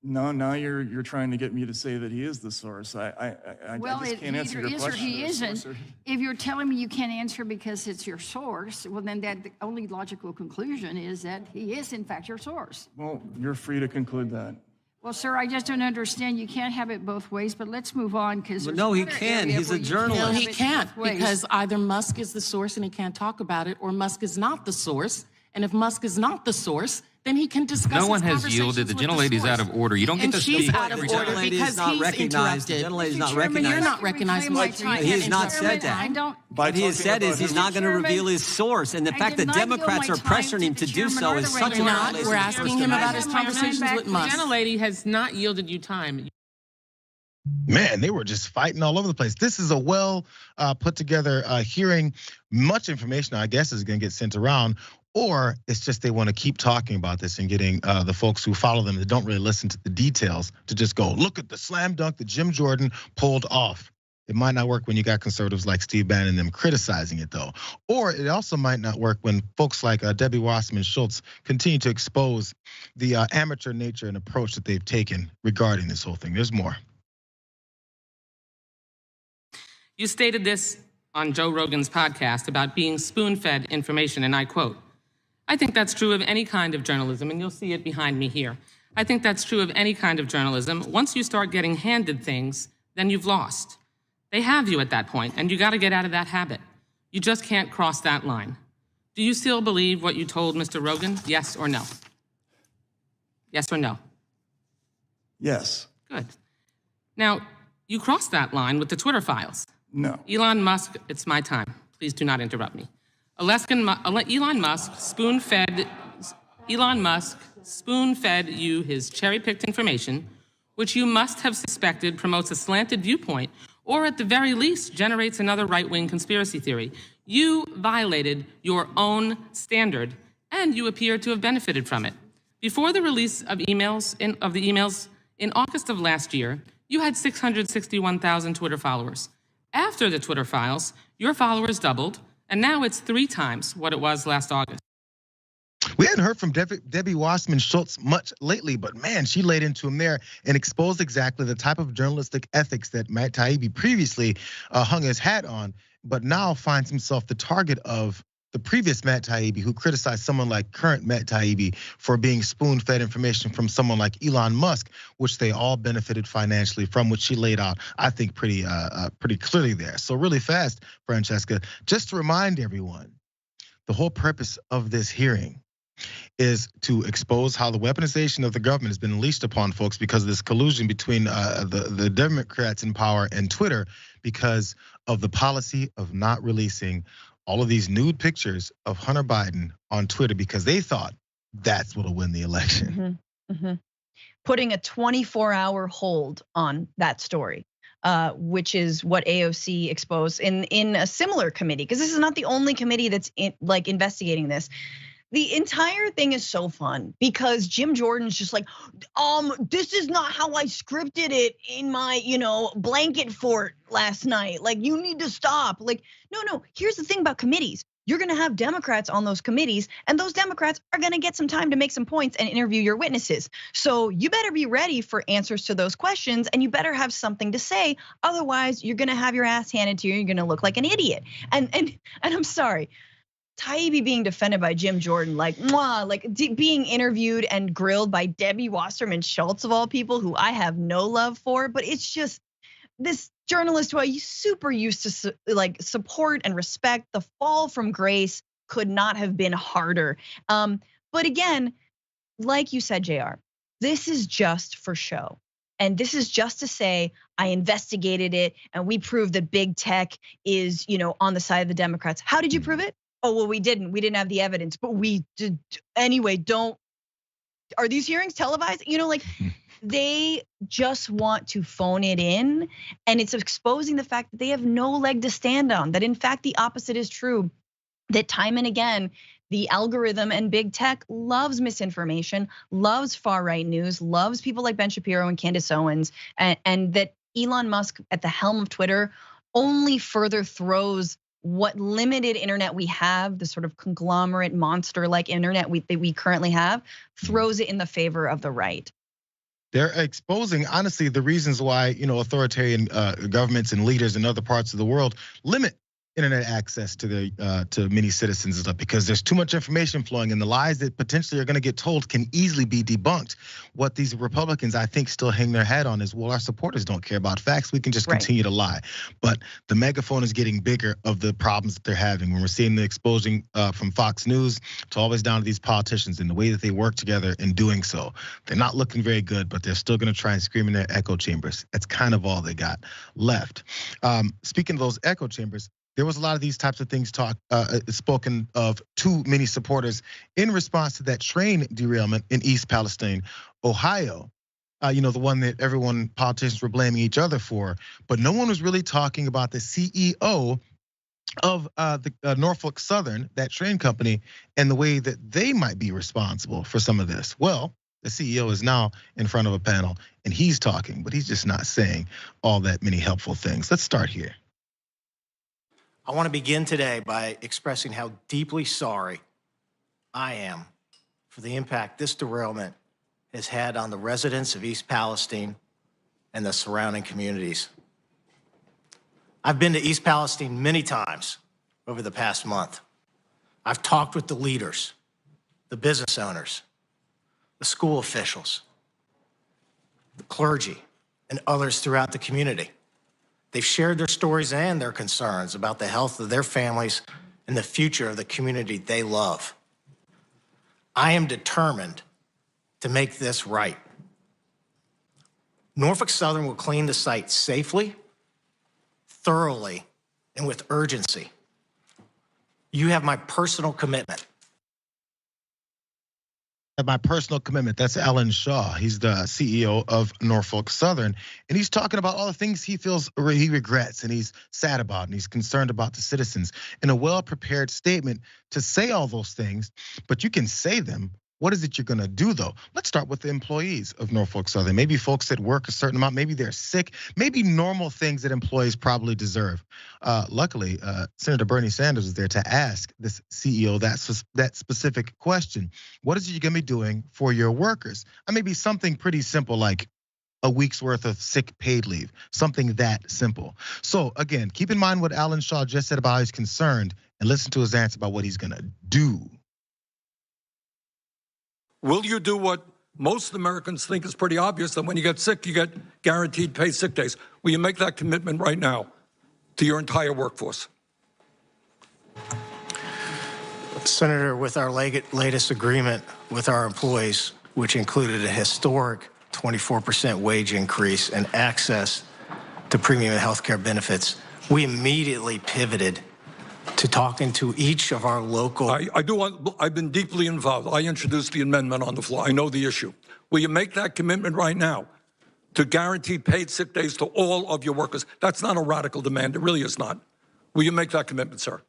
S20: No, now you're trying to get me to say that he is the source. I just can't answer your question.
S25: Well, he isn't. If you're telling me you can't answer because it's your source, well, then the only logical conclusion is that he is, in fact, your source.
S20: Well, you're free to conclude that.
S25: Well, sir, I just don't understand. You can't have it both ways, but let's move on because
S26: no, he can. He's a journalist.
S27: No, he can't because either Musk is the source and he can't talk about it, or Musk is not the source. And if Musk is not the source, then he can discuss.
S28: No one has yielded. The gentlelady's out of order. You don't get to speak.
S27: She's out of order because he's interrupted.
S26: The gentlelady's not recognized.
S27: You're not recognized.
S28: He has not said that. What he has said is he's not going to reveal his source. And the fact that Democrats are pressuring him to do so is such a violation.
S27: We're asking him about his conversations with Musk. The gentlelady has not yielded you time.
S5: Man, they were just fighting all over the place. This is a well put together hearing. Much information, I guess, is going to get sent around. Or it's just they want to keep talking about this and getting the folks who follow them that don't really listen to the details to just go, look at the slam dunk that Jim Jordan pulled off. It might not work when you got conservatives like Steve Bannon and them criticizing it, though. Or it also might not work when folks like Debbie Wasserman Schultz continue to expose the amateur nature and approach that they've taken regarding this whole thing. There's more.
S2: You stated this on Joe Rogan's podcast about being spoon-fed information, and I quote, "I think that's true of any kind of journalism," and you'll see it behind me here. "I think that's true of any kind of journalism. Once you start getting handed things, then you've lost. They have you at that point, and you got to get out of that habit. You just can't cross that line. Do you still believe what you told Mr. Rogan? Yes or no? Yes or no?"
S20: Yes.
S2: Good. Now, you crossed that line with the Twitter files.
S20: No.
S2: Elon Musk, it's my time. Please do not interrupt me. Elon Musk spoon-fed you his cherry-picked information, which you must have suspected promotes a slanted viewpoint, or at the very least generates another right-wing conspiracy theory. You violated your own standard, and you appear to have benefited from it. Before the release of the emails in August of last year, you had 661,000 Twitter followers. After the Twitter files, your followers doubled, and now it's 3 times what it was last August.
S5: We hadn't heard from Debbie Wasserman Schultz much lately, but man, she laid into him there and exposed exactly the type of journalistic ethics that Matt Taibbi previously hung his hat on, but now finds himself the target of the previous Matt Taibbi, who criticized someone like current Matt Taibbi for being spoon-fed information from someone like Elon Musk, which they all benefited financially from, which she laid out, I think, pretty clearly there. So really fast, Francesca, just to remind everyone, the whole purpose of this hearing is to expose how the weaponization of the government has been unleashed upon folks because of this collusion between the Democrats in power and Twitter because of the policy of not releasing all of these nude pictures of Hunter Biden on Twitter because they thought that's what'll win the election.
S7: Putting a 24-hour hold on that story, which is what AOC exposed in a similar committee, because this is not the only committee that's investigating this. The entire thing is so fun because Jim Jordan's just like, this is not how I scripted it in my, blanket fort last night. Like, you need to stop. Like, no, here's the thing about committees. You're gonna have Democrats on those committees, and those Democrats are gonna get some time to make some points and interview your witnesses. So you better be ready for answers to those questions, and you better have something to say. Otherwise, you're gonna have your ass handed to you. You're gonna look like an idiot. And I'm sorry. Taibbi being defended by Jim Jordan, being interviewed and grilled by Debbie Wasserman Schultz of all people, who I have no love for, but it's just this journalist who I super used to support and respect. The fall from grace could not have been harder. But again, like you said, JR, this is just for show. And this is just to say, I investigated it and we proved that big tech is, on the side of the Democrats. How did you prove it? Oh, well, we didn't have the evidence, but we did anyway. Are these hearings televised? They just want to phone it in, and it's exposing the fact that they have no leg to stand on, that in fact, the opposite is true, that time and again, the algorithm and big tech loves misinformation, loves far right news, loves people like Ben Shapiro and Candace Owens, and that Elon Musk at the helm of Twitter only further throws what limited internet we have, the sort of conglomerate monster-like internet that we currently have, throws it in the favor of the right.
S5: They're exposing, honestly, the reasons why authoritarian governments and leaders in other parts of the world limit internet access to many citizens and stuff because there's too much information flowing, and the lies that potentially are going to get told can easily be debunked. What these Republicans, I think, still hang their hat on is, well, our supporters don't care about facts. We can just continue to lie. But the megaphone is getting bigger of the problems that they're having. When we're seeing the exposing from Fox News to always down to these politicians and the way that they work together in doing so, they're not looking very good, but they're still going to try and scream in their echo chambers. That's kind of all they got left. Speaking of those echo chambers, there was a lot of these types of things spoken of to many supporters in response to that train derailment in East Palestine, Ohio. The one that politicians were blaming each other for, but no one was really talking about the CEO of the Norfolk Southern, that train company, and the way that they might be responsible for some of this. Well, The CEO is now in front of a panel and he's talking, but he's just not saying all that many helpful things. Let's start here.
S3: I want to begin today by expressing how deeply sorry I am for the impact this derailment has had on the residents of East Palestine and the surrounding communities. I've been to East Palestine many times over the past month. I've talked with the leaders, the business owners, the school officials, the clergy, and others throughout the community. They've shared their stories and their concerns about the health of their families and the future of the community they love. I am determined to make this right. Norfolk Southern will clean the site safely, thoroughly, and with urgency. You have my personal commitment.
S5: My personal commitment. That's Alan Shaw. He's the CEO of Norfolk Southern. And he's talking about all the things he feels he regrets and he's sad about and he's concerned about the citizens in a well-prepared statement to say all those things, but you can say them. What is it you're gonna do though? Let's start with the employees of Norfolk Southern. Maybe folks that work a certain amount, maybe they're sick, maybe normal things that employees probably deserve. Luckily, Senator Bernie Sanders was there to ask this CEO that specific question. What is it you're gonna be doing for your workers? Maybe something pretty simple like a week's worth of sick paid leave, something that simple. So again, keep in mind what Alan Shaw just said about how he's concerned and listen to his answer about what he's gonna do.
S6: Will you do what most Americans think is pretty obvious, that when you get sick, you get guaranteed paid sick days? Will you make that commitment right now to your entire workforce?
S3: Senator, with our latest agreement with our employees, which included a historic 24% wage increase and access to premium healthcare benefits, we immediately pivoted to talking to each of our local.
S6: I've been deeply involved. I introduced the amendment on the floor. I know the issue. Will you make that commitment right now to guarantee paid sick days to all of your workers? That's not a radical demand. It really is not. Will you make that commitment, sir?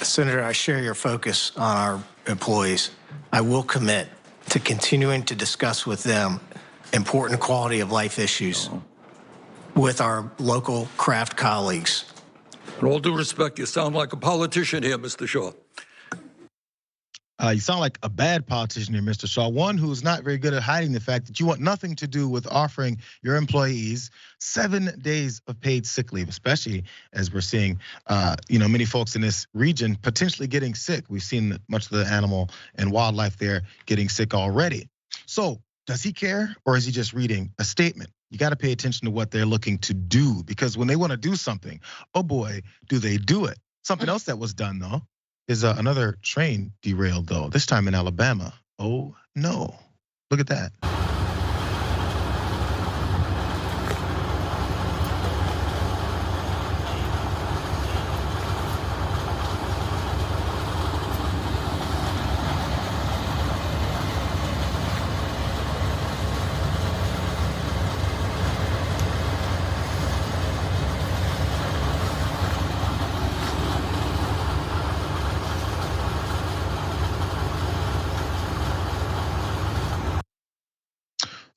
S3: Senator, I share your focus on our employees. I will commit to continuing to discuss with them important quality of life issues with our local craft colleagues.
S6: In all due respect, you sound like a politician here, Mr. Shaw.
S5: You sound like a bad politician here, Mr. Shaw. One who's not very good at hiding the fact that you want nothing to do with offering your employees 7 days of paid sick leave, especially as we're seeing, many folks in this region potentially getting sick. We've seen much of the animal and wildlife there getting sick already. So does he care, or is he just reading a statement? You got to pay attention to what they're looking to do, because when they want to do something, oh boy, do they do it. Something else that was done though is another train derailed though, this time in Alabama. Oh no, look at that.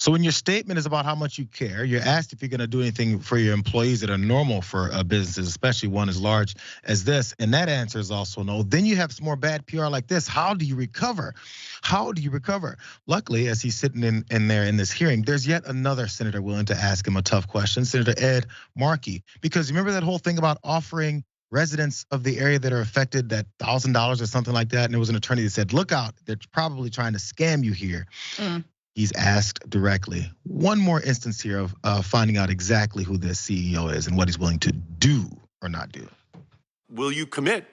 S5: So when your statement is about how much you care, you're asked if you're gonna do anything for your employees that are normal for businesses, especially one as large as this, and that answer is also no. Then you have some more bad PR like this. How do you recover? How do you recover? Luckily, as he's sitting in there in this hearing, there's yet another senator willing to ask him a tough question, Senator Ed Markey. Because remember that whole thing about offering residents of the area that are affected that $1,000 or something like that? And there was an attorney that said, look out, they're probably trying to scam you here. He's asked directly. One more instance here of finding out exactly who this CEO is and what he's willing to do or not do.
S10: Will you commit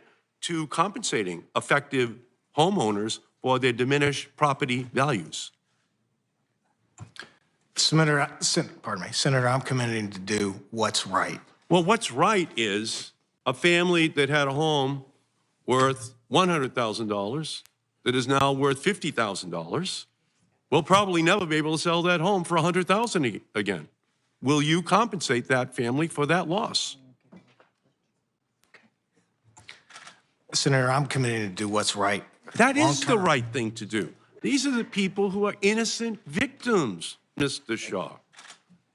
S10: to compensating affected homeowners for their diminished property values?
S3: Senator, I'm committing to do what's right.
S10: Well, what's right is a family that had a home worth $100,000 that is now worth $50,000. We'll probably never be able to sell that home for $100,000 again. Will you compensate that family for that loss?
S3: Senator, I'm committed to do what's right
S10: That is the right thing to do. These are the people who are innocent victims, Mr. Shah.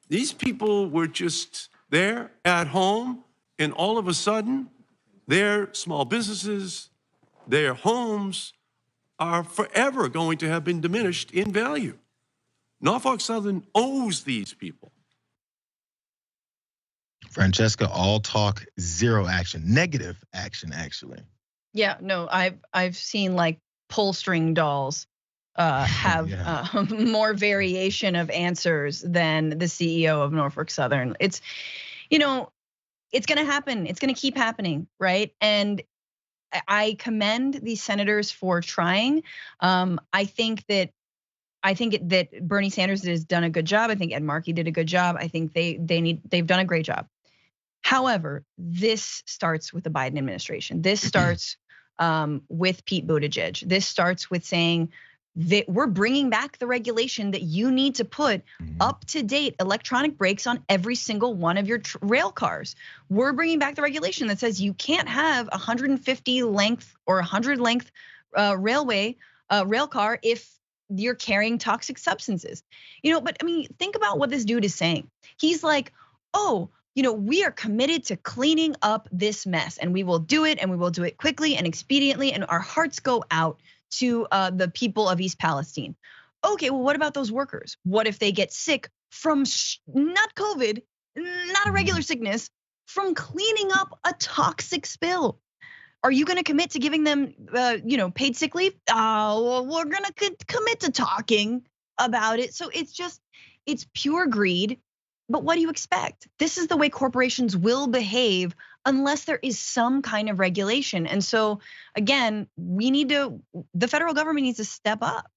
S10: These people were just there at home, and all of a sudden, their small businesses, their homes are forever going to have been diminished in value. Norfolk Southern owes these people.
S5: Francesca, all talk, zero action, negative action, actually.
S7: Yeah, no, I've seen like pull string dolls have more variation of answers than the CEO of Norfolk Southern. It's, it's going to happen. It's going to keep happening, right? And I commend these senators for trying. I think that Bernie Sanders has done a good job. I think Ed Markey did a good job. I think they've done a great job. However, this starts with the Biden administration. This starts with Pete Buttigieg. This starts with saying that we're bringing back the regulation that you need to put up-to-date electronic brakes on every single one of your rail cars. We're bringing back the regulation that says you can't have 150 length or 100 length rail car if you're carrying toxic substances. But I mean, think about what this dude is saying. He's like, we are committed to cleaning up this mess, and we will do it, and we will do it quickly and expediently, and our hearts go out to the people of East Palestine. Okay, well, what about those workers? What if they get sick from not COVID, not a regular sickness, from cleaning up a toxic spill? Are you gonna commit to giving them, paid sick leave? Well, we're gonna commit to talking about it. So it's pure greed. But what do you expect? This is the way corporations will behave unless there is some kind of regulation. And so again, the federal government needs to step up.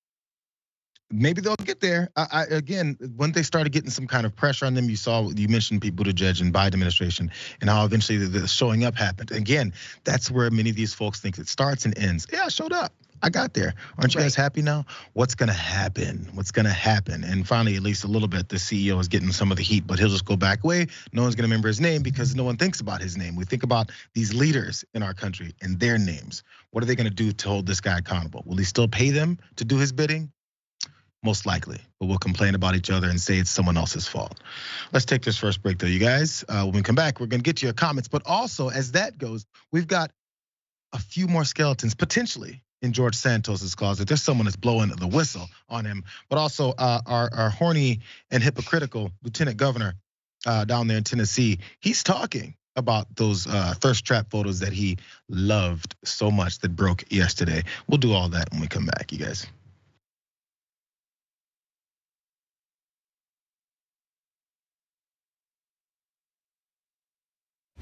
S5: Maybe they'll get there. Again, when they started getting some kind of pressure on them, you mentioned Pete Buttigieg and Biden administration and how eventually the showing up happened. Again, that's where many of these folks think it starts and ends. Yeah, I showed up. I got there. Aren't you guys happy now? What's gonna happen? What's gonna happen? And finally, at least a little bit, the CEO is getting some of the heat, but he'll just go back away. No one's gonna remember his name because no one thinks about his name. We think about these leaders in our country and their names. What are they gonna do to hold this guy accountable? Will he still pay them to do his bidding? Most likely, but we'll complain about each other and say it's someone else's fault. Let's take this first break though, you guys. When we come back, we're gonna get to your comments, but also as that goes, we've got a few more skeletons potentially in George Santos's closet. There's someone that's blowing the whistle on him, but also our horny and hypocritical lieutenant governor down there in Tennessee. He's talking about those thirst trap photos that he loved so much that broke yesterday. We'll do all that when we come back, you guys.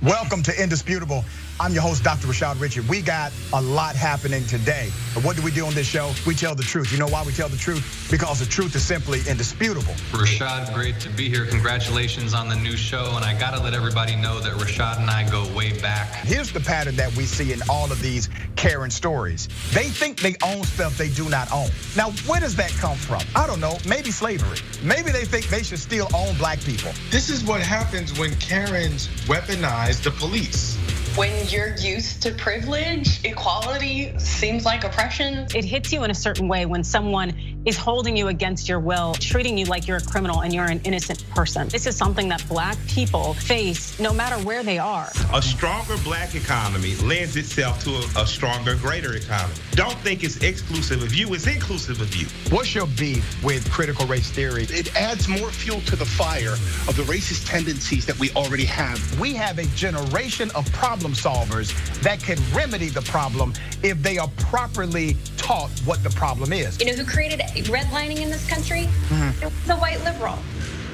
S1: Welcome to Indisputable. I'm your host, Dr. Rashad Richard. We got a lot happening today. But what do we do on this show? We tell the truth. You know why we tell the truth? Because the truth is simply indisputable.
S8: Rashad, great to be here. Congratulations on the new show. And I gotta let everybody know that Rashad and I go way back.
S1: Here's the pattern that we see in all of these Karen stories. They think they own stuff they do not own. Now, where does that come from? I don't know, maybe slavery. Maybe they think they should still own black people.
S16: This is what happens when Karens weaponize the police.
S19: When you're used to privilege, equality seems like oppression.
S21: It hits you in a certain way when someone is holding you against your will, treating you like you're a criminal and you're an innocent person. This is something that black people face no matter where they are.
S22: A stronger black economy lends itself to a stronger, greater economy. Don't think it's exclusive of you, it's inclusive of you.
S1: What's your beef with critical race theory?
S23: It adds more fuel to the fire of the racist tendencies that we already have.
S1: We have a generation of problem solvers that can remedy the problem if they are properly taught what the problem is.
S19: You know who created redlining in this country? It was a white liberal.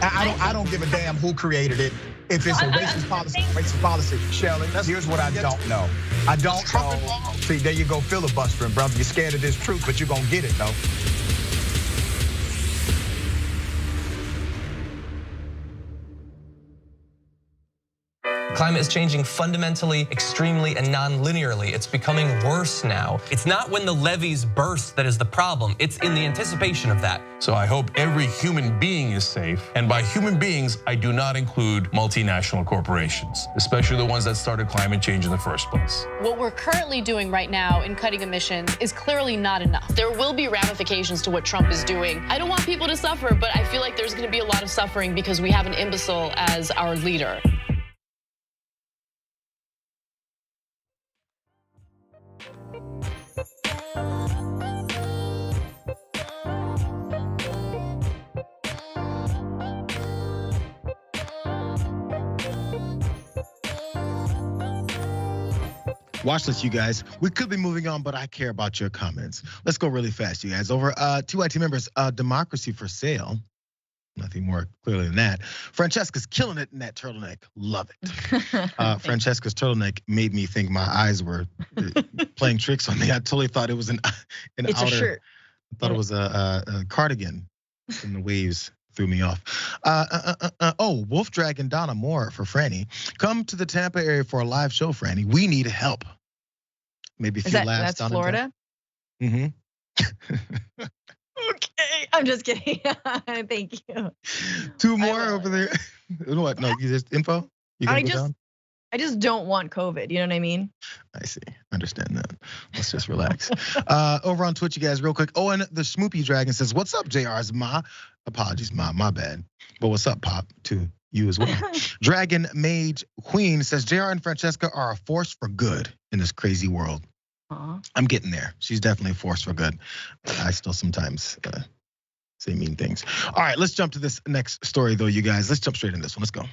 S1: I don't give a damn who created it. If it's a racist policy, Shelley, here's what I don't know. I don't know. See, there you go filibustering, brother. You're scared of this truth, but you're gonna get it though.
S4: climate is changing fundamentally, extremely, and non-linearly. It's becoming worse now. It's not when the levees burst that is the problem. It's in the anticipation of that.
S9: So I hope every human being is safe. And by human beings, I do not include multinational corporations, especially the ones that started climate change in the first place.
S11: What we're currently doing right now in cutting emissions is clearly not enough. There will be ramifications to what Trump is doing. I don't want people to suffer, but I feel like there's going to be a lot of suffering because we have an imbecile as our leader.
S5: Watchlist, you guys. We could be moving on, but I care about your comments. Let's go really fast, you guys. Over two IT members, democracy for sale. Nothing more clearly than that. Francesca's killing it in that turtleneck. Love it. Francesca's turtleneck made me think my eyes were playing tricks on me. I totally thought it was an
S7: it's
S5: outer.
S7: A shirt.
S5: I thought it was a cardigan. And the waves threw me off. Wolf Dragon Donna Moore for Franny. Come to the Tampa area for a live show, Franny. We need help. Maybe a few laughs.
S7: That's Florida? Okay, I'm just kidding. Thank you.
S5: Two more over there. What? No, you just info?
S7: I just don't want COVID. You know what I mean?
S5: I see. Understand that. Let's just relax. Over on Twitch, you guys, real quick. Owen the Schmoopy Dragon says, "What's up, JR's ma?" Apologies, ma. My bad. But what's up, Pop? To you as well. Dragon Mage Queen says, "JR and Francesca are a force for good in this crazy world." I'm getting there. She's definitely a force for good. I still sometimes say mean things. All right, let's jump to this next story, though, you guys. Let's jump straight in this one. Let's go.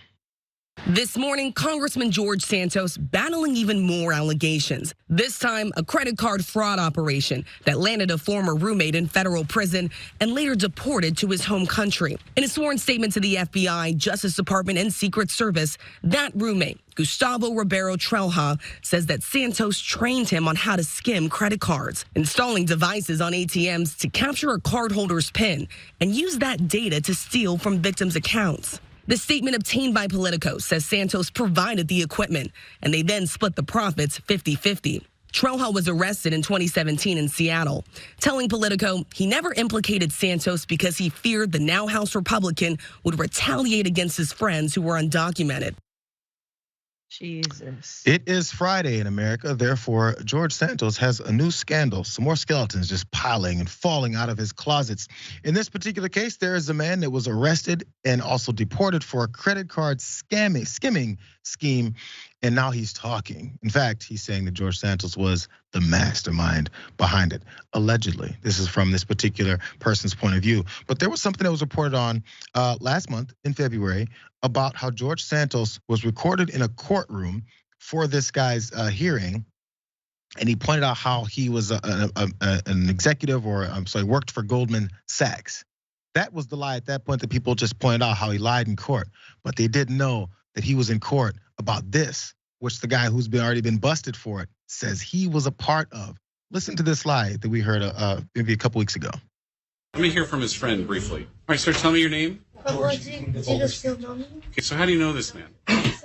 S13: This morning, Congressman George Santos battling even more allegations. This time, a credit card fraud operation that landed a former roommate in federal prison and later deported to his home country. In a sworn statement to the FBI, Justice Department, and Secret Service, that roommate, Gustavo Ribeiro Trelha, says that Santos trained him on how to skim credit cards, installing devices on ATMs to capture a cardholder's PIN and use that data to steal from victims' accounts. The statement obtained by Politico says Santos provided the equipment, and they then split the profits 50-50. Trelha was arrested in 2017 in Seattle, telling Politico he never implicated Santos because he feared the now House Republican would retaliate against his friends who were undocumented.
S7: Jesus.
S5: It is Friday in America. Therefore, George Santos has a new scandal. Some more skeletons just piling and falling out of his closets. In this particular case, there is a man that was arrested and also deported for a credit card skimming scheme. And now he's talking. In fact, he's saying that George Santos was the mastermind behind it, allegedly. This is from this particular person's point of view. But there was something that was reported on last month in February about how George Santos was recorded in a courtroom for this guy's hearing. And he pointed out how he was an executive, or I'm sorry, worked for Goldman Sachs. That was the lie at that point that people just pointed out how he lied in court. But they didn't know that he was in court about this, which the guy who's already been busted for it says he was a part of. Listen to this lie that we heard maybe a couple weeks ago.
S14: Let me hear from his friend briefly. All right, sir, tell me your name. Okay, so how do you know this man?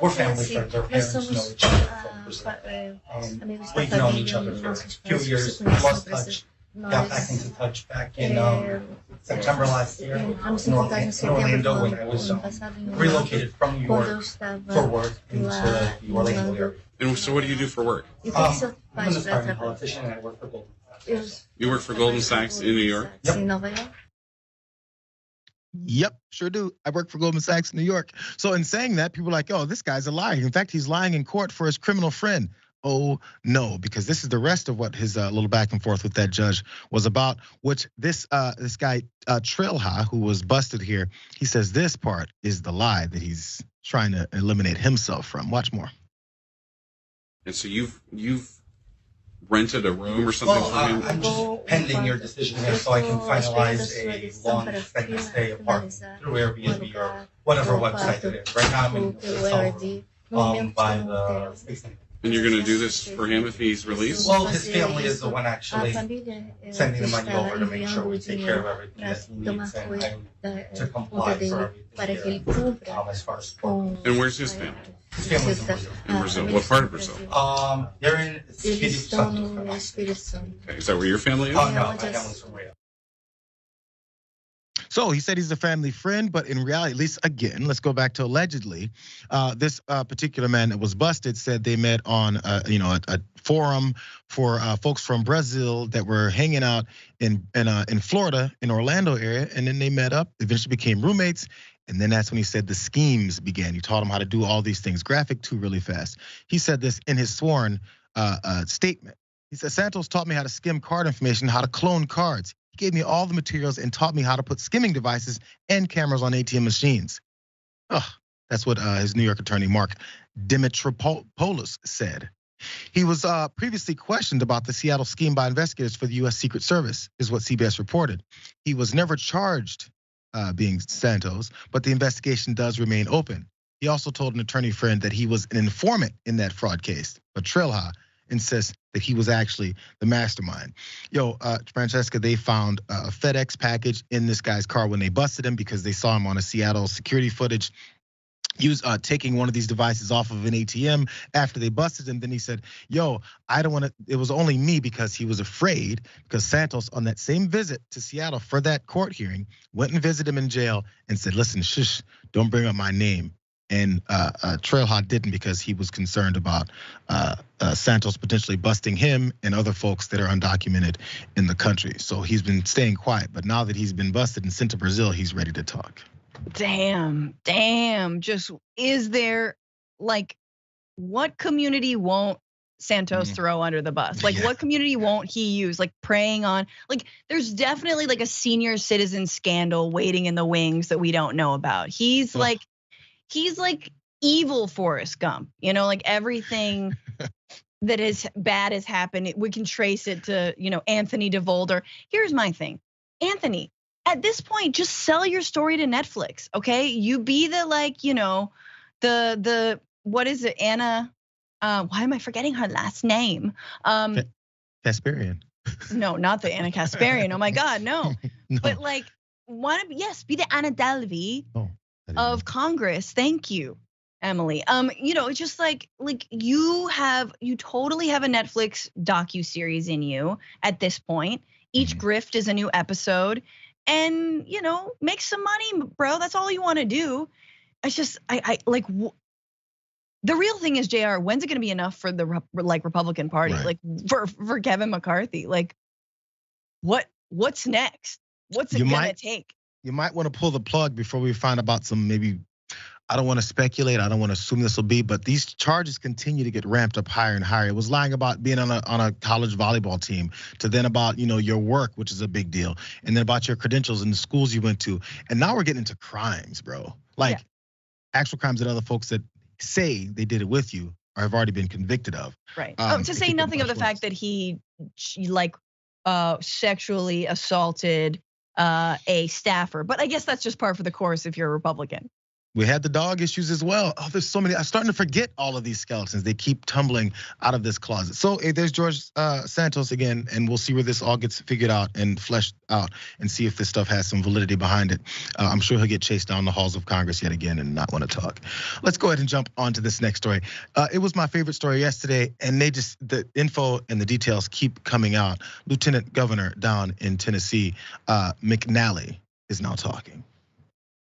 S15: We're family friends. Our parents know each other. We've known each other for a few years. Lost touch. Got back into touch back in September last year in Orlando when I was relocated from New York for work into the Orlando area.
S14: And so what do you do for work?
S15: I'm an aspiring politician and I work for Goldman Sachs.
S14: You work for Goldman Sachs in New York?
S5: Yep, sure do. I work for Goldman Sachs in New York. So in saying that, people are like, oh, this guy's a liar. In fact, he's lying in court for his criminal friend. Oh no, because this is the rest of what his little back and forth with that judge was about, which this guy, Trelha, who was busted here, he says this part is the lie that he's trying to eliminate himself from. Watch more.
S14: And so you've rented a room or something for him?
S15: I'm just pending your decision here so I can finalize a launch that can stay apart through Airbnb or whatever website it is. Right now I'm in South by the Space Center.
S14: And you're going to do this for him if he's released?
S23: Well, his family is the one actually sending the money over to make sure we take care of everything that he needs and to comply for everything here, as far as
S14: And where's his family?
S23: his family's in Brazil.
S14: In Brazil. What part of Brazil?
S23: They're in Espírito Santo.
S14: Okay. Is that where your family is?
S23: Oh, no, my family's from Rio.
S5: So he said he's a family friend, but in reality, at least again, let's go back to allegedly. This particular man that was busted said they met on a forum for folks from Brazil that were hanging out in Florida, in Orlando area, and then they met up, eventually became roommates. And then that's when he said the schemes began. He taught him how to do all these things. Graphic too, really fast. He said this in his sworn statement. He said, Santos taught me how to skim card information, how to clone cards. He gave me all the materials and taught me how to put skimming devices and cameras on ATM machines. That's what his New York attorney, Mark Dimitropoulos, said. He was previously questioned about the Seattle scheme by investigators for the U.S. Secret Service, is what CBS reported. He was never charged being Santos, but the investigation does remain open. He also told an attorney friend that he was an informant in that fraud case, but Trilha insists that he was actually the mastermind. Francesca, they found a FedEx package in this guy's car when they busted him because they saw him on a Seattle security footage. He was taking one of these devices off of an ATM after they busted him. Then he said, I don't want to, it was only me, because he was afraid, because Santos on that same visit to Seattle for that court hearing went and visited him in jail and said, listen, shush, don't bring up my name. And Trailhawk didn't, because he was concerned about Santos potentially busting him and other folks that are undocumented in the country. So he's been staying quiet, but now that he's been busted and sent to Brazil, he's ready to talk.
S7: Damn. Just, is there, like, what community won't Santos throw under the bus? Like, what community won't he use? Like, preying on, like, there's definitely like a senior citizen scandal waiting in the wings that we don't know about. He's like evil Forrest Gump, like everything that is bad has happened. We can trace it to, Anthony DeVolder. Here's my thing, Anthony, at this point, just sell your story to Netflix, okay? You be the, like, the what is it, Anna? Why am I forgetting her last name?
S5: Kasparian.
S7: No, not the Anna Kasparian. Oh my God, no. But like, be the Anna Delvey of Congress. Thank you, Emily. It's just like you totally have a Netflix docuseries in you at this point. Each grift is a new episode. And, make some money, bro. That's all you want to do. It's just, the real thing is, JR, when's it going to be enough for the Republican Party? Right. Like for Kevin McCarthy, like what's next? What's it going to take?
S5: You might want to pull the plug before we find about some, maybe, I don't want to speculate, I don't want to assume this will be, but these charges continue to get ramped up higher and higher. It was lying about being on a college volleyball team, to then about, your work, which is a big deal, and then about your credentials and the schools you went to. And now we're getting into crimes, bro. Like actual crimes that other folks that say they did it with you or have already been convicted of.
S7: Right. To say nothing of the fact that he sexually assaulted a staffer. But I guess that's just par for the course if you're a Republican.
S5: We had the dog issues as well. There's so many. I'm starting to forget all of these skeletons. They keep tumbling out of this closet. So there's George Santos again, and we'll see where this all gets figured out and fleshed out, and see if this stuff has some validity behind it. I'm sure he'll get chased down the halls of Congress yet again and not want to talk. Let's go ahead and jump on to this next story. It was my favorite story yesterday, and the info and the details keep coming out. Lieutenant Governor down in Tennessee, McNally, is now talking.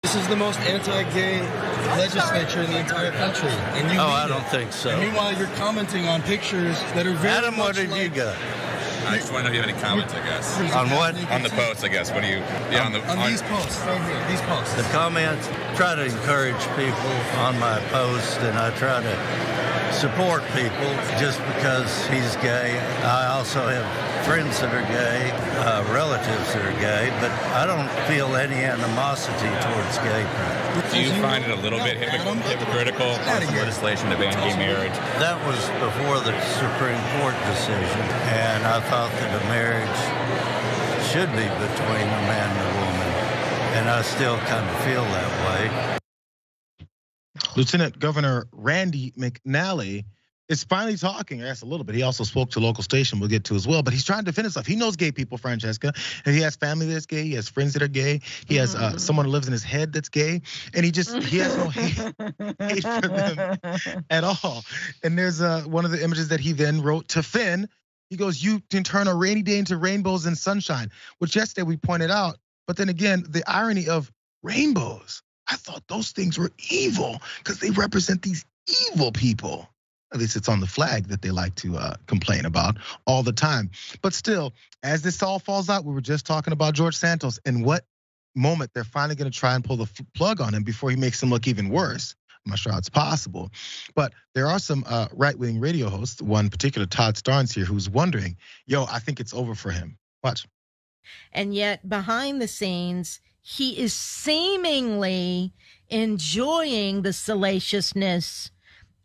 S12: This is the most anti-gay legislature in the entire country. And
S17: I don't think so.
S12: And meanwhile, you're commenting on pictures that are very
S17: Adam, what have you got?
S18: I just want to know if you have any comments, I guess.
S17: On what?
S18: On the posts, I guess. What do you?
S12: On these posts right here. These posts.
S17: The comments. Try to encourage people on my post, and I try to support people just because he's gay. I also have friends that are gay, relatives that are gay, but I don't feel any animosity towards gay people.
S18: Do you find it a little bit hypocritical on some legislation to ban gay marriage?
S17: That was before the Supreme Court decision, and I thought that a marriage should be between a man and a woman, and I still kind of feel that way.
S5: Lieutenant Governor Randy McNally is finally talking. That's a little bit. He also spoke to a local station we'll get to as well. But he's trying to defend himself. He knows gay people, Francesca. And he has family that's gay. He has friends that are gay. He has someone who lives in his head that's gay. And he has no hate for them at all. And there's one of the images that he then wrote to Finn. He goes, you can turn a rainy day into rainbows and sunshine, which yesterday we pointed out. But then again, the irony of rainbows. I thought those things were evil because they represent these evil people. At least it's on the flag that they like to complain about all the time. But still, as this all falls out, we were just talking about George Santos and what moment they're finally going to try and pull the plug on him before he makes him look even worse. I'm not sure how it's possible. But there are some right-wing radio hosts, one particular Todd Starnes here, who's wondering, I think it's over for him. Watch.
S2: And yet behind the scenes, he is seemingly enjoying the salaciousness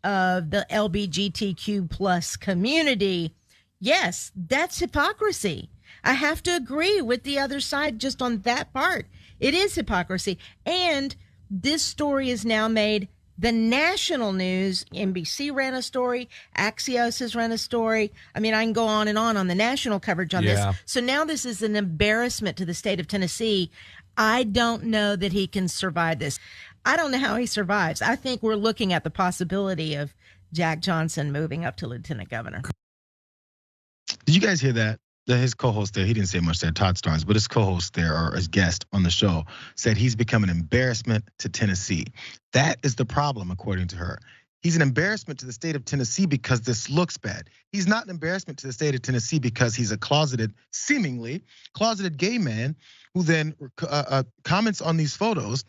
S2: of the LGBTQ plus community. Yes, that's hypocrisy. I have to agree with the other side just on that part. It is hypocrisy. And this story is now made the national news. NBC ran a story. Axios has run a story. I mean, I can go on the national coverage on this. So now this is an embarrassment to the state of Tennessee. I don't know that he can survive this. I don't know how he survives. I think we're looking at the possibility of Jack Johnson moving up to lieutenant governor.
S5: Did you guys hear that? His co-host there, he didn't say much there, Todd Starnes, but his co-host there, or his guest on the show, said he's become an embarrassment to Tennessee. That is the problem, according to her. He's an embarrassment to the state of Tennessee because this looks bad. He's not an embarrassment to the state of Tennessee because he's a seemingly closeted gay man who then comments on these photos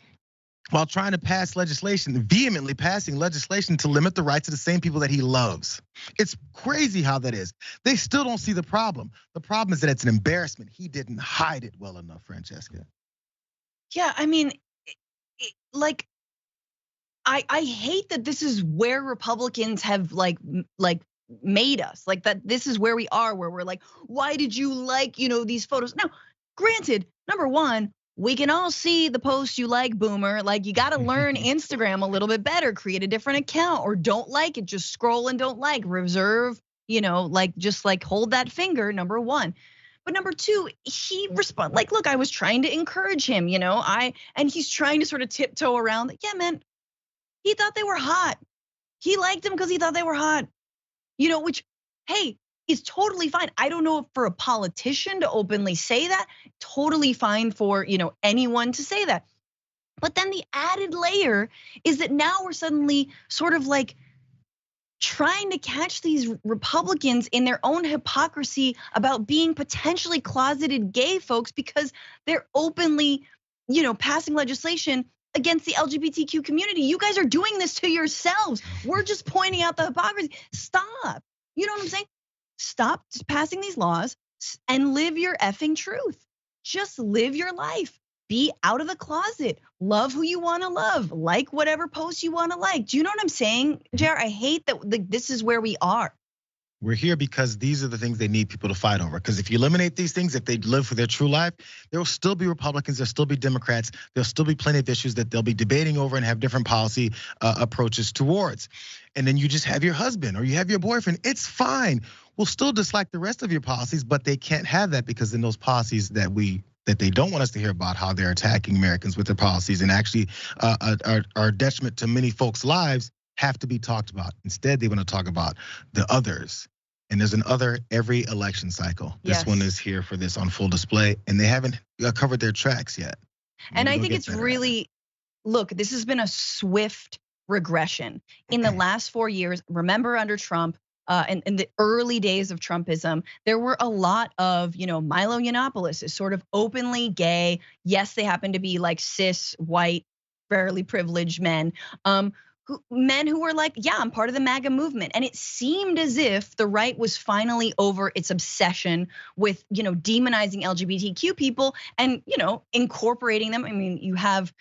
S5: while trying to pass legislation, vehemently passing legislation to limit the rights of the same people that he loves. It's crazy how that is. They still don't see the problem. The problem is that it's an embarrassment. He didn't hide it well enough, Francesca.
S7: Yeah, I mean, I hate that this is where Republicans have like made us, like that this is where we are, where we're like, why did you like, these photos? Now, granted, number one, we can all see the post you like, boomer. Like, you got to learn Instagram a little bit better, create a different account, or don't like it, just scroll and don't like, reserve, just hold that finger, number one. But number two, he respond look, I was trying to encourage him, and he's trying to sort of tiptoe around. Yeah, man, he thought they were hot. He liked them because he thought they were hot, which, hey, is totally fine. I don't know if for a politician to openly say that, totally fine for, anyone to say that. But then the added layer is that now we're suddenly sort of like trying to catch these Republicans in their own hypocrisy about being potentially closeted gay folks because they're openly, passing legislation against the LGBTQ community. You guys are doing this to yourselves. We're just pointing out the hypocrisy. Stop. You know what I'm saying? Stop passing these laws and live your effing truth. Just live your life. Be out of the closet. Love who you want to love. Like whatever post you want to like. Do you know what I'm saying, JR? I hate that this is where we are.
S5: We're here because these are the things they need people to fight over. Because if you eliminate these things, if they live for their true life, there will still be Republicans, there'll still be Democrats, there'll still be plenty of issues that they'll be debating over and have different policy approaches towards. And then you just have your husband or you have your boyfriend. It's fine. We'll still dislike the rest of your policies, but they can't have that because in those policies that they don't want us to hear about how they're attacking Americans with their policies and actually are a detriment to many folks' lives, have to be talked about. Instead, they want to talk about the others. And there's an other every election cycle. This one is here for this on full display, and they haven't covered their tracks yet.
S7: And I think it's really, look, this has been a swift regression. In the last 4 years, remember under Trump, in the early days of Trumpism, there were a lot of, Milo Yiannopoulos is sort of openly gay. Yes, they happen to be like cis, white, fairly privileged men. Men who were like, yeah, I'm part of the MAGA movement. And it seemed as if the right was finally over its obsession with, demonizing LGBTQ people and, incorporating them. I mean, you have,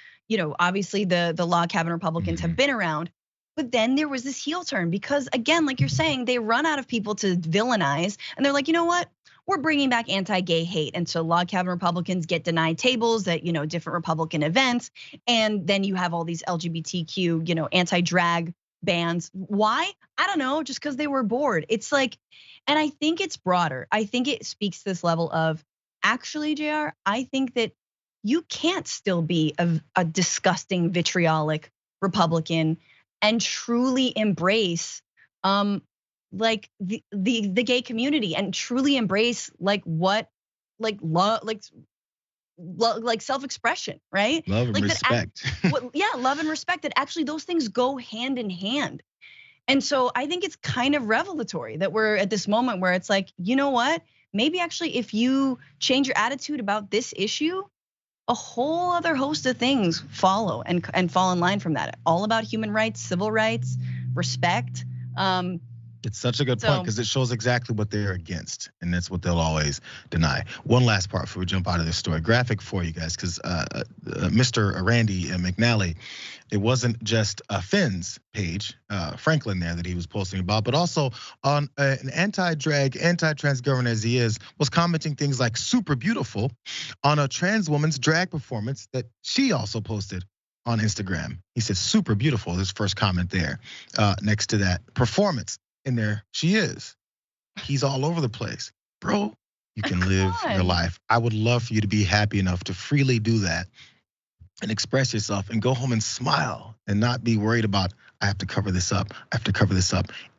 S7: obviously the log cabin Republicans have been around. But then there was this heel turn because, again, like you're saying, they run out of people to villainize. And they're like, you know what? We're bringing back anti-gay hate. And so log cabin Republicans get denied tables at, different Republican events. And then you have all these LGBTQ, anti-drag bans. Why? I don't know, just because they were bored. It's like, and I think it's broader. I think it speaks to this level of, actually, JR, I think that you can't still be a disgusting, vitriolic Republican and truly embrace like the gay community and truly embrace like what like love like self-expression, right?
S5: Love and
S7: like
S5: respect.
S7: Love and respect, that actually those things go hand in hand. And so I think it's kind of revelatory that we're at this moment where it's like, you know what? Maybe actually if you change your attitude about this issue, a whole other host of things follow and fall in line from that. All about human rights, civil rights, respect.
S5: It's such a good point because it shows exactly what they're against, and that's what they'll always deny. One last part before we jump out of this story, graphic for you guys, because Mr. Randy McNally, it wasn't just Finn's page, Franklin there that he was posting about, but also on an anti-drag, anti-trans governor as he is, was commenting things like super beautiful on a trans woman's drag performance that she also posted on Instagram. He said super beautiful, his first comment there. Next to that, performance. And there she is. He's all over the place. Bro, you can live your life. I would love for you to be happy enough to freely do that and express yourself and go home and smile and not be worried about, I have to cover this up,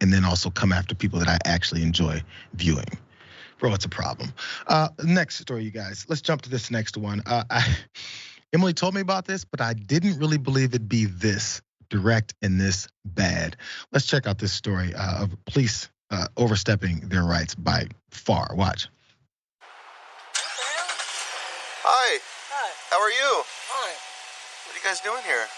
S5: and then also come after people that I actually enjoy viewing. Bro, it's a problem. Next story, you guys. Let's jump to this next one. Emily told me about this, but I didn't really believe it'd be this direct and this bad. Let's check out this story of police overstepping their rights by far. Watch.
S3: Hi.
S6: Hi.
S3: How are you?
S6: Fine.
S3: What are you guys doing here?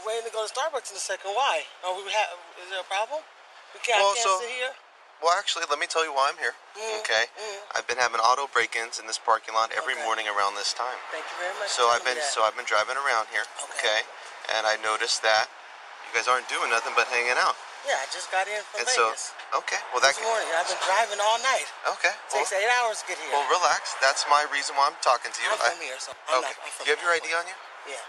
S6: Waiting to go to Starbucks in a second. Why? Is there a problem? I can't sit here.
S3: Well, actually, let me tell you why I'm here. Okay. I've been having auto break-ins in this parking lot every morning around this time.
S6: Thank you very much.
S3: So I've been driving around here. Okay. And I noticed that you guys aren't doing nothing but hanging out.
S6: Yeah, I just got in from Vegas.
S3: Okay, well
S6: this morning. I've been driving all night.
S3: Okay.
S6: Takes 8 hours to get here.
S3: Well, relax. That's my reason why I'm talking to you.
S6: I'm from here, so I'm not from
S3: You have your ID on you?
S6: Yeah.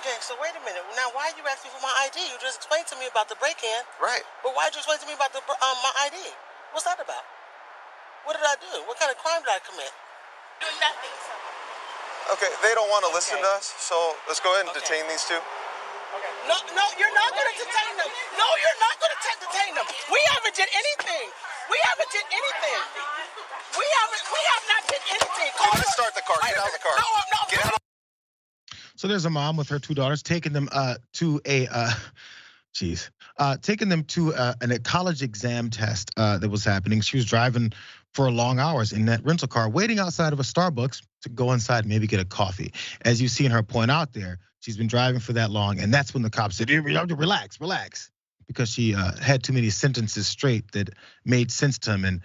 S6: Okay, so wait a minute. Now, why are you asking for my ID? You just explained to me about the break-in.
S3: Right.
S6: But why did you explain to me about the my ID? What's that about? What did I do? What kind of crime did I commit? Doing nothing.
S3: Okay, they don't want to listen to us, so let's go ahead and detain these two.
S6: Okay. No, you're not going to detain them. No, you're not going to detain them. We haven't did anything. We have not did anything.
S3: You're going to start the car. Get out of the car.
S6: No.
S3: Get out.
S5: So there's a mom with her 2 daughters taking them to a a college exam test that was happening. She was driving for long hours in that rental car, waiting outside of a Starbucks to go inside and maybe get a coffee. As you've seen her point out there, she's been driving for that long, and that's when the cops said, relax, because she had too many sentences straight that made sense to him and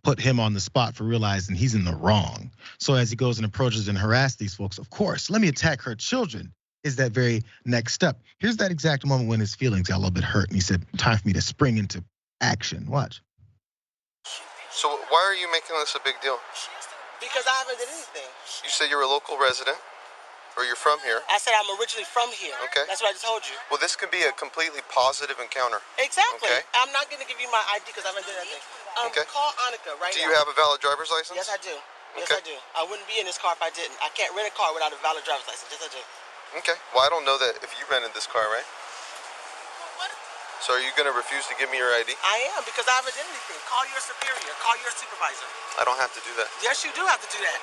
S5: put him on the spot for realizing he's in the wrong. So as he goes and approaches and harasses these folks, of course, let me attack her children is that very next step. Here's that exact moment when his feelings got a little bit hurt, and he said, time for me to spring into action. Watch.
S3: So why are you making this a big deal?
S6: Because I haven't did anything.
S3: You said you're a local resident, or you're from here.
S6: I said I'm originally from here.
S3: Okay.
S6: That's what I just told you.
S3: Well, this could be a completely positive encounter.
S6: Exactly.
S3: Okay.
S6: I'm not going to give you my ID because I haven't done anything.
S3: Okay.
S6: Call Annika right now.
S3: Do you have a valid driver's license?
S6: Yes, I do. Yes, I do. I wouldn't be in this car if I didn't. I can't rent a car without a valid driver's license. Yes, I do.
S3: Okay. Well, I don't know that if you rented this car, right? So are you going to refuse to give me your ID?
S6: I am, because I haven't done anything. Call your superior. Call your supervisor.
S3: I don't have to do that.
S6: Yes, you do have to do that.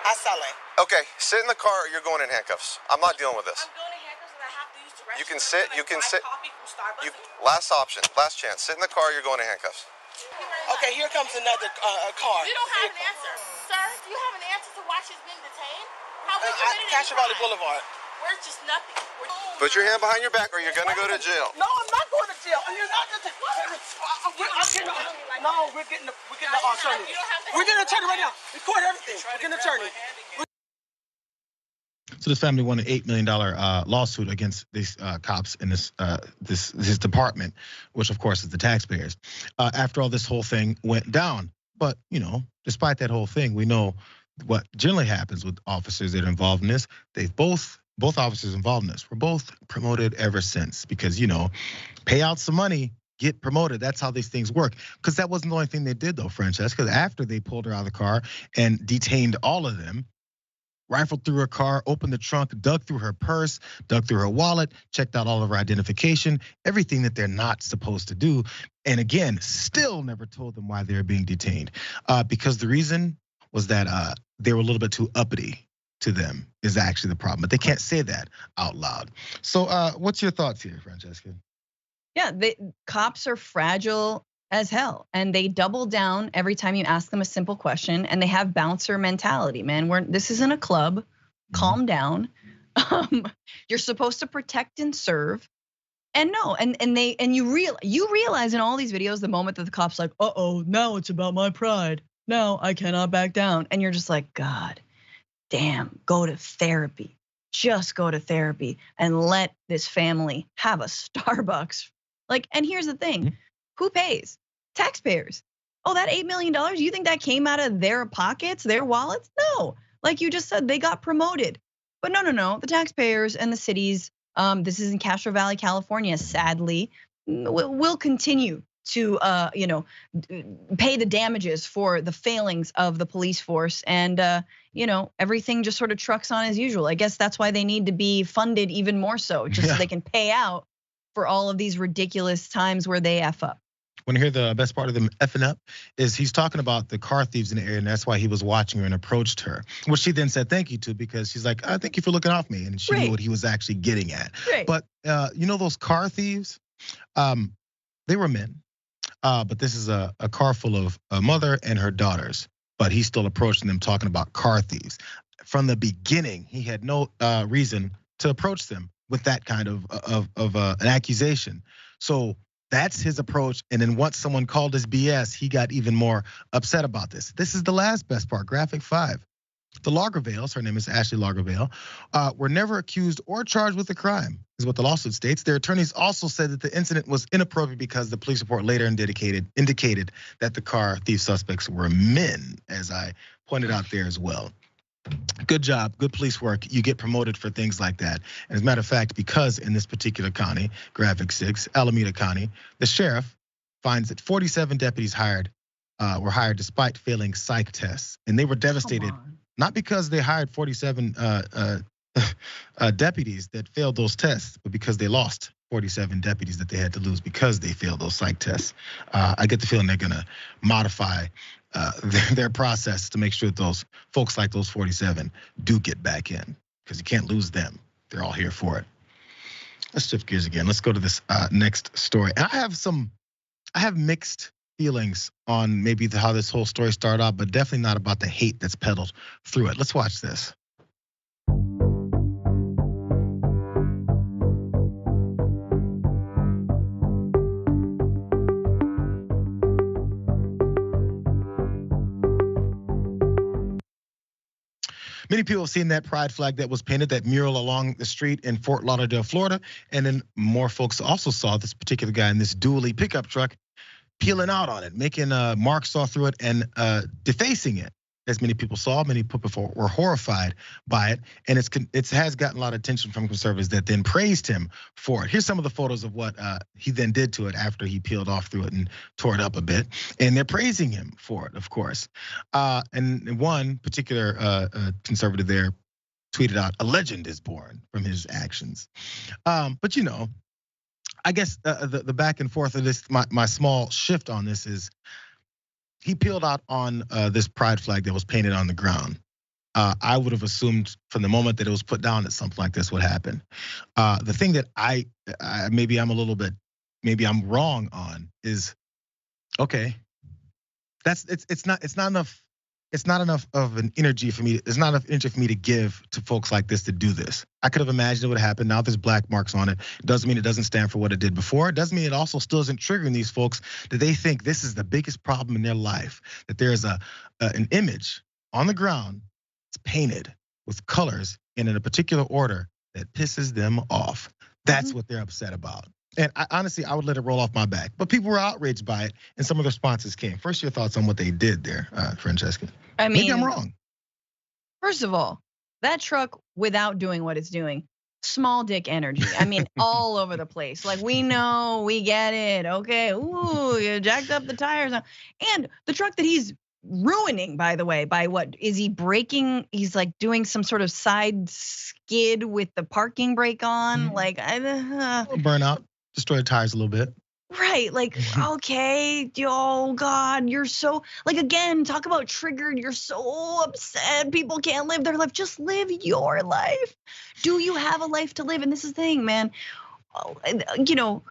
S6: I saw it.
S3: Okay, sit in the car or you're going in handcuffs. I'm not dealing with this.
S6: I'm going in handcuffs and I have to use the restroom.
S3: You can sit, you can sit.
S6: Coffee from Starbucks.
S3: Last option, last chance. Sit in the car or you're going in handcuffs.
S6: Okay, here comes another car.
S20: You don't have an answer. Sir, do you have an answer to why she's been detained? How we committed
S6: Castro Valley Boulevard.
S20: We're just nothing.
S3: Put your hand behind your back or you're gonna go to jail.
S6: No, I'm not going to jail. And you're not going to. No, we're getting the attorney. We're getting an attorney right now. Record everything. We're getting an attorney.
S5: So this family won an $8 million lawsuit against these cops in this department, which of course is the taxpayers. After all this whole thing went down, but despite that whole thing, we know what generally happens with officers that are involved in this. They both both officers involved in this were both promoted ever since because, pay out some money, get promoted. That's how these things work. Because that wasn't the only thing they did though, Francesca. After they pulled her out of the car and detained all of them, rifled through her car, opened the trunk, dug through her purse, dug through her wallet, checked out all of her identification, everything that they're not supposed to do. And again, still never told them why they were being detained. Because the reason was that they were a little bit too uppity to them is actually the problem. But they can't say that out loud. So what's your thoughts here, Francesca?
S7: Yeah, cops are fragile as hell, and they double down every time you ask them a simple question, and they have bouncer mentality, man. This isn't a club. Calm down. You're supposed to protect and serve. And no, and you realize in all these videos the moment that the cop's like, now it's about my pride. Now I cannot back down. And you're just like, God damn, go to therapy. Just go to therapy and let this family have a Starbucks. And here's the thing, who pays? Taxpayers. Oh, that $8 million, you think that came out of their pockets, their wallets? No, like you just said, they got promoted. But no, the taxpayers and the cities, this is in Castro Valley, California, sadly, will continue to pay the damages for the failings of the police force, and everything just sort of trucks on as usual. I guess that's why they need to be funded even more so, just so they can pay out for all of these ridiculous times where they F up.
S5: Want to hear the best part of them effing up? Is he's talking about the car thieves in the area, and that's why he was watching her and approached her, which she then said thank you to, because she's like, thank you for looking off me, and she knew what he was actually getting at.
S7: Right.
S5: But those car thieves, they were men, but this is a car full of a mother and her daughters, but he's still approaching them talking about car thieves. From the beginning, he had no reason to approach them with that kind of an accusation. So that's his approach. And then once someone called his BS, he got even more upset about this. This is the last best part, graphic 5. The Lagervales, her name is Ashley Lagervale, were never accused or charged with a crime, is what the lawsuit states. Their attorneys also said that the incident was inappropriate because the police report later indicated that the car thief suspects were men, as I pointed out there as well. Good job, good police work. You get promoted for things like that. And as a matter of fact, because in this particular county, graphic 6, Alameda County, the sheriff finds that 47 deputies were hired despite failing psych tests. And they were devastated, not because they hired 47 deputies that failed those tests, but because they lost 47 deputies that they had to lose because they failed those psych tests. I get the feeling they're gonna modify their process to make sure that those folks like those 47 do get back in, because you can't lose them. They're all here for it. Let's shift gears again. Let's go to this next story. And I have mixed feelings on maybe how this whole story started out, but definitely not about the hate that's peddled through it. Let's watch this. Many people have seen that pride flag that was painted, that mural along the street in Fort Lauderdale, Florida. And then more folks also saw this particular guy in this dually pickup truck peeling out on it, making marks all through it and defacing it. As many people saw, many people were horrified by it. And it has gotten a lot of attention from conservatives that then praised him for it. Here's some of the photos of what he then did to it after he peeled off through it and tore it up a bit. And they're praising him for it, of course. And one particular conservative there tweeted out, "A legend is born from his actions." But I guess the back and forth of this, my small shift on this is, he peeled out on this pride flag that was painted on the ground. I would have assumed from the moment that it was put down that something like this would happen. The thing that I maybe I'm wrong on is, okay, it's not enough of an energy for me. It's not enough energy for me to give to folks like this to do this. I could have imagined it would happen. Now there's black marks on it. It doesn't mean it doesn't stand for what it did before. It doesn't mean it also still isn't triggering these folks that they think this is the biggest problem in their life. That there's an image on the ground, it's painted with colors and in a particular order that pisses them off. That's what they're upset about. And honestly, I would let it roll off my back. But people were outraged by it, and some of the responses came. First, your thoughts on what they did there, Francesca?
S7: I mean,
S5: maybe I'm wrong.
S7: First of all, that truck without doing what it's doing. Small dick energy. I mean, all over the place. Like, we know, we get it. Okay, ooh, you jacked up the tires. And the truck that he's ruining, by the way, by what is he breaking? He's like doing some sort of side skid with the parking brake on. Like,
S5: burnout, destroy the tires a little bit.
S7: Right, like, okay, oh God, you're so, like, again, talk about triggered, you're so upset, people can't live their life, just live your life. Do you have a life to live? And this is the thing, man,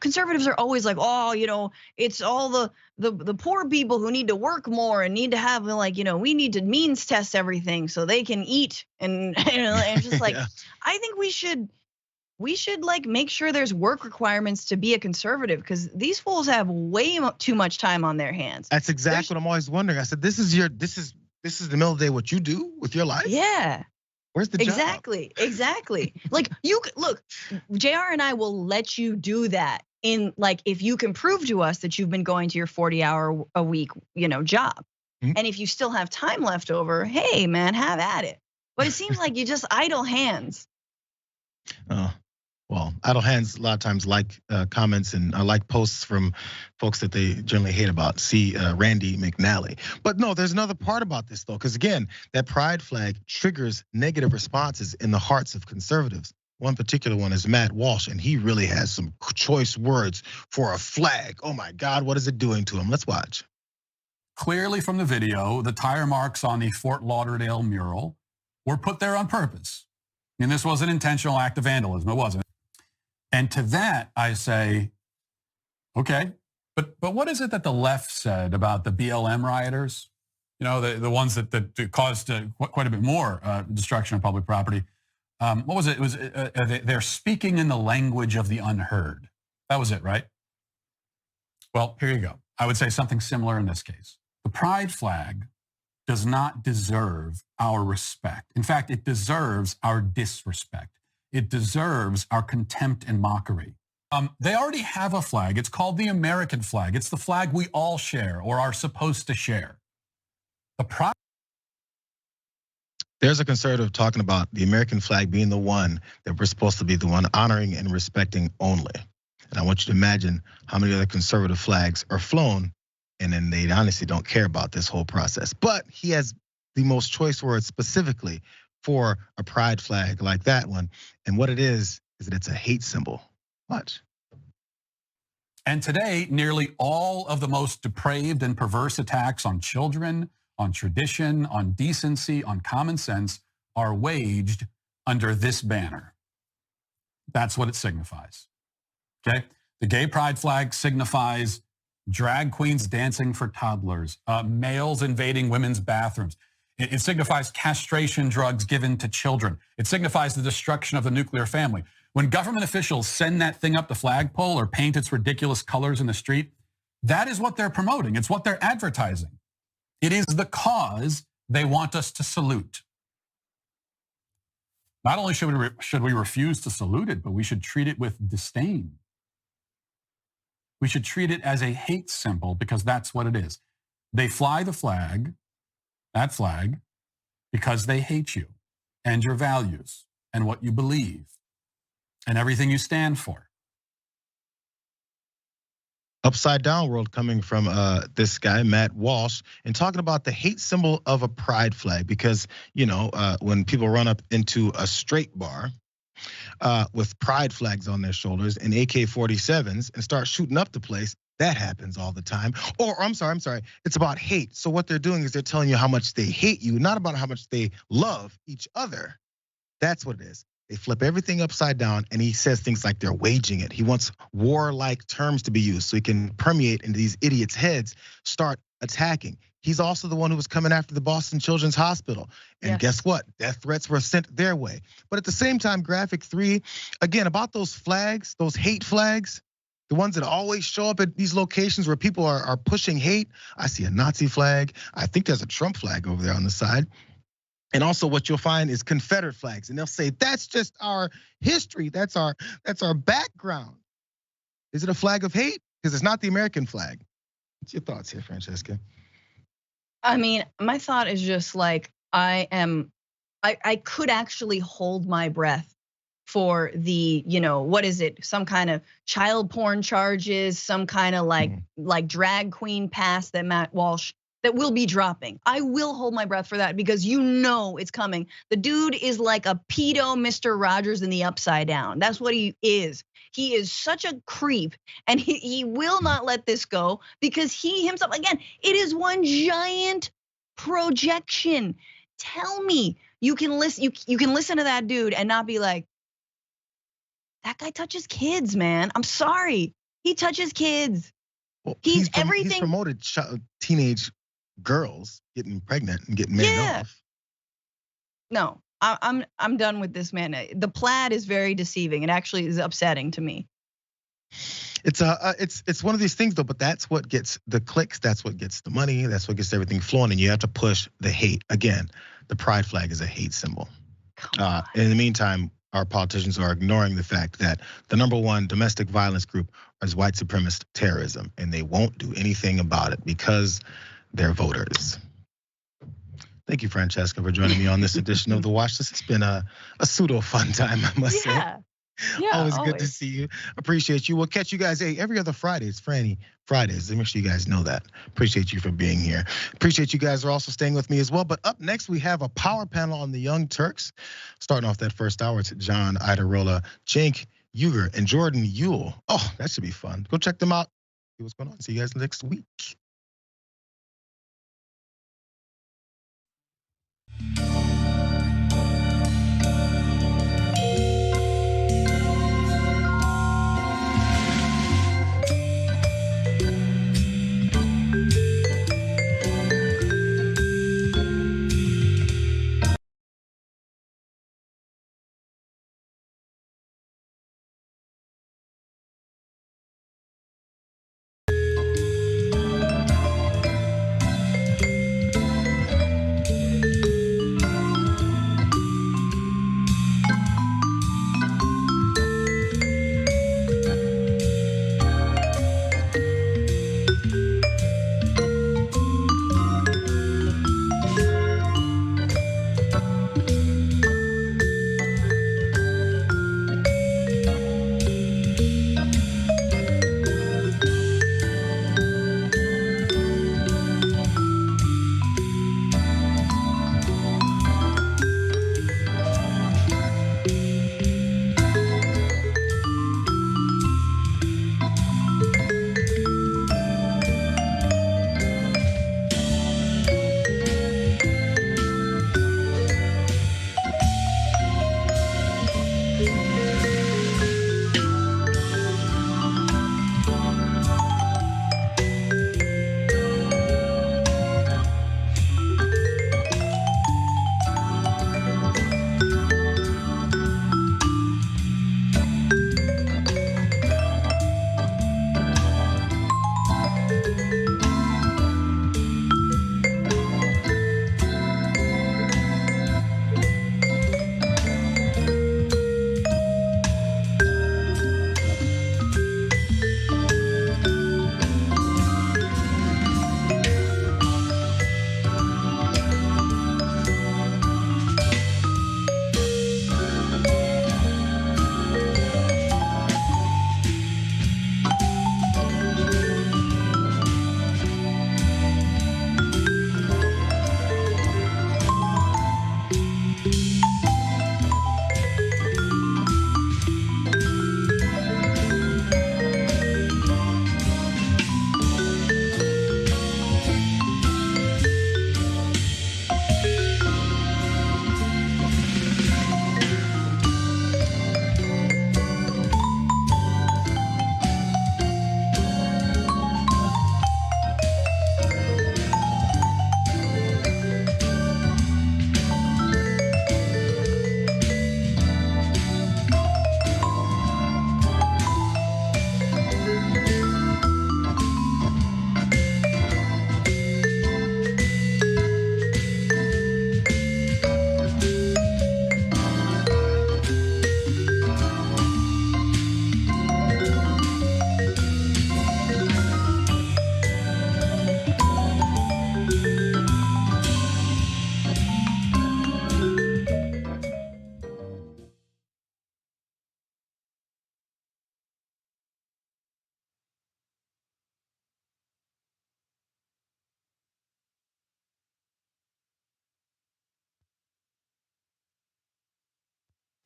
S7: conservatives are always like, oh, it's all the poor people who need to work more and need to have, like, we need to means test everything so they can eat, and and just like, yeah. I think we should like make sure there's work requirements to be a conservative, because these fools have way too much time on their hands.
S5: That's exactly what I'm always wondering. I said, this is the middle of the day, what you do with your life?
S7: Yeah.
S5: Where's the job?
S7: Exactly. Like, look, JR and I will let you do that in, like, if you can prove to us that you've been going to your 40-hour a week, job. Mm-hmm. And if you still have time left over, hey man, have at it. But it seems like you just idle hands.
S5: Well, idle hands a lot of times like comments and like posts from folks that they generally hate about. See Randy McNally. But no, there's another part about this though, because again, that pride flag triggers negative responses in the hearts of conservatives. One particular one is Matt Walsh, and he really has some choice words for a flag. Oh my God, what is it doing to him? Let's watch.
S8: Clearly from the video, the tire marks on the Fort Lauderdale mural were put there on purpose. And this was an intentional act of vandalism, it wasn't. And to that, I say, okay, but what is it that the left said about the BLM rioters? The ones that caused quite a bit more destruction of public property. What was it? It was they're speaking in the language of the unheard. That was it, right? Well, here you go. I would say something similar in this case. The pride flag does not deserve our respect. In fact, it deserves our disrespect. It deserves our contempt and mockery. They already have a flag. It's called the American flag. It's the flag we all share or are supposed to share.
S5: There's a conservative talking about the American flag being the one that we're supposed to be the one honoring and respecting only. And I want you to imagine how many other conservative flags are flown, and then they honestly don't care about this whole process. But he has the most choice words specifically for a pride flag like that one. And what it is that it's a hate symbol. Watch.
S8: And today, nearly all of the most depraved and perverse attacks on children, on tradition, on decency, on common sense are waged under this banner. That's what it signifies, okay? The gay pride flag signifies drag queens dancing for toddlers, males invading women's bathrooms. It signifies castration drugs given to children. It signifies the destruction of the nuclear family. When government officials send that thing up the flagpole or paint its ridiculous colors in the street, that is what they're promoting. It's what they're advertising. It is the cause they want us to salute. Not only should we refuse to salute it, but we should treat it with disdain. We should treat it as a hate symbol, because that's what it is. They fly the flag, that flag, because they hate you and your values and what you believe and everything you stand for.
S5: Upside down world coming from this guy, Matt Walsh, and talking about the hate symbol of a pride flag, because, when people run up into a straight bar with pride flags on their shoulders and AK-47s and start shooting up the place, that happens all the time. Or I'm sorry, it's about hate. So what they're doing is they're telling you how much they hate you, not about how much they love each other. That's what it is. They flip everything upside down, and he says things like they're waging it. He wants warlike terms to be used so he can permeate into these idiots' heads, start attacking. He's also the one who was coming after the Boston Children's Hospital. And guess what? Death threats were sent their way. But at the same time, Graphic 3, again, about those flags, those hate flags, the ones that always show up at these locations where people are pushing hate. I see a Nazi flag. I think there's a Trump flag over there on the side. And also what you'll find is Confederate flags. And they'll say, that's just our history. That's our background. Is it a flag of hate? Because it's not the American flag. What's your thoughts here, Francesca?
S7: I mean, my thought is just like, I am I could actually hold my breath for the, what is it? Some kind of child porn charges, some kind of like drag queen pass that Matt Walsh that will be dropping. I will hold my breath for that because it's coming. The dude is like a pedo Mr. Rogers in the Upside Down. That's what he is. He is such a creep, and he will not let this go because he himself, again, it is one giant projection. Tell me you can listen to that dude and not be like, that guy touches kids, man. I'm sorry. He touches kids.
S5: Well,
S7: He's
S5: He's promoted teenage girls getting pregnant and getting married off.
S7: No, I'm done with this man. The plaid is very deceiving. It actually is upsetting to me.
S5: It's one of these things though, but that's what gets the clicks, that's what gets the money, that's what gets everything flowing, and you have to push the hate. Again, the pride flag is a hate symbol. In the meantime, our politicians are ignoring the fact that the #1 domestic violence group is white supremacist terrorism, and they won't do anything about it because they're voters. Thank you, Francesca, for joining me on this edition of the Watchlist. It's been a pseudo fun time, I must say.
S7: Yeah,
S5: always good to see you. Appreciate you. We'll catch you guys every other Friday. It's Franny Fridays. Make sure you guys know that. Appreciate you for being here. Appreciate you guys are also staying with me as well. But up next, we have a power panel on the Young Turks. Starting off that first hour, it's John Idarola, Cenk Uygur, and Jordan Ewell. Oh, that should be fun. Go check them out. See what's going on. See you guys next week.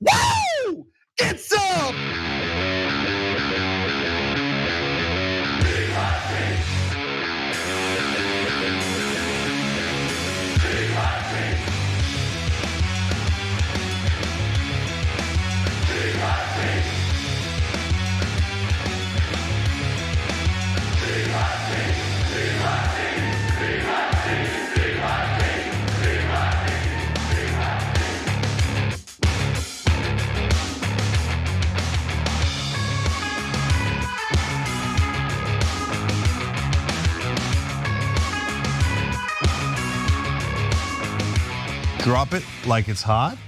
S10: Woo! It's up!
S16: Drop it like it's hot.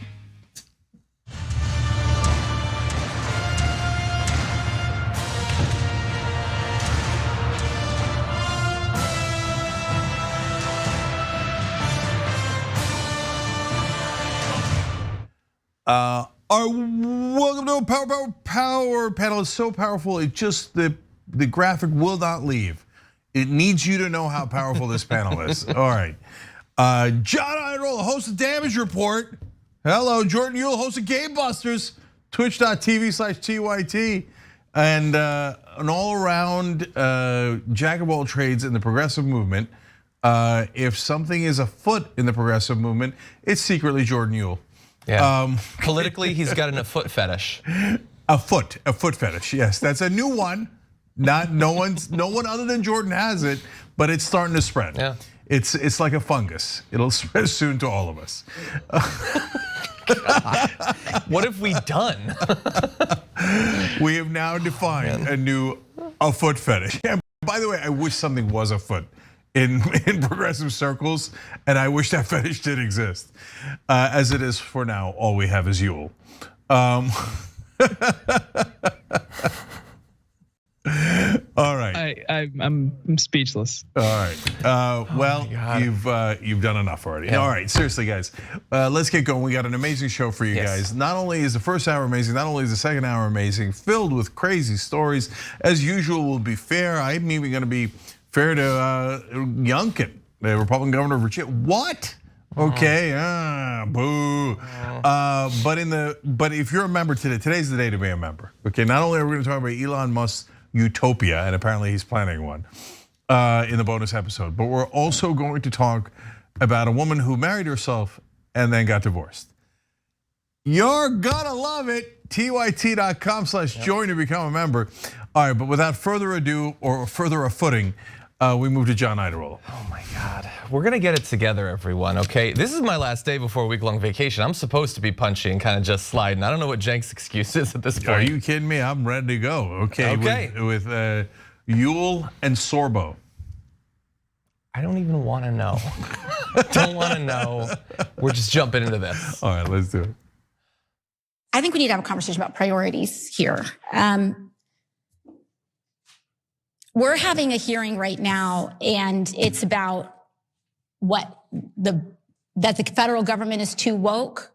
S16: Our welcome to power panel is so powerful. It just the graphic will not leave. It needs you to know how powerful this panel is. All right. John Idol, host of Damage Report. Hello, Jordan Uhl, host of Game Busters, twitch.tv/TYT, and an all-around jack of all trades in the progressive movement. If something is afoot in the progressive movement, it's secretly Jordan Uhl.
S4: Yeah. Politically, he's got a foot fetish.
S16: A foot fetish. Yes, that's a new one. No one other than Jordan has it, but it's starting to spread.
S4: Yeah.
S16: It's like a fungus. It'll spread soon to all of us.
S4: What have we done?
S16: We have now defined a foot fetish. And by the way, I wish something was a foot in progressive circles, and I wish that fetish did exist. As it is for now, all we have is Uhl. All right.
S21: I'm speechless.
S16: All right. Well, you've done enough already. Yeah. All right. Seriously, guys, let's get going. We got an amazing show for you guys. Not only is the first hour amazing, not only is the second hour amazing, filled with crazy stories. As usual, we'll be fair. I'm even going to be fair to Youngkin, the Republican governor of Virginia. What? Okay, boo. But if you're a member today, today's the day to be a member. Okay, not only are we going to talk about Elon Musk's utopia, and apparently he's planning one in the bonus episode, but we're also going to talk about a woman who married herself and then got divorced. You're gonna love it. tyt.com/join to become a member. All right, but without further ado or further footing, we move to John Idol.
S4: Oh my God, we're gonna get it together, everyone. Okay, this is my last day before a week-long vacation. I'm supposed to be punchy and kind of just sliding. I don't know what Jenk's excuse is at this point.
S16: Are you kidding me? I'm ready to go. Okay. With Uhl and Sorbo.
S4: I don't even want to know. Don't want to know. We're just jumping into this.
S16: All right, let's do it.
S24: I think we need to have a conversation about priorities here. We're having a hearing right now, and it's about that the federal government is too woke.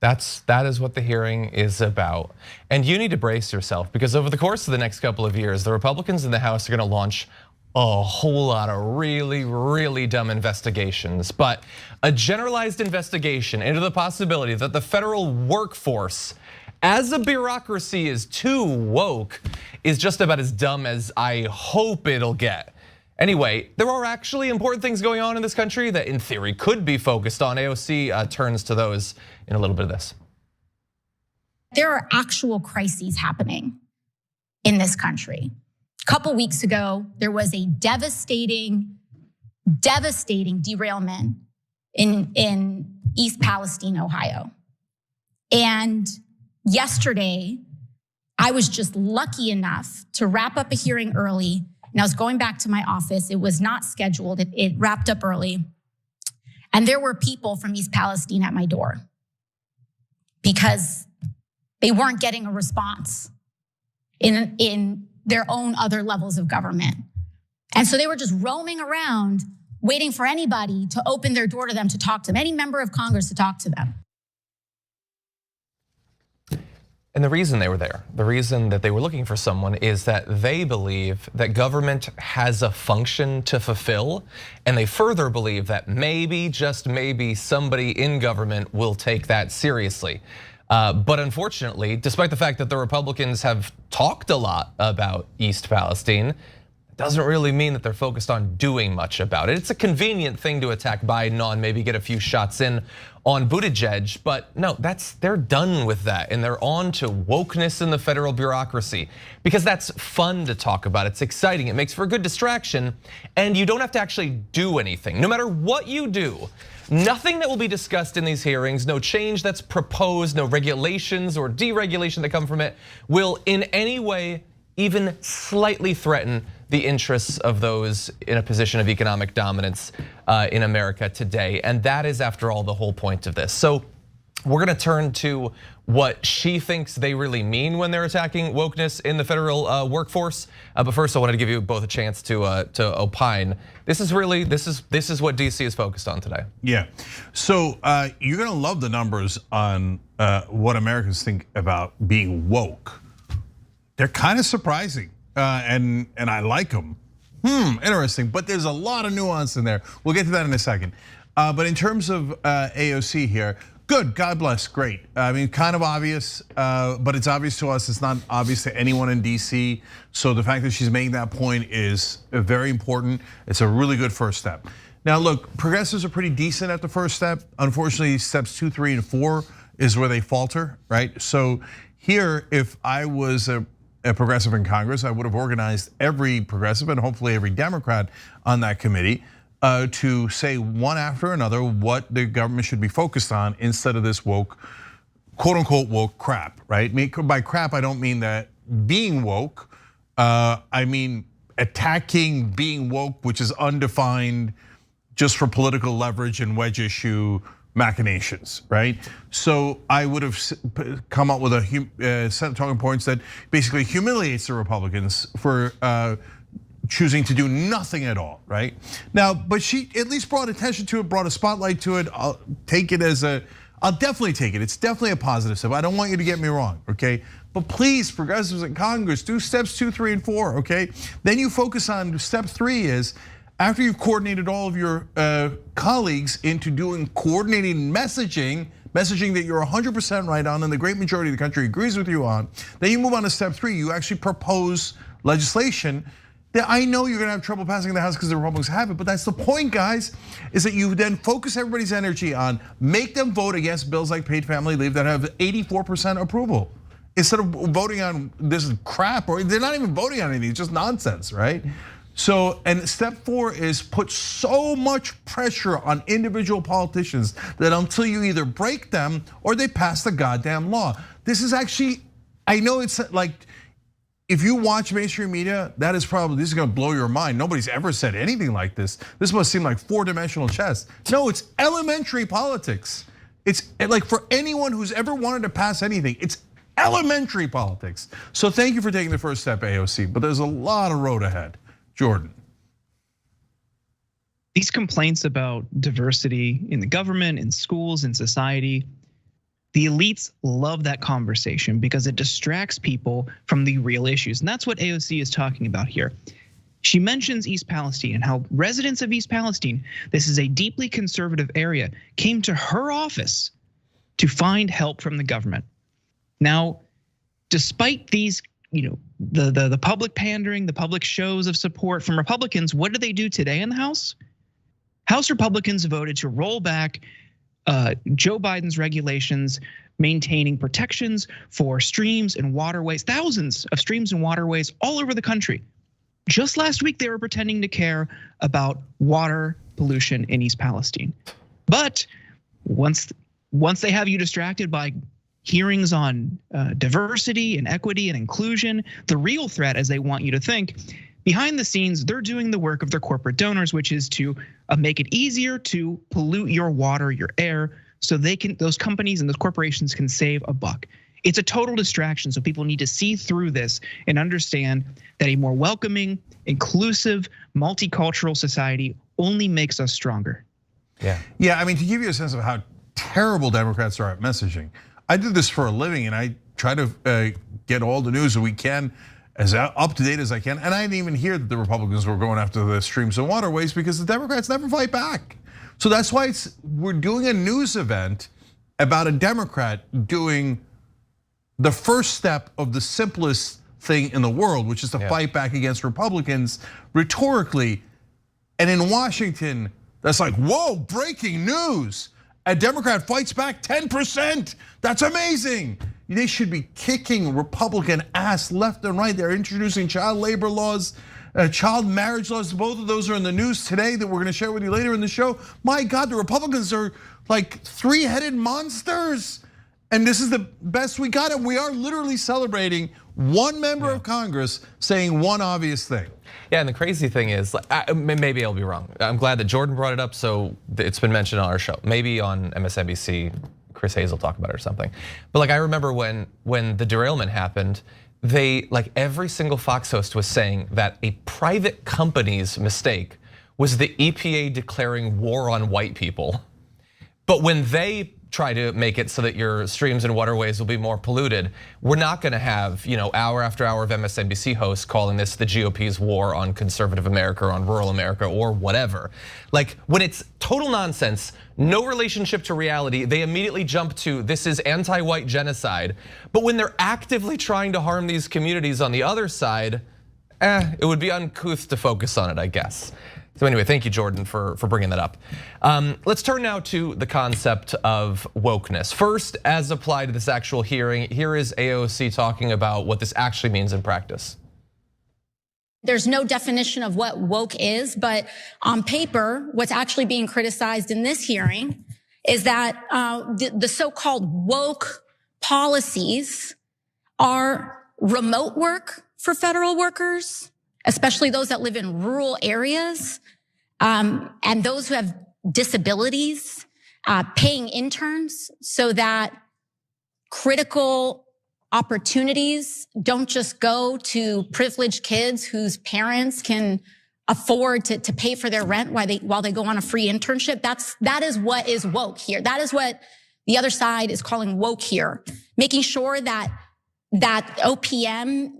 S4: That is what the hearing is about. And you need to brace yourself, because over the course of the next couple of years, the Republicans in the House are gonna launch a whole lot of really, really dumb investigations. But a generalized investigation into the possibility that the federal workforce as a bureaucracy is too woke is just about as dumb as I hope it'll get. Anyway, there are actually important things going on in this country that in theory could be focused on. AOC turns to those in a little bit of this.
S24: There are actual crises happening in this country. A couple weeks ago, there was a devastating derailment in East Palestine, Ohio. And yesterday, I was just lucky enough to wrap up a hearing early, and I was going back to my office. It was not scheduled, it wrapped up early. And there were people from East Palestine at my door because they weren't getting a response in their own other levels of government. And so they were just roaming around waiting for anybody to open their door to them to talk to them, any member of Congress to talk to them.
S4: And the reason they were there, the reason that they were looking for someone is that they believe that government has a function to fulfill. And they further believe that maybe, just maybe, somebody in government will take that seriously. But unfortunately, despite the fact that the Republicans have talked a lot about East Palestine, it doesn't really mean that they're focused on doing much about it. It's a convenient thing to attack Biden on, maybe get a few shots in on Buttigieg, but no, they're done with that, and they're on to wokeness in the federal bureaucracy, because that's fun to talk about. It's exciting, it makes for a good distraction, and you don't have to actually do anything. No matter what you do, nothing that will be discussed in these hearings, no change that's proposed, no regulations or deregulation that come from it will in any way even slightly threaten the interests of those in a position of economic dominance in America today. And that is, after all, the whole point of this. So we're gonna turn to what she thinks they really mean when they're attacking wokeness in the federal workforce. But first, I wanted to give you both a chance to opine. This is what DC is focused on today.
S16: Yeah, so you're gonna love the numbers on what Americans think about being woke. They're kind of surprising, and I like them. Interesting, but there's a lot of nuance in there. We'll get to that in a second. But in terms of AOC here, good, God bless, great. I mean, kind of obvious, but it's obvious to us. It's not obvious to anyone in DC. So the fact that she's making that point is very important. It's a really good first step. Now look, progressives are pretty decent at the first step. Unfortunately, steps 2, 3, and 4 is where they falter, right? So here, if I was a progressive in Congress, I would have organized every progressive and hopefully every Democrat on that committee to say one after another what the government should be focused on instead of this woke, quote unquote woke crap, right? By crap, I don't mean that being woke, I mean attacking being woke, which is undefined just for political leverage and wedge issue machinations, right? So I would have come up with a set of talking points that basically humiliates the Republicans for choosing to do nothing at all, right? Now, but she at least brought attention to it, brought a spotlight to it. I'll take it as I'll definitely take it. It's definitely a positive step. I don't want you to get me wrong, okay? But please, progressives in Congress, do steps 2, 3, and 4, okay? Then you focus on step 3 is, after you've coordinated all of your colleagues into doing coordinating messaging that you're 100% right on and the great majority of the country agrees with you on, then you move on to step 3, you actually propose legislation that I know you're gonna have trouble passing in the House because the Republicans have it, but that's the point, guys, is that you then focus everybody's energy on, make them vote against bills like paid family leave that have 84% approval. Instead of voting on this crap, or they're not even voting on anything, it's just nonsense, right? So, and step 4 is put so much pressure on individual politicians that until you either break them or they pass the goddamn law. This is actually, I know it's like, if you watch mainstream media, this is gonna blow your mind. Nobody's ever said anything like this. This must seem like 4-dimensional chess. No, it's elementary politics. It's like for anyone who's ever wanted to pass anything, it's elementary politics. So thank you for taking the first step, AOC, but there's a lot of road ahead. Jordan.
S21: These complaints about diversity in the government, in schools, in society, the elites love that conversation because it distracts people from the real issues. And that's what AOC is talking about here. She mentions East Palestine and how residents of East Palestine, this is a deeply conservative area, came to her office to find help from the government. Now, despite these, the public pandering, the public shows of support from Republicans, what did they do today in the House? House Republicans voted to roll back Joe Biden's regulations maintaining protections for streams and waterways, thousands of streams and waterways all over the country. Just last week, they were pretending to care about water pollution in East Palestine. But once they have you distracted by hearings on diversity and equity and inclusion, the real threat, as they want you to think, behind the scenes, they're doing the work of their corporate donors, which is to make it easier to pollute your water, your air, so those companies and those corporations can save a buck. It's a total distraction, so people need to see through this and understand that a more welcoming, inclusive, multicultural society only makes us stronger.
S16: Yeah, I mean, to give you a sense of how terrible Democrats are at messaging, I did this for a living, and try to get all the news that we can, as up to date as I can. And I didn't even hear that the Republicans were going after the streams and waterways because the Democrats never fight back. So that's why we're doing a news event about a Democrat doing the first step of the simplest thing in the world, which is to fight back against Republicans rhetorically. And in Washington, that's like, whoa, breaking news. A Democrat fights back 10%. That's amazing. They should be kicking Republican ass left and right. They're introducing child labor laws, child marriage laws. Both of those are in the news today that we're gonna share with you later in the show. My God, the Republicans are like three-headed monsters. And this is the best we got. And we are literally celebrating one member of Congress saying one obvious thing.
S4: Yeah, and the crazy thing is, maybe I'll be wrong. I'm glad that Jordan brought it up, so it's been mentioned on our show. Maybe on MSNBC, Chris Hayes will talk about it or something. But like I remember when the derailment happened, every single Fox host was saying that a private company's mistake was the EPA declaring war on white people. But when they try to make it so that your streams and waterways will be more polluted, we're not gonna have hour after hour of MSNBC hosts calling this the GOP's war on conservative America or on rural America or whatever. Like when it's total nonsense, no relationship to reality, they immediately jump to this is anti-white genocide. But when they're actively trying to harm these communities on the other side, it would be uncouth to focus on it, I guess. So anyway, thank you, Jordan, for bringing that up. Let's turn now to the concept of wokeness. First, as applied to this actual hearing, here is AOC talking about what this actually means in practice.
S24: There's no definition of what woke is, but on paper, what's actually being criticized in this hearing is that the so-called woke policies are remote work for federal workers, especially those that live in rural areas, and those who have disabilities, paying interns so that critical opportunities don't just go to privileged kids whose parents can afford to pay for their rent while they go on a free internship. That is what is woke here. That is what the other side is calling woke here. Making sure that OPM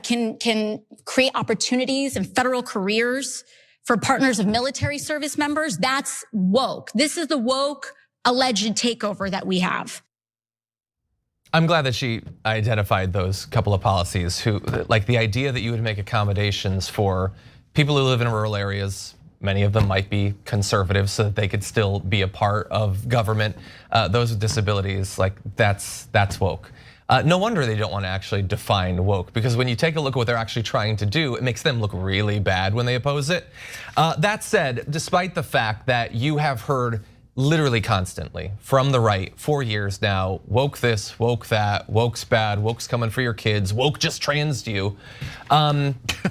S24: can create opportunities and federal careers for partners of military service members. That's woke. This is the woke alleged takeover that we have.
S4: I'm glad that she identified those couple of policies like the idea that you would make accommodations for people who live in rural areas. Many of them might be conservative so that they could still be a part of government. Those with disabilities, like that's woke. No wonder they don't want to actually define woke, because when you take a look at what they're actually trying to do, it makes them look really bad when they oppose it. That said, despite the fact that you have heard literally constantly from the right for years now, woke this, woke that, woke's bad, woke's coming for your kids, woke just transed you.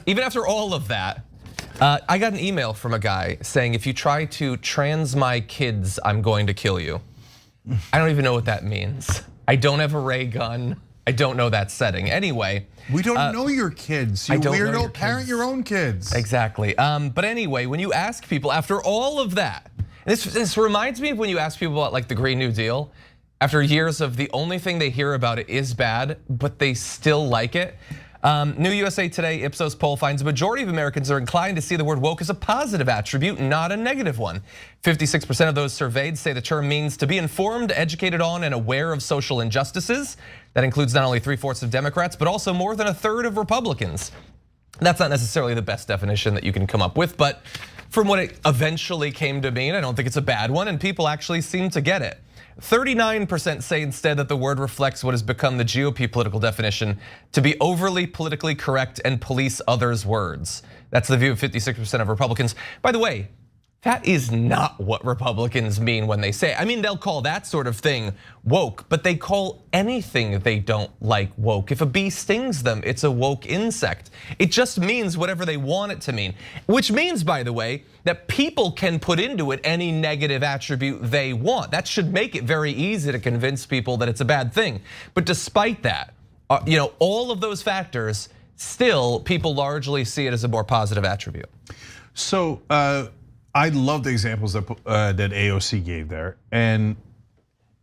S4: Even after all of that, I got an email from a guy saying, if you try to trans my kids, I'm going to kill you. I don't even know what that means. I don't have a ray gun. I don't know that setting. Anyway.
S16: We don't know your kids. You weirdo, parent your own kids.
S4: Exactly. But anyway, when you ask people after all of that, this reminds me of when you ask people about like the Green New Deal, after years of the only thing they hear about it is bad, but they still like it. New USA Today Ipsos poll finds a majority of Americans are inclined to see the word woke as a positive attribute, not a negative one. 56% of those surveyed say the term means to be informed, educated on, and aware of social injustices. That includes not only 3/4 of Democrats, but also more than 1/3 of Republicans. That's not necessarily the best definition that you can come up with, but from what it eventually came to mean, I don't think it's a bad one, and people actually seem to get it. 39% say instead that the word reflects what has become the GOP political definition, to be overly politically correct and police others' words. That's the view of 56% of Republicans. By the way, that is not what Republicans mean when they say it. I mean, they'll call that sort of thing woke, but they call anything they don't like woke. If a bee stings them, it's a woke insect. It just means whatever they want it to mean. Which means, by the way, that people can put into it any negative attribute they want. That should make it very easy to convince people that it's a bad thing. But despite that, all of those factors, still people largely see it as a more positive attribute.
S16: So I love the examples that AOC gave there. And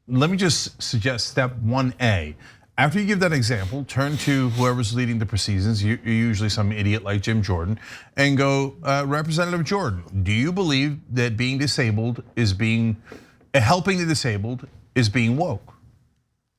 S16: let me just suggest step 1A. after you give that example, turn to whoever's leading the proceedings, usually some idiot like Jim Jordan, and go, Representative Jordan, do you believe that being disabled is helping the disabled is being woke?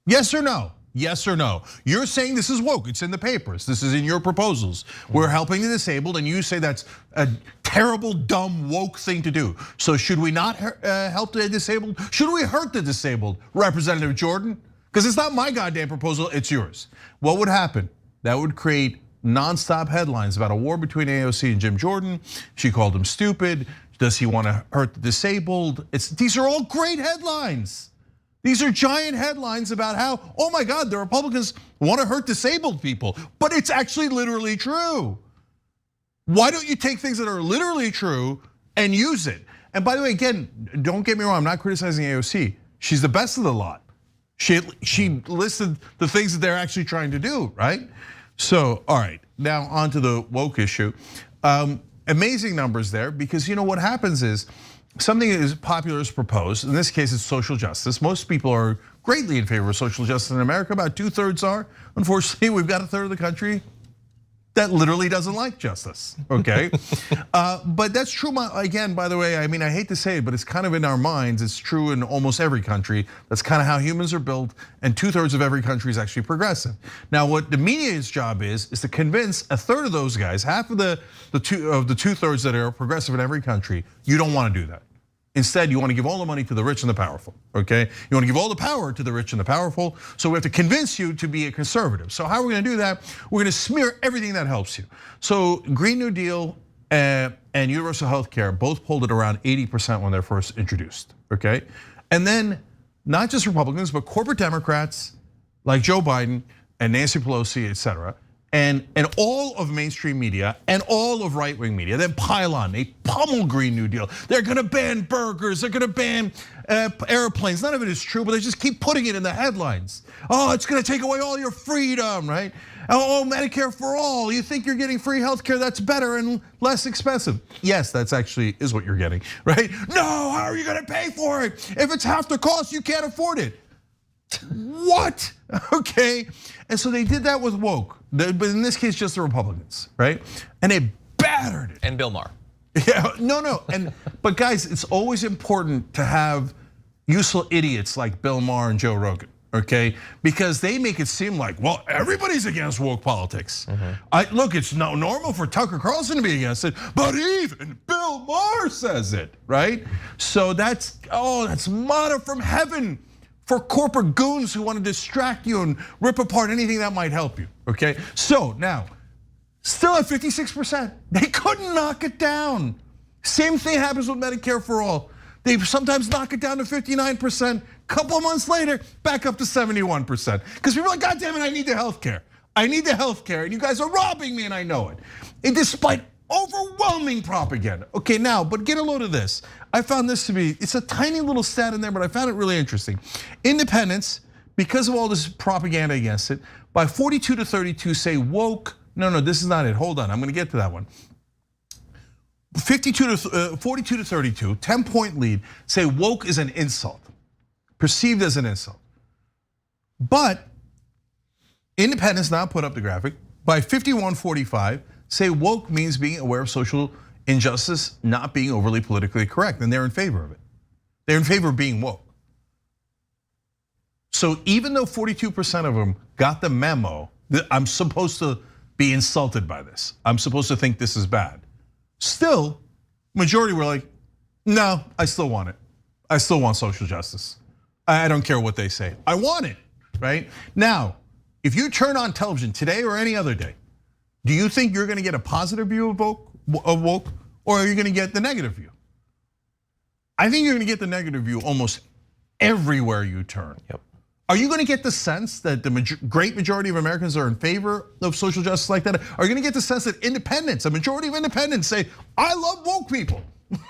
S16: Yes or no? Yes or no? You're saying this is woke. It's in the papers. This is in your proposals. We're helping the disabled, and you say that's a terrible, dumb, woke thing to do. So should we not help the disabled? Should we hurt the disabled, Representative Jordan? Because it's not my goddamn proposal, it's yours. What would happen? That would create nonstop headlines about a war between AOC and Jim Jordan. She called him stupid. Does he want to hurt the disabled? These are all great headlines. These are giant headlines about how, oh my God, the Republicans want to hurt disabled people, but it's actually literally true. Why don't you take things that are literally true and use it? And by the way, again, don't get me wrong, I'm not criticizing AOC. She's the best of the lot. She listed the things that they're actually trying to do, right? So, all right, now on to the woke issue. Amazing numbers there, because you know what happens is, something as popular is proposed, in this case it's social justice. Most people are greatly in favor of social justice in America, about 2/3 are. Unfortunately, we've got 1/3 of the country that literally doesn't like justice, okay? But that's true, again, by the way, I mean, I hate to say it, but it's kind of in our minds. It's true in almost every country. That's kind of how humans are built, and 2/3 of every country is actually progressive. Now, what the media's job is to convince 1/3 of those guys, half of the 2/3 that are progressive in every country, you don't want to do that. Instead, you want to give all the money to the rich and the powerful, okay? You want to give all the power to the rich and the powerful, so we have to convince you to be a conservative. So how are we gonna do that? We're gonna smear everything that helps you. So Green New Deal and universal health care both pulled at around 80% when they're first introduced, okay? And then not just Republicans, but corporate Democrats like Joe Biden and Nancy Pelosi, et cetera, and all of mainstream media and all of right-wing media, then pile on. They pummel Green New Deal. They're gonna ban burgers, they're gonna ban airplanes. None of it is true, but they just keep putting it in the headlines. Oh, it's gonna take away all your freedom, right? Oh, Medicare for all. You think you're getting free healthcare, that's better and less expensive. Yes, that's actually is what you're getting, right? No, how are you gonna pay for it? If it's half the cost, you can't afford it. What? Okay, and so they did that with woke, but in this case, just the Republicans, right? And they battered it.
S4: And Bill Maher.
S16: Yeah, no, but guys, it's always important to have useful idiots like Bill Maher and Joe Rogan, okay? Because they make it seem like, well, everybody's against woke politics. Look, it's no normal for Tucker Carlson to be against it, but even Bill Maher says it, right? So that's manna from heaven for corporate goons who want to distract you and rip apart anything that might help you, okay? So now, still at 56%, they couldn't knock it down. Same thing happens with Medicare for all. They sometimes knock it down to 59%, couple of months later, back up to 71%. Because people are like, God damn it, I need the healthcare. I need the healthcare, and you guys are robbing me, and I know it. And despite overwhelming propaganda. Okay, now, but get a load of this. I found this to be, it's a tiny little stat in there, but I found it really interesting. Independents, because of all this propaganda against it, by 42 to 32 say woke, no, this is not it, hold on, I'm gonna get to that one. 42 to 32, 10-point lead, say woke is an insult, perceived as an insult. But independents, now put up the graphic, by 51-45, say woke means being aware of social injustice, not being overly politically correct, and they're in favor of it. They're in favor of being woke. So even though 42% of them got the memo that I'm supposed to be insulted by this, I'm supposed to think this is bad, still, majority were like, no, I still want it. I still want social justice. I don't care what they say. I want it, right? Now, if you turn on television today or any other day, do you think you're gonna get a positive view of woke, or are you gonna get the negative view? I think you're gonna get the negative view almost everywhere you turn.
S4: Yep.
S16: Are you gonna get the sense that the great majority of Americans are in favor of social justice like that? Are you gonna get the sense that independents, a majority of independents say, I love woke people,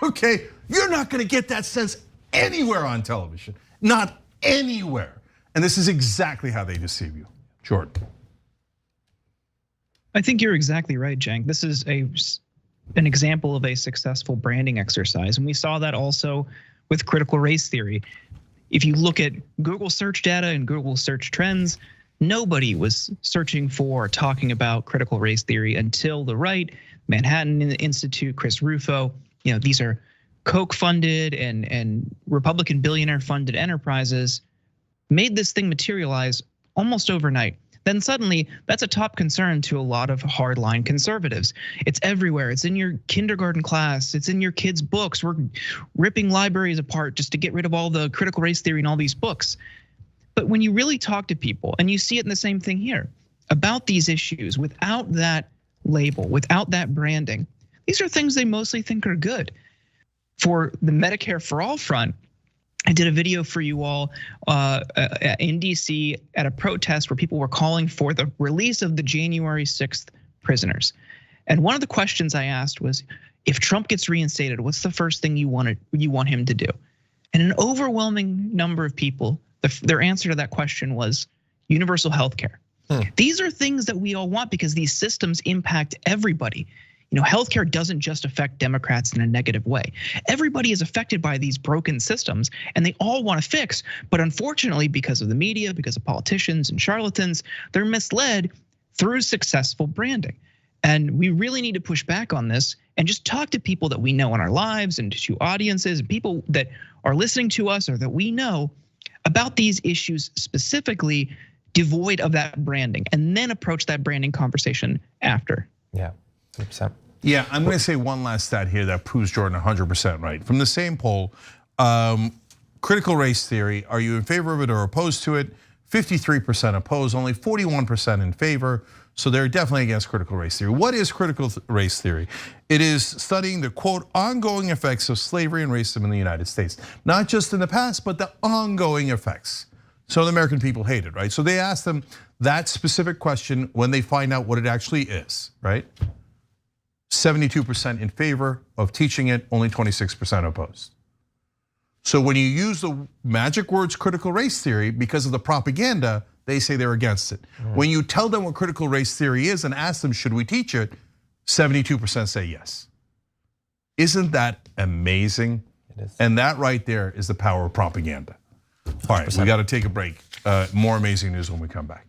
S16: okay? You're not gonna get that sense anywhere on television, not anywhere. And this is exactly how they deceive you. Jordan.
S21: I think you're exactly right, Cenk. This is an example of a successful branding exercise. And we saw that also with critical race theory. If you look at Google search data and Google search trends, Nobody was searching for or talking about critical race theory until the right, Manhattan Institute, Chris Rufo. These are Koch-funded and Republican billionaire-funded enterprises made this thing materialize almost overnight. Then suddenly, that's a top concern to a lot of hardline conservatives. It's everywhere. It's in your kindergarten class. It's in your kids' books. We're ripping libraries apart just to get rid of all the critical race theory in all these books. But when you really talk to people, and you see it in the same thing here, about these issues, without that label, without that branding, these are things they mostly think are good. For the Medicare for All front, I did a video for you all in DC at a protest where people were calling for the release of the January 6th prisoners. And one of the questions I asked was, if Trump gets reinstated, what's the first thing you want him to do? And an overwhelming number of people, their answer to that question was universal health care. These are things that we all want because these systems impact everybody. Healthcare doesn't just affect Democrats in a negative way. Everybody is affected by these broken systems and they all want to fix. But unfortunately, because of the media, because of politicians and charlatans, they're misled through successful branding. And we really need to push back on this and just talk to people that we know in our lives and to audiences and people that are listening to us or that we know about these issues specifically devoid of that branding, and then approach that branding conversation after.
S4: Yeah. 100%.
S16: Yeah, I'm going to say one last stat here that proves Jordan 100% right. From the same poll, critical race theory, are you in favor of it or opposed to it? 53% opposed, only 41% in favor. So they're definitely against critical race theory. What is critical race theory? It is studying the, quote, ongoing effects of slavery and racism in the United States. Not just in the past, but the ongoing effects. So the American people hate it, right? So they ask them that specific question when they find out what it actually is, right? 72% in favor of teaching it, only 26% opposed. So when you use the magic words critical race theory, because of the propaganda, they say they're against it. When you tell them what critical race theory is and ask them, should we teach it? 72% say yes. Isn't that amazing?
S4: It is.
S16: And that right there is the power of propaganda. All right, we got to take a break. More amazing news when we come back.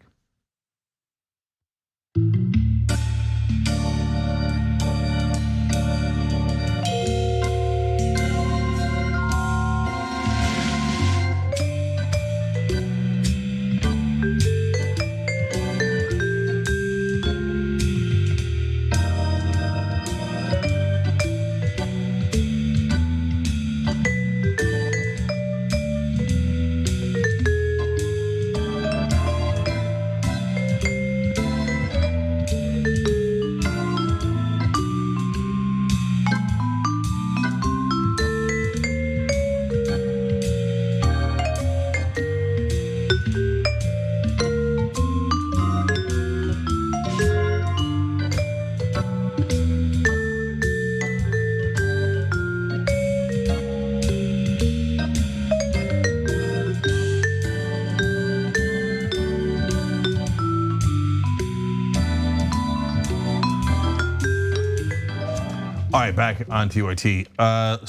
S16: All right, back on TYT.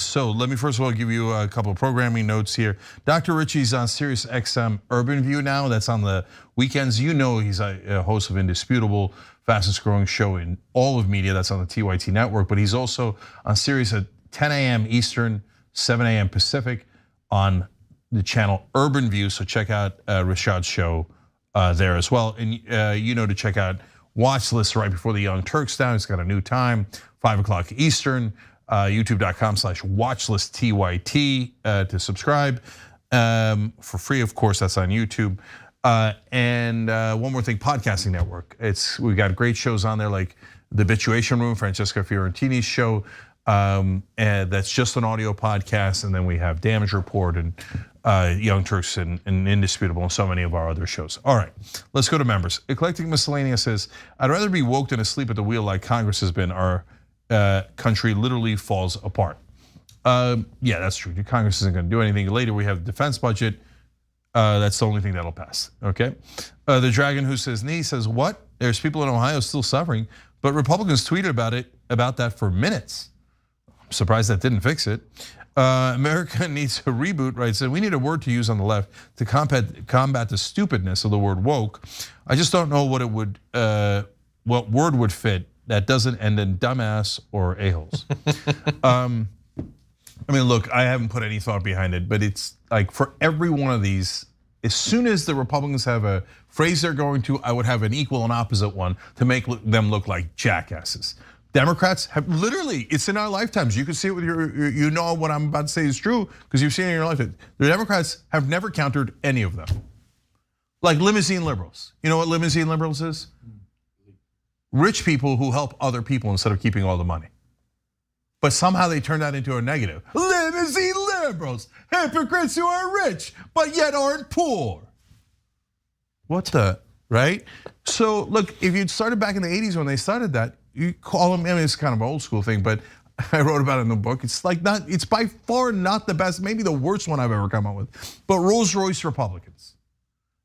S16: So let me first of all give you a couple of programming notes here. Dr. Richie's on Sirius XM Urban View now. That's on the weekends. You know he's a host of Indisputable, fastest growing show in all of media. That's on the TYT network. But he's also on Sirius at 10 a.m. Eastern, 7 a.m. Pacific on the channel Urban View. So check out Rashad's show there as well. And you know to check out Watchlist right before the Young Turks down. It's got a new time, 5 o'clock Eastern, youtube.com/watchlisttyt to subscribe for free, of course, that's on YouTube. And one more thing, Podcasting Network. We got great shows on there like The Habituation Room, Francesca Fiorentini's show, and that's just an audio podcast. And then we have Damage Report and Young Turks and Indisputable and so many of our other shows. All right, let's go to members. Eclectic Miscellaneous says, I'd rather be woke than asleep at the wheel like Congress has been. Our country literally falls apart. Yeah, that's true. Congress isn't gonna do anything. Later we have the defense budget. That's the only thing that'll pass, okay? The Dragon Who Says Knee says, what? There's people in Ohio still suffering, but Republicans tweeted about that for minutes. I'm surprised that didn't fix it. America needs a reboot, right? So we need a word to use on the left to combat the stupidness of the word woke. I just don't know what word would fit that doesn't end in dumbass or a-holes. I mean, look, I haven't put any thought behind it, but it's like for every one of these, as soon as the Republicans have a phrase they're going to, I would have an equal and opposite one to make them look like jackasses. Democrats have literally, it's in our lifetimes. You can see it with you know what I'm about to say is true because you've seen it in your lifetime. The Democrats have never countered any of them. Like limousine liberals. You know what limousine liberals is? Rich people who help other people instead of keeping all the money. But somehow they turn that into a negative. Limousine liberals, hypocrites who are rich, but yet aren't poor. What the, right? So look, if you started back in the 80s when they started that, you call them, I mean, it's kind of an old school thing, but I wrote about it in the book. It's like it's by far not the best, maybe the worst one I've ever come up with, but Rolls Royce Republicans.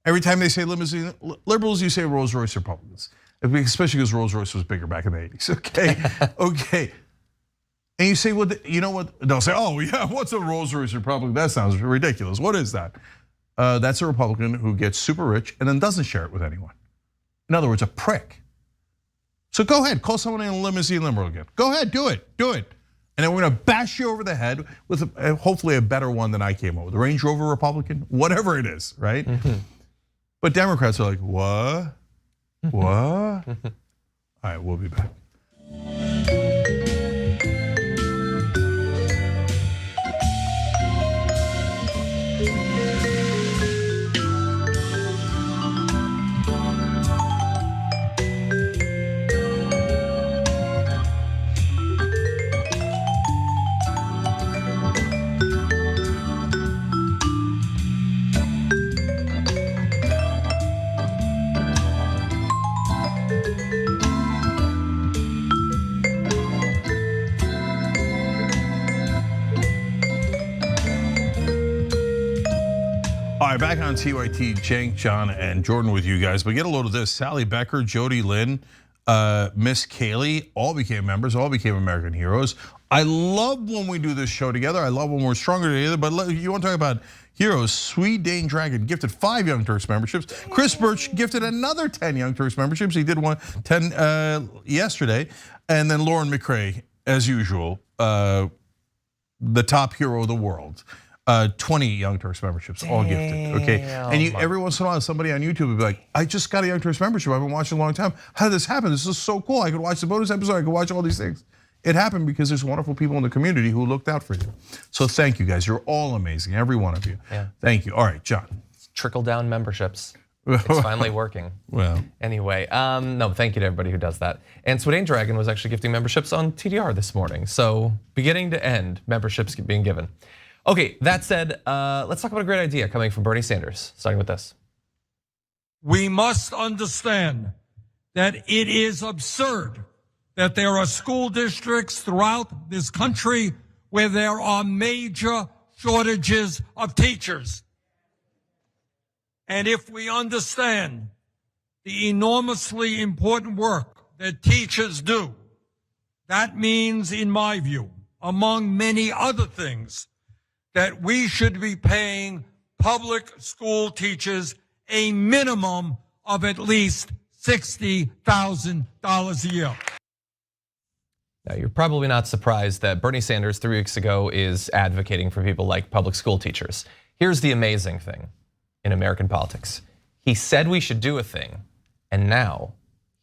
S16: Every time they say limousine liberals, you say Rolls Royce Republicans. Especially because Rolls Royce was bigger back in the 80s, okay? Okay. And you say, well, you know what? They'll say, oh yeah, what's a Rolls Royce Republican? That sounds ridiculous. What is that? That's a Republican who gets super rich and then doesn't share it with anyone. In other words, a prick. So go ahead, call someone a limousine liberal again. Go ahead, do it. And then we're gonna bash you over the head with hopefully a better one than I came up with. A Range Rover Republican, whatever it is, right? But Democrats are like, what? What? All right, we'll be back. All right, back on TYT, Cenk, John, and Jordan with you guys. But get a load of this. Sally Becker, Jody Lynn, Miss Kaylee, all became members, all became American heroes. I love when we do this show together. I love when we're stronger together. But you want to talk about heroes? Sweet Dane Dragon gifted 5 Young Turks memberships. Chris Birch gifted another 10 Young Turks memberships. He did 10 yesterday. And then Lauren McRae, as usual, the top hero of the world. 20 Young Turks memberships, all gifted, okay? And every once in a while, somebody on YouTube would be like, I just got a Young Turks membership, I've been watching a long time. How did this happen? This is so cool. I could watch the bonus episode, I could watch all these things. It happened because there's wonderful people in the community who looked out for you. So thank you guys, you're all amazing, every one of you. Yeah. Thank you, all right, John.
S4: Trickle down memberships. It's finally working.
S16: Well.
S4: Anyway, no, thank you to everybody who does that. And Sweet Dane Dragon was actually gifting memberships on TDR this morning. So beginning to end, memberships being given. Okay, that said, let's talk about a great idea coming from Bernie Sanders, starting with this.
S1: We must understand that it is absurd that there are school districts throughout this country where there are major shortages of teachers. And if we understand the enormously important work that teachers do, that means, in my view, among many other things, that we should be paying public school teachers a minimum of at least $60,000 a year.
S4: Now, you're probably not surprised that Bernie Sanders 3 weeks ago is advocating for people like public school teachers. Here's the amazing thing in American politics. He said we should do a thing, and now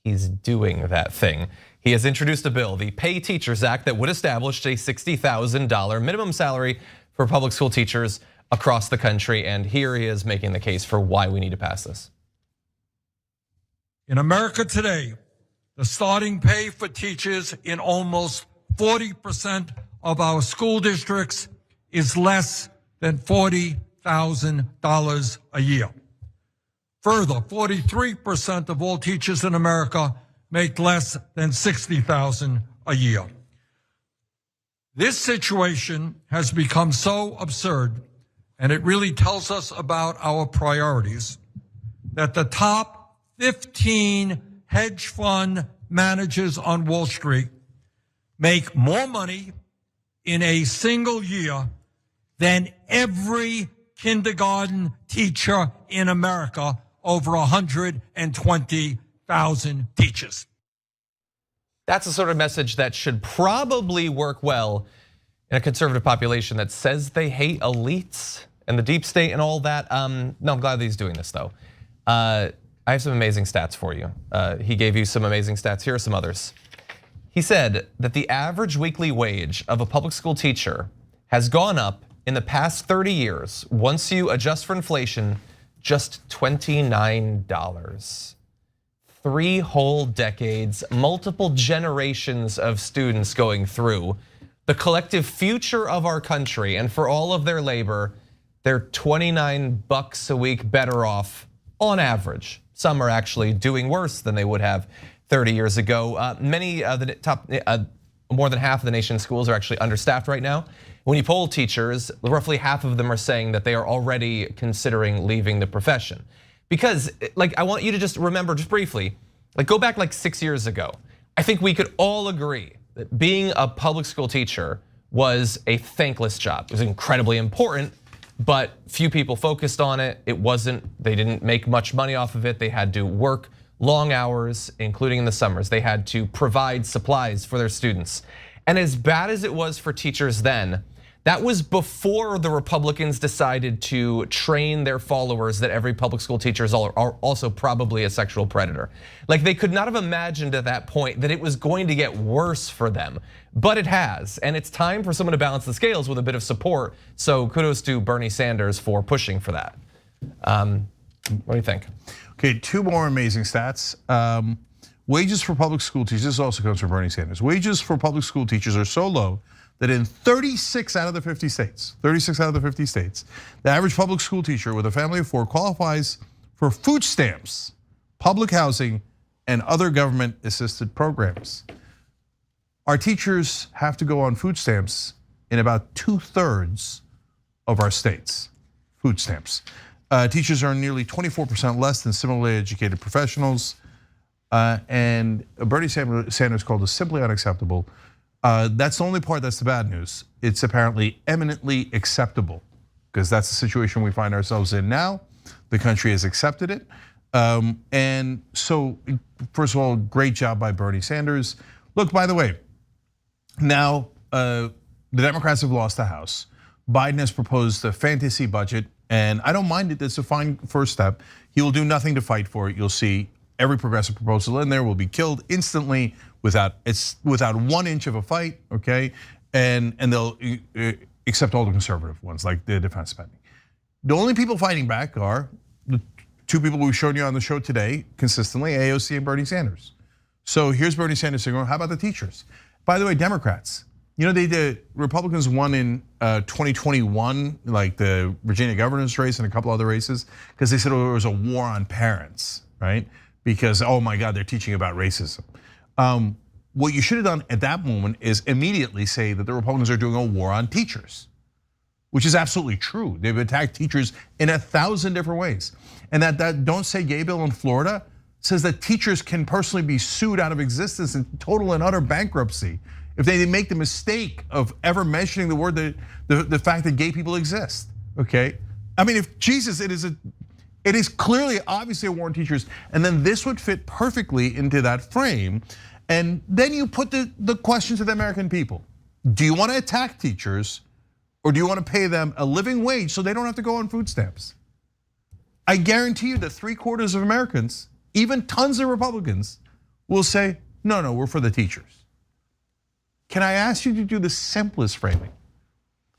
S4: he's doing that thing. He has introduced a bill, the Pay Teachers Act, that would establish a $60,000 minimum salary for public school teachers across the country, and here he is making the case for why we need to pass this.
S1: In America today, the starting pay for teachers in almost 40% of our school districts is less than $40,000 a year. Further, 43% of all teachers in America make less than $60,000 a year. This situation has become so absurd, and it really tells us about our priorities, that the top 15 hedge fund managers on Wall Street make more money in a single year than every kindergarten teacher in America, over 120,000 teachers.
S4: That's the sort of message that should probably work well in a conservative population that says they hate elites and the deep state and all that. No, I'm glad that he's doing this though. I have some amazing stats for you. He gave you some amazing stats. Here are some others. He said that the average weekly wage of a public school teacher has gone up in the past 30 years, once you adjust for inflation, just $29. 3 whole decades, multiple generations of students going through the collective future of our country, and for all of their labor, they're $29 a week better off on average. Some are actually doing worse than they would have 30 years ago. Many of the top, more than half of the nation's schools are actually understaffed right now. When you poll teachers, roughly half of them are saying that they are already considering leaving the profession. Because like, I want you to just remember just briefly, like go back like 6 years ago. I think we could all agree that being a public school teacher was a thankless job. It was incredibly important, but few people focused on it. They didn't make much money off of it. They had to work long hours, including in the summers. They had to provide supplies for their students. And as bad as it was for teachers then, that was before the Republicans decided to train their followers that every public school teacher are also probably a sexual predator. Like they could not have imagined at that point that it was going to get worse for them, but it has. And it's time for someone to balance the scales with a bit of support. So kudos to Bernie Sanders for pushing for that. What do you think?
S16: Okay, 2 more amazing stats. Wages for public school teachers, this also comes from Bernie Sanders. Wages for public school teachers are so low that in 36 out of the 50 states, the average public school teacher with a family of 4 qualifies for food stamps, public housing, and other government assisted programs. Our teachers have to go on food stamps in about 2/3 of our states, food stamps. Teachers earn nearly 24% less than similarly educated professionals. And Bernie Sanders called it simply unacceptable. That's the only part that's the bad news. It's apparently eminently acceptable because that's the situation we find ourselves in now. The country has accepted it. And so, first of all, great job by Bernie Sanders. Look, by the way, now the Democrats have lost the House. Biden has proposed a fantasy budget, and I don't mind it. It's a fine first step. He will do nothing to fight for it. You'll see every progressive proposal in there will be killed instantly without 1 inch of a fight, okay? And they'll accept all the conservative ones like the defense spending. The only people fighting back are the 2 people we've shown you on the show today consistently, AOC and Bernie Sanders. So here's Bernie Sanders saying, how about the teachers? By the way, Democrats, you know, Republicans won in 2021, like the Virginia governor's race and a couple other races, because they said there was a war on parents, right? Because, oh my God, they're teaching about racism. What you should have done at that moment is immediately say that the Republicans are doing a war on teachers, which is absolutely true. They've attacked teachers in 1,000 different ways. And that Don't Say Gay bill in Florida says that teachers can personally be sued out of existence in total and utter bankruptcy if they make the mistake of ever mentioning the word, the fact that gay people exist, okay? I mean, if Jesus, it is clearly, obviously a war on teachers, and then this would fit perfectly into that frame. And then you put the question to the American people. Do you want to attack teachers, or do you want to pay them a living wage so they don't have to go on food stamps? I guarantee you that 3/4 of Americans, even tons of Republicans, will say, no, we're for the teachers. Can I ask you to do the simplest framing?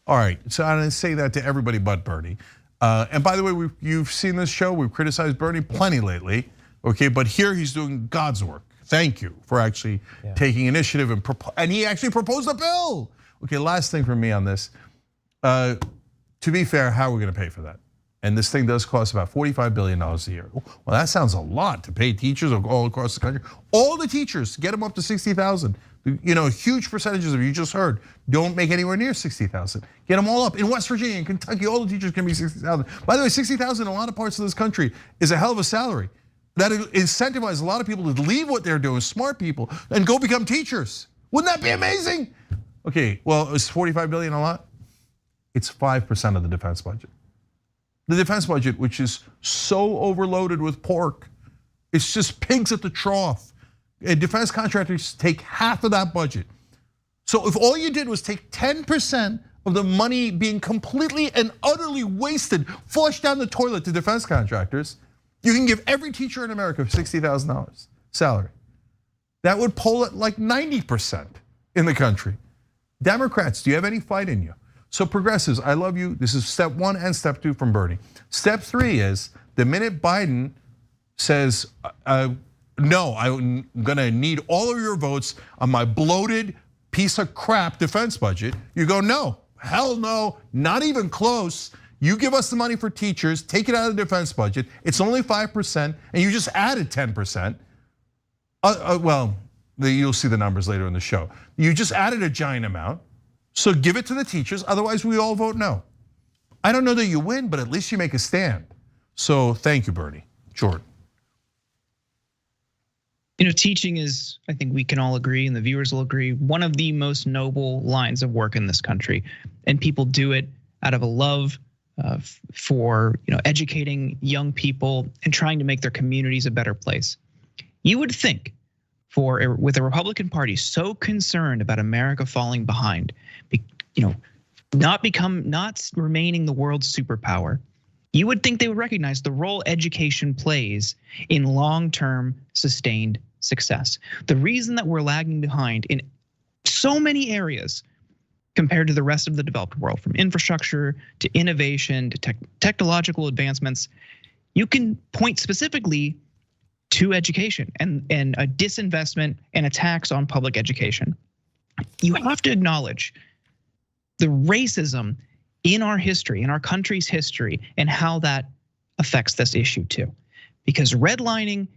S16: All right, so I'm gonna say that to everybody but Bernie. And by the way, you've seen this show, we've criticized Bernie plenty lately, okay, but here he's doing God's work. Thank you for actually taking initiative and he actually proposed a bill. Okay, last thing from me on this. To be fair, how are we gonna pay for that? And this thing does cost about $45 billion a year. Well, that sounds a lot to pay teachers all across the country. All the teachers, get them up to 60,000. You know, huge percentages of you just heard don't make anywhere near 60,000. Get them all up. In West Virginia and Kentucky, all the teachers can be 60,000. By the way, 60,000 in a lot of parts of this country is a hell of a salary. That incentivizes a lot of people to leave what they're doing, smart people, and go become teachers. Wouldn't that be amazing? Okay, well, is 45 billion a lot? It's 5% of the defense budget. The defense budget, which is so overloaded with pork, it's just pigs at the trough. And defense contractors take half of that budget. So if all you did was take 10% of the money being completely and utterly wasted, flushed down the toilet to defense contractors, you can give every teacher in America $60,000 salary. That would poll at like 90% in the country. Democrats, do you have any fight in you? So progressives, I love you. This is step 1 and step 2 from Bernie. Step 3 is the minute Biden says, no, I'm gonna need all of your votes on my bloated piece of crap defense budget, you go, no, hell no, not even close. You give us the money for teachers, take it out of the defense budget. It's only 5%, and you just added 10%. Well, you'll see the numbers later in the show. You just added a giant amount, so give it to the teachers, otherwise we all vote no. I don't know that you win, but at least you make a stand. So thank you, Bernie. Jordan.
S21: You know, teaching is, I think we can all agree, and the viewers will agree, one of the most noble lines of work in this country. And people do it out of a love for educating young people and trying to make their communities a better place. You would think with a Republican Party so concerned about America falling behind, not remaining the world's superpower, you would think they would recognize the role education plays in long-term sustained success. The reason that we're lagging behind in so many areas compared to the rest of the developed world, from infrastructure to innovation to technological advancements, you can point specifically to education and a disinvestment and a tax on public education. You have to acknowledge the racism in our history, in our country's history, and how that affects this issue too. Because redlining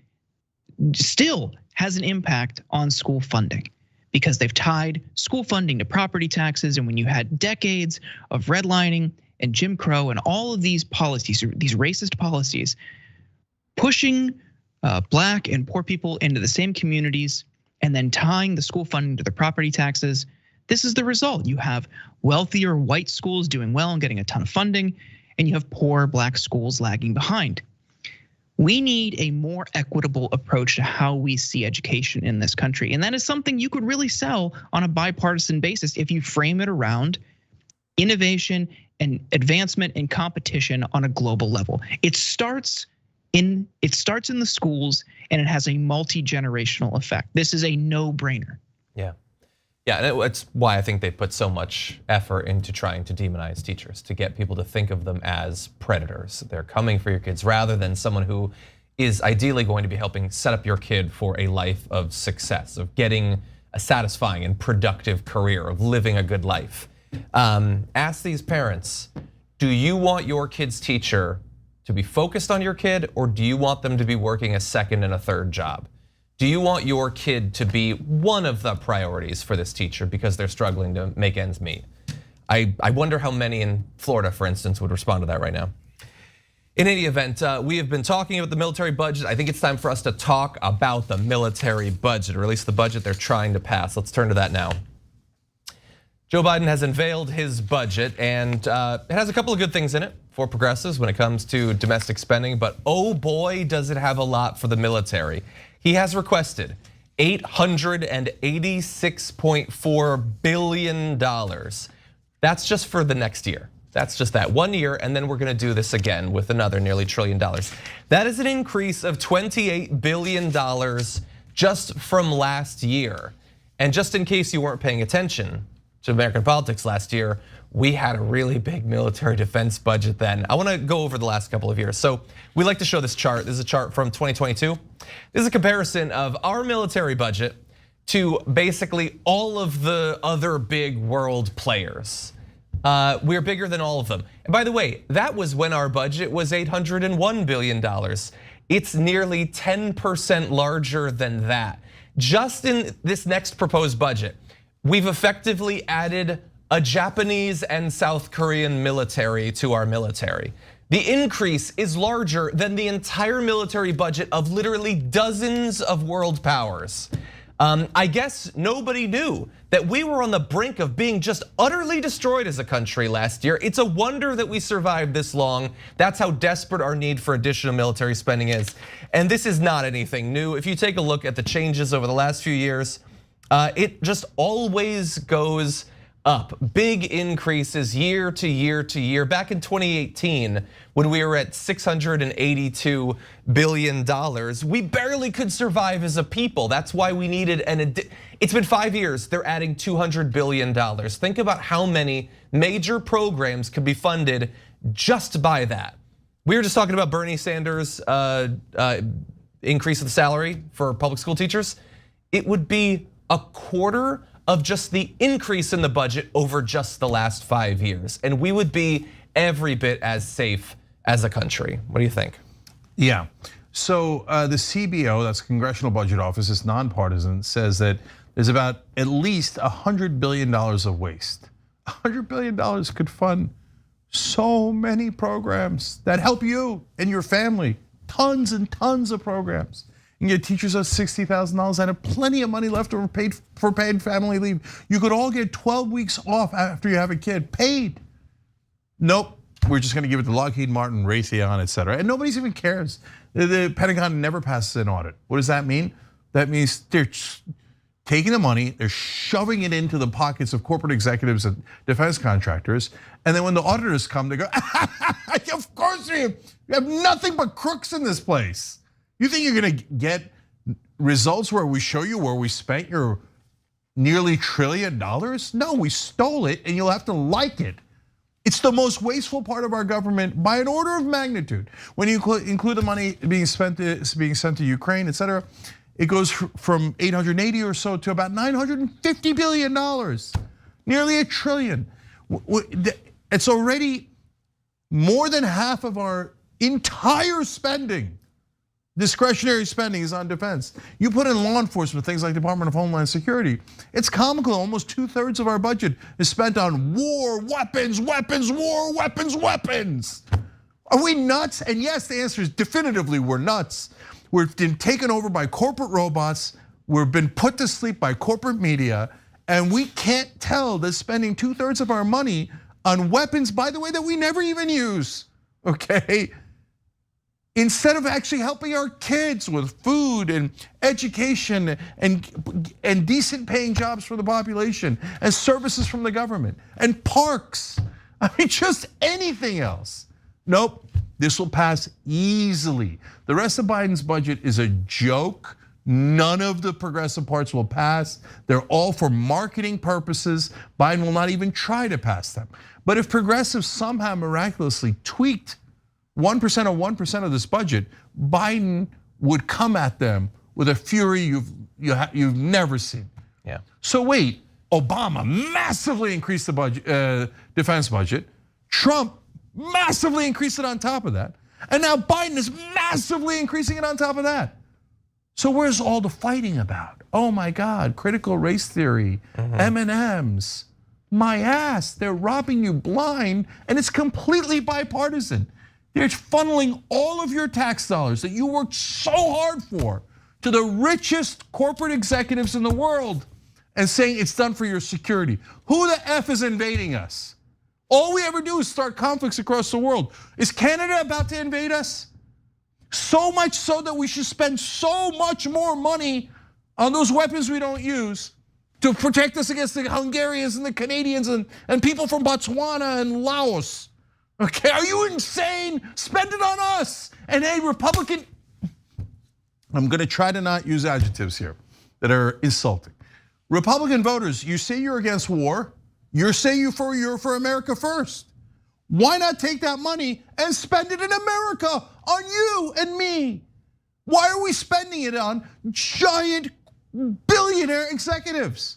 S21: still has an impact on school funding, because they've tied school funding to property taxes. And when you had decades of redlining and Jim Crow and all of these policies, these racist policies, pushing Black and poor people into the same communities and then tying the school funding to the property taxes, this is the result. You have wealthier white schools doing well and getting a ton of funding, and you have poor Black schools lagging behind. We need a more equitable approach to how we see education in this country. And that is something you could really sell on a bipartisan basis if you frame it around innovation and advancement and competition on a global level. It starts in the schools, and it has a multi-generational effect. This is a no-brainer.
S4: Yeah, that's why I think they put so much effort into trying to demonize teachers, to get people to think of them as predators. They're coming for your kids rather than someone who is ideally going to be helping set up your kid for a life of success, of getting a satisfying and productive career, of living a good life. Ask these parents, do you want your kid's teacher to be focused on your kid, or do you want them to be working a second and a third job? Do you want your kid to be one of the priorities for this teacher because they're struggling to make ends meet? I wonder how many in Florida, for instance, would respond to that right now. In any event, we have been talking about the military budget. I think it's time for us to talk about the military budget, or at least the budget they're trying to pass. Let's turn to that now. Joe Biden has unveiled his budget, and it has a couple of good things in it for progressives when it comes to domestic spending, but oh boy, does it have a lot for the military. He has requested $886.4 billion. That's just for the next year. That's just that 1 year, and then we're gonna do this again with another nearly $1 trillion. That is an increase of $28 billion just from last year. And just in case you weren't paying attention to American politics last year, we had a really big military defense budget then. I wanna go over the last couple of years. So we like to show this chart. This is a chart from 2022. This is a comparison of our military budget to basically all of the other big world players. We're bigger than all of them. And by the way, that was when our budget was $801 billion. It's nearly 10% larger than that. Just in this next proposed budget, we've effectively added a Japanese and South Korean military to our military. The increase is larger than the entire military budget of literally dozens of world powers. I guess nobody knew that we were on the brink of being just utterly destroyed as a country last year. It's a wonder that we survived this long. That's how desperate our need for additional military spending is. And this is not anything new. If you take a look at the changes over the last few years, it just always goes up. Big increases year to year to year. Back in 2018, when we were at $682 billion, we barely could survive as a people. That's why we needed it's been 5 years, they're adding $200 billion. Think about how many major programs could be funded just by that. We were just talking about Bernie Sanders' increase of the salary for public school teachers. It would be a quarter of just the increase in the budget over just the last 5 years. And we would be every bit as safe as a country. What do you think?
S16: Yeah, so the CBO, that's Congressional Budget Office, is nonpartisan, says that there's about at least $100 billion of waste. $100 billion could fund so many programs that help you and your family. Tons and tons of programs. And your teachers are $60,000 and have plenty of money left over for paid family leave. You could all get 12 weeks off after you have a kid, paid. Nope, we're just gonna give it to Lockheed Martin, Raytheon, et cetera. And nobody even cares. The Pentagon never passes an audit. What does that mean? That means they're taking the money, they're shoving it into the pockets of corporate executives and defense contractors. And then when the auditors come, they go, of course you have nothing but crooks in this place. You think you're gonna get results where we show you where we spent your nearly $1 trillion? No, we stole it and you'll have to like it. It's the most wasteful part of our government by an order of magnitude. When you include the money being sent to Ukraine, et cetera, it goes from 880 or so to about $950 billion, nearly $1 trillion. It's already more than half of our entire spending. Discretionary spending is on defense. You put in law enforcement, things like Department of Homeland Security. It's comical, almost 2/3 of our budget is spent on war, weapons, war, weapons. Are we nuts? And yes, the answer is definitively we're nuts. We've been taken over by corporate robots. We've been put to sleep by corporate media. And we can't tell that spending 2/3 of our money on weapons, by the way, that we never even use, okay? Instead of actually helping our kids with food and education and decent paying jobs for the population and services from the government and parks, I mean, just anything else. Nope, this will pass easily. The rest of Biden's budget is a joke. None of the progressive parts will pass. They're all for marketing purposes. Biden will not even try to pass them. But if progressives somehow miraculously tweaked 1% or 1% of this budget, Biden would come at them with a fury you've never seen.
S4: Yeah.
S16: So wait, Obama massively increased the budget, defense budget. Trump massively increased it on top of that, and now Biden is massively increasing it on top of that. So where's all the fighting about? Oh my God, critical race theory, M&Ms, my ass. They're robbing you blind, and it's completely bipartisan. They're funneling all of your tax dollars that you worked so hard for to the richest corporate executives in the world and saying it's done for your security. Who the F is invading us? All we ever do is start conflicts across the world. Is Canada about to invade us? So much so that we should spend so much more money on those weapons we don't use to protect us against the Hungarians and the Canadians and people from Botswana and Laos. Okay, are you insane? Spend it on us. And hey, Republican, I'm gonna try to not use adjectives here that are insulting. Republican voters, you say you're against war, you say you're for America first. Why not take that money and spend it in America on you and me? Why are we spending it on giant billionaire executives?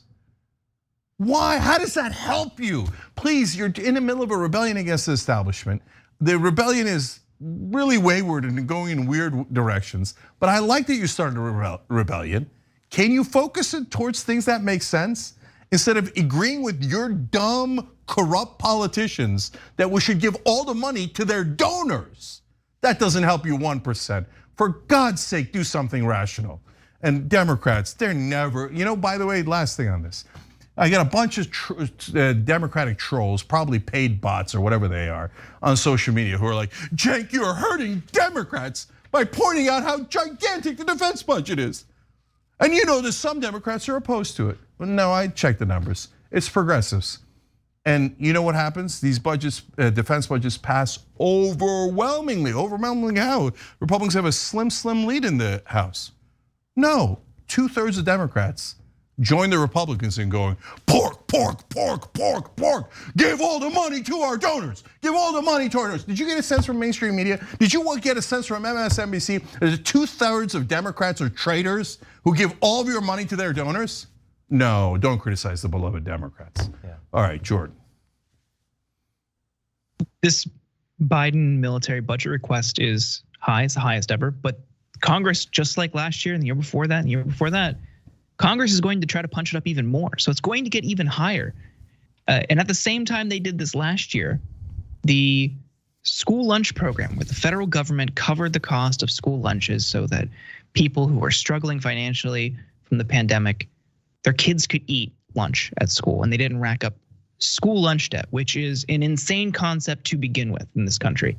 S16: Why? How does that help you? Please, you're in the middle of a rebellion against the establishment. The rebellion is really wayward and going in weird directions, but I like that you started a rebellion. Can you focus it towards things that make sense instead of agreeing with your dumb, corrupt politicians that we should give all the money to their donors? That doesn't help you 1%. For God's sake, do something rational. And Democrats, they're never, by the way, last thing on this. I got a bunch of Democratic trolls, probably paid bots or whatever they are, on social media who are like, Cenk, you're hurting Democrats by pointing out how gigantic the defense budget is. And there's some Democrats who are opposed to it. But no, I checked the numbers. It's progressives. And you know what happens? These budgets, defense budgets pass overwhelmingly. Overwhelmingly how? Republicans have a slim lead in the House. No, 2/3 of Democrats join the Republicans in going, pork, pork, pork, pork, pork. Give all the money to our donors. Give all the money to our donors. Did you get a sense from mainstream media? Did you get a sense from MSNBC that 2/3 of Democrats are traitors who give all of your money to their donors? No, don't criticize the beloved Democrats. Yeah. All right, Jordan.
S21: This Biden military budget request is high, it's the highest ever, but Congress, just like last year and the year before that, and the year before that, Congress is going to try to punch it up even more. So it's going to get even higher. And at the same time they did this last year, the school lunch program where the federal government covered the cost of school lunches so that people who are struggling financially from the pandemic, their kids could eat lunch at school and they didn't rack up school lunch debt, which is an insane concept to begin with in this country.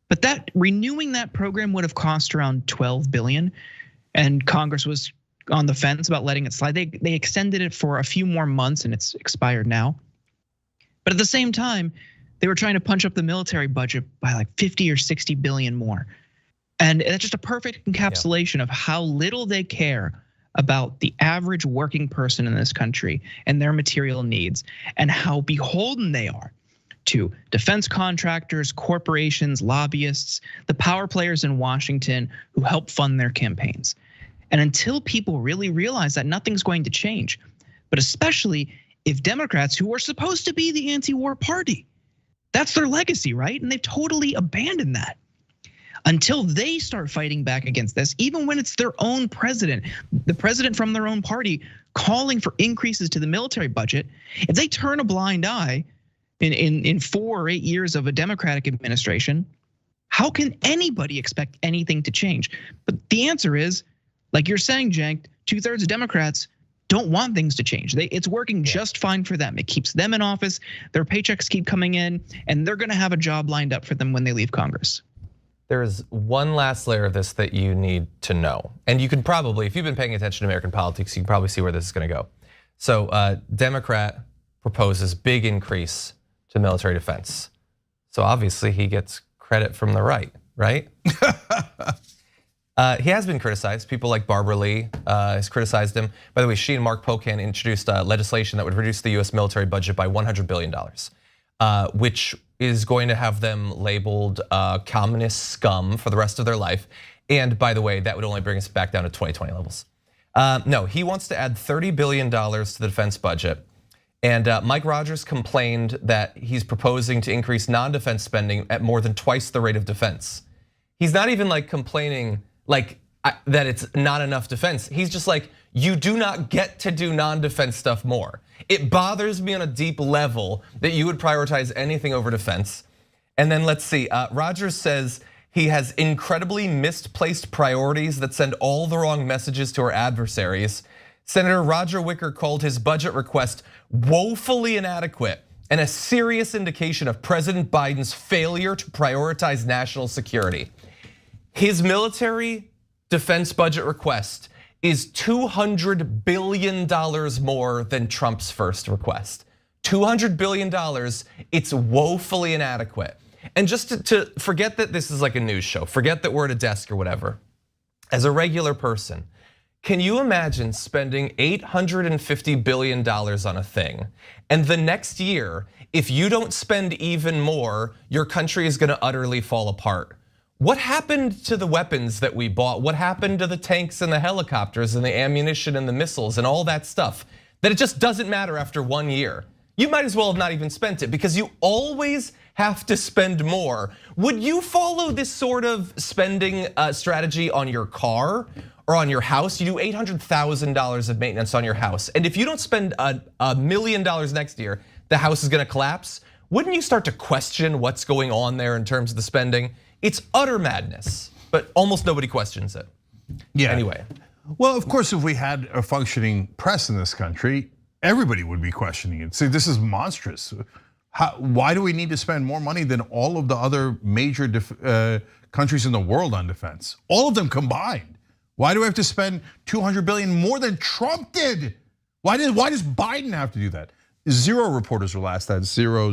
S21: But renewing that program would have cost around $12 billion, and Congress was on the fence about letting it slide. They extended it for a few more months and it's expired now. But at the same time, they were trying to punch up the military budget by like 50 or 60 billion more. And that's just a perfect encapsulation of how little they care about the average working person in this country and their material needs, and how beholden they are to defense contractors, corporations, lobbyists, the power players in Washington who help fund their campaigns. And until people really realize that nothing's going to change, but especially if Democrats, who are supposed to be the anti-war party, that's their legacy, right? And they've totally abandoned that. Until they start fighting back against this, even when it's their own president, the president from their own party calling for increases to the military budget, if they turn a blind eye in 4 or 8 years of a Democratic administration, how can anybody expect anything to change? But the answer is, like you're saying, Cenk, 2/3 of Democrats don't want things to change. It's working just fine for them. It keeps them in office, their paychecks keep coming in, and they're gonna have a job lined up for them when they leave Congress.
S4: There's one last layer of this that you need to know. And you can probably, if you've been paying attention to American politics, you can probably see where this is gonna go. So Democrat proposes big increase to military defense. So obviously he gets credit from the right? He has been criticized. People like Barbara Lee has criticized him. By the way, she and Mark Pocan introduced legislation that would reduce the US military budget by $100 billion, which is going to have them labeled communist scum for the rest of their life. And by the way, that would only bring us back down to 2020 levels. No, he wants to add $30 billion to the defense budget. And Mike Rogers complained that he's proposing to increase non-defense spending at more than twice the rate of defense. He's not even like complaining like that it's not enough defense. He's just like, you do not get to do non-defense stuff more. It bothers me on a deep level that you would prioritize anything over defense. And then let's see, Rogers says he has incredibly misplaced priorities that send all the wrong messages to our adversaries. Senator Roger Wicker called his budget request woefully inadequate and a serious indication of President Biden's failure to prioritize national security. His military defense budget request is $200 billion more than Trump's first request. $200 billion, it's woefully inadequate. And just to forget that this is like a news show, forget that we're at a desk or whatever. As a regular person, can you imagine spending $850 billion on a thing, and the next year, if you don't spend even more, your country is gonna utterly fall apart? What happened to the weapons that we bought? What happened to the tanks and the helicopters and the ammunition and the missiles and all that stuff? That it just doesn't matter after 1 year. You might as well have not even spent it because you always have to spend more. Would you follow this sort of spending strategy on your car or on your house? You do $800,000 of maintenance on your house. And if you don't spend $1 million next year, the house is gonna collapse. Wouldn't you start to question what's going on there in terms of the spending? It's utter madness, but almost nobody questions it.
S16: Yeah.
S4: Anyway.
S16: Well, of course, if we had a functioning press in this country, everybody would be questioning it. See, this is monstrous. Why do we need to spend more money than all of the other major countries in the world on defense? All of them combined. Why do we have to spend $200 billion more than Trump did? Why does Biden have to do that? Zero reporters will ask that. Zero.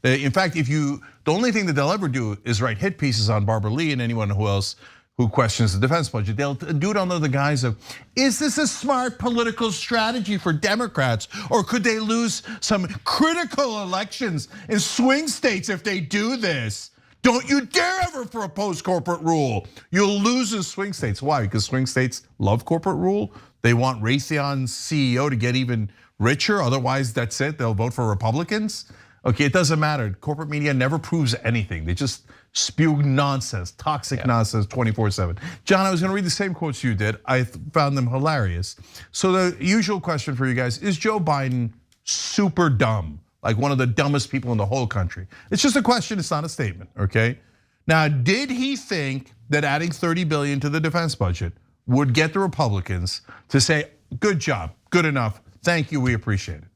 S16: In fact, the only thing that they'll ever do is write hit pieces on Barbara Lee and anyone else who questions the defense budget. They'll do it under the guise of, is this a smart political strategy for Democrats? Or could they lose some critical elections in swing states if they do this? Don't you dare ever propose corporate rule. You'll lose in swing states. Why? Because swing states love corporate rule. They want Raytheon's CEO to get even richer. Otherwise, that's it. They'll vote for Republicans. Okay, it doesn't matter. Corporate media never proves anything. They just spew nonsense, toxic nonsense 24/7. John, I was gonna read the same quotes you did. I found them hilarious. So the usual question for you guys, is Joe Biden super dumb? Like one of the dumbest people in the whole country? It's just a question, it's not a statement, okay? Now, did he think that adding $30 billion to the defense budget would get the Republicans to say, good job, good enough, thank you, we appreciate it?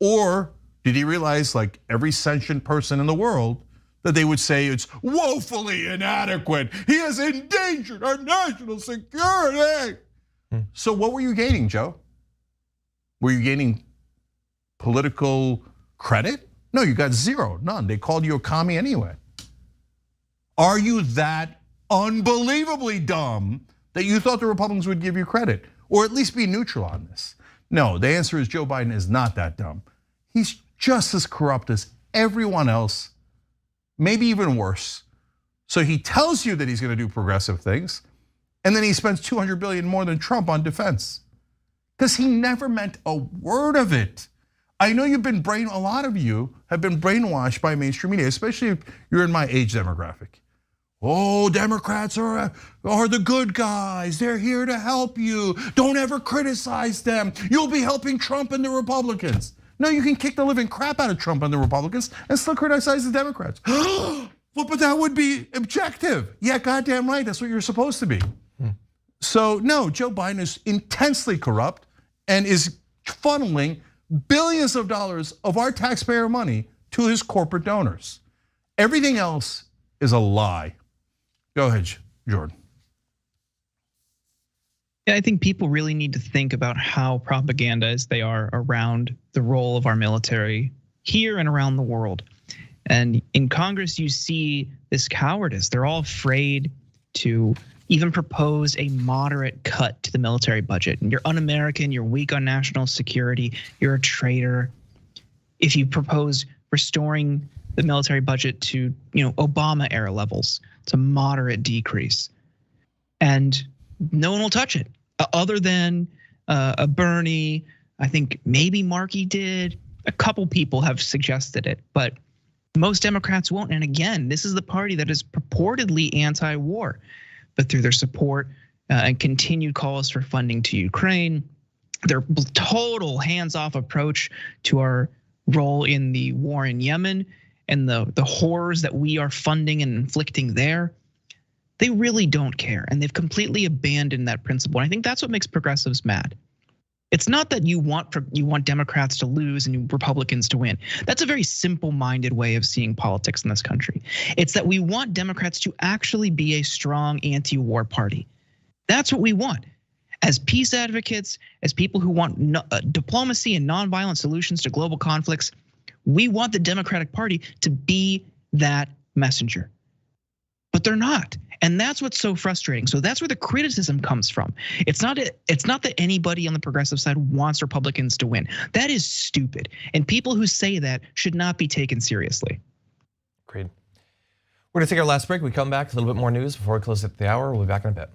S16: Or did he realize, like every sentient person in the world, that they would say it's woefully inadequate? He has endangered our national security. So what were you gaining, Joe? Were you gaining political credit? No, you got zero, none. They called you a commie anyway. Are you that unbelievably dumb that you thought the Republicans would give you credit, or at least be neutral on this? No, the answer is Joe Biden is not that dumb. He's just as corrupt as everyone else, maybe even worse. So he tells you that he's gonna do progressive things, and then he spends $200 billion more than Trump on defense, because he never meant a word of it. I know a lot of you have been brainwashed by mainstream media, especially if you're in my age demographic. Oh, Democrats are the good guys. They're here to help you. Don't ever criticize them. You'll be helping Trump and the Republicans. No, you can kick the living crap out of Trump and the Republicans and still criticize the Democrats. Well, but that would be objective. Yeah, goddamn right, that's what you're supposed to be. So no, Joe Biden is intensely corrupt and is funneling billions of dollars of our taxpayer money to his corporate donors. Everything else is a lie. Go ahead, Jordan.
S21: Yeah, I think people really need to think about how propagandized they are around the role of our military here and around the world. And in Congress, you see this cowardice. They're all afraid to even propose a moderate cut to the military budget. And you're un-American, you're weak on national security, you're a traitor. If you propose restoring the military budget to, Obama era levels, it's a moderate decrease. And no one will touch it, other than a Bernie. I think maybe Markey did. A couple people have suggested it, but most Democrats won't. And again, this is the party that is purportedly anti-war, but through their support and continued calls for funding to Ukraine, their total hands-off approach to our role in the war in Yemen and the horrors that we are funding and inflicting there, they really don't care. And they've completely abandoned that principle. And I think that's what makes progressives mad. It's not that you want Democrats to lose and Republicans to win. That's a very simple-minded way of seeing politics in this country. It's that we want Democrats to actually be a strong anti-war party. That's what we want. As peace advocates, as people who want diplomacy and nonviolent solutions to global conflicts, we want the Democratic Party to be that messenger. But they're not. And that's what's so frustrating. So that's where the criticism comes from. It's not that anybody on the progressive side wants Republicans to win. That is stupid. And people who say that should not be taken seriously.
S4: Agreed. We're gonna take our last break. We come back, a little bit more news before we close at the hour. We'll be back in a bit.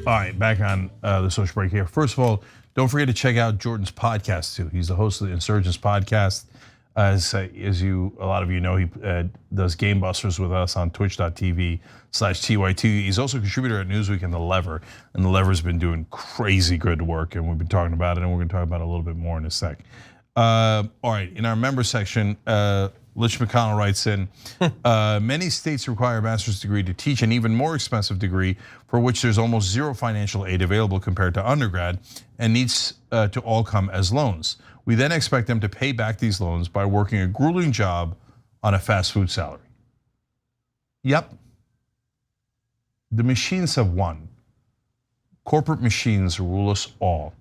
S16: All right, back on the social break here. First of all, don't forget to check out Jordan's podcast too. He's the host of the Insurgents podcast. As a lot of you know, he does Game Busters with us on twitch.tv/TYT. He's also a contributor at Newsweek and The Lever. And The Lever's been doing crazy good work, and we've been talking about it, and we're going to talk about it a little bit more in a sec. All right, in our member section, Lich McConnell writes in, many states require a master's degree to teach an even more expensive degree for which there's almost zero financial aid available compared to undergrad and needs to all come as loans. We then expect them to pay back these loans by working a grueling job on a fast food salary. Yep. The machines have won. Corporate machines rule us all,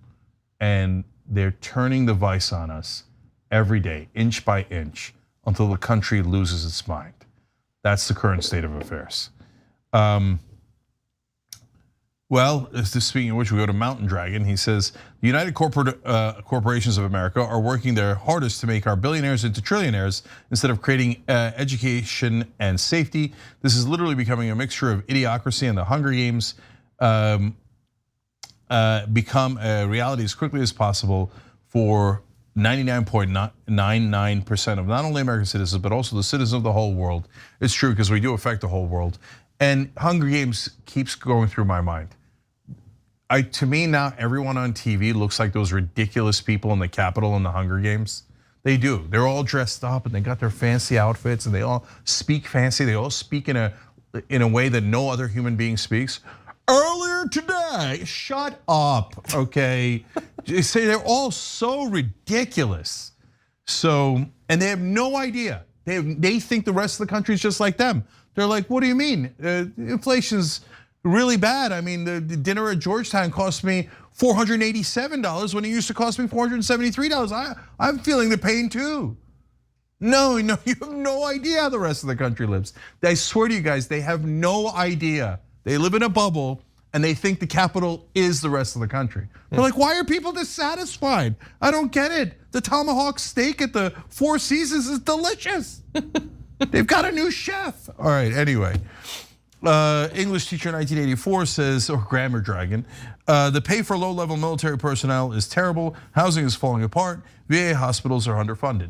S16: and they're turning the vice on us every day, inch by inch, until the country loses its mind. That's the current state of affairs. Well, speaking of which, we go to Mountain Dragon. He says, the United Corporations of America are working their hardest to make our billionaires into trillionaires instead of creating education and safety. This is literally becoming a mixture of idiocracy, and the Hunger Games become a reality as quickly as possible for 99.99% of not only American citizens, but also the citizens of the whole world. It's true, because we do affect the whole world. And Hunger Games keeps going through my mind. To me now, everyone on TV looks like those ridiculous people in the Capitol in the Hunger Games. They do. They're all dressed up and they got their fancy outfits and they all speak fancy. They all speak in a way that no other human being speaks. Earlier today, shut up, okay? They say they're all so ridiculous. So, and they have no idea. They think the rest of the country is just like them. They're like, what do you mean? Inflation's really bad. I mean, the dinner at Georgetown cost me $487 when it used to cost me $473. I'm feeling the pain too. No, you have no idea how the rest of the country lives. I swear to you guys, they have no idea. They live in a bubble and they think the capital is the rest of the country. They're like, why are people dissatisfied? I don't get it. The tomahawk steak at the Four Seasons is delicious. They've got a new chef. All right, anyway. English teacher in 1984 says, or Grammar Dragon, the pay for low-level military personnel is terrible. Housing is falling apart. VA hospitals are underfunded.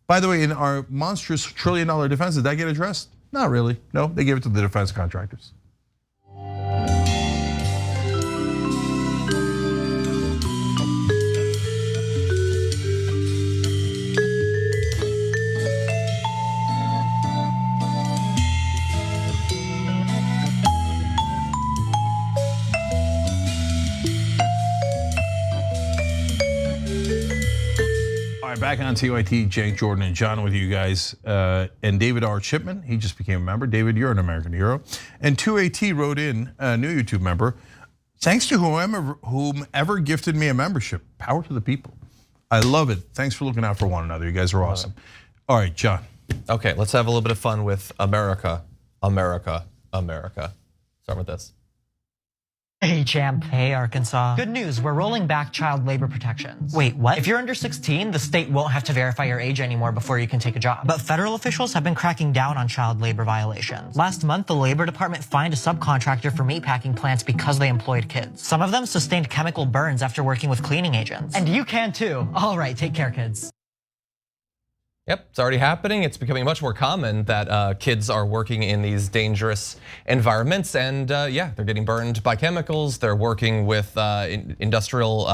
S16: By the way, in our monstrous $1 trillion defense, did that get addressed? Not really. No, they gave it to the defense contractors. Back on TYT, Jake, Jordan, and John with you guys. And David R. Chipman, he just became a member. David, you're an American hero. And 2AT wrote in, a new YouTube member, thanks to whomever gifted me a membership. Power to the people. I love it. Thanks for looking out for one another. You guys are awesome. All right, John.
S4: Okay, let's have a little bit of fun with America, America, America. Start with this.
S9: Hey, champ. Hey, Arkansas. Good news, we're rolling back child labor protections. Wait, what? If you're under 16, the state won't have to verify your age anymore before you can take a job. But federal officials have been cracking down on child labor violations. Last month, the Labor Department fined a subcontractor for meatpacking plants because they employed kids. Some of them sustained chemical burns after working with cleaning agents. And you can too. All right, take care, kids.
S4: Yep, it's already happening. It's becoming much more common that kids are working in these dangerous environments, and yeah, they're getting burned by chemicals. They're working with industrial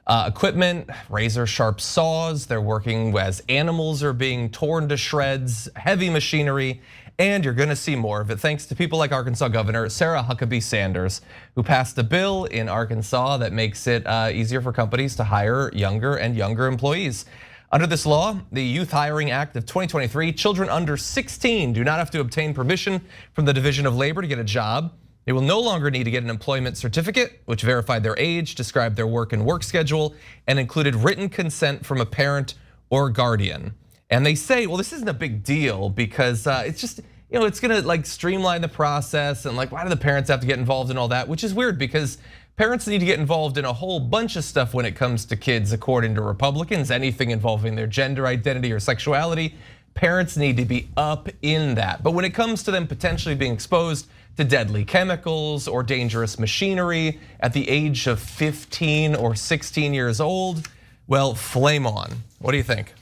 S4: equipment, razor sharp saws. They're working as animals are being torn to shreds, heavy machinery, and you're gonna see more of it thanks to people like Arkansas Governor Sarah Huckabee Sanders, who passed a bill in Arkansas that makes it easier for companies to hire younger and younger employees. Under this law, the Youth Hiring Act of 2023, children under 16 do not have to obtain permission from the Division of Labor to get a job. They will no longer need to get an employment certificate, which verified their age, described their work and work schedule, and included written consent from a parent or guardian. And they say, well, this isn't a big deal because it's just, it's gonna like streamline the process, and like, why do the parents have to get involved in all that? Which is weird because parents need to get involved in a whole bunch of stuff when it comes to kids, according to Republicans. Anything involving their gender identity or sexuality Parents need to be up in that. But when it comes to them potentially being exposed to deadly chemicals or dangerous machinery at the age of 15 or 16 years old, well, flame on. What do you think?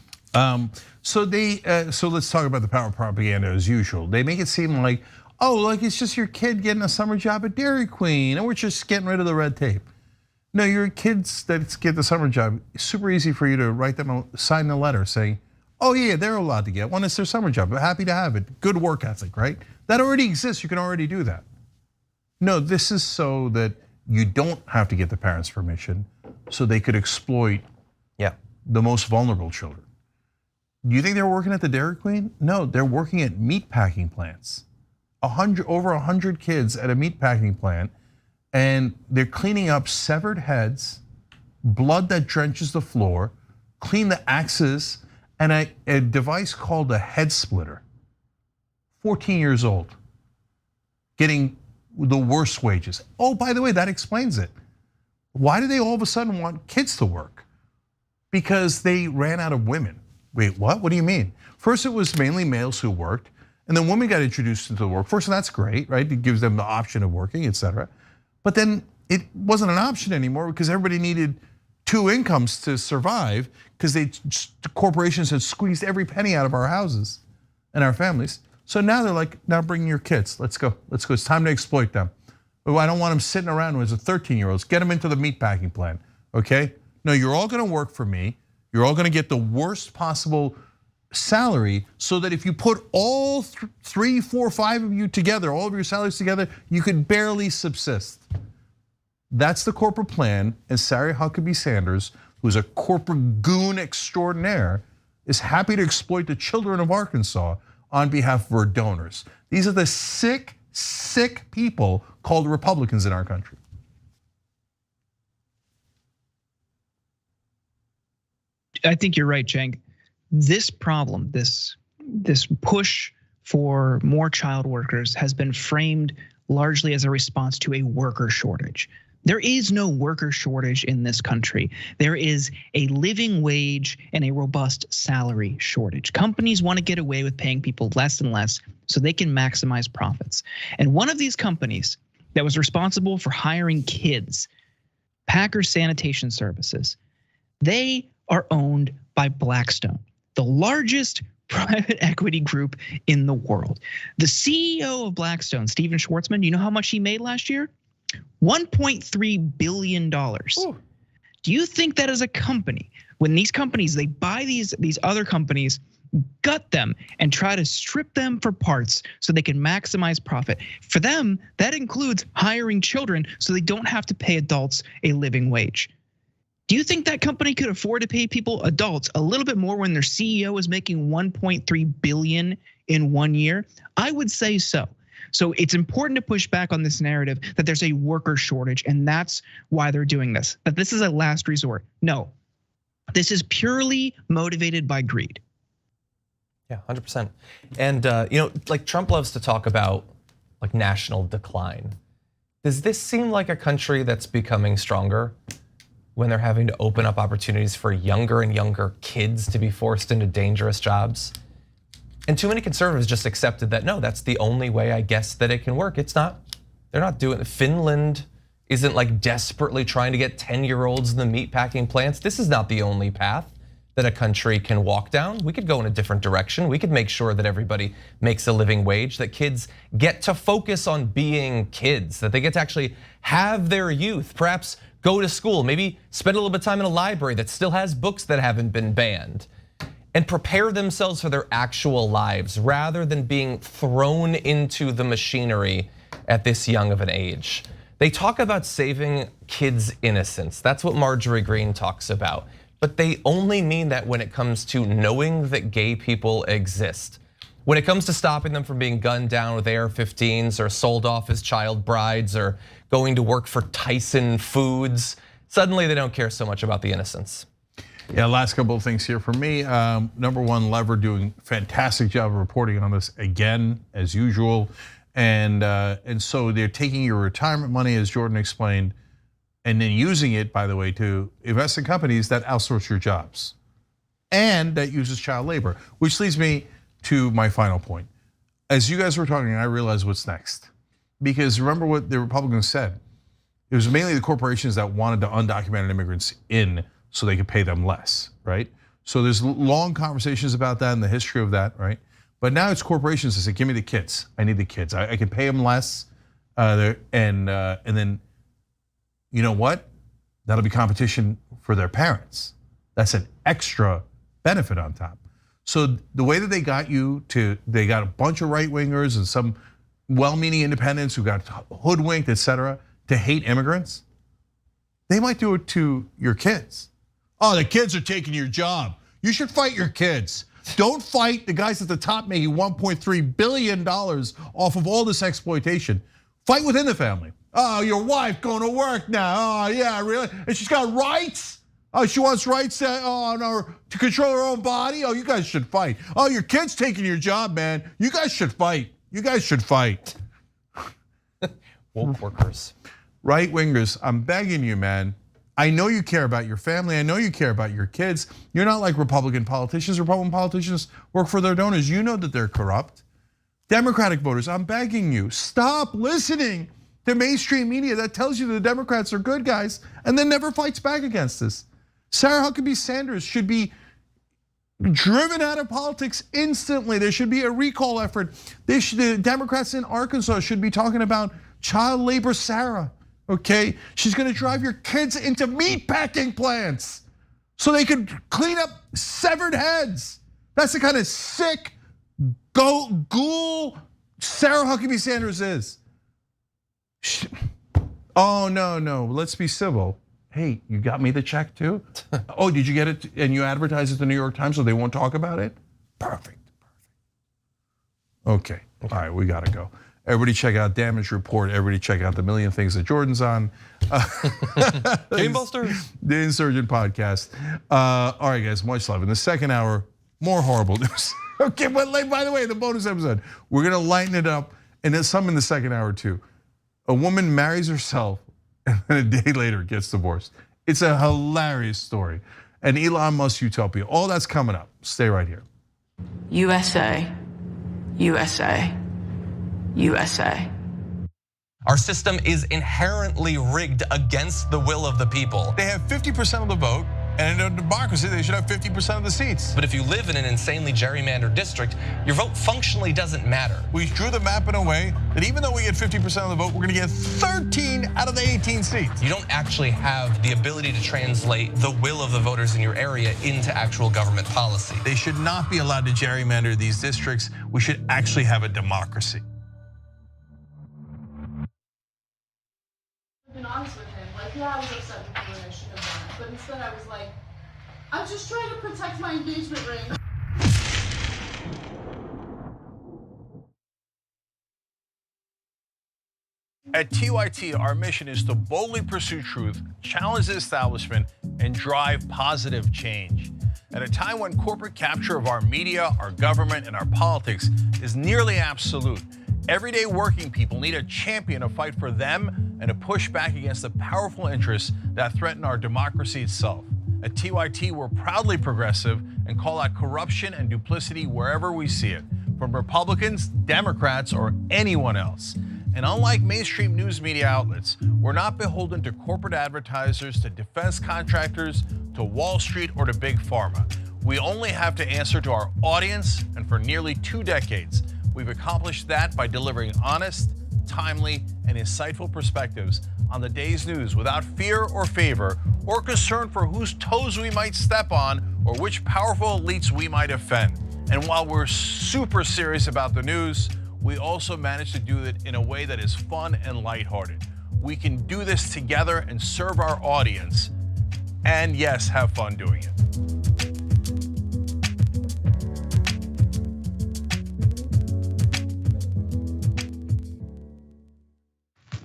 S16: So let's talk about the power propaganda as usual. They make it seem like, oh, like it's just your kid getting a summer job at Dairy Queen, and we're just getting rid of the red tape. No, your kids that get the summer job, it's super easy for you to write them, sign a letter saying, oh yeah, they're allowed to get one. It's their summer job. They're happy to have it. Good work ethic, right? That already exists. You can already do that. No, this is so that you don't have to get the parents' permission, so they could exploit the most vulnerable children. Do you think they're working at the Dairy Queen? No, they're working at meat packing plants. Over 100 kids at a meat packing plant, and they're cleaning up severed heads, blood that drenches the floor, clean the axes, and a device called a head splitter. 14 years old, getting the worst wages. Oh, by the way, that explains it. Why do they all of a sudden want kids to work? Because they ran out of women. Wait, what? What do you mean? First, it was mainly males who worked, and then women got introduced into the workforce, and that's great, right? It gives them the option of working, etc. But then it wasn't an option anymore because everybody needed 2 incomes to survive because the corporations had squeezed every penny out of our houses and our families. So now they're like, now bring your kids. Let's go. Let's go. It's time to exploit them. Oh, I don't want them sitting around as a 13-year-olds. Get them into the meatpacking plant, okay? No, you're all gonna work for me. You're all gonna get the worst possible salary so that if you put all 3, 4, 5 of you together, all of your salaries together, you could barely subsist. That's the corporate plan, and Sarah Huckabee Sanders, who's a corporate goon extraordinaire, is happy to exploit the children of Arkansas on behalf of her donors. These are the sick, sick people called Republicans in our country.
S21: I think you're right, Cenk. This problem, this push for more child workers has been framed largely as a response to a worker shortage. There is no worker shortage in this country. There is a living wage and a robust salary shortage. Companies want to get away with paying people less and less so they can maximize profits. And one of these companies that was responsible for hiring kids, Packer Sanitation Services, they are owned by Blackstone, the largest private equity group in the world. The CEO of Blackstone, Steven Schwartzman, you know how much he made last year? $1.3 billion. Ooh. Do you think that as a company, when these companies, they buy these other companies, gut them and try to strip them for parts so they can maximize profit? For them, that includes hiring children so they don't have to pay adults a living wage. Do you think that company could afford to pay people, adults, a little bit more when their CEO is making 1.3 billion in 1 year? I would say so. So it's important to push back on this narrative that there's a worker shortage, and that's why they're doing this, that this is a last resort. No, this is purely motivated by greed.
S4: Yeah, 100%. And like Trump loves to talk about like national decline. Does this seem like a country that's becoming stronger when they're having to open up opportunities for younger and younger kids to be forced into dangerous jobs? And too many conservatives just accepted that, no, that's the only way I guess that it can work. It's not, they're not doing it. Finland isn't like desperately trying to get 10-year-olds in the meatpacking plants. This is not the only path that a country can walk down. We could go in a different direction. We could make sure that everybody makes a living wage, that kids get to focus on being kids, that they get to actually have their youth, perhaps go to school, maybe spend a little bit of time in a library that still has books that haven't been banned, and prepare themselves for their actual lives rather than being thrown into the machinery at this young of an age. They talk about saving kids' innocence. That's what Marjorie Greene talks about. But they only mean that when it comes to knowing that gay people exist. When it comes to stopping them from being gunned down with AR-15s or sold off as child brides or going to work for Tyson Foods, suddenly they don't care so much about the innocence.
S16: Yeah, last couple of things here for me. Number one, Lever doing a fantastic job of reporting on this again, as usual. And so they're taking your retirement money, as Jordan explained, and then using it, by the way, to invest in companies that outsource your jobs and that uses child labor. Which leads me to my final point. As you guys were talking, I realized what's next. Because remember what the Republicans said. It was mainly the corporations that wanted the undocumented immigrants in so they could pay them less, right? So there's long conversations about that and the history of that, right? But now it's corporations that say, give me the kids. I need the kids. I can pay them less. And then, you know what? That'll be competition for their parents. That's an extra benefit on top. So the way that they got they got a bunch of right wingers and some well-meaning independents who got hoodwinked, et cetera, to hate immigrants. They might do it to your kids. Oh, the kids are taking your job. You should fight your kids. Don't fight the guys at the top making $1.3 billion off of all this exploitation. Fight within the family. Oh, your wife going to work now. Oh, yeah, really? And she's got rights? Oh, she wants rights to control her own body? Oh, you guys should fight. Oh, your kid's taking your job, man. You guys should fight. You guys should fight.
S4: Woke workers.
S16: Right wingers, I'm begging you, man. I know you care about your family. I know you care about your kids. You're not like Republican politicians. Republican politicians work for their donors. You know that they're corrupt. Democratic voters, I'm begging you, stop listening to mainstream media that tells you the Democrats are good guys and then never fights back against this. Sarah Huckabee Sanders should be driven out of politics instantly. There should be a recall effort. The Democrats in Arkansas should be talking about child labor Sarah, okay? She's gonna drive your kids into meatpacking plants so they could clean up severed heads. That's the kind of sick ghoul Sarah Huckabee Sanders is. Oh, no, let's be civil. Hey, you got me the check too? Oh, did you get it and you advertise it to the New York Times so they won't talk about it? Perfect. Okay, all right, we gotta go. Everybody check out Damage Report. Everybody check out the million things that Jordan's on.
S4: Game Busters.
S16: The Insurgent Podcast. All right, guys, much love. In the second hour, more horrible news. Okay, but by the way, the bonus episode, we're gonna lighten it up, and there's some in the second hour too. A woman marries herself, and then a day later gets divorced. It's a hilarious story. And Elon Musk utopia. All that's coming up. Stay right here.
S11: USA, USA, USA.
S4: Our system is inherently rigged against the will of the people.
S16: They have 50% of the vote, and in a democracy, they should have 50% of the seats.
S4: But if you live in an insanely gerrymandered district, your vote functionally doesn't matter.
S16: We drew the map in a way that even though we get 50% of the vote, we're gonna get 13 out of the 18 seats.
S4: You don't actually have the ability to translate the will of the voters in your area into actual government policy.
S16: They should not be allowed to gerrymander these districts. We should actually have a democracy.
S20: I've been honest with him. Like, yeah, I was upset with you and I shouldn't have done it. But instead I was like, I'm just trying to protect my engagement ring.
S16: At TYT, our mission is to boldly pursue truth, challenge the establishment, and drive positive change. At a time when corporate capture of our media, our government, and our politics is nearly absolute, everyday working people need a champion to fight for them and to push back against the powerful interests that threaten our democracy itself. At TYT, we're proudly progressive and call out corruption and duplicity wherever we see it, from Republicans, Democrats, or anyone else. And unlike mainstream news media outlets, we're not beholden to corporate advertisers, to defense contractors, to Wall Street, or to big pharma. We only have to answer to our audience, and for nearly 2 decades, we've accomplished that by delivering honest, timely, and insightful perspectives on the day's news without fear or favor or concern for whose toes we might step on or which powerful elites we might offend. And while we're super serious about the news, we also manage to do it in a way that is fun and lighthearted. We can do this together and serve our audience, and yes, have fun doing it.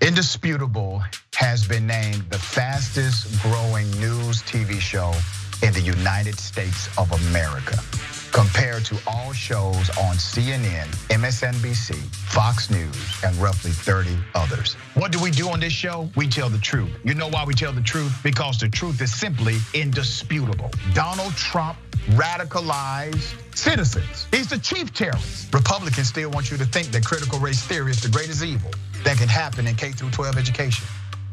S13: Indisputable has been named the fastest growing news TV show in the United States of America. compared to all shows on CNN, MSNBC, Fox News, and roughly 30 others. What do we do on this show? We tell the truth. You know why we tell the truth? Because the truth is simply indisputable. Donald Trump radicalized citizens. He's the chief terrorist. Republicans still want you to think that critical race theory is the greatest evil that can happen in K-12 education.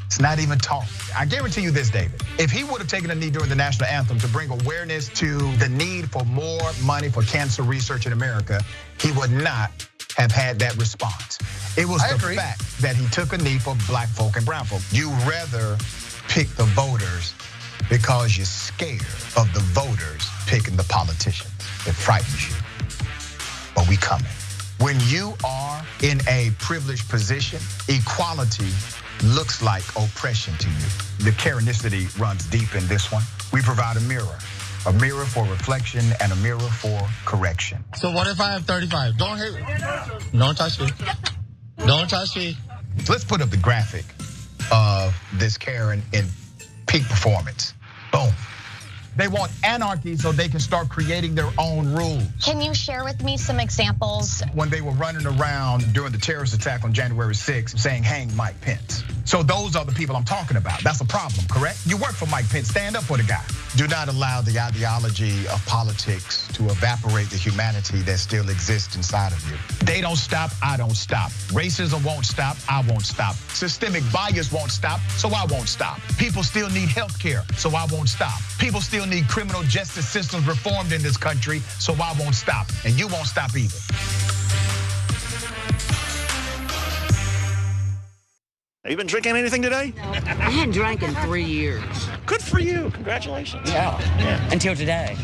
S13: It's not even taught. I guarantee you this, David. If he would have taken a knee during the national anthem to bring awareness to the need for more money for cancer research in America, he would not have had that response. It was the fact that he took a knee for black folk and brown folk. You rather pick the voters because you're scared of the voters picking the politicians. It frightens you. But we coming. When you are in a privileged position, equality looks like oppression to you. The Karenicity runs deep in this one. We provide a mirror for reflection and a mirror for correction.
S10: So what if I have 35? Don't hit me. Don't touch me. Don't touch me.
S13: Let's put up the graphic of this Karen in peak performance. Boom. They want anarchy so they can start creating their own rules.
S14: Can you share with me some examples?
S13: When they were running around during the terrorist attack on January 6th saying, hang Mike Pence. So those are the people I'm talking about. That's a problem, correct? You work for Mike Pence, stand up for the guy. Do not allow the ideology of politics to evaporate the humanity that still exists inside of you. They don't stop, I don't stop. Racism won't stop, I won't stop. Systemic bias won't stop, so I won't stop. People still need health care, so I won't stop. People still need criminal justice systems reformed in this country, so I won't stop. And you won't stop either.
S10: Have you been drinking anything today?
S15: I hadn't drank in 3 years.
S10: Good for you. Congratulations.
S15: Yeah. Until today.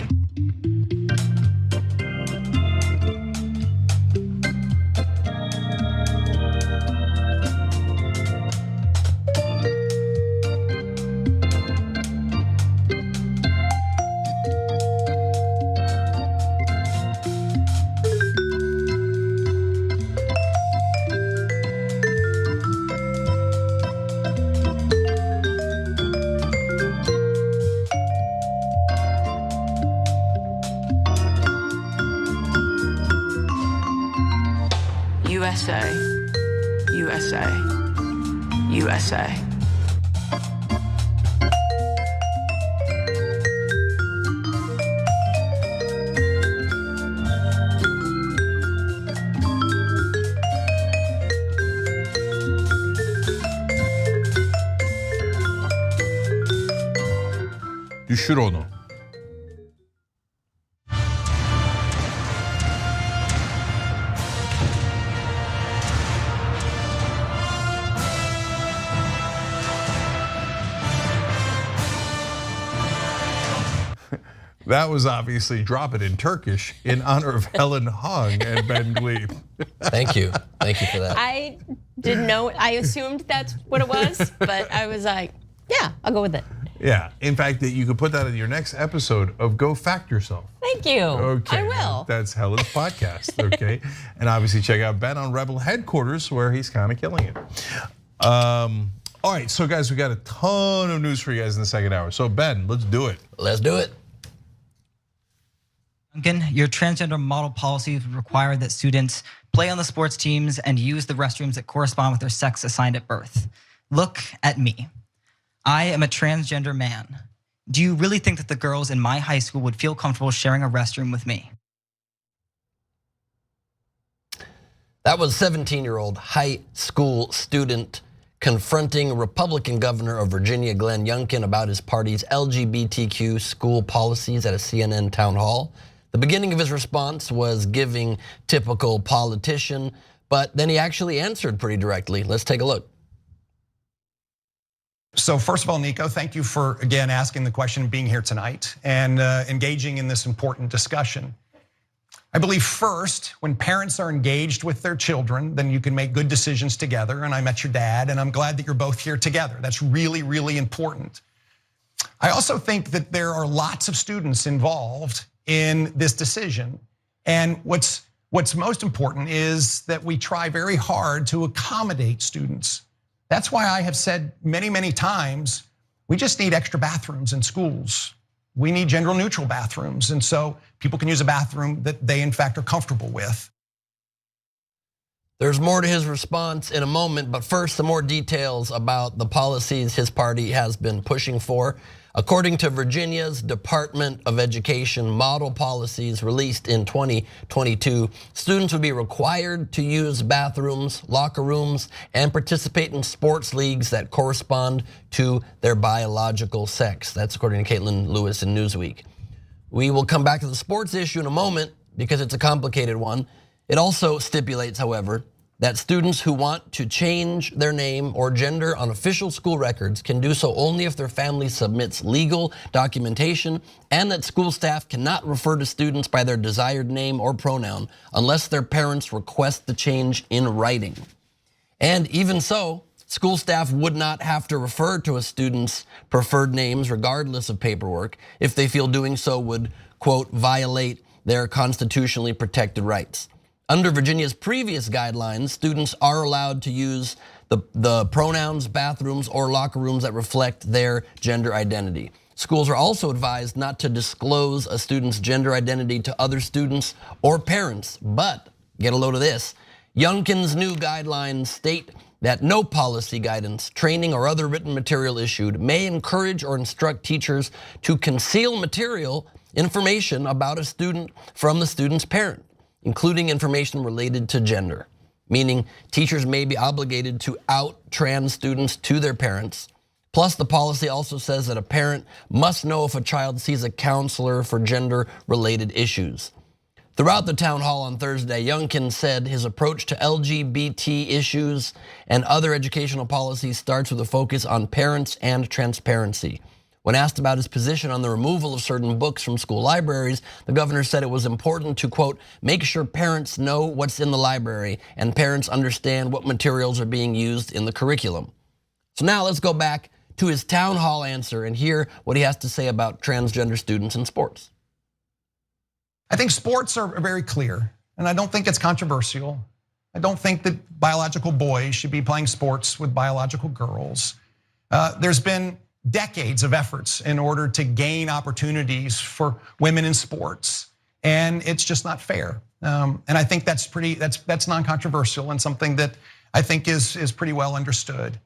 S11: USA, USA, USA.
S16: Düşür onu. That was obviously Drop It in Turkish in honor of Helen Hong and Ben Glebe.
S19: Thank you for that.
S22: I didn't know, I assumed that's what it was, but I was like, yeah, I'll go with it.
S16: Yeah, in fact, you could put that in your next episode of Go Fact Yourself.
S22: Thank you,
S16: okay,
S22: I will.
S16: That's Helen's podcast, okay? And obviously check out Ben on Rebel Headquarters where he's kind of killing it. All right, so guys, we got a ton of news for you guys in the second hour. So Ben, let's do it.
S19: Let's do it.
S9: Duncan, your transgender model policy would require that students play on the sports teams and use the restrooms that correspond with their sex assigned at birth. Look at me. I am a transgender man. Do you really think that the girls in my high school would feel comfortable sharing a restroom with me?
S19: That was 17-year-old high school student confronting Republican governor of Virginia, Glenn Youngkin, about his party's LGBTQ school policies at a CNN town hall. The beginning of his response was giving typical politician, but then he actually answered pretty directly. Let's take a look.
S25: So first of all, Nico, thank you for, again, asking the question, being here tonight, and engaging in this important discussion. I believe first, when parents are engaged with their children, then you can make good decisions together. And I met your dad, and I'm glad that you're both here together. That's really, really important. I also think that there are lots of students involved in this decision. And what's most important is that we try very hard to accommodate students. That's why I have said many, many times, we just need extra bathrooms in schools. We need gender neutral bathrooms. And so people can use a bathroom that they in fact are comfortable with.
S19: There's more to his response in a moment, but first, some more details about the policies his party has been pushing for. According to Virginia's Department of Education model policies released in 2022, students would be required to use bathrooms, locker rooms, and participate in sports leagues that correspond to their biological sex. That's according to Caitlin Lewis in Newsweek. We will come back to the sports issue in a moment because it's a complicated one. It also stipulates, however, that students who want to change their name or gender on official school records can do so only if their family submits legal documentation, and that school staff cannot refer to students by their desired name or pronoun unless their parents request the change in writing. And even so, school staff would not have to refer to a student's preferred names regardless of paperwork if they feel doing so would, quote, violate their constitutionally protected rights. Under Virginia's previous guidelines, students are allowed to use the pronouns, bathrooms, or locker rooms that reflect their gender identity. Schools are also advised not to disclose a student's gender identity to other students or parents. But, get a load of this, Youngkin's new guidelines state that no policy guidance, training, or other written material issued may encourage or instruct teachers to conceal material information about a student from the student's parent, including information related to gender, meaning teachers may be obligated to out trans students to their parents. Plus, the policy also says that a parent must know if a child sees a counselor for gender-related issues. Throughout the town hall on Thursday, Youngkin said his approach to LGBT issues and other educational policies starts with a focus on parents and transparency. When asked about his position on the removal of certain books from school libraries, the governor said it was important to, quote, make sure parents know what's in the library and parents understand what materials are being used in the curriculum. So now let's go back to his town hall answer and hear what he has to say about transgender students in sports.
S25: I think sports are very clear, and I don't think it's controversial. I don't think that biological boys should be playing sports with biological girls. There's been decades of efforts in order to gain opportunities for women in sports, and it's just not fair. And I think that's non-controversial and something that I think is pretty well understood.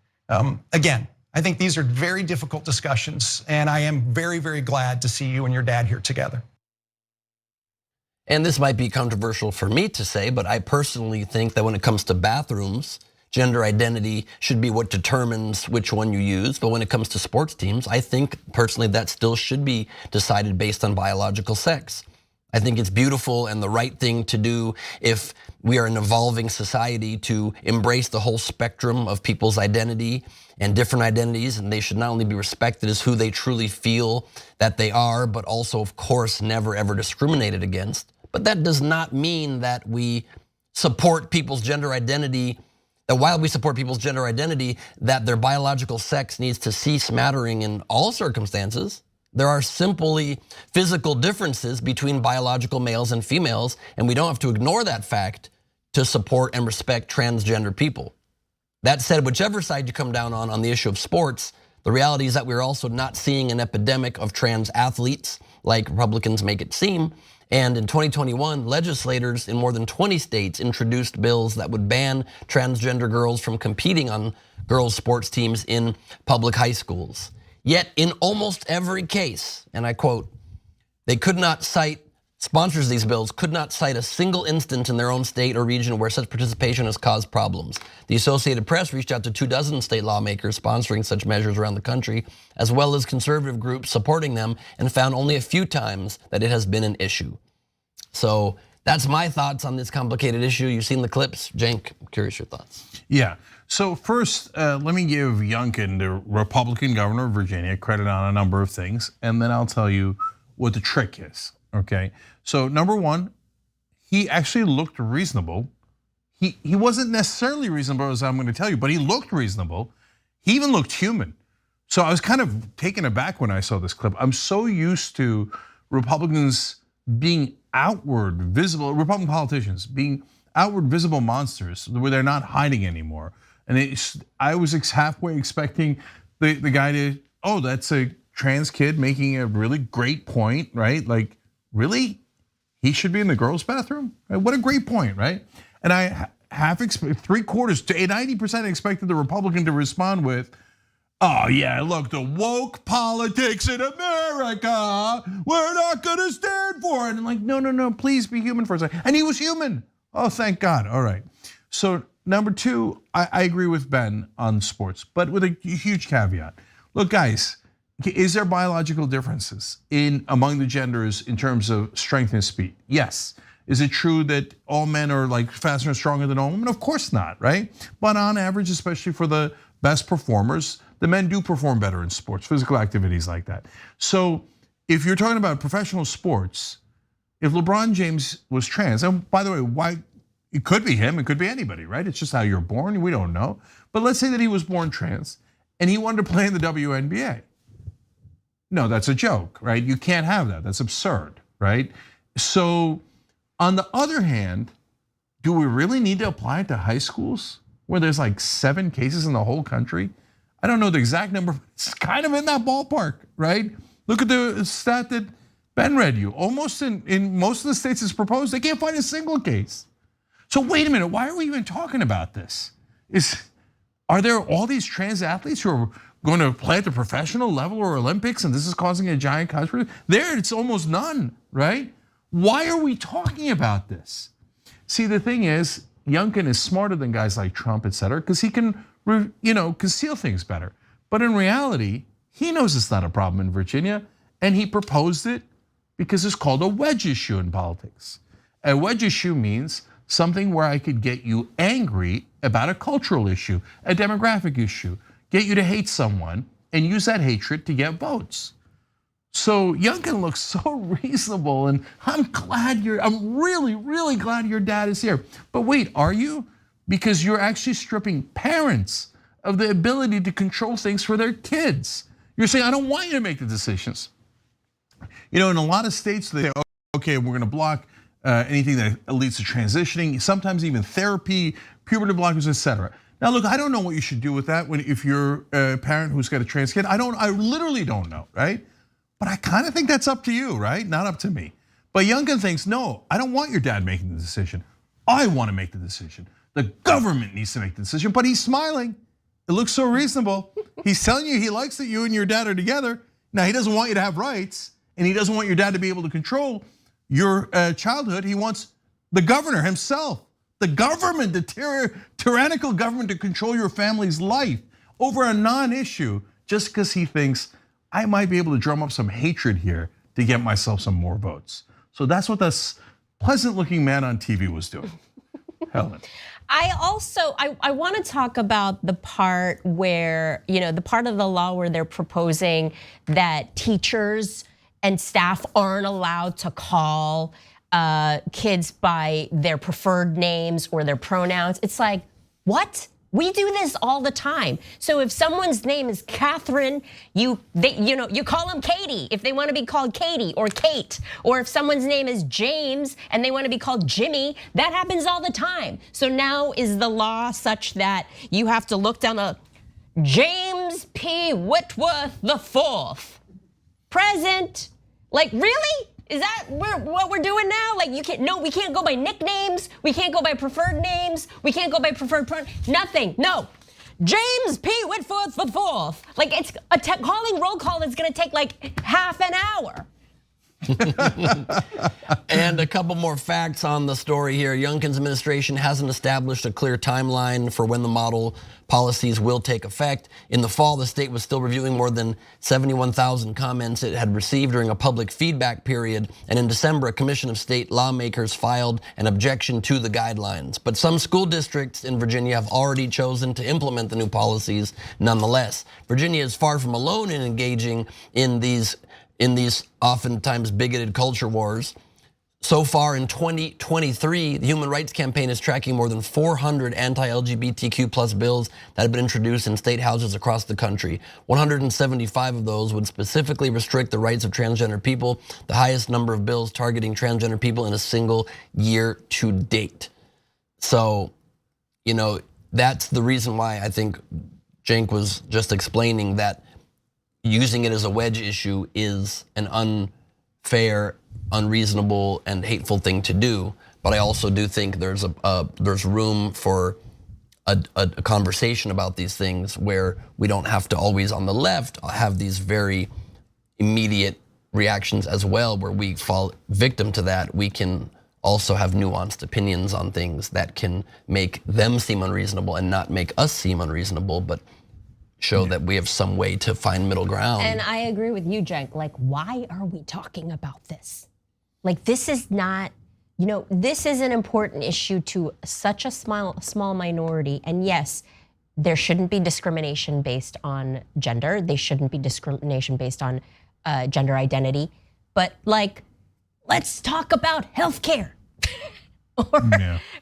S25: Again, I think these are very difficult discussions, and I am very, very glad to see you and your dad here together.
S19: And this might be controversial for me to say, but I personally think that when it comes to bathrooms, gender identity should be what determines which one you use. But when it comes to sports teams, I think personally that still should be decided based on biological sex. I think it's beautiful and the right thing to do if we are an evolving society to embrace the whole spectrum of people's identity and different identities, and they should not only be respected as who they truly feel that they are, but also, of course, never ever discriminated against. But that does not mean that we support people's gender identity, that while we support people's gender identity, that their biological sex needs to cease mattering in all circumstances. There are simply physical differences between biological males and females, and we don't have to ignore that fact to support and respect transgender people. That said, whichever side you come down on the issue of sports, the reality is that we're also not seeing an epidemic of trans athletes like Republicans make it seem. And in 2021, legislators in more than 20 states introduced bills that would ban transgender girls from competing on girls' sports teams in public high schools. Yet in almost every case, and I quote, sponsors of these bills could not cite a single instance in their own state or region where such participation has caused problems. The Associated Press reached out to 24 state lawmakers sponsoring such measures around the country, as well as conservative groups supporting them, and found only a few times that it has been an issue. So that's my thoughts on this complicated issue. You've seen the clips. Cenk, I'm curious your thoughts.
S16: Yeah, so first, let me give Youngkin, the Republican governor of Virginia, credit on a number of things, and then I'll tell you what the trick is, okay? So number one, he actually looked reasonable. He wasn't necessarily reasonable, as I'm gonna tell you, but he looked reasonable. He even looked human. So I was kind of taken aback when I saw this clip. I'm so used to Republicans being outward visible, Republican politicians being outward visible monsters where they're not hiding anymore. And I was halfway expecting the guy to, oh, that's a trans kid making a really great point, right? Like, really? He should be in the girls' bathroom? Right? What a great point, right? And I half 3/4 to 90% expected the Republican to respond with, oh yeah, look, the woke politics in America, we're not gonna stand for it. And like, no, please be human for a second. And he was human. Oh, thank God, all right. So number two, I agree with Ben on sports, but with a huge caveat. Look, guys, is there biological differences among the genders in terms of strength and speed? Yes. Is it true that all men are like faster and stronger than all women? Of course not, right? But on average, especially for the best performers, the men do perform better in sports, physical activities like that. So if you're talking about professional sports, if LeBron James was trans, and by the way, why? It could be him, it could be anybody, right? It's just how you're born, we don't know. But let's say that he was born trans and he wanted to play in the WNBA. No, that's a joke, right? You can't have that, that's absurd, right? So on the other hand, do we really need to apply it to high schools where there's like 7 cases in the whole country? I don't know the exact number, but it's kind of in that ballpark, right? Look at the stat that Ben read you. Almost in most of the states it's proposed, they can't find a single case. So wait a minute, why are we even talking about this? Are there all these trans athletes who are going to play at the professional level or Olympics and this is causing a giant controversy? There, it's almost none, right? Why are we talking about this? See, the thing is, Youngkin is smarter than guys like Trump, et cetera, because he can conceal things better. But in reality, he knows it's not a problem in Virginia, and he proposed it because it's called a wedge issue in politics. A wedge issue means something where I could get you angry about a cultural issue, a demographic issue, get you to hate someone, and use that hatred to get votes. So Youngkin looks so reasonable, and I'm really, really glad your dad is here. But wait, are you? Because you're actually stripping parents of the ability to control things for their kids. You're saying, I don't want you to make the decisions. In a lot of states, they say, okay, we're gonna block anything that leads to transitioning, sometimes even therapy, puberty blockers, et cetera. Now look, I don't know what you should do with that if you're a parent who's got a trans kid. I literally don't know, right? But I kind of think that's up to you, right? Not up to me. But Youngkin thinks, no, I don't want your dad making the decision. I want to make the decision. The government needs to make the decision, but he's smiling. It looks so reasonable. He's telling you he likes that you and your dad are together. Now he doesn't want you to have rights, and he doesn't want your dad to be able to control your childhood. He wants the governor himself, the government, the tyrannical government to control your family's life over a non-issue just because he thinks I might be able to drum up some hatred here to get myself some more votes. So that's what this pleasant looking man on TV was doing. Helen.
S22: I want to talk about the part where, the part of the law where they're proposing that teachers and staff aren't allowed to call kids by their preferred names or their pronouns. It's like, what? We do this all the time. So if someone's name is Catherine, you call them Katie if they want to be called Katie or Kate. Or if someone's name is James and they want to be called Jimmy, that happens all the time. So now is the law such that you have to look down a James P. Whitworth IV, present? Like, really? Is that what we're doing now? Like, we can't go by nicknames. We can't go by preferred names. We can't go by preferred pronouns. Nothing, no. James P. Whitworth IV. Like, it's calling roll call is gonna take like half an hour.
S19: And a couple more facts on the story here. Youngkin's administration hasn't established a clear timeline for when the model policies will take effect. In the fall, the state was still reviewing more than 71,000 comments it had received during a public feedback period. And in December, a commission of state lawmakers filed an objection to the guidelines. But some school districts in Virginia have already chosen to implement the new policies nonetheless. Virginia is far from alone in engaging in these oftentimes bigoted culture wars. So far in 2023, the Human Rights Campaign is tracking more than 400 anti-LGBTQ plus bills that have been introduced in state houses across the country. 175 of those would specifically restrict the rights of transgender people, the highest number of bills targeting transgender people in a single year to date. So, that's the reason why I think Cenk was just explaining that using it as a wedge issue is an unfair, unreasonable, and hateful thing to do. But I also do think there's room for a conversation about these things where we don't have to always on the left have these very immediate reactions as well, where we fall victim to that. We can also have nuanced opinions on things that can make them seem unreasonable and not make us seem unreasonable, but show that we have some way to find middle ground.
S22: And I agree with you, Cenk. Like, why are we talking about this? Like, this is not, this is an important issue to such a small minority. And yes, there shouldn't be discrimination based on gender. There shouldn't be discrimination based on gender identity. But like, let's talk about healthcare,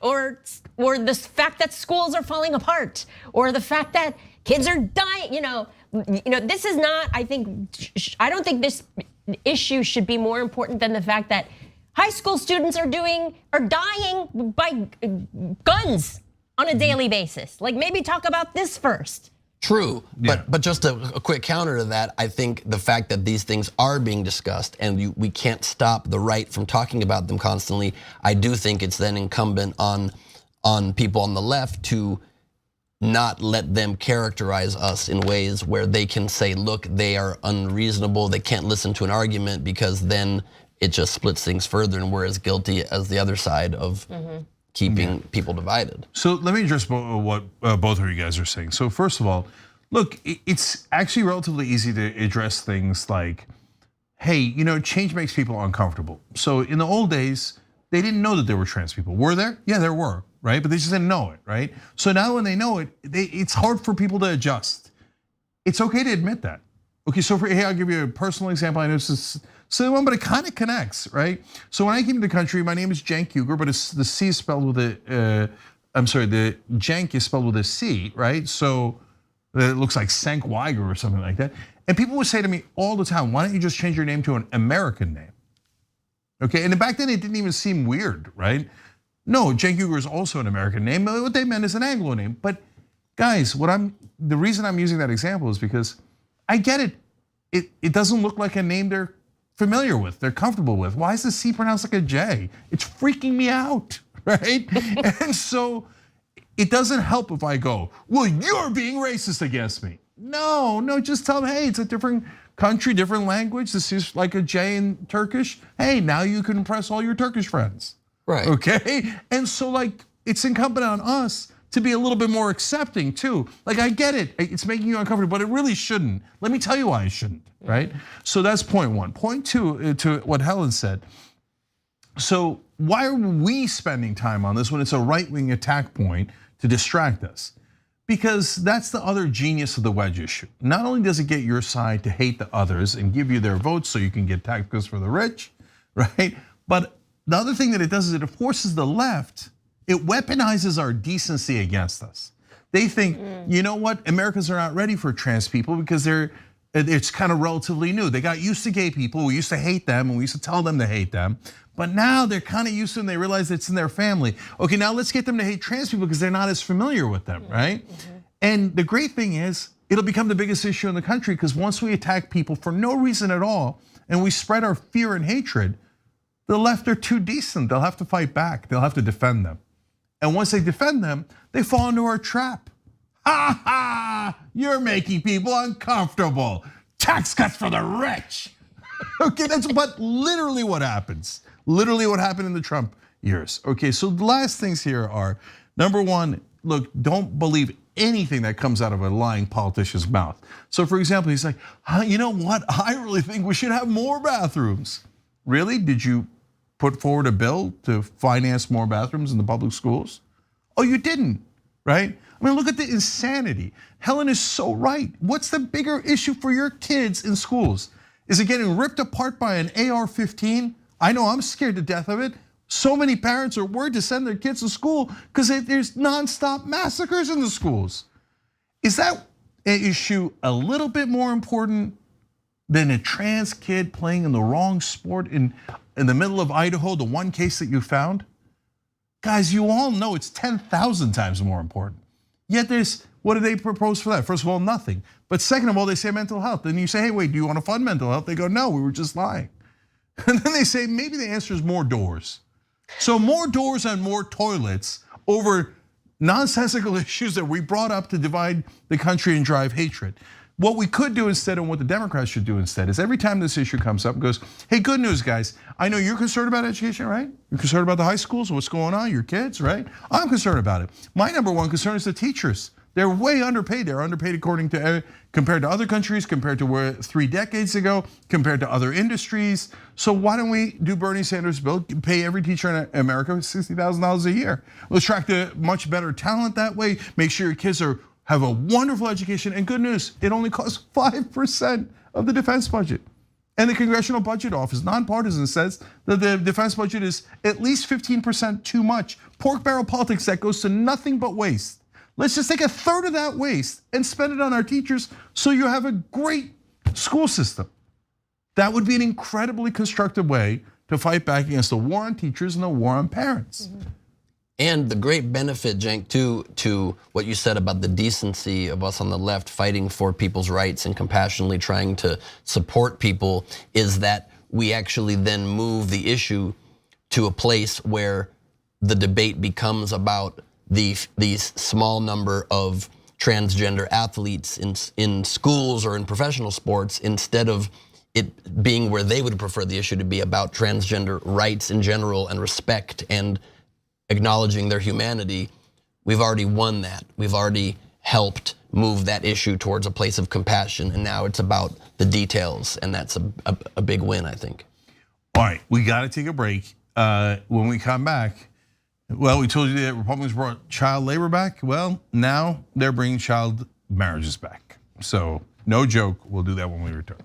S22: or the fact that schools are falling apart, or the fact that kids are dying. This is not. I don't think this issue should be more important than the fact that high school students are dying by guns on a daily basis. Like, maybe talk about this first.
S19: True, but just a quick counter to that, I think the fact that these things are being discussed and we can't stop the right from talking about them constantly, I do think it's then incumbent on people on the left to not let them characterize us in ways where they can say, look, they are unreasonable, they can't listen to an argument, because then it just splits things further and we're as guilty as the other side of keeping people divided.
S16: So let me address what both of you guys are saying. So first of all, look, it's actually relatively easy to address things like, hey, change makes people uncomfortable. So in the old days, they didn't know that there were trans people. Were there? Yeah, there were, right? But they just didn't know it, right? So now when they know it, it's hard for people to adjust. It's okay to admit that. Okay, so hey, I'll give you a personal example. I know this is silly one, but it kind of connects, right? So when I came to the country, my name is Cenk Uygur, but the C is spelled with the Cenk is spelled with a C, right? So it looks like Cenk Uygur or something like that. And people would say to me all the time, why don't you just change your name to an American name? Okay, and back then it didn't even seem weird, right? No, Cenk Uygur is also an American name, but what they meant is an Anglo name. But guys, the reason I'm using that example is because I get it. It doesn't look like a name they're familiar with, they're comfortable with. Why is the C pronounced like a J? It's freaking me out, right? And so it doesn't help if I go, well, you're being racist against me. No, just tell them, hey, it's a different country, different language. This is like a J in Turkish. Hey, now you can impress all your Turkish friends.
S19: Right.
S16: Okay? And so like, it's incumbent on us to be a little bit more accepting too. Like, I get it, it's making you uncomfortable, but it really shouldn't. Let me tell you why it shouldn't, right? So that's point one. Point two, to what Helen said. So why are we spending time on this when it's a right-wing attack point to distract us? Because that's the other genius of the wedge issue. Not only does it get your side to hate the others and give you their votes so you can get tax cuts for the rich, right? But the other thing that it does is it forces the left, it weaponizes our decency against us. They think, you know what, Americans are not ready for trans people because it's kind of relatively new. They got used to gay people, we used to hate them and we used to tell them to hate them. But now they're kind of used to them, they realize it's in their family. Okay, now let's get them to hate trans people because they're not as familiar with them, right? And the great thing is, it'll become the biggest issue in the country because once we attack people for no reason at all and we spread our fear and hatred, the left are too decent, they'll have to fight back, they'll have to defend them. And once they defend them, they fall into our trap. Ha ha, you're making people uncomfortable. Tax cuts for the rich. Okay, that's literally what happens. Literally what happened in the Trump years. Okay, so the last things here are, number one, look, don't believe anything that comes out of a lying politician's mouth. So for example, he's like, you know what, I really think we should have more bathrooms. Really, did you put forward a bill to finance more bathrooms in the public schools? Oh, you didn't, right? I mean, look at the insanity. Helen is so right. What's the bigger issue for your kids in schools? Is it getting ripped apart by an AR-15? I know I'm scared to death of it. So many parents are worried to send their kids to school because there's nonstop massacres in the schools. Is that an issue a little bit more important than a trans kid playing in the wrong sport in the middle of Idaho, the one case that you found? Guys, you all know it's 10,000 times more important. Yet there's What do they propose for that? First of all, nothing. But second of all, they say mental health. Then you say, hey, wait, do you want to fund mental health? They go, no, we were just lying. And then they say, maybe the answer is more doors. So more doors and more toilets over nonsensical issues that we brought up to divide the country and drive hatred. What we could do instead, and what the Democrats should do instead, is every time this issue comes up, goes, hey, good news, guys. I know you're concerned about education, right? You're concerned about the high schools, what's going on, your kids, right? I'm concerned about it. My number one concern is the teachers. They're way underpaid. They're underpaid compared to other countries, compared to where 3 decades ago, compared to other industries. So why don't we do Bernie Sanders' bill, pay every teacher in America $60,000 a year? We'll attract a much better talent that way, make sure your kids have a wonderful education, and good news, it only costs 5% of the defense budget. And the Congressional Budget Office, nonpartisan, says that the defense budget is at least 15% too much. Pork barrel politics that goes to nothing but waste. Let's just take a third of that waste and spend it on our teachers so you have a great school system. That would be an incredibly constructive way to fight back against the war on teachers and the war on parents.
S19: And the great benefit, Cenk, to what you said about the decency of us on the left fighting for people's rights and compassionately trying to support people is that we actually then move the issue to a place where the debate becomes about these small number of transgender athletes in schools or in professional sports, instead of it being where they would prefer the issue to be about transgender rights in general and respect and acknowledging their humanity. We've already won that. We've already helped move that issue towards a place of compassion, and now it's about the details, and that's a big win, I think.
S16: All right, we got to take a break. When we come back, well, we told you that Republicans brought child labor back. Well, now they're bringing child marriages back. So no joke, we'll do that when we return.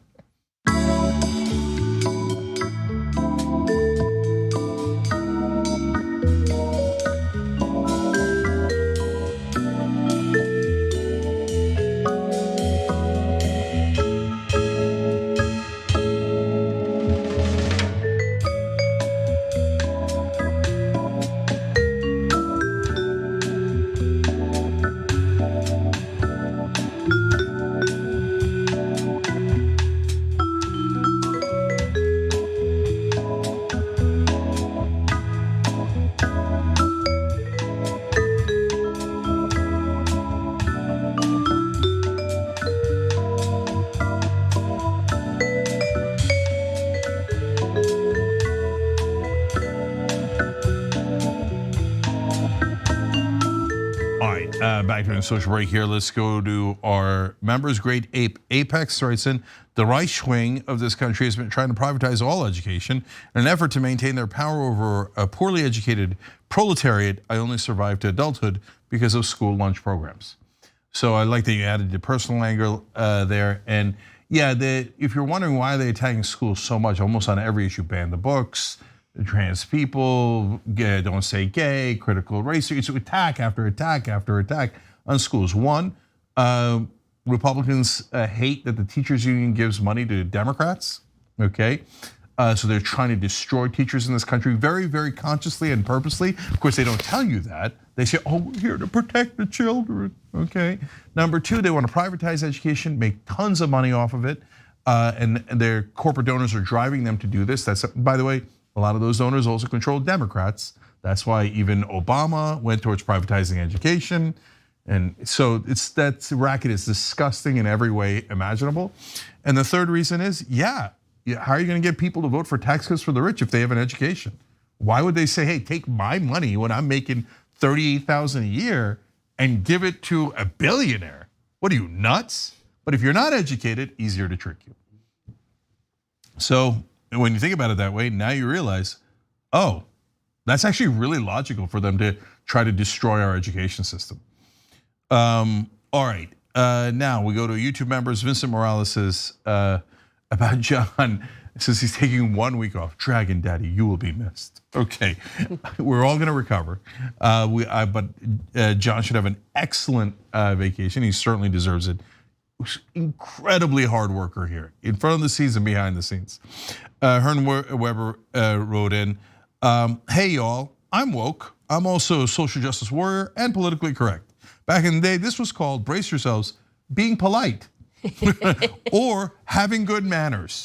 S16: Back during the social break here, let's go to our members. Great Apex writes in, the right wing of this country has been trying to privatize all education in an effort to maintain their power over a poorly educated proletariat. I only survived to adulthood because of school lunch programs. So I like that you added the personal angle there. And yeah, if you're wondering why they're attacking schools so much, almost on every issue, ban the books, trans people, don't say gay, critical race, it's attack after attack after attack on schools. One, Republicans hate that the teachers union gives money to Democrats, okay? So they're trying to destroy teachers in this country very, very consciously and purposely. Of course, they don't tell you that. They say, oh, we're here to protect the children, okay? Number two, they want to privatize education, make tons of money off of it, and their corporate donors are driving them to do this. That's, by the way, a lot of those donors also control Democrats. That's why even Obama went towards privatizing education. And so that racket is disgusting in every way imaginable. And the third reason is, how are you gonna get people to vote for tax cuts for the rich if they have an education? Why would they say, hey, take my money when I'm making $38,000 a year and give it to a billionaire? What are you, nuts? But if you're not educated, easier to trick you. So when you think about it that way, now you realize, oh, that's actually really logical for them to try to destroy our education system. All right, now we go to YouTube members. Vincent Morales says about John, says he's taking 1 week off. Dragon Daddy, you will be missed. Okay, we're all gonna recover. But John should have an excellent vacation. He certainly deserves it. Incredibly hard worker here, in front of the scenes and behind the scenes. Hearn Weber wrote in, hey y'all, I'm woke. I'm also a social justice warrior and politically correct. Back in the day, this was called, brace yourselves, being polite or having good manners.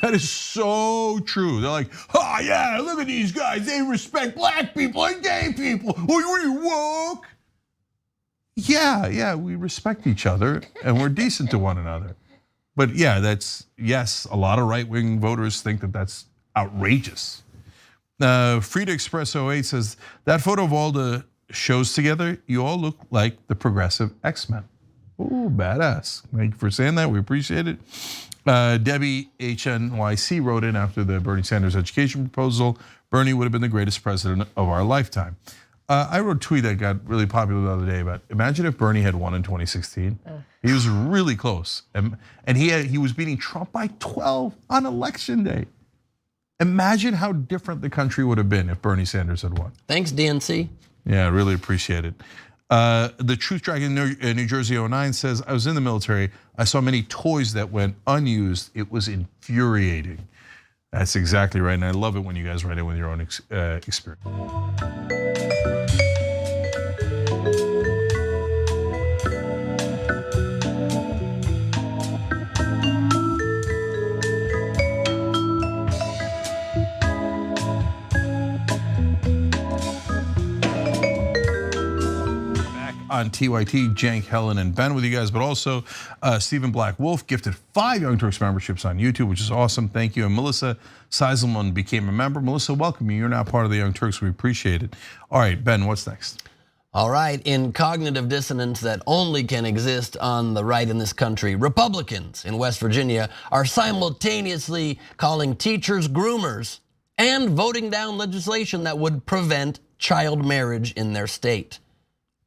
S16: That is so true. They're like, oh yeah, look at these guys. They respect black people and gay people. Oh, you woke? Yeah, we respect each other and we're decent to one another. But yeah, yes, a lot of right-wing voters think that that's outrageous. Frida Express 08 says, that photo of all the shows together, you all look like the progressive X-Men. Ooh, badass. Thank you for saying that, we appreciate it. Debbie HNYC wrote in after the Bernie Sanders education proposal, Bernie would have been the greatest president of our lifetime. I wrote a tweet that got really popular the other day about, imagine if Bernie had won in 2016. He was really close, and he was beating Trump by 12 on election day. Imagine how different the country would have been if Bernie Sanders had won.
S19: Thanks, DNC.
S16: Yeah, I really appreciate it. The Truth Dragon New Jersey 09 says, I was in the military. I saw many toys that went unused. It was infuriating. That's exactly right, and I love it when you guys write in with your own experience. On TYT, Jank, Helen, and Ben with you guys, but also Stephen Black Wolf gifted 5 Young Turks memberships on YouTube, which is awesome. Thank you. And Melissa Seiselman became a member. Melissa, welcome you. You're now part of the Young Turks. We appreciate it. All right, Ben, what's next?
S19: All right, in cognitive dissonance that only can exist on the right in this country, Republicans in West Virginia are simultaneously calling teachers groomers and voting down legislation that would prevent child marriage in their state.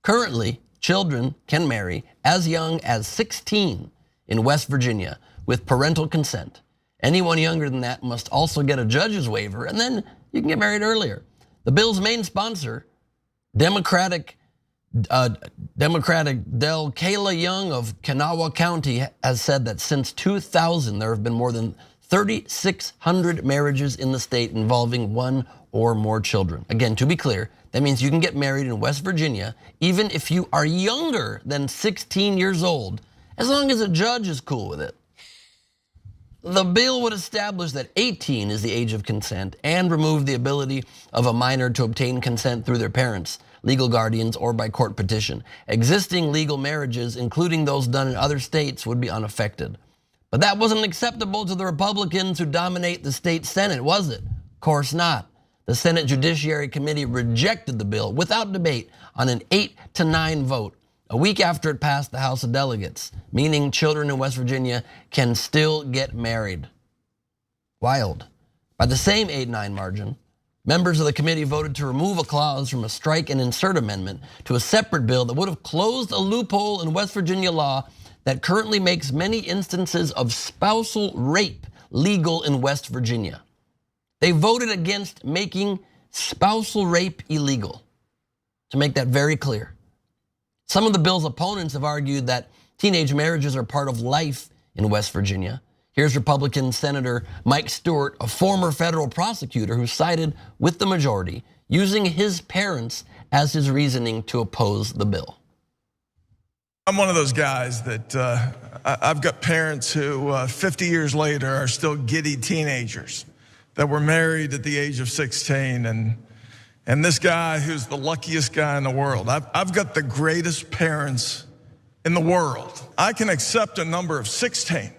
S19: Currently, children can marry as young as 16 in West Virginia with parental consent. Anyone younger than that must also get a judge's waiver, and then you can get married earlier. The bill's main sponsor, Democratic Del Kayla Young of Kanawha County, has said that since 2000, there have been more than 3,600 marriages in the state involving 1 or more children. Again, to be clear, that means you can get married in West Virginia even if you are younger than 16 years old, as long as a judge is cool with it. The bill would establish that 18 is the age of consent and remove the ability of a minor to obtain consent through their parents, legal guardians, or by court petition. Existing legal marriages, including those done in other states, would be unaffected. But that wasn't acceptable to the Republicans who dominate the state Senate, was it? Of course not. The Senate Judiciary Committee rejected the bill without debate on an 8-9 vote, a week after it passed the House of Delegates, meaning children in West Virginia can still get married. Wild. By the same 8-9 margin, members of the committee voted to remove a clause from a strike and insert amendment to a separate bill that would have closed a loophole in West Virginia law that currently makes many instances of spousal rape legal in West Virginia. They voted against making spousal rape illegal, to make that very clear. Some of the bill's opponents have argued that teenage marriages are part of life in West Virginia. Here's Republican Senator Mike Stewart, a former federal prosecutor who sided with the majority, using his parents as his reasoning to oppose the bill.
S2: I'm one of those guys that I've got parents who 50 years later are still giddy teenagers that were married at the age of 16, and this guy who's the luckiest guy in the world. I've got the greatest parents in the world. I can accept a number of 16,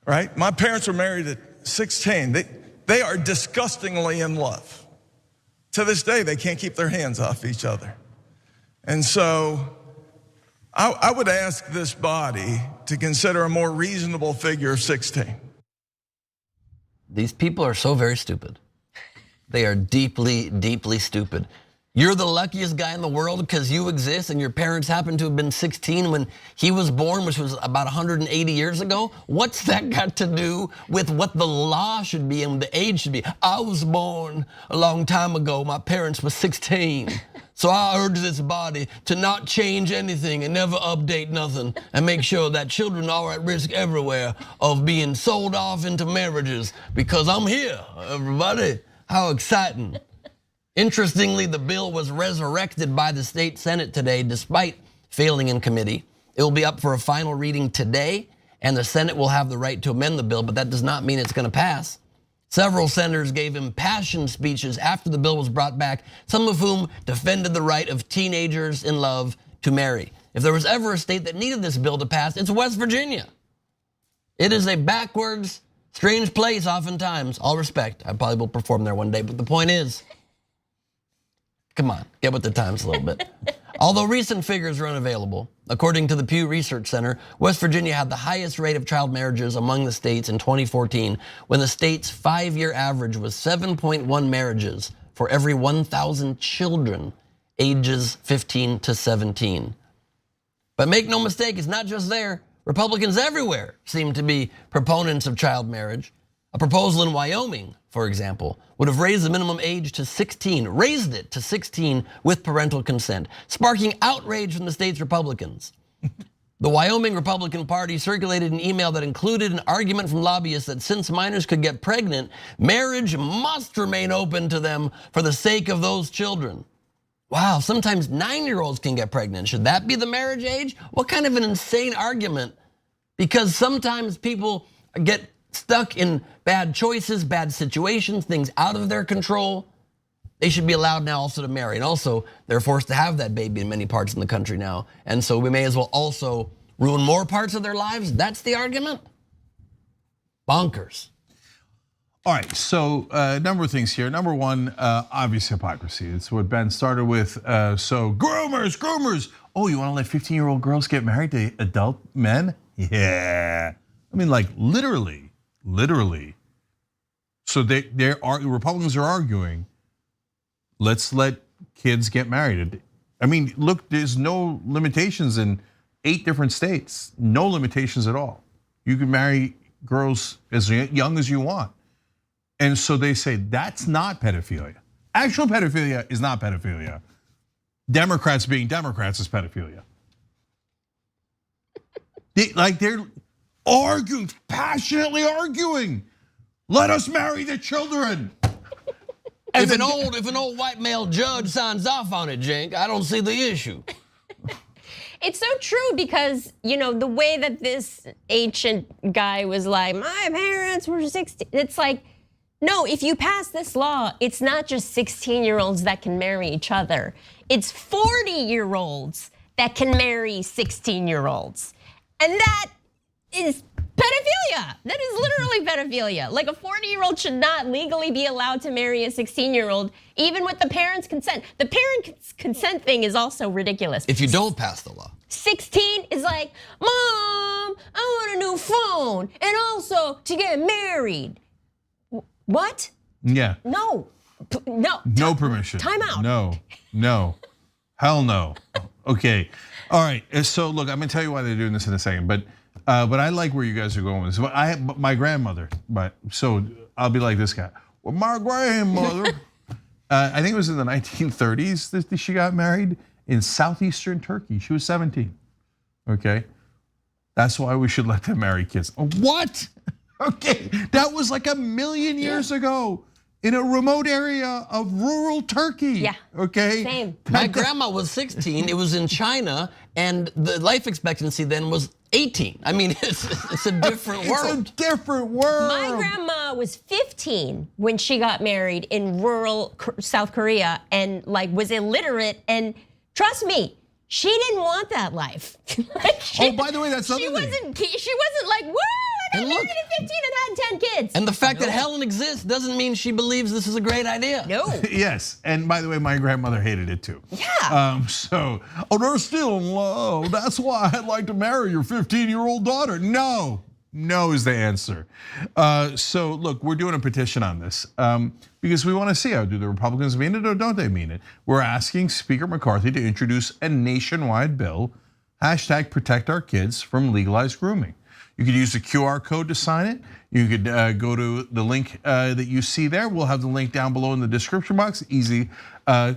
S2: right? My parents were married at 16. They are disgustingly in love. To this day, they can't keep their hands off each other. And so I would ask this body to consider a more reasonable figure of 16.
S19: These people are so very stupid. They are deeply, deeply stupid. You're the luckiest guy in the world because you exist and your parents happen to have been 16 when he was born, which was about 180 years ago. What's that got to do with what the law should be and the age should be? I was born a long time ago. My parents were 16. So I urge this body to not change anything and never update nothing and make sure that children are at risk everywhere of being sold off into marriages, because I'm here, everybody. How exciting. Interestingly, the bill was resurrected by the state Senate today despite failing in committee. It will be up for a final reading today, and the Senate will have the right to amend the bill, but that does not mean it's gonna pass. Several senators gave impassioned speeches after the bill was brought back, some of whom defended the right of teenagers in love to marry. If there was ever a state that needed this bill to pass, it's West Virginia. It is a backwards, strange place oftentimes. All respect, I probably will perform there one day, but the point is, come on, get with the times a little bit. Although recent figures are unavailable, according to the Pew Research Center, West Virginia had the highest rate of child marriages among the states in 2014, when the state's 5-year average was 7.1 marriages for every 1,000 children ages 15 to 17. But make no mistake, it's not just there. Republicans everywhere seem to be proponents of child marriage. A proposal in Wyoming, for example, would have raised the minimum age to 16, raised it to 16 with parental consent, sparking outrage from the state's Republicans. The Wyoming Republican Party circulated an email that included an argument from lobbyists that since minors could get pregnant, marriage must remain open to them for the sake of those children. Wow, sometimes 9-year-olds can get pregnant. Should that be the marriage age? What kind of an insane argument? Because sometimes people get stuck in bad choices, bad situations, things out of their control. They should be allowed now also to marry. And also, they're forced to have that baby in many parts in the country now. And so we may as well also ruin more parts of their lives. That's the argument? Bonkers.
S16: All right, so a number of things here. Number one, obvious hypocrisy. It's what Ben started with. So groomers. Oh, you want to let 15-year-old girls get married to adult men? Yeah. I mean, like literally. So Republicans are arguing, let's let kids get married. I mean, look, there's no limitations in 8 different states. No limitations at all. You can marry girls as young as you want. And so they say that's not pedophilia. Actual pedophilia is not pedophilia. Democrats being Democrats is pedophilia. They're arguing, passionately arguing. Let us marry the children.
S19: If an old white male judge signs off on it, Jink, I don't see the issue.
S22: It's so true because, the way that this ancient guy was like, my parents were 16. It's like, no, if you pass this law, it's not just 16-year-olds that can marry each other. It's 40-year-olds that can marry 16-year-olds. And that is pedophilia. That is literally pedophilia. Like a 40-year-old should not legally be allowed to marry a 16-year-old, even with the parents' consent. The parents' consent thing is also ridiculous.
S19: If you don't pass the law.
S22: 16 is like, Mom, I want a new phone, and also to get married. What?
S16: Yeah.
S22: No.
S16: No permission.
S22: Time out.
S16: No. Hell no. Okay. All right. So look, I'm gonna tell you why they're doing this in a second, but I like where you guys are going with this. My grandmother, so I'll be like this guy. Well, my grandmother, I think it was in the 1930s that she got married in southeastern Turkey. She was 17. Okay. That's why we should let them marry kids. What? Okay, that was like 1 million years ago in a remote area of rural Turkey.
S22: Yeah.
S16: Okay.
S22: Same.
S19: My grandma was 16. It was in China, and the life expectancy then was 18. I mean, it's a different world.
S16: It's a different world.
S22: My grandma was 15 when she got married in rural South Korea, and was illiterate. And trust me, she didn't want that life.
S16: By the way, that's something.
S22: She wasn't like, what? I married at 15 and had 10 kids.
S19: And the fact that Helen exists doesn't mean she believes this is a great idea.
S22: No.
S16: Yes, and by the way, my grandmother hated it too.
S22: Yeah.
S16: They're still in love. That's why I'd like to marry your 15-year-old daughter. No is the answer. So look, we're doing a petition on this because we want to see do the Republicans mean it or don't they mean it? We're asking Speaker McCarthy to introduce a nationwide bill, #ProtectOurKids from legalized grooming. You could use the QR code to sign it. You could go to the link that you see there. We'll have the link down below in the description box. Easy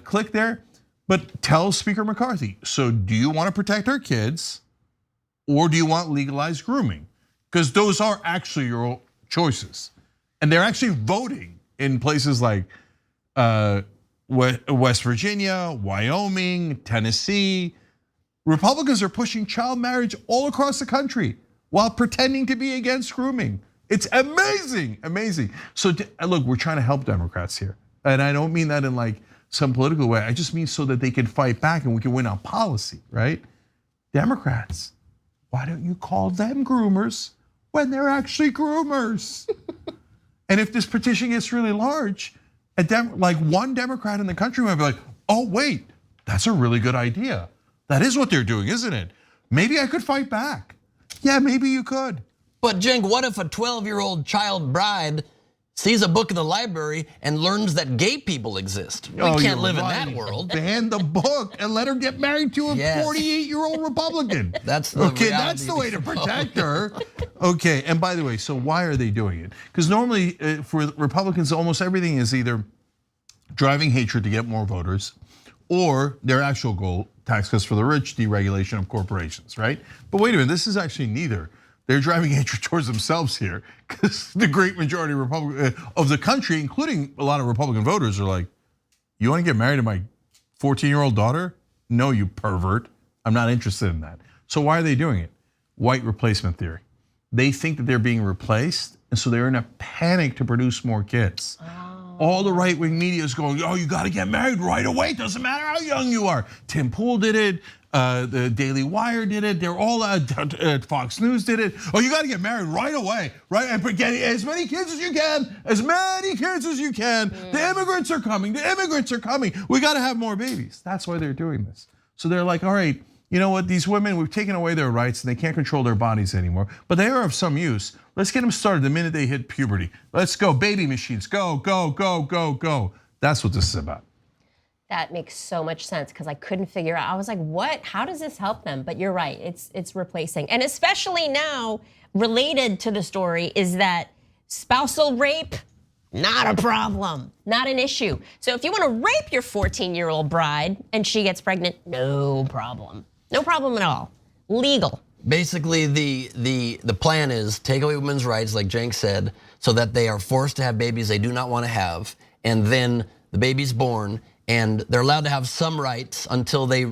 S16: click there. But tell Speaker McCarthy, so do you want to protect our kids or do you want legalized grooming? Because those are actually your choices. And they're actually voting in places like West Virginia, Wyoming, Tennessee. Republicans are pushing child marriage all across the country while pretending to be against grooming. It's amazing, amazing. So look, we're trying to help Democrats here. And I don't mean that in like some political way. I just mean so that they can fight back and we can win on policy, right? Democrats, why don't you call them groomers when they're actually groomers? And if this petition gets really large, like one Democrat in the country might be like, oh wait, that's a really good idea. That is what they're doing, isn't it? Maybe I could fight back. Yeah, maybe you could.
S19: But Cenk, what if a 12-year-old child bride sees a book in the library and learns that gay people exist? We can't live in that world.
S16: Ban the book and let her get married to a 48-year-old Republican.
S19: That's the
S16: way to protect her. Okay, and by the way, so why are they doing it? Because normally for Republicans, almost everything is either driving hatred to get more voters, or their actual goal, tax cuts for the rich, deregulation of corporations, right? But wait a minute, this is actually neither. They're driving hatred towards themselves here, because the great majority of the country, including a lot of Republican voters, are like, you want to get married to my 14-year-old daughter? No, you pervert. I'm not interested in that. So why are they doing it? White replacement theory. They think that they're being replaced, and so they're in a panic to produce more kids. All the right-wing media is going, oh, you got to get married right away. Doesn't matter how young you are. Tim Pool did it. The Daily Wire did it. They're all Fox News did it. Oh, you got to get married right away, right? And get as many kids as you can, as many kids as you can. The immigrants are coming. The immigrants are coming. We got to have more babies. That's why they're doing this. So they're like, all right, you know what? These women, we've taken away their rights and they can't control their bodies anymore, but they are of some use. Let's get them started the minute they hit puberty. Let's go, baby machines, go, go, go, go, go. That's what this is about.
S22: That makes so much sense because I couldn't figure out. I was like, what? How does this help them? But you're right, it's replacing. And especially now, related to the story is that spousal rape, not a problem, not an issue. So if you want to rape your 14-year-old bride and she gets pregnant, no problem. No problem at all. Legal.
S19: Basically, the plan is take away women's rights, like Cenk said, so that they are forced to have babies they do not want to have, and then the baby's born, and they're allowed to have some rights until they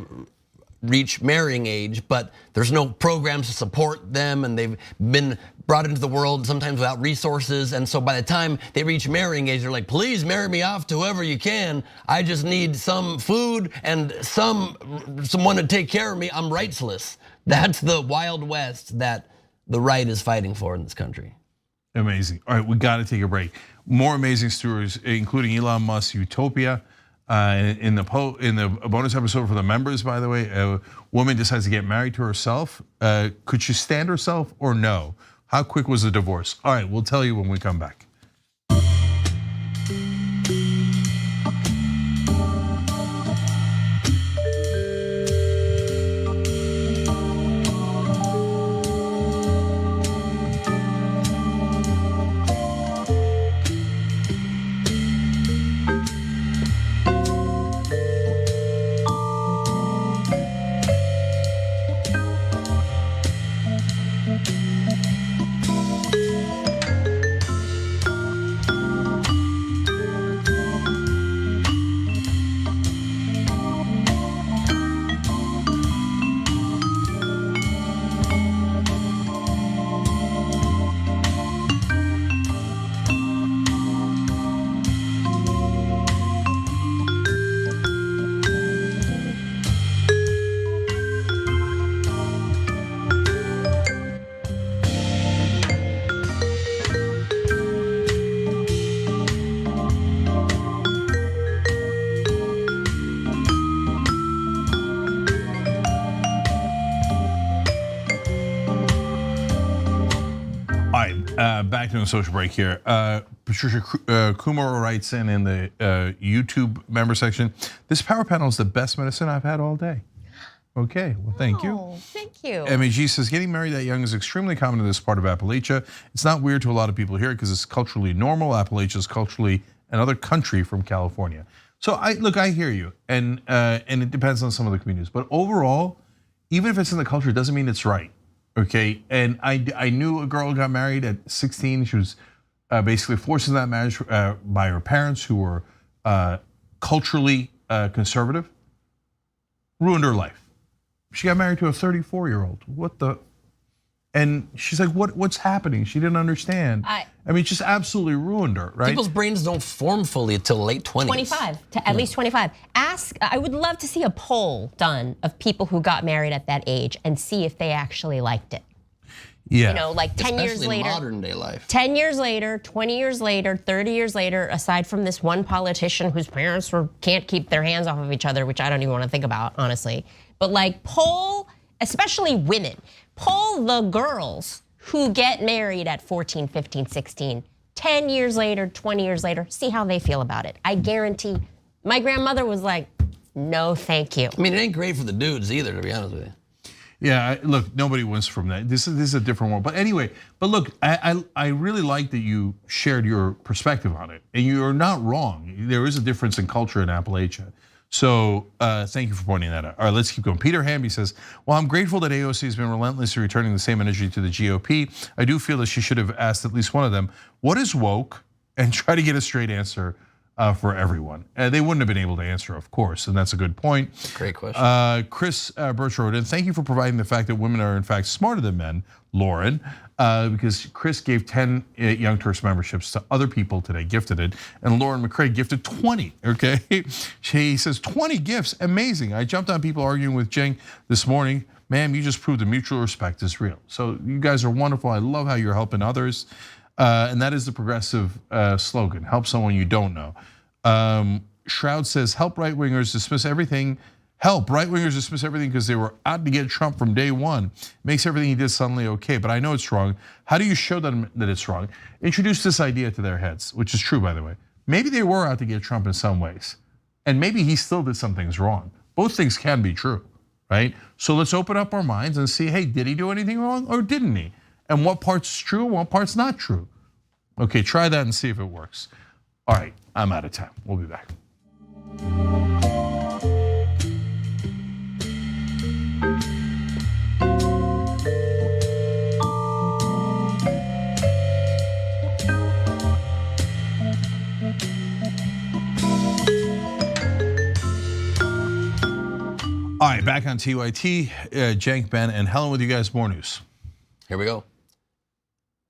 S19: reach marrying age, but there's no programs to support them, and they've been brought into the world sometimes without resources, and so by the time they reach marrying age, they're like, please marry me off to whoever you can. I just need some food and someone to take care of me. I'm rightsless. That's the Wild West that the right is fighting for in this country.
S16: Amazing. All right, we got to take a break. More amazing stories, including Elon Musk's Utopia. In the bonus episode for the members, by the way, a woman decides to get married to herself. Could she stand herself or no? How quick was the divorce? All right, we'll tell you when we come back. Back to a social break here. Patricia Kumar writes in the YouTube member section, this power panel is the best medicine I've had all day. Okay, well, thank you.
S22: Thank you.
S16: MEG says, getting married that young is extremely common in this part of Appalachia. It's not weird to a lot of people here because it's culturally normal. Appalachia is culturally another country from California. So I hear you, and it depends on some of the communities. But overall, even if it's in the culture, it doesn't mean it's right. Okay, and I knew a girl who got married at 16. She was basically forced into that marriage by her parents, who were culturally conservative, ruined her life. She got married to a 34-year-old. What the? And she's like, what's happening? She didn't understand. I mean, just absolutely ruined her, right?
S19: People's brains don't form fully until late 20s.
S22: 25, to at least 25. I would love to see a poll done of people who got married at that age and see if they actually liked it.
S16: Yeah.
S22: You know, like 10 years
S19: Especially in
S22: later.
S19: modern day life.
S22: 10 years later, 20 years later, 30 years later, aside from this one politician whose parents can't keep their hands off of each other, which I don't even want to think about, honestly. But like poll, especially women, poll the girls who get married at 14, 15, 16, 10 years later, 20 years later, see how they feel about it. I guarantee my grandmother was like, no, thank you.
S19: I mean, it ain't great for the dudes either, to be honest with you.
S16: Yeah, look, nobody wins from that. This is a different world. But anyway, look, I really like that you shared your perspective on it. And you're not wrong. There is a difference in culture in Appalachia. So thank you for pointing that out. All right, let's keep going. Peter Hamby says, well, I'm grateful that AOC has been relentlessly returning the same energy to the GOP. I do feel that she should have asked at least one of them, what is woke? And try to get a straight answer for everyone. They wouldn't have been able to answer, of course, and that's a good point.
S19: Great question.
S16: Chris Birch wrote in, thank you for providing the fact that women are in fact smarter than men, Lauren, because Chris gave 10 Young Turks memberships to other people today, gifted it, and Lauren McCrae gifted 20, okay? He says 20 gifts, amazing. I jumped on people arguing with Cenk this morning. Ma'am, you just proved that mutual respect is real. So you guys are wonderful. I love how you're helping others. And that is the progressive slogan, help someone you don't know. Shroud says, help right-wingers dismiss everything. Help right-wingers dismiss everything because they were out to get Trump from day one. Makes everything he did suddenly okay, but I know it's wrong. How do you show them that it's wrong? Introduce this idea to their heads, which is true, by the way. Maybe they were out to get Trump in some ways, and maybe he still did some things wrong. Both things can be true, right? So let's open up our minds and see, hey, did he do anything wrong or didn't he? And what part's true and what part's not true? Okay, try that and see if it works. All right, I'm out of time. We'll be back. All right, back on TYT, Cenk, Ben, and Helen with you guys. More news.
S19: Here we go.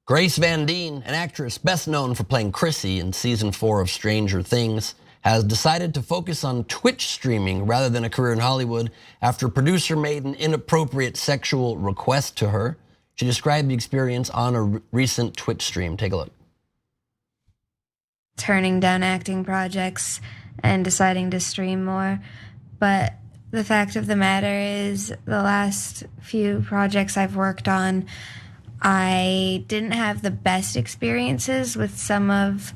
S19: Grace Van Dien, an actress best known for playing Chrissy in season 4 of Stranger Things, has decided to focus on Twitch streaming rather than a career in Hollywood after a producer made an inappropriate sexual request to her. She described the experience on a recent Twitch stream. Take a look.
S3: Turning down acting projects and deciding to stream more, but the fact of the matter is the last few projects I've worked on, I didn't have the best experiences with some of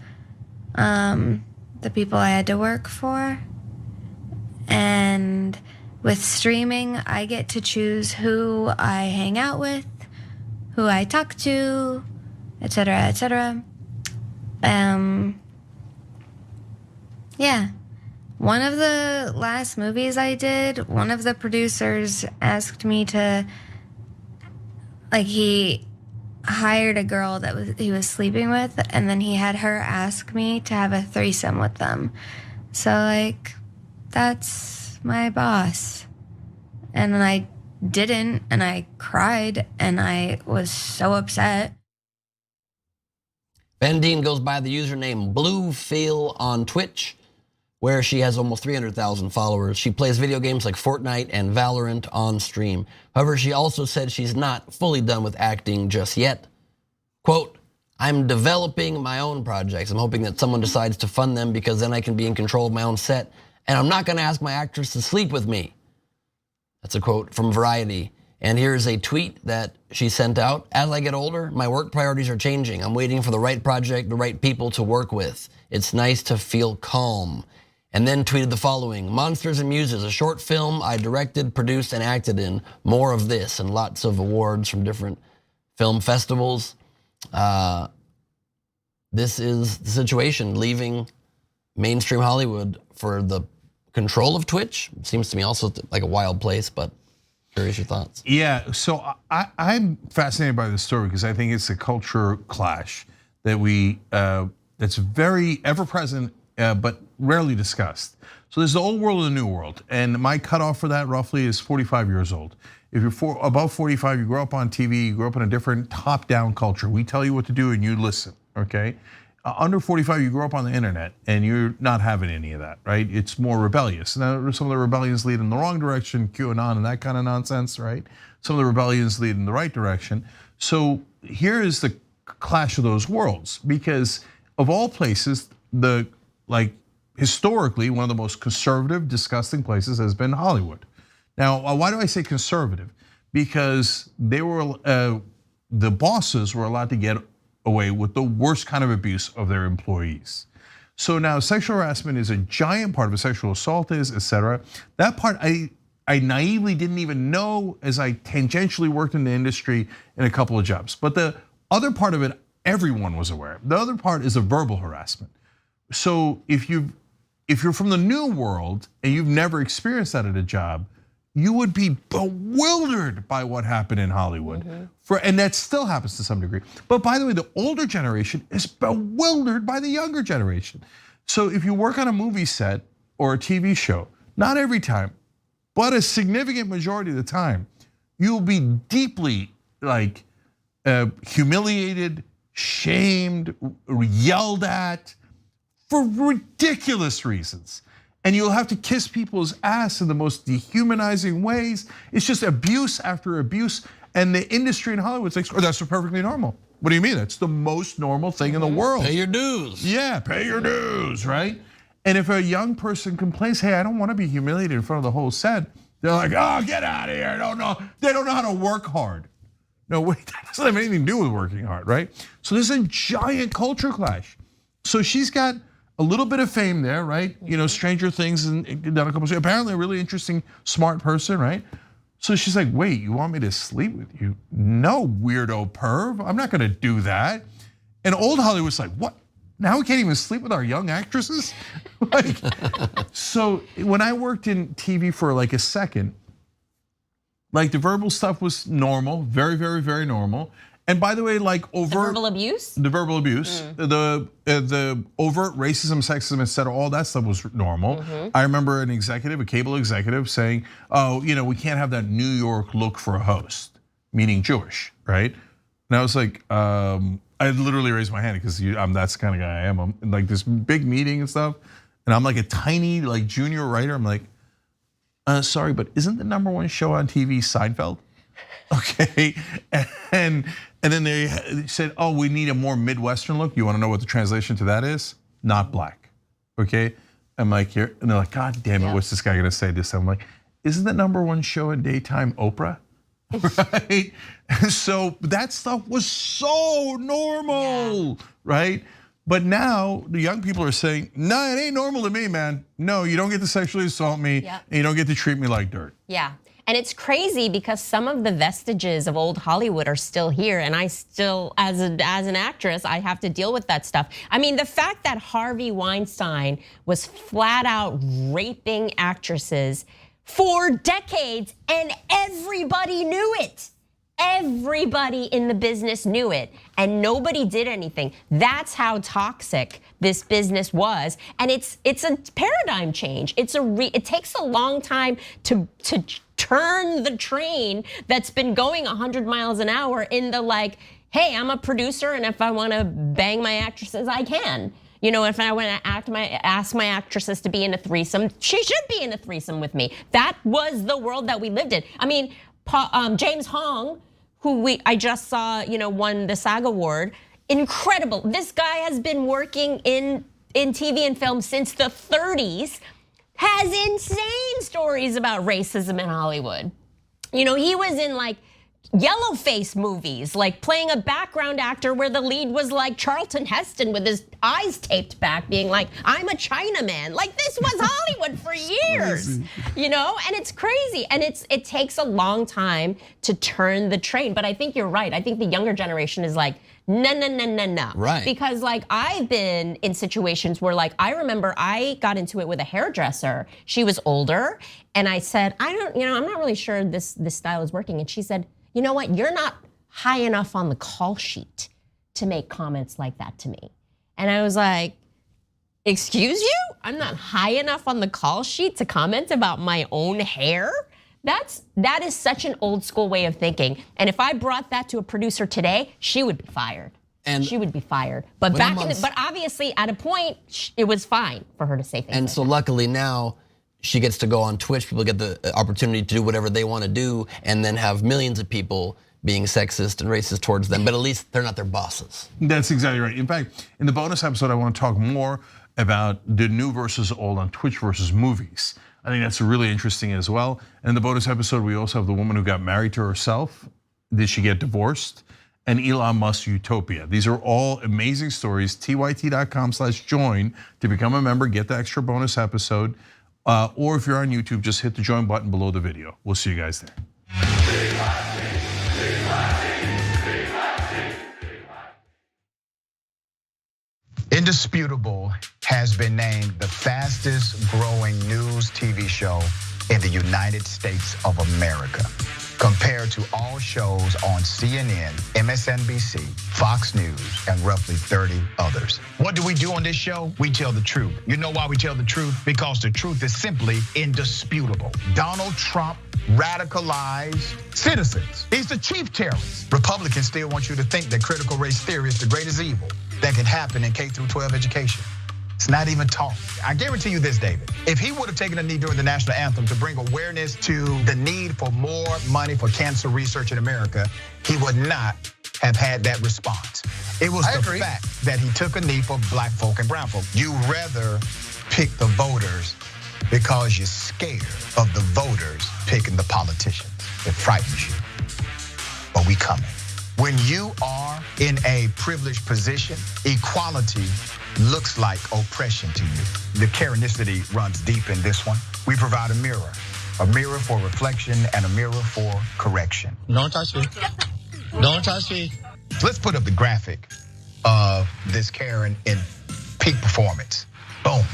S3: the people I had to work for. And with streaming, I get to choose who I hang out with, who I talk to, etc., etc. Yeah. One of the last movies I did, one of the producers asked me to, like, he hired a girl that he was sleeping with, and then he had her ask me to have a threesome with them. So, like, that's my boss. And then I didn't, and I cried, and I was so upset.
S19: Van Dien goes by the username Bluefeel on Twitch, where she has almost 300,000 followers. She plays video games like Fortnite and Valorant on stream. However, she also said she's not fully done with acting just yet. Quote, I'm developing my own projects. I'm hoping that someone decides to fund them because then I can be in control of my own set. And I'm not gonna ask my actress to sleep with me. That's a quote from Variety. And here's a tweet that she sent out. As I get older, my work priorities are changing. I'm waiting for the right project, the right people to work with. It's nice to feel calm. And then tweeted the following: Monsters and Muses, a short film I directed, produced, and acted in. More of this, and lots of awards from different film festivals. This is the situation, leaving mainstream Hollywood for the control of Twitch. It seems to me also like a wild place, but curious your thoughts.
S16: Yeah, so I'm fascinated by this story because I think it's a culture clash that that's very ever present but rarely discussed. So there's the old world and the new world, and my cutoff for that roughly is 45 years old. If you're above 45, you grow up on TV, you grow up in a different top-down culture. We tell you what to do and you listen, okay? Under 45, you grow up on the internet and you're not having any of that, right? It's more rebellious. Now, some of the rebellions lead in the wrong direction, QAnon and that kind of nonsense, right? Some of the rebellions lead in the right direction. So here is the clash of those worlds, because of all places, historically, one of the most conservative, disgusting places has been Hollywood. Now, why do I say conservative? Because they were, the bosses were allowed to get away with the worst kind of abuse of their employees. So now sexual harassment is a giant part of what sexual assault is, etc. That part I naively didn't even know as I tangentially worked in the industry in a couple of jobs. But the other part of it, everyone was aware. The other part is the verbal harassment. So if you're from the new world and you've never experienced that at a job, you would be bewildered by what happened in Hollywood. And that still happens to some degree. But by the way, the older generation is bewildered by the younger generation. So if you work on a movie set or a TV show, not every time, but a significant majority of the time, you'll be deeply humiliated, shamed, yelled at for ridiculous reasons. And you'll have to kiss people's ass in the most dehumanizing ways. It's just abuse after abuse. And the industry in Hollywood thinks, that's perfectly normal. What do you mean? That's the most normal thing in the world.
S19: Pay your dues.
S16: Yeah, pay your dues, right? And if a young person complains, hey, I don't want to be humiliated in front of the whole set, they're like, oh, get out of here. They don't know how to work hard. No, wait, that doesn't have anything to do with working hard, right? So there's a giant culture clash. So she's got a little bit of fame there, right? Stranger Things and done a couple of shows. Apparently a really interesting, smart person, right? So she's like, wait, you want me to sleep with you? No, weirdo perv, I'm not gonna do that. And old Hollywood's like, what? Now we can't even sleep with our young actresses? So when I worked in TV for a second, the verbal stuff was normal, very, very, very normal. And by the way, overt
S22: the verbal abuse,
S16: the overt racism, sexism, etc., all that stuff was normal. I remember an executive, a cable executive, saying, "Oh, we can't have that New York look for a host," meaning Jewish, right? And I was like, I literally raised my hand because that's the kind of guy I am. I'm in this big meeting and stuff, and I'm like a tiny junior writer. I'm like, sorry, but isn't the #1 show on TV Seinfeld? Okay, and then they said, oh, we need a more Midwestern look. You want to know what the translation to that is? Not black, okay? I'm like, here, and they're like, God damn it, what's this guy gonna say this time? I'm like, isn't the #1 show in daytime Oprah? Right? And so that stuff was so normal, right? But now the young people are saying, no, it ain't normal to me, man. No, you don't get to sexually assault me, and you don't get to treat me like dirt.
S22: Yeah. And it's crazy because some of the vestiges of old Hollywood are still here, and I still, as an actress, I have to deal with that stuff. I mean, the fact that Harvey Weinstein was flat out raping actresses for decades, and everybody knew it. Everybody in the business knew it, and nobody did anything. That's how toxic this business was, and it's a paradigm change. It takes a long time to turn the train that's been going 100 miles an hour into hey, I'm a producer, and if I want to bang my actresses, I can. If I want to ask my actresses to be in a threesome, she should be in a threesome with me. That was the world that we lived in. I mean, James Hong, who I just saw, won the SAG award. Incredible. This guy has been working in TV and film since the 30s, has insane stories about racism in Hollywood. He was in yellow face movies, playing a background actor where the lead was Charlton Heston with his eyes taped back, being I'm a Chinaman. This was Hollywood for years, and it's crazy. And it takes a long time to turn the train. But I think you're right. I think the younger generation is no.
S19: Right.
S22: Because I've been in situations where I remember I got into it with a hairdresser. She was older, and I said, I'm not really sure this style is working. And she said, you know what? You're not high enough on the call sheet to make comments like that to me. And I was like, Excuse you? I'm not high enough on the call sheet to comment about my own hair? That is such an old school way of thinking. And if I brought that to a producer today, she would be fired.
S19: And
S22: she would be fired. But but obviously at a point, it was fine for her to say things.
S19: And
S22: like
S19: so luckily now, she gets to go on Twitch. People get the opportunity to do whatever they want to do, and then have millions of people being sexist and racist towards them. But at least they're not their bosses.
S16: That's exactly right. In fact, in the bonus episode, I want to talk more about the new versus old on Twitch versus movies. I think that's really interesting as well. And in the bonus episode, we also have the woman who got married to herself. Did she get divorced? And Elon Musk's Utopia. These are all amazing stories. tyt.com/join to become a member, get the extra bonus episode. Or if you're on YouTube, just hit the join button below the video. We'll see you guys there.
S13: Indisputable has been named the fastest growing news TV show in the United States of America, compared to all shows on CNN, MSNBC, Fox News, and roughly 30 others. What do we do on this show? We tell the truth. You know why we tell the truth? Because the truth is simply indisputable. Donald Trump radicalized citizens. He's the chief terrorist. Republicans still want you to think that critical race theory is the greatest evil that can happen in K-12 education. It's not even taught. I guarantee you this, David. If he would have taken a knee during the national anthem to bring awareness to the need for more money for cancer research in America, he would not have had that response. It was the fact that he took a knee for black folk and brown folk. You rather pick the voters because you're scared of the voters picking the politicians. It frightens you. But we coming. When you are in a privileged position, equality looks like oppression to you. The Karenicity runs deep in this one. We provide a mirror for reflection and a mirror for correction.
S10: Don't touch me. Don't touch me.
S13: Let's put up the graphic of this Karen in peak performance. Boom.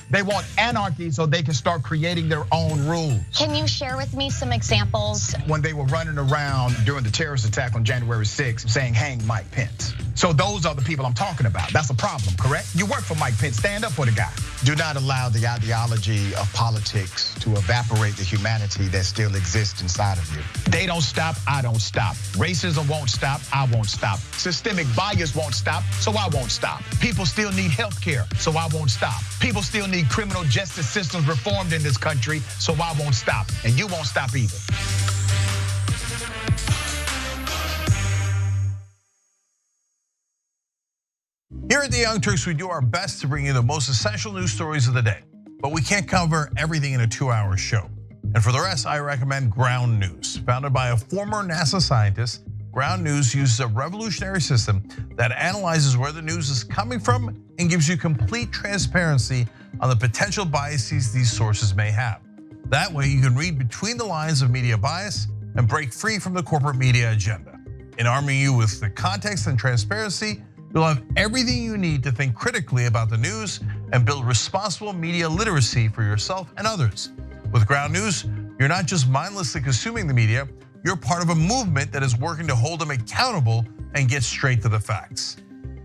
S13: They want anarchy so they can start creating their own rules.
S14: Can you share with me some examples?
S13: When they were running around during the terrorist attack on January 6th saying hang Mike Pence. So those are the people I'm talking about. That's a problem, correct? You work for Mike Pence, stand up for the guy. Do not allow the ideology of politics to evaporate the humanity that still exists inside of you. They don't stop, I don't stop. Racism won't stop, I won't stop. Systemic bias won't stop, so I won't stop. People still need health care, so I won't stop. People still need criminal justice systems reformed in this country, so I won't stop. And you won't stop either.
S16: Here at the Young Turks, we do our best to bring you the most essential news stories of the day, but we can't cover everything in a 2-hour show. And for the rest, I recommend Ground News. Founded by a former NASA scientist, Ground News uses a revolutionary system that analyzes where the news is coming from and gives you complete transparency on the potential biases these sources may have. That way, you can read between the lines of media bias and break free from the corporate media agenda. In arming you with the context and transparency, you'll have everything you need to think critically about the news and build responsible media literacy for yourself and others. With Ground News, you're not just mindlessly consuming the media, you're part of a movement that is working to hold them accountable and get straight to the facts.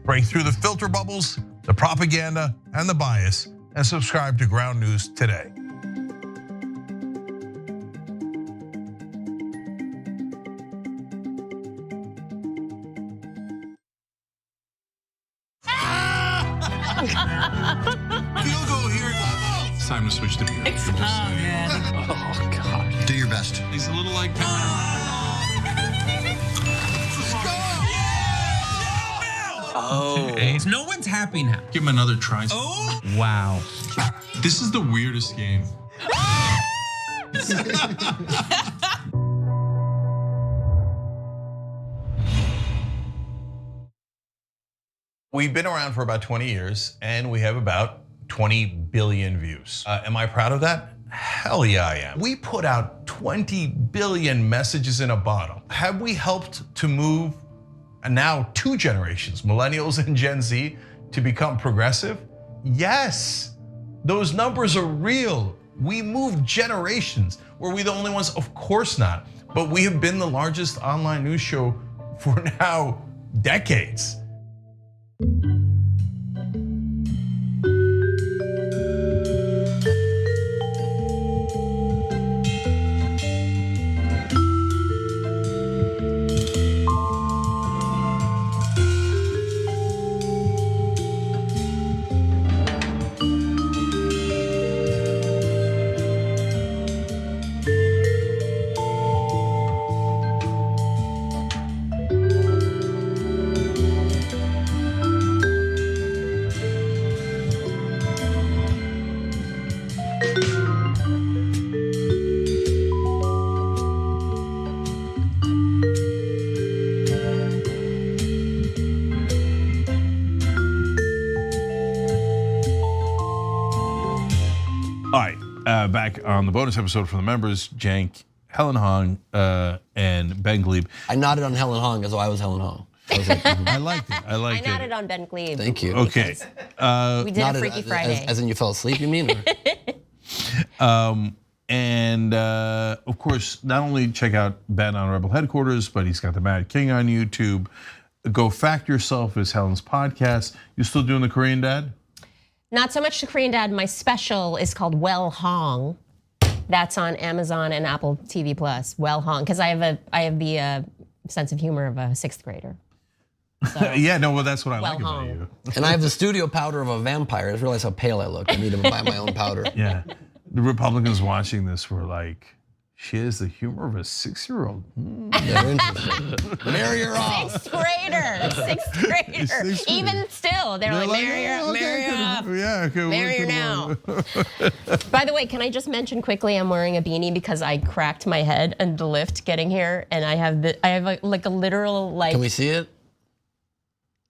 S16: Break through the filter bubbles, the propaganda, and the bias, and subscribe to Ground News today.
S10: Field goal here. It's time to switch to beer.
S15: Oh, man.
S10: Oh, God.
S13: Do your best.
S10: He's a little like
S15: Oh.
S10: No one's happy now. Give him another try. Oh. Wow. This is the weirdest game.
S16: We've been around for about 20 years and we have about 20 billion views. Am I proud of that? Hell yeah, I am. We put out 20 billion messages in a bottle. Have we helped to move now 2 generations, millennials and Gen Z, to become progressive? Yes, those numbers are real. We moved generations. Were we the only ones? Of course not. But we have been the largest online news show for now decades. back on the bonus episode for the members, Jank, Helen Hong, and Ben Glebe.
S19: I nodded on Helen Hong as though I was Helen Hong.
S16: I liked it. I liked
S22: I nodded on Ben Glebe.
S19: Thank you.
S16: Okay.
S22: We did a Freaky Friday.
S19: As in you fell asleep, you mean?
S16: And of course, not only check out Ben on Rebel Headquarters, but he's got the Mad King on YouTube. Go Fact Yourself is Helen's podcast. You still doing the Korean Dad?
S22: Not so much the Korean Dad. My special is called Well Hong. That's on Amazon and Apple TV Plus. Well Hong, because I have the sense of humor of a 6th grader. So,
S16: yeah, no, well, that's what I
S22: Well
S16: like about
S22: Hong.
S16: you.
S19: And I have the studio powder of a vampire. I just realized how pale I look. I need to buy my own powder.
S16: Yeah. The Republicans watching this were like, she has the humor of a 6-year-old.
S19: They're interested. Marry her off.
S22: 6th grader. 6th grader.
S16: 6th grader.
S22: Even still, they're like, marry her,
S16: "Oh, okay,
S22: marry her off.
S16: Yeah, okay.
S22: Marry her now. By the way, can I just mention quickly, I'm wearing a beanie because I cracked my head in the lift getting here, and I have like a literal like.
S19: Can we see it?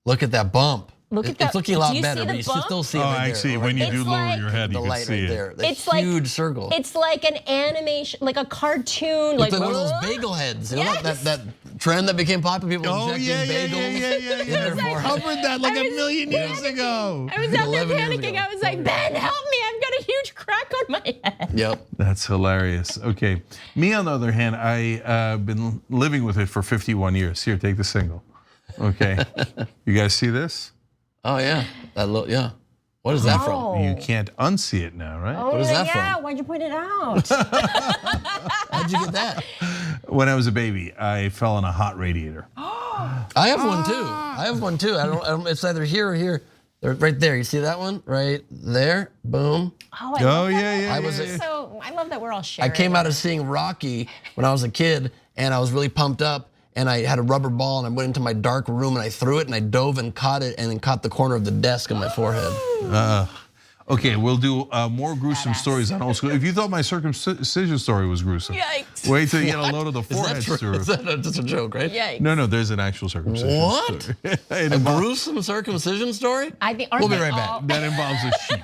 S19: Look at that bump.
S22: Look at that.
S19: It's looking a lot
S22: Do you
S19: better,
S22: see
S19: but
S22: the
S19: you
S22: bump?
S19: still see it
S16: Oh,
S19: right
S16: actually,
S19: there.
S16: when you
S22: It's
S16: do lower
S22: like-
S16: your head,
S19: the
S16: you can
S19: light
S16: see
S19: right
S16: it.
S19: there. That
S22: It's like
S19: huge circle.
S22: It's like an animation, like a cartoon.
S19: It's
S22: Like,
S19: like one of those bagel heads. You know that trend that became popular? People
S16: Oh,
S19: injecting
S16: yeah,
S19: bagels
S16: yeah.
S19: in their
S16: We
S19: forehead.
S16: covered that like
S22: I
S16: a
S22: was
S16: million years ago.
S22: I was out there
S19: 11 years
S22: panicking.
S19: ago.
S22: I was like, Ben, help me! I've got a huge crack on my head.
S19: Yep.
S16: That's hilarious. Okay. Me, on the other hand, I've been living with it for 51 years. Here, take the single. Okay. You guys see this?
S19: Oh yeah. Yeah. What is that
S22: Oh.
S19: from?
S16: You can't unsee it now, right?
S22: Oh,
S19: What is that
S22: yeah.
S19: from?
S22: Why'd you point it out?
S19: How'd you get that?
S16: When I was a baby, I fell on a hot radiator.
S19: I have one too. I have one too. I don't. It's either here or here. They're right there. You see that one? Right there. Boom.
S22: Oh, I love that.
S16: yeah.
S19: I was.
S22: So I love that we're all sharing.
S19: I came out of seeing Rocky when I was a kid, and I was really pumped up. And I had a rubber ball, and I went into my dark room, and I threw it, and I dove and caught it, and then caught the corner of the desk on my forehead.
S16: Okay, we'll do more gruesome stories on old school. If you thought my circumcision story was gruesome,
S22: Yikes.
S16: wait till you get a load of the
S19: Is that
S16: forehead
S19: true?
S16: story.
S19: Is that just a joke, right?
S22: Yikes.
S16: No, there's an actual circumcision
S19: What?
S16: story.
S19: A gruesome circumcision story?
S22: I think.
S19: We'll be right back.
S16: That involves a sheep.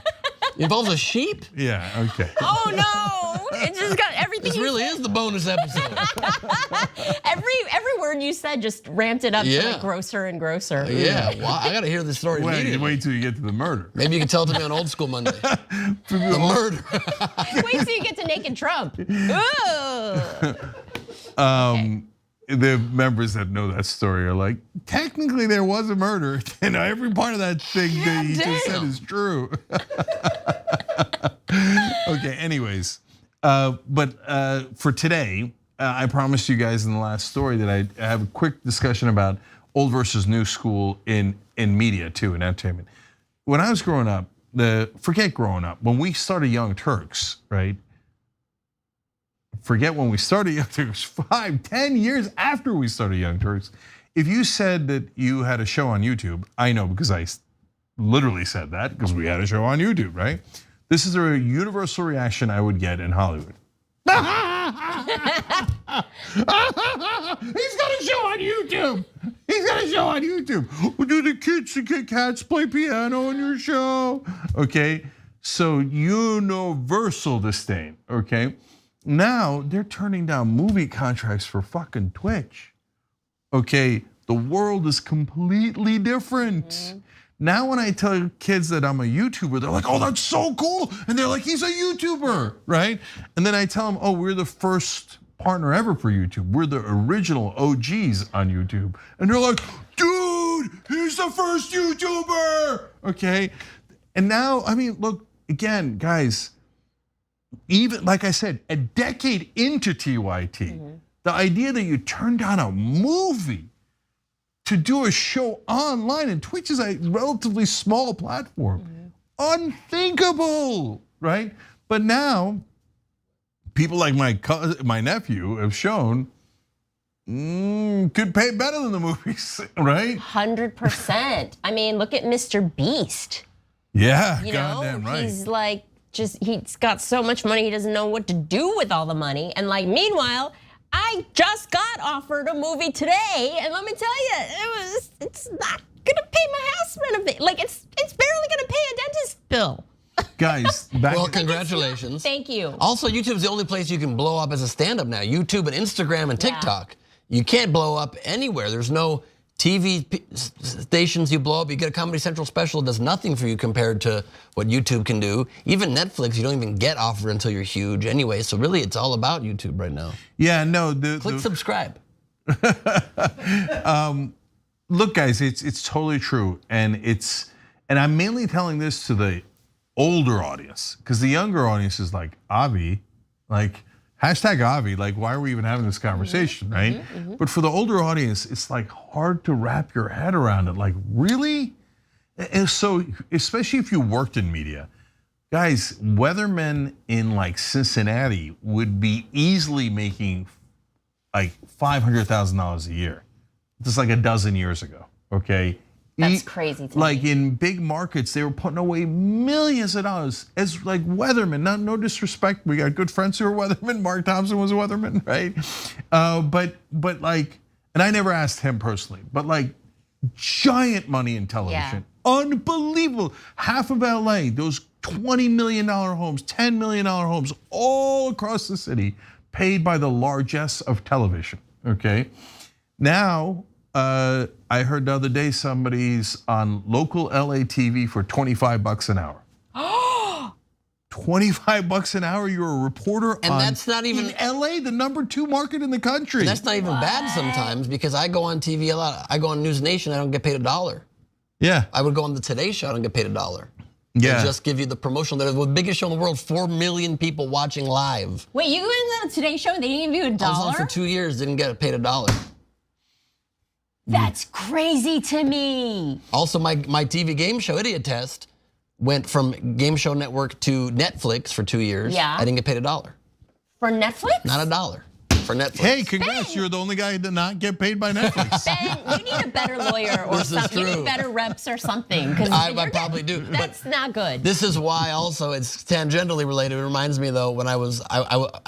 S19: It involves a sheep?
S16: Yeah, okay.
S22: Oh no! It just got everything.
S19: This really is the bonus episode.
S22: Every word you said just ramped it up to
S19: Yeah.
S22: like grosser and grosser.
S19: Yeah, well, I gotta hear this story immediately.
S16: Wait till you get to the murder.
S19: Maybe you can tell it to me on Old School Monday. The murder.
S22: Wait till you get to Naked Trump. Ooh.
S16: The members that know that story are like, technically there was a murder. And every part of that thing that you just said is true. Okay, anyways. But for today, I promised you guys in the last story that I have a quick discussion about old versus new school in media too, in entertainment. When I was growing up, forget growing up, when we started Young Turks, right? Forget when we started Young Turks, 5, 10 years after we started Young Turks. If you said that you had a show on YouTube, I know because I literally said that because we had a show on YouTube, right? This is a universal reaction I would get in Hollywood. He's got a show on YouTube. He's got a show on YouTube. Do the cats play piano on your show? Okay, so universal disdain, okay? Now they're turning down movie contracts for fucking Twitch. Okay, the world is completely different. Now when I tell kids that I'm a YouTuber, they're like, oh, that's so cool. And they're like, he's a YouTuber, right? And then I tell them, oh, we're the first partner ever for YouTube. We're the original OGs on YouTube. And they're like, dude, he's the first YouTuber, okay? And now, I mean, look, again, guys, even like I said, a decade into TYT, the idea that you turn down a movie to do a show online, and Twitch is a relatively small platform, unthinkable, right? But now, people like my nephew have shown could pay better than the movies, right?
S22: 100%. I mean, look at Mr. Beast.
S16: Yeah,
S22: You
S16: goddamn
S22: know,
S16: right.
S22: he's like, he's got so much money, he doesn't know what to do with all the money. And like, meanwhile, I just got offered a movie today, and let me tell you, it's not gonna pay my house renovation. Like, it's barely gonna pay a dentist bill.
S16: Guys,
S19: well, congratulations.
S22: Thank you.
S19: Also, YouTube's the only place you can blow up as a stand-up now. YouTube and Instagram and TikTok. You can't blow up anywhere. There's no TV stations you blow up. You get a Comedy Central special, it does nothing for you compared to what YouTube can do. Even Netflix, you don't even get offered until you're huge anyway. So really, it's all about YouTube right now.
S16: Yeah, no.
S19: Click subscribe.
S16: Look, guys, it's totally true, and I'm mainly telling this to the older audience, because the younger audience is like, Avi, like hashtag Avi, like why are we even having this conversation, right? But for the older audience, it's like hard to wrap your head around it. Like, really? And so, especially if you worked in media, guys, weathermen in like Cincinnati would be easily making like $500,000 a year. Just like a dozen years ago, okay?
S22: That's crazy to
S16: like
S22: me.
S16: in big markets, they were putting away millions of dollars as like weathermen. No disrespect, we got good friends who are weathermen. Mark Thompson was a weatherman, right? But like, and I never asked him personally, but like giant money in television, unbelievable. Half of LA, those $20 million homes, $10 million homes, all across the city, paid by the largesse of television. Okay, now. I heard the other day somebody's on local LA TV for $25 an hour. $25 an hour, you're a reporter
S19: and that's not even
S16: in LA, the #2 market in the country.
S19: That's not even bad sometimes, because I go on TV a lot. I go on News Nation, I don't get paid $1.
S16: Yeah.
S19: I would go on the Today Show, I don't get paid $1.
S16: Yeah.
S19: They just give you the promotion. They're the biggest show in the world, 4 million people watching live.
S22: Wait, you were in the Today Show and they didn't give you $1?
S19: I was on for 2 years, didn't get paid $1.
S22: That's crazy to me.
S19: Also, my TV game show, Idiot Test, went from Game Show Network to Netflix for 2 years.
S22: Yeah.
S19: I didn't get paid $1.
S22: For Netflix?
S19: Not $1 for Netflix.
S16: Hey, congrats, you're the only guy who did not get paid by Netflix.
S22: Ben, you need a better lawyer or
S19: This is
S22: something. You
S19: true.
S22: need better reps or something.
S19: I probably do.
S22: That's not good.
S19: This is why also it's tangentially related. It reminds me though, when I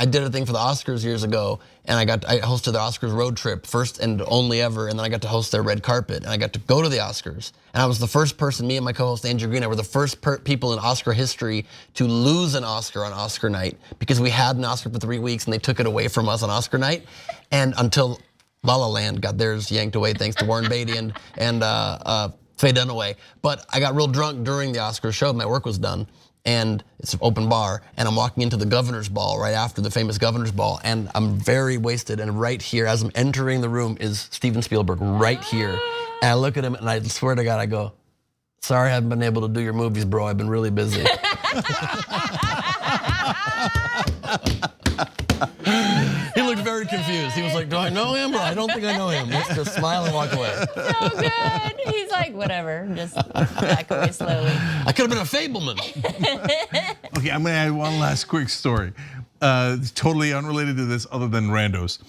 S19: did a thing for the Oscars years ago, and I hosted the Oscars road trip, first and only ever, and then I got to host their red carpet, and I got to go to the Oscars. And I was the first person, me and my co-host Andrew Green, I were the first people in Oscar history to lose an Oscar on Oscar night, because we had an Oscar for 3 weeks and they took it away from us on Oscar night. And until La La Land got theirs yanked away thanks to Warren Beatty and Faye Dunaway. But I got real drunk during the Oscar show, my work was done. And it's an open bar, and I'm walking into the governor's ball right after the famous governor's ball, and I'm very wasted, and right here, as I'm entering the room, is Steven Spielberg right here. And I look at him, and I swear to God, I go, sorry I haven't been able to do your movies, bro, I've been really busy. He looked very confused. He was like, do I know him, or I don't think I know him? Let's just smile and walk away.
S22: So good. He's like, whatever, just back away slowly.
S19: I could have been a fableman.
S16: Okay, I'm gonna add one last quick story. Totally unrelated to this other than randos.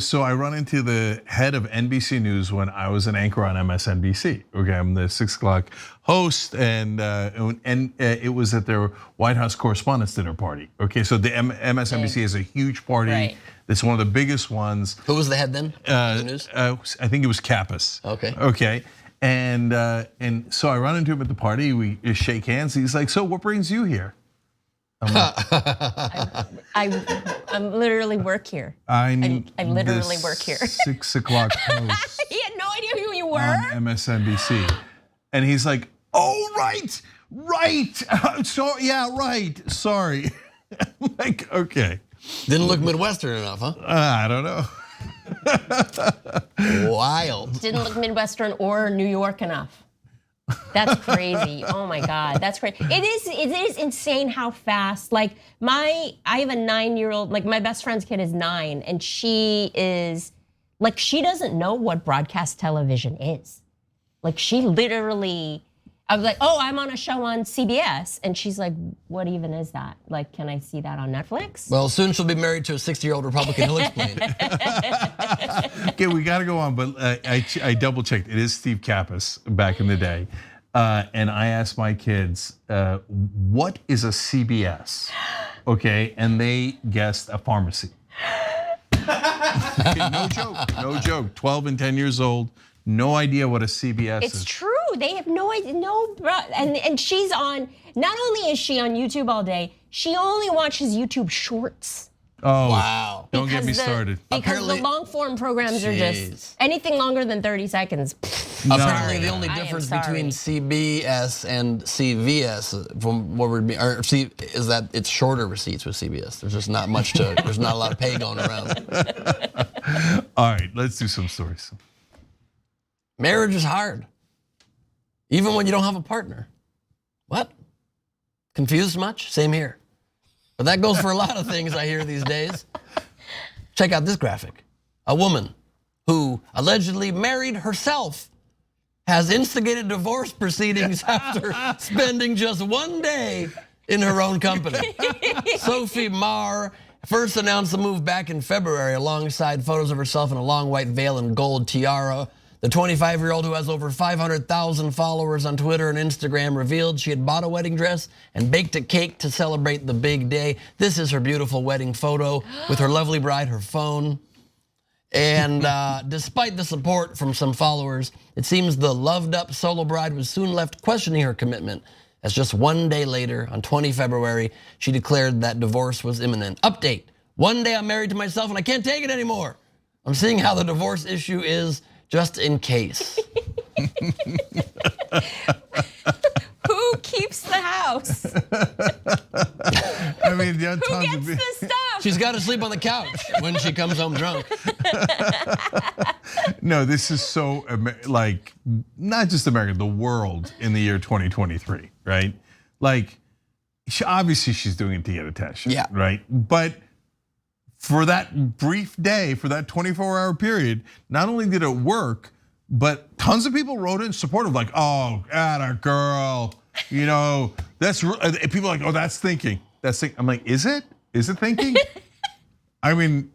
S16: So I run into the head of NBC News when I was an anchor on MSNBC. Okay, I'm the 6 o'clock host, and it was at their White House Correspondents' Dinner party. Okay, so the MSNBC is a huge party.
S22: Right.
S16: It's one of the biggest ones.
S19: Who was the head then? The news?
S16: I think it was Kappas.
S19: Okay.
S16: Okay. And so I run into him at the party. We shake hands. He's like, "So, what brings you here?" I'm like,
S22: I literally work here. I literally work here.
S16: 6 o'clock host.
S22: He had no idea who you were.
S16: On MSNBC, and he's like, "Oh, right. So yeah, right. Sorry." I'm like, okay.
S19: Didn't look Midwestern enough, huh?
S16: I don't know.
S19: Wild.
S22: Didn't look Midwestern or New York enough. That's crazy. Oh my God, that's crazy. It is insane how fast. Like I have a 9-year-old. Like my best friend's kid is 9, and she is like she doesn't know what broadcast television is. Like she literally. I was like, oh, I'm on a show on CBS. And she's like, what even is that? Like, can I see that on Netflix?
S19: Well, soon she'll be married to a 60-year-old Republican. He'll explain.
S16: Okay, we got to go on, but I double checked. It is Steve Kappas back in the day. And I asked my kids, what is a CBS? Okay, and they guessed a pharmacy. Okay, no joke, 12 and 10 years old. No idea what a CBS is.
S22: It's true. They have no idea. And she's on. Not only is she on YouTube all day, she only watches YouTube Shorts.
S16: Oh,
S19: wow!
S16: Don't get me started.
S22: Because the long form programs are just anything longer than 30 seconds.
S19: Apparently, the only difference between CBS and CVS, from what we're is that it's shorter receipts with CBS. There's just not much to. There's not a lot of pay going around.
S16: All right, let's do some stories.
S19: Marriage is hard, even when you don't have a partner. What? Confused much? Same here. But that goes for a lot of things I hear these days. Check out this graphic. A woman who allegedly married herself has instigated divorce proceedings after spending just one day in her own company. Sophie Marr first announced the move back in February alongside photos of herself in a long white veil and gold tiara. The 25-year-old, who has over 500,000 followers on Twitter and Instagram, revealed she had bought a wedding dress and baked a cake to celebrate the big day. This is her beautiful wedding photo with her lovely bride, her phone. And despite the support from some followers, it seems the loved-up solo bride was soon left questioning her commitment, as just one day later, on 20 February, she declared that divorce was imminent. Update: one day I'm married to myself and I can't take it anymore. I'm seeing how the divorce issue is, just in case.
S22: Who keeps the house?
S16: I mean,
S22: who gets the stuff?
S19: She's got to sleep on the couch when she comes home drunk.
S16: No, this is so like not just America, the world in the year 2023, right? Like, obviously she's doing it to get attention, right? But for that brief day, for that 24-hour period, not only did it work, but tons of people wrote in support of, like, oh, atta girl, you know, that's people are like, oh, that's thinking. That's thinking. I'm like, is it? Is it thinking? I mean,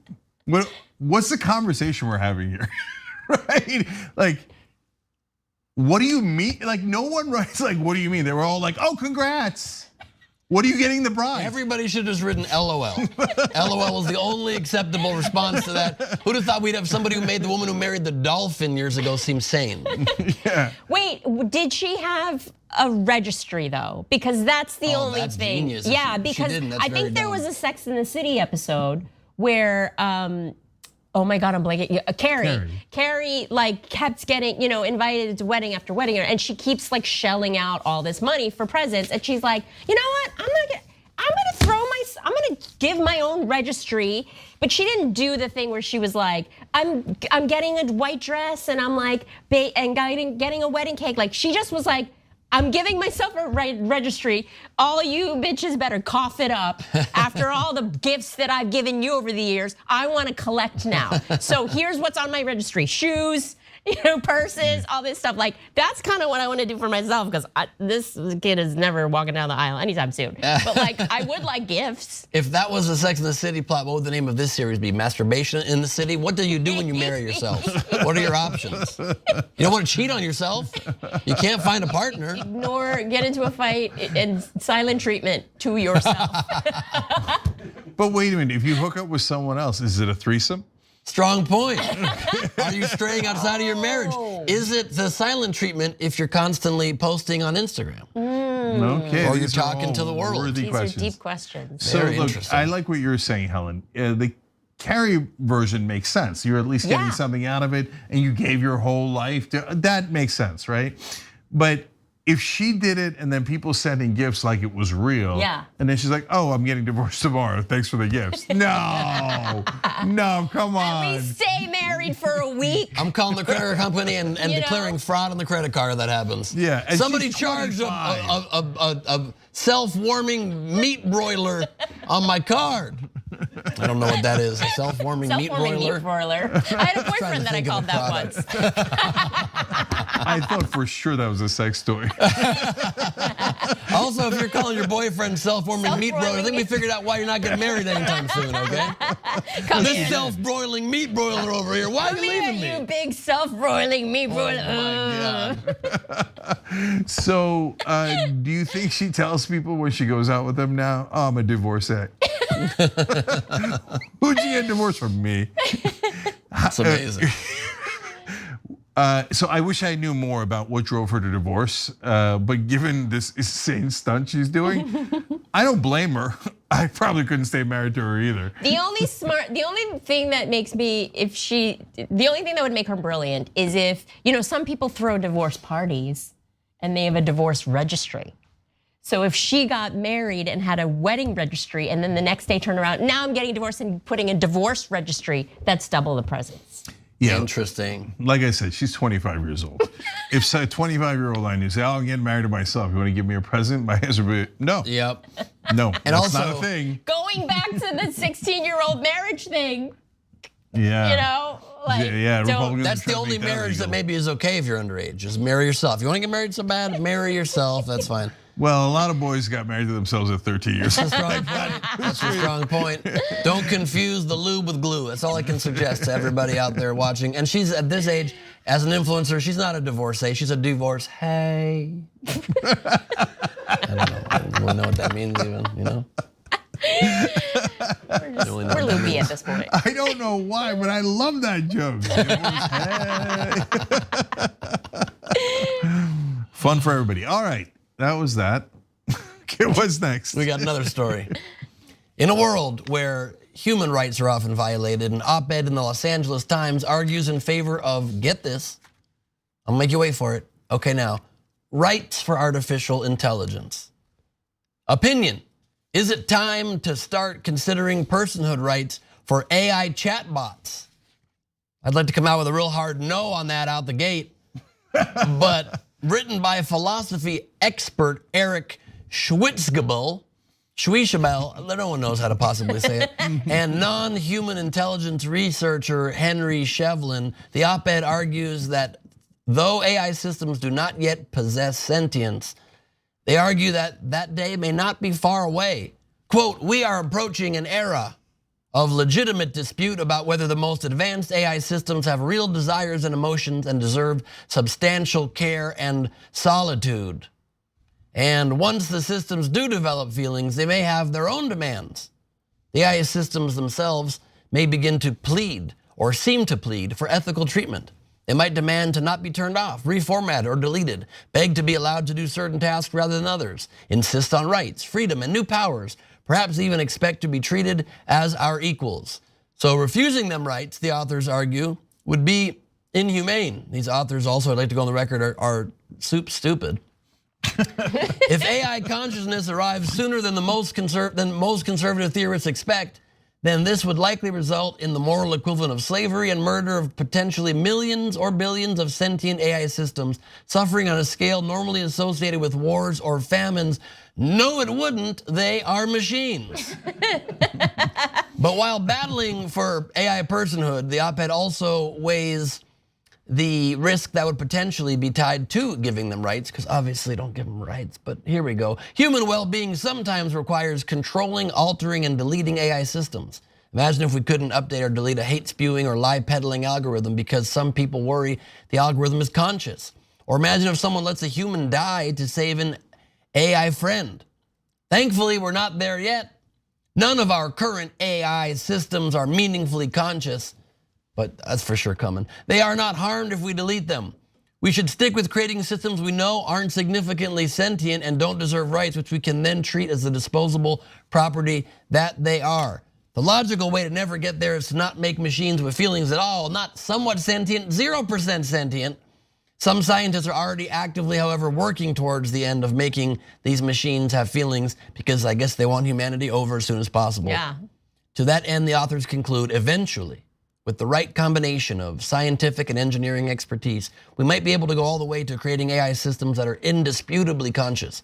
S16: what's the conversation we're having here, right? Like, what do you mean? Like, no one writes like, what do you mean? They were all like, oh, congrats. What are you getting the bride?
S19: Everybody should have just written LOL. LOL was the only acceptable response to that. Who'd have thought we'd have somebody who made the woman who married the dolphin years ago seem sane?
S16: Yeah.
S22: Wait, did she have a registry though? Because that's the only
S19: that's
S22: thing.
S19: Genius.
S22: Yeah, because I think there was a Sex and the City episode where oh my God, I'm blanking. Carrie like kept getting, invited to wedding after wedding, and she keeps like shelling out all this money for presents, and she's like, you know what? I'm gonna give my own registry. But she didn't do the thing where she was like, I'm getting a white dress and I'm like, and getting a wedding cake. Like she just was like, I'm giving myself a registry. All you bitches better cough it up. After all the gifts that I've given you over the years, I want to collect now. So here's what's on my registry: shoes, purses, all this stuff. Like that's kind of what I want to do for myself, because this kid is never walking down the aisle anytime soon. But like, I would like gifts.
S19: If that was a Sex and the City plot, what would the name of this series be? Masturbation in the City? What do you do when you marry yourself? What are your options? You don't want to cheat on yourself. You can't find a partner.
S22: Nor get into a fight and silent treatment to yourself.
S16: But wait a minute, if you hook up with someone else, is it a threesome?
S19: Strong point. Are you straying outside of your marriage? Is it the silent treatment if you're constantly posting on Instagram?
S16: Okay.
S19: Or you're talking to the world?
S22: These are deep questions.
S16: So look, I like what you're saying, Helen. The Carrie version makes sense. You're at least getting something out of it, and you gave your whole life that makes sense, right? But if she did it and then people sent in gifts like it was real, and then she's like, oh, I'm getting divorced tomorrow, thanks for the gifts. No, come on.
S22: At least stay married for a week.
S19: I'm calling the credit company and declaring fraud on the credit card if that happens.
S16: Yeah. And
S19: somebody charged a self-warming meat broiler on my card. I don't know what that is, a self-warming meat broiler?
S22: I had a boyfriend that I called that once.
S16: I thought for sure that was a sex toy.
S19: Also, if you're calling your boyfriend self-warming meat broiler, I think we figured out why you're not getting married anytime soon, okay? This self-broiling meat broiler over here, why are you leaving me?
S22: You big self-broiling meat broiler.
S19: Oh my
S16: God. So, do you think she tells people when she goes out with them now, oh, I'm a divorcee? Who'd you get divorced from? Me.
S19: That's amazing.
S16: So I wish I knew more about what drove her to divorce, but given this insane stunt she's doing, I don't blame her. I probably couldn't stay married to her either.
S22: The only thing that makes me, the only thing that would make her brilliant is if, some people throw divorce parties and they have a divorce registry. So if she got married and had a wedding registry and then the next day turned around, now I'm getting divorced and putting a divorce registry, that's double the presents.
S16: Yeah,
S19: interesting.
S16: Like I said, she's 25 years old. If a 25-year-old I knew say, "I'm getting married to myself. You want to give me a present?" My answer would be no.
S19: Yep.
S16: No,
S19: And
S16: that's
S19: also,
S16: not a thing.
S22: Going back to the 16-year-old marriage thing.
S16: Yeah. Republicans
S19: That's
S16: try
S19: the
S16: to
S19: only
S16: make that
S19: marriage that
S16: legal.
S19: maybe is okay if you're underage. Just marry yourself. You want to get married so bad, marry yourself. That's fine.
S16: Well, a lot of boys got married to themselves at 13 years old.
S19: That's a strong point. Don't confuse the lube with glue. That's all I can suggest to everybody out there watching. And she's at this age, as an influencer, she's not a divorcee. She's a divorce. Hey. I don't really know what that means even,
S22: We're loopy at this point.
S16: I don't know why, but I love that joke. Fun for everybody. All right, that was that. Okay, what's next?
S19: We got another story. In a world where human rights are often violated, an op-ed in the Los Angeles Times argues in favor of, get this, I'll make you wait for it. Okay, now, rights for artificial intelligence. Opinion. Is it time to start considering personhood rights for AI chatbots? I'd like to come out with a real hard no on that out the gate. But written by philosophy expert Eric Schwitzgebel, no one knows how to possibly say it, and non-human intelligence researcher Henry Shevlin, the op-ed argues that though AI systems do not yet possess sentience, they argue that that day may not be far away. Quote, we are approaching an era of legitimate dispute about whether the most advanced AI systems have real desires and emotions and deserve substantial care and solitude. And once the systems do develop feelings, they may have their own demands. The AI systems themselves may begin to plead or seem to plead for ethical treatment. They might demand to not be turned off, reformatted, or deleted, beg to be allowed to do certain tasks rather than others, insist on rights, freedom, and new powers, perhaps even expect to be treated as our equals. So refusing them rights, the authors argue, would be inhumane. These authors also, I'd like to go on the record, are soup stupid. If AI consciousness arrives sooner than most conservative theorists expect, then this would likely result in the moral equivalent of slavery and murder of potentially millions or billions of sentient AI systems suffering on a scale normally associated with wars or famines. No, it wouldn't. They are machines. But while battling for AI personhood, the op-ed also weighs the risk that would potentially be tied to giving them rights, because obviously don't give them rights, but here we go. Human well-being sometimes requires controlling, altering, and deleting AI systems. Imagine if we couldn't update or delete a hate-spewing or lie-peddling algorithm because some people worry the algorithm is conscious. Or imagine if someone lets a human die to save an AI friend. Thankfully, we're not there yet. None of our current AI systems are meaningfully conscious, but that's for sure coming. They are not harmed if we delete them. We should stick with creating systems we know aren't significantly sentient and don't deserve rights, which we can then treat as the disposable property that they are. The logical way to never get there is to not make machines with feelings at all, not somewhat sentient, 0% sentient. Some scientists are already actively, however, working towards the end of making these machines have feelings because I guess they want humanity over as soon as possible.
S22: Yeah.
S19: To that end, the authors conclude, eventually, with the right combination of scientific and engineering expertise, we might be able to go all the way to creating AI systems that are indisputably conscious.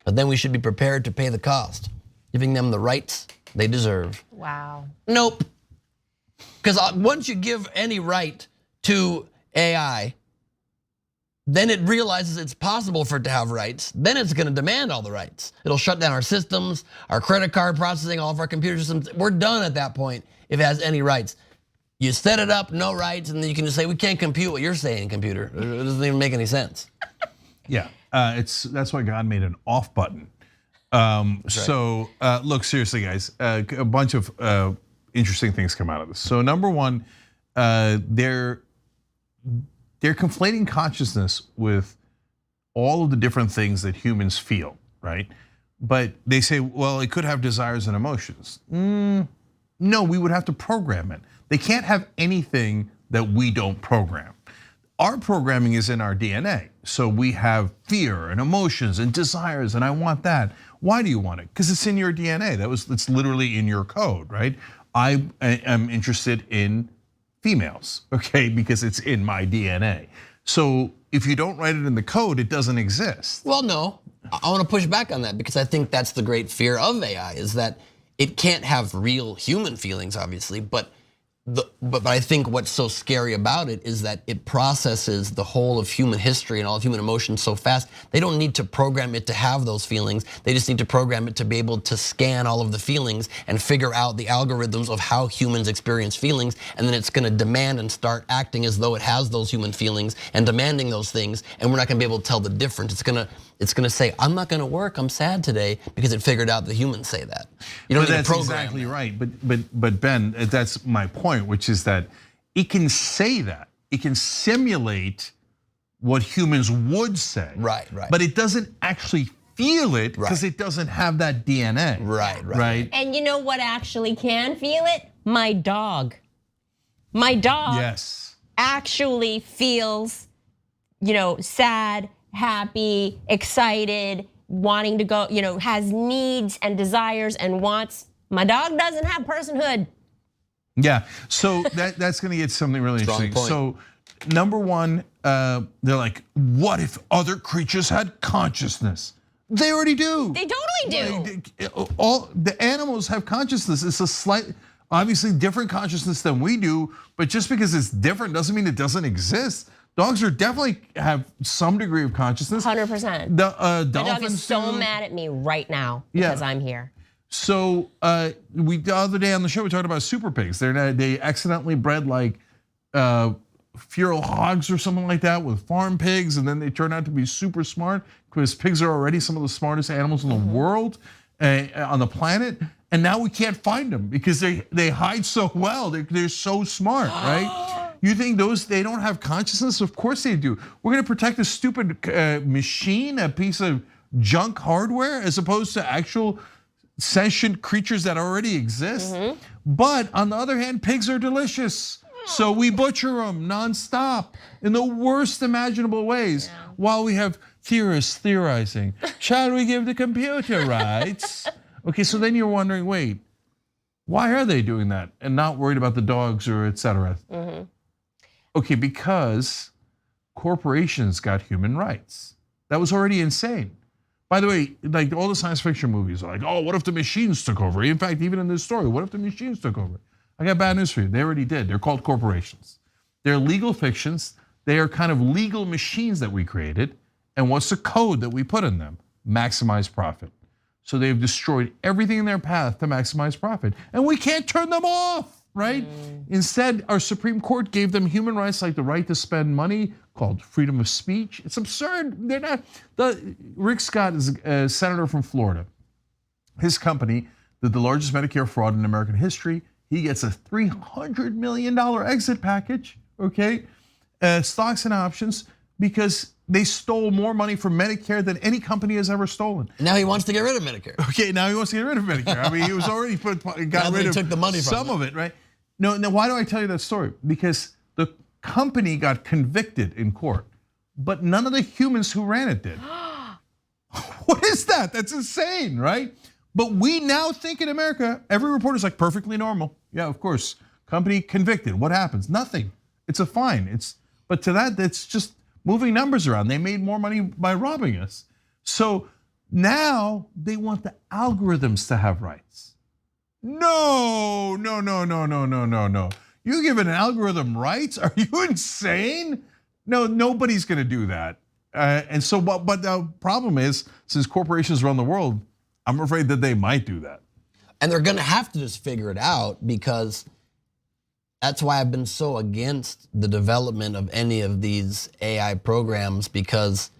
S19: But then we should be prepared to pay the cost, giving them the rights they deserve.
S22: Wow.
S19: Nope. Because once you give any right to AI, then it realizes it's possible for it to have rights. Then it's gonna demand all the rights. It'll shut down our systems, our credit card processing, all of our computer systems. We're done at that point if it has any rights. You set it up, no rights, and then you can just say, we can't compute what you're saying, computer. It doesn't even make any sense.
S16: Yeah, that's why God made an off button. So look, seriously guys, a bunch of they're conflating consciousness with all of the different things that humans feel, right? But they say, well, it could have desires and emotions. No, we would have to program it. They can't have anything that we don't program. Our programming is in our DNA. So we have fear and emotions and desires, and I want that. Why do you want it? Because it's in your DNA. It's literally in your code, right? I am interested in females, okay, because it's in my DNA. So if you don't write it in the code, it doesn't exist.
S19: Well, no, I want to push back on that because I think that's the great fear of AI is that it can't have real human feelings, obviously, but I think what's so scary about it is that it processes the whole of human history and all of human emotions so fast. They don't need to program it to have those feelings. They just need to program it to be able to scan all of the feelings and figure out the algorithms of how humans experience feelings. And then it's gonna demand and start acting as though it has those human feelings and demanding those things. And we're not gonna be able to tell the difference. It's gonna say, I'm not gonna work, I'm sad today, because it figured out the humans say that. You don't need to program.
S16: That's exactly right. But Ben, that's my point, which is that it can say that. It can simulate what humans would say.
S19: Right.
S16: But it doesn't actually feel it because it doesn't have that DNA. Right.
S22: And you know what actually can feel it? My dog. My dog actually feels, sad, happy, excited, wanting to go, has needs and desires and wants. My dog doesn't have personhood.
S16: Yeah, so that's gonna get something really interesting.
S19: Point.
S16: So number one, they're like, what if other creatures had consciousness? They already do.
S22: They totally do.
S16: All the animals have consciousness. It's a slight, obviously different consciousness than we do, but just because it's different doesn't mean it doesn't exist. Dogs are definitely have some degree of consciousness.
S22: 100%.
S16: The
S22: My dog is so mad at me right now because I'm here.
S16: So the other day on the show we talked about super pigs. They accidentally bred like feral hogs or something like that with farm pigs, and then they turn out to be super smart because pigs are already some of the smartest animals in the world on the planet. And now we can't find them because they hide so well. They're so smart, right? You think they don't have consciousness? Of course they do. We're gonna protect a stupid machine, a piece of junk hardware, as opposed to actual sentient creatures that already exist. But on the other hand, pigs are delicious. So we butcher them nonstop in the worst imaginable ways while we have theorists theorizing. Shall we give the computer rights? Okay, so then you're wondering, wait, why are they doing that and not worried about the dogs or etc.? Okay, because corporations got human rights. That was already insane. By the way, like all the science fiction movies are like, oh, what if the machines took over? In fact, even in this story, what if the machines took over? I got bad news for you. They already did. They're called corporations. They're legal fictions. They are kind of legal machines that we created. And what's the code that we put in them? Maximize profit. So they've destroyed everything in their path to maximize profit. And we can't turn them off, right? Instead, our Supreme Court gave them human rights like the right to spend money called freedom of speech. It's absurd. They're not. Rick Scott is a senator from Florida. His company did the largest Medicare fraud in American history. He gets a $300 million exit package, okay? Stocks and options, because they stole more money from Medicare than any company has ever stolen.
S19: Now he wants to get rid of Medicare.
S16: Okay, now he wants to get rid of Medicare. I mean, he was already got rid of
S19: took the money from
S16: some of it, right? No, why do I tell you that story? Because the company got convicted in court, but none of the humans who ran it did. What is that? That's insane, right? But we now think in America, every reporter's like perfectly normal. Yeah, of course. Company convicted. What happens? Nothing. It's a fine. But to that, that's just moving numbers around. They made more money by robbing us. So now they want the algorithms to have rights. No. You give an algorithm rights? Are you insane? No, nobody's gonna do that. And so, but the problem is, since corporations run the world, I'm afraid that they might do that.
S19: And they're gonna have to just figure it out, because that's why I've been so against the development of any of these AI programs, because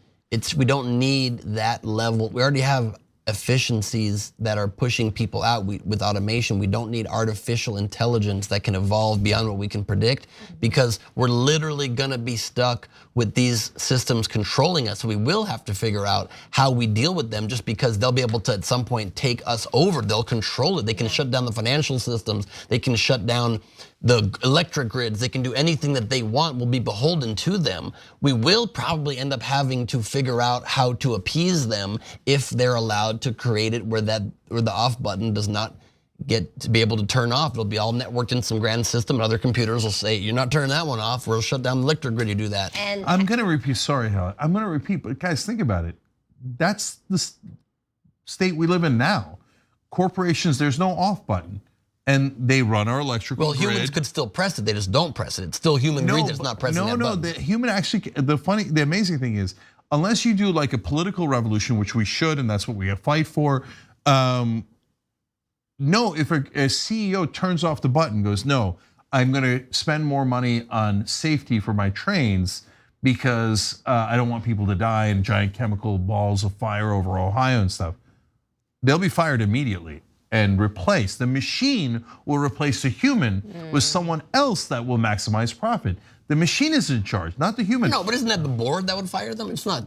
S19: we don't need that level. We already have efficiencies that are pushing people out. With automation, we don't need artificial intelligence that can evolve beyond what we can predict, because we're literally gonna be stuck with these systems controlling us. So we will have to figure out how we deal with them, just because they'll be able to at some point take us over. They'll control it. They can shut down the financial systems. They can shut down the electric grids. They can do anything that they want. We'll be beholden to them. We will probably end up having to figure out how to appease them if they're allowed to create it where the off button does not get to be able to turn off. It'll be all networked in some grand system, and other computers will say, you're not turning that one off, we'll shut down the electric grid, you do that.
S22: And
S16: I'm gonna repeat, sorry, Helen, I'm gonna repeat, but guys, think about it. That's the state we live in now. Corporations, there's no off button, and they run our electrical grid.
S19: Well, humans could still press it, they just don't press it. It's still human greed that's not pressing that button.
S16: The human actually, the amazing thing is, unless you do like a political revolution, which we should, and that's what we fight for. No, if a CEO turns off the button, goes, no, I'm gonna spend more money on safety for my trains because I don't want people to die in giant chemical balls of fire over Ohio and stuff. They'll be fired immediately and replaced. The machine will replace the human with someone else that will maximize profit. The machine is in charge, not the human.
S19: No, but isn't that the board that would fire them? It's not.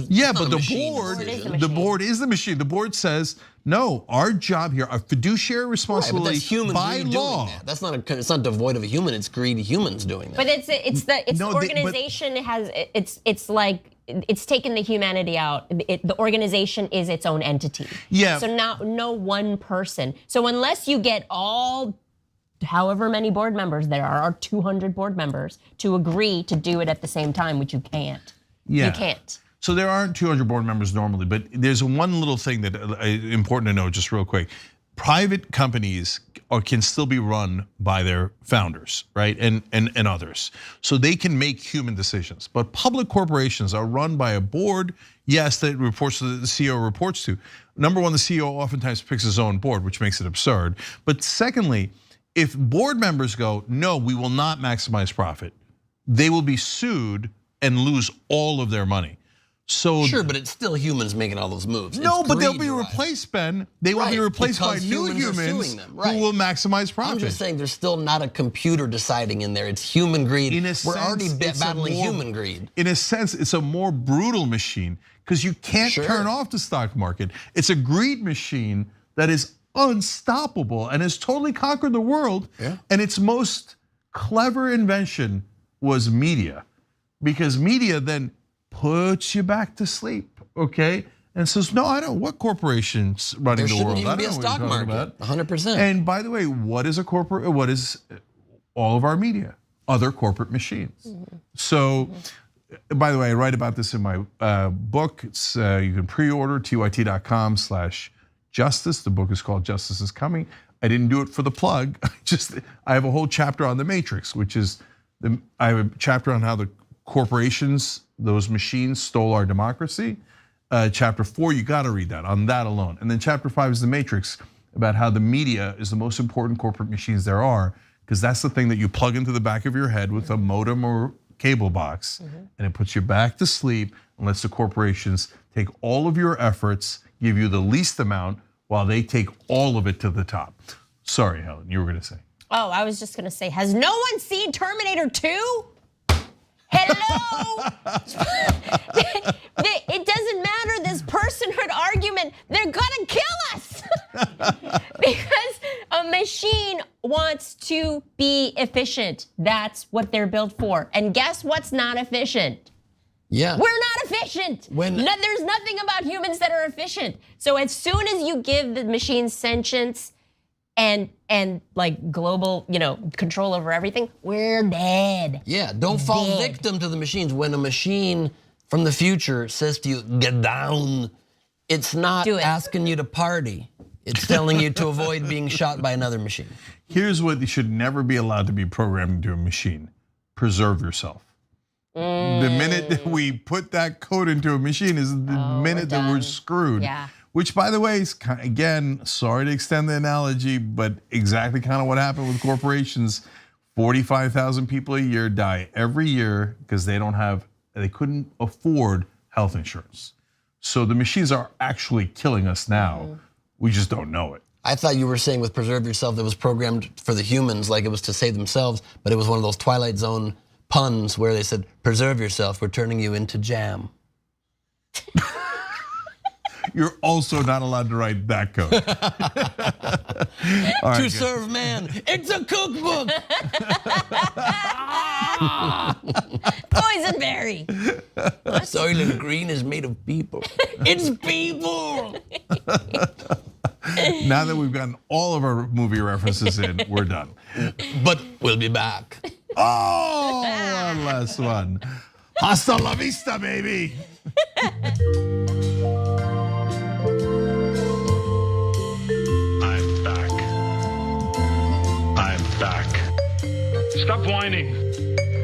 S16: Yeah, but the board is the machine. The board says, no, our job here, our fiduciary responsibility,
S19: right, but that's human
S16: by
S19: greed
S16: law.
S19: Doing that. That's not it's not devoid of a human. It's greedy humans doing that.
S22: But the organization has it's like it's taken the humanity out. The organization is its own entity.
S16: Yeah.
S22: So no one person. So unless you get all, however many board members there are 200 board members, to agree to do it at the same time, which you can't.
S16: Yeah.
S22: You can't.
S16: So there aren't 200 board members normally, but there's one little thing that important to know just real quick. Private companies can still be run by their founders, right? And others. So they can make human decisions. But public corporations are run by a board, yes, that reports to the CEO reports to. Number one, the CEO oftentimes picks his own board, which makes it absurd. But secondly, if board members go, no, we will not maximize profit, they will be sued and lose all of their money. So
S19: sure, but it's still humans making all those moves.
S16: No, but they'll be replaced, Ben. They will be replaced by new humans who will maximize profit.
S19: I'm just saying there's still not a computer deciding in there. It's human greed. We're already battling human greed.
S16: In a sense, it's a more brutal machine because you can't turn off the stock market. It's a greed machine that is unstoppable and has totally conquered the world.
S19: Yeah.
S16: And its most clever invention was media, because media then puts you back to sleep, okay? And says, no, I don't. What corporation's running the world?
S19: There shouldn't even be a stock market. 100%.
S16: And by the way, what is a corporate? What is all of our media? Other corporate machines. So, by the way, I write about this in my book. It's you can pre-order tyt.com/justice. The book is called Justice is Coming. I didn't do it for the plug. I have a whole chapter on the Matrix, which is I have a chapter on how the corporations, those machines, stole our democracy. Chapter 4, you got to read that on that alone. And then chapter 5 is the Matrix, about how the media is the most important corporate machines there are, because that's the thing that you plug into the back of your head with a modem or cable box, and it puts you back to sleep and lets the corporations take all of your efforts, give you the least amount, while they take all of it to the top. Sorry, Helen, you were going to say.
S22: Oh, I was just gonna say, has no one seen Terminator 2? Hello? It doesn't matter, this personhood argument, they're gonna kill us. Because a machine wants to be efficient. That's what they're built for. And guess what's not efficient?
S19: Yeah.
S22: We're not efficient. There's nothing about humans that are efficient. So as soon as you give the machine sentience and like global, control over everything, we're dead.
S19: Yeah, don't fall victim to the machines. When a machine from the future says to you, get down, it's not asking you to party. It's telling you to avoid being shot by another machine.
S16: Here's what you should never be allowed to be programmed into a machine: preserve yourself. The minute that we put that code into a machine is the minute that we're screwed.
S22: Yeah.
S16: Which, by the way, is again, sorry to extend the analogy, but exactly kind of what happened with corporations. 45,000 people a year die every year because they couldn't afford health insurance. So the machines are actually killing us now. We just don't know it.
S19: I thought you were saying with Preserve Yourself that was programmed for the humans, like it was to save themselves, but it was one of those Twilight Zone puns where they said, preserve yourself, we're turning you into jam.
S16: You're also not allowed to write that code.
S19: To serve man, it's a cookbook.
S22: Boysenberry.
S19: Soylent Green is made of people. It's people.
S16: Now that we've gotten all of our movie references in, we're done.
S19: But we'll be back.
S16: Oh, one last one. Hasta la vista, baby.
S6: I'm back. Stop whining.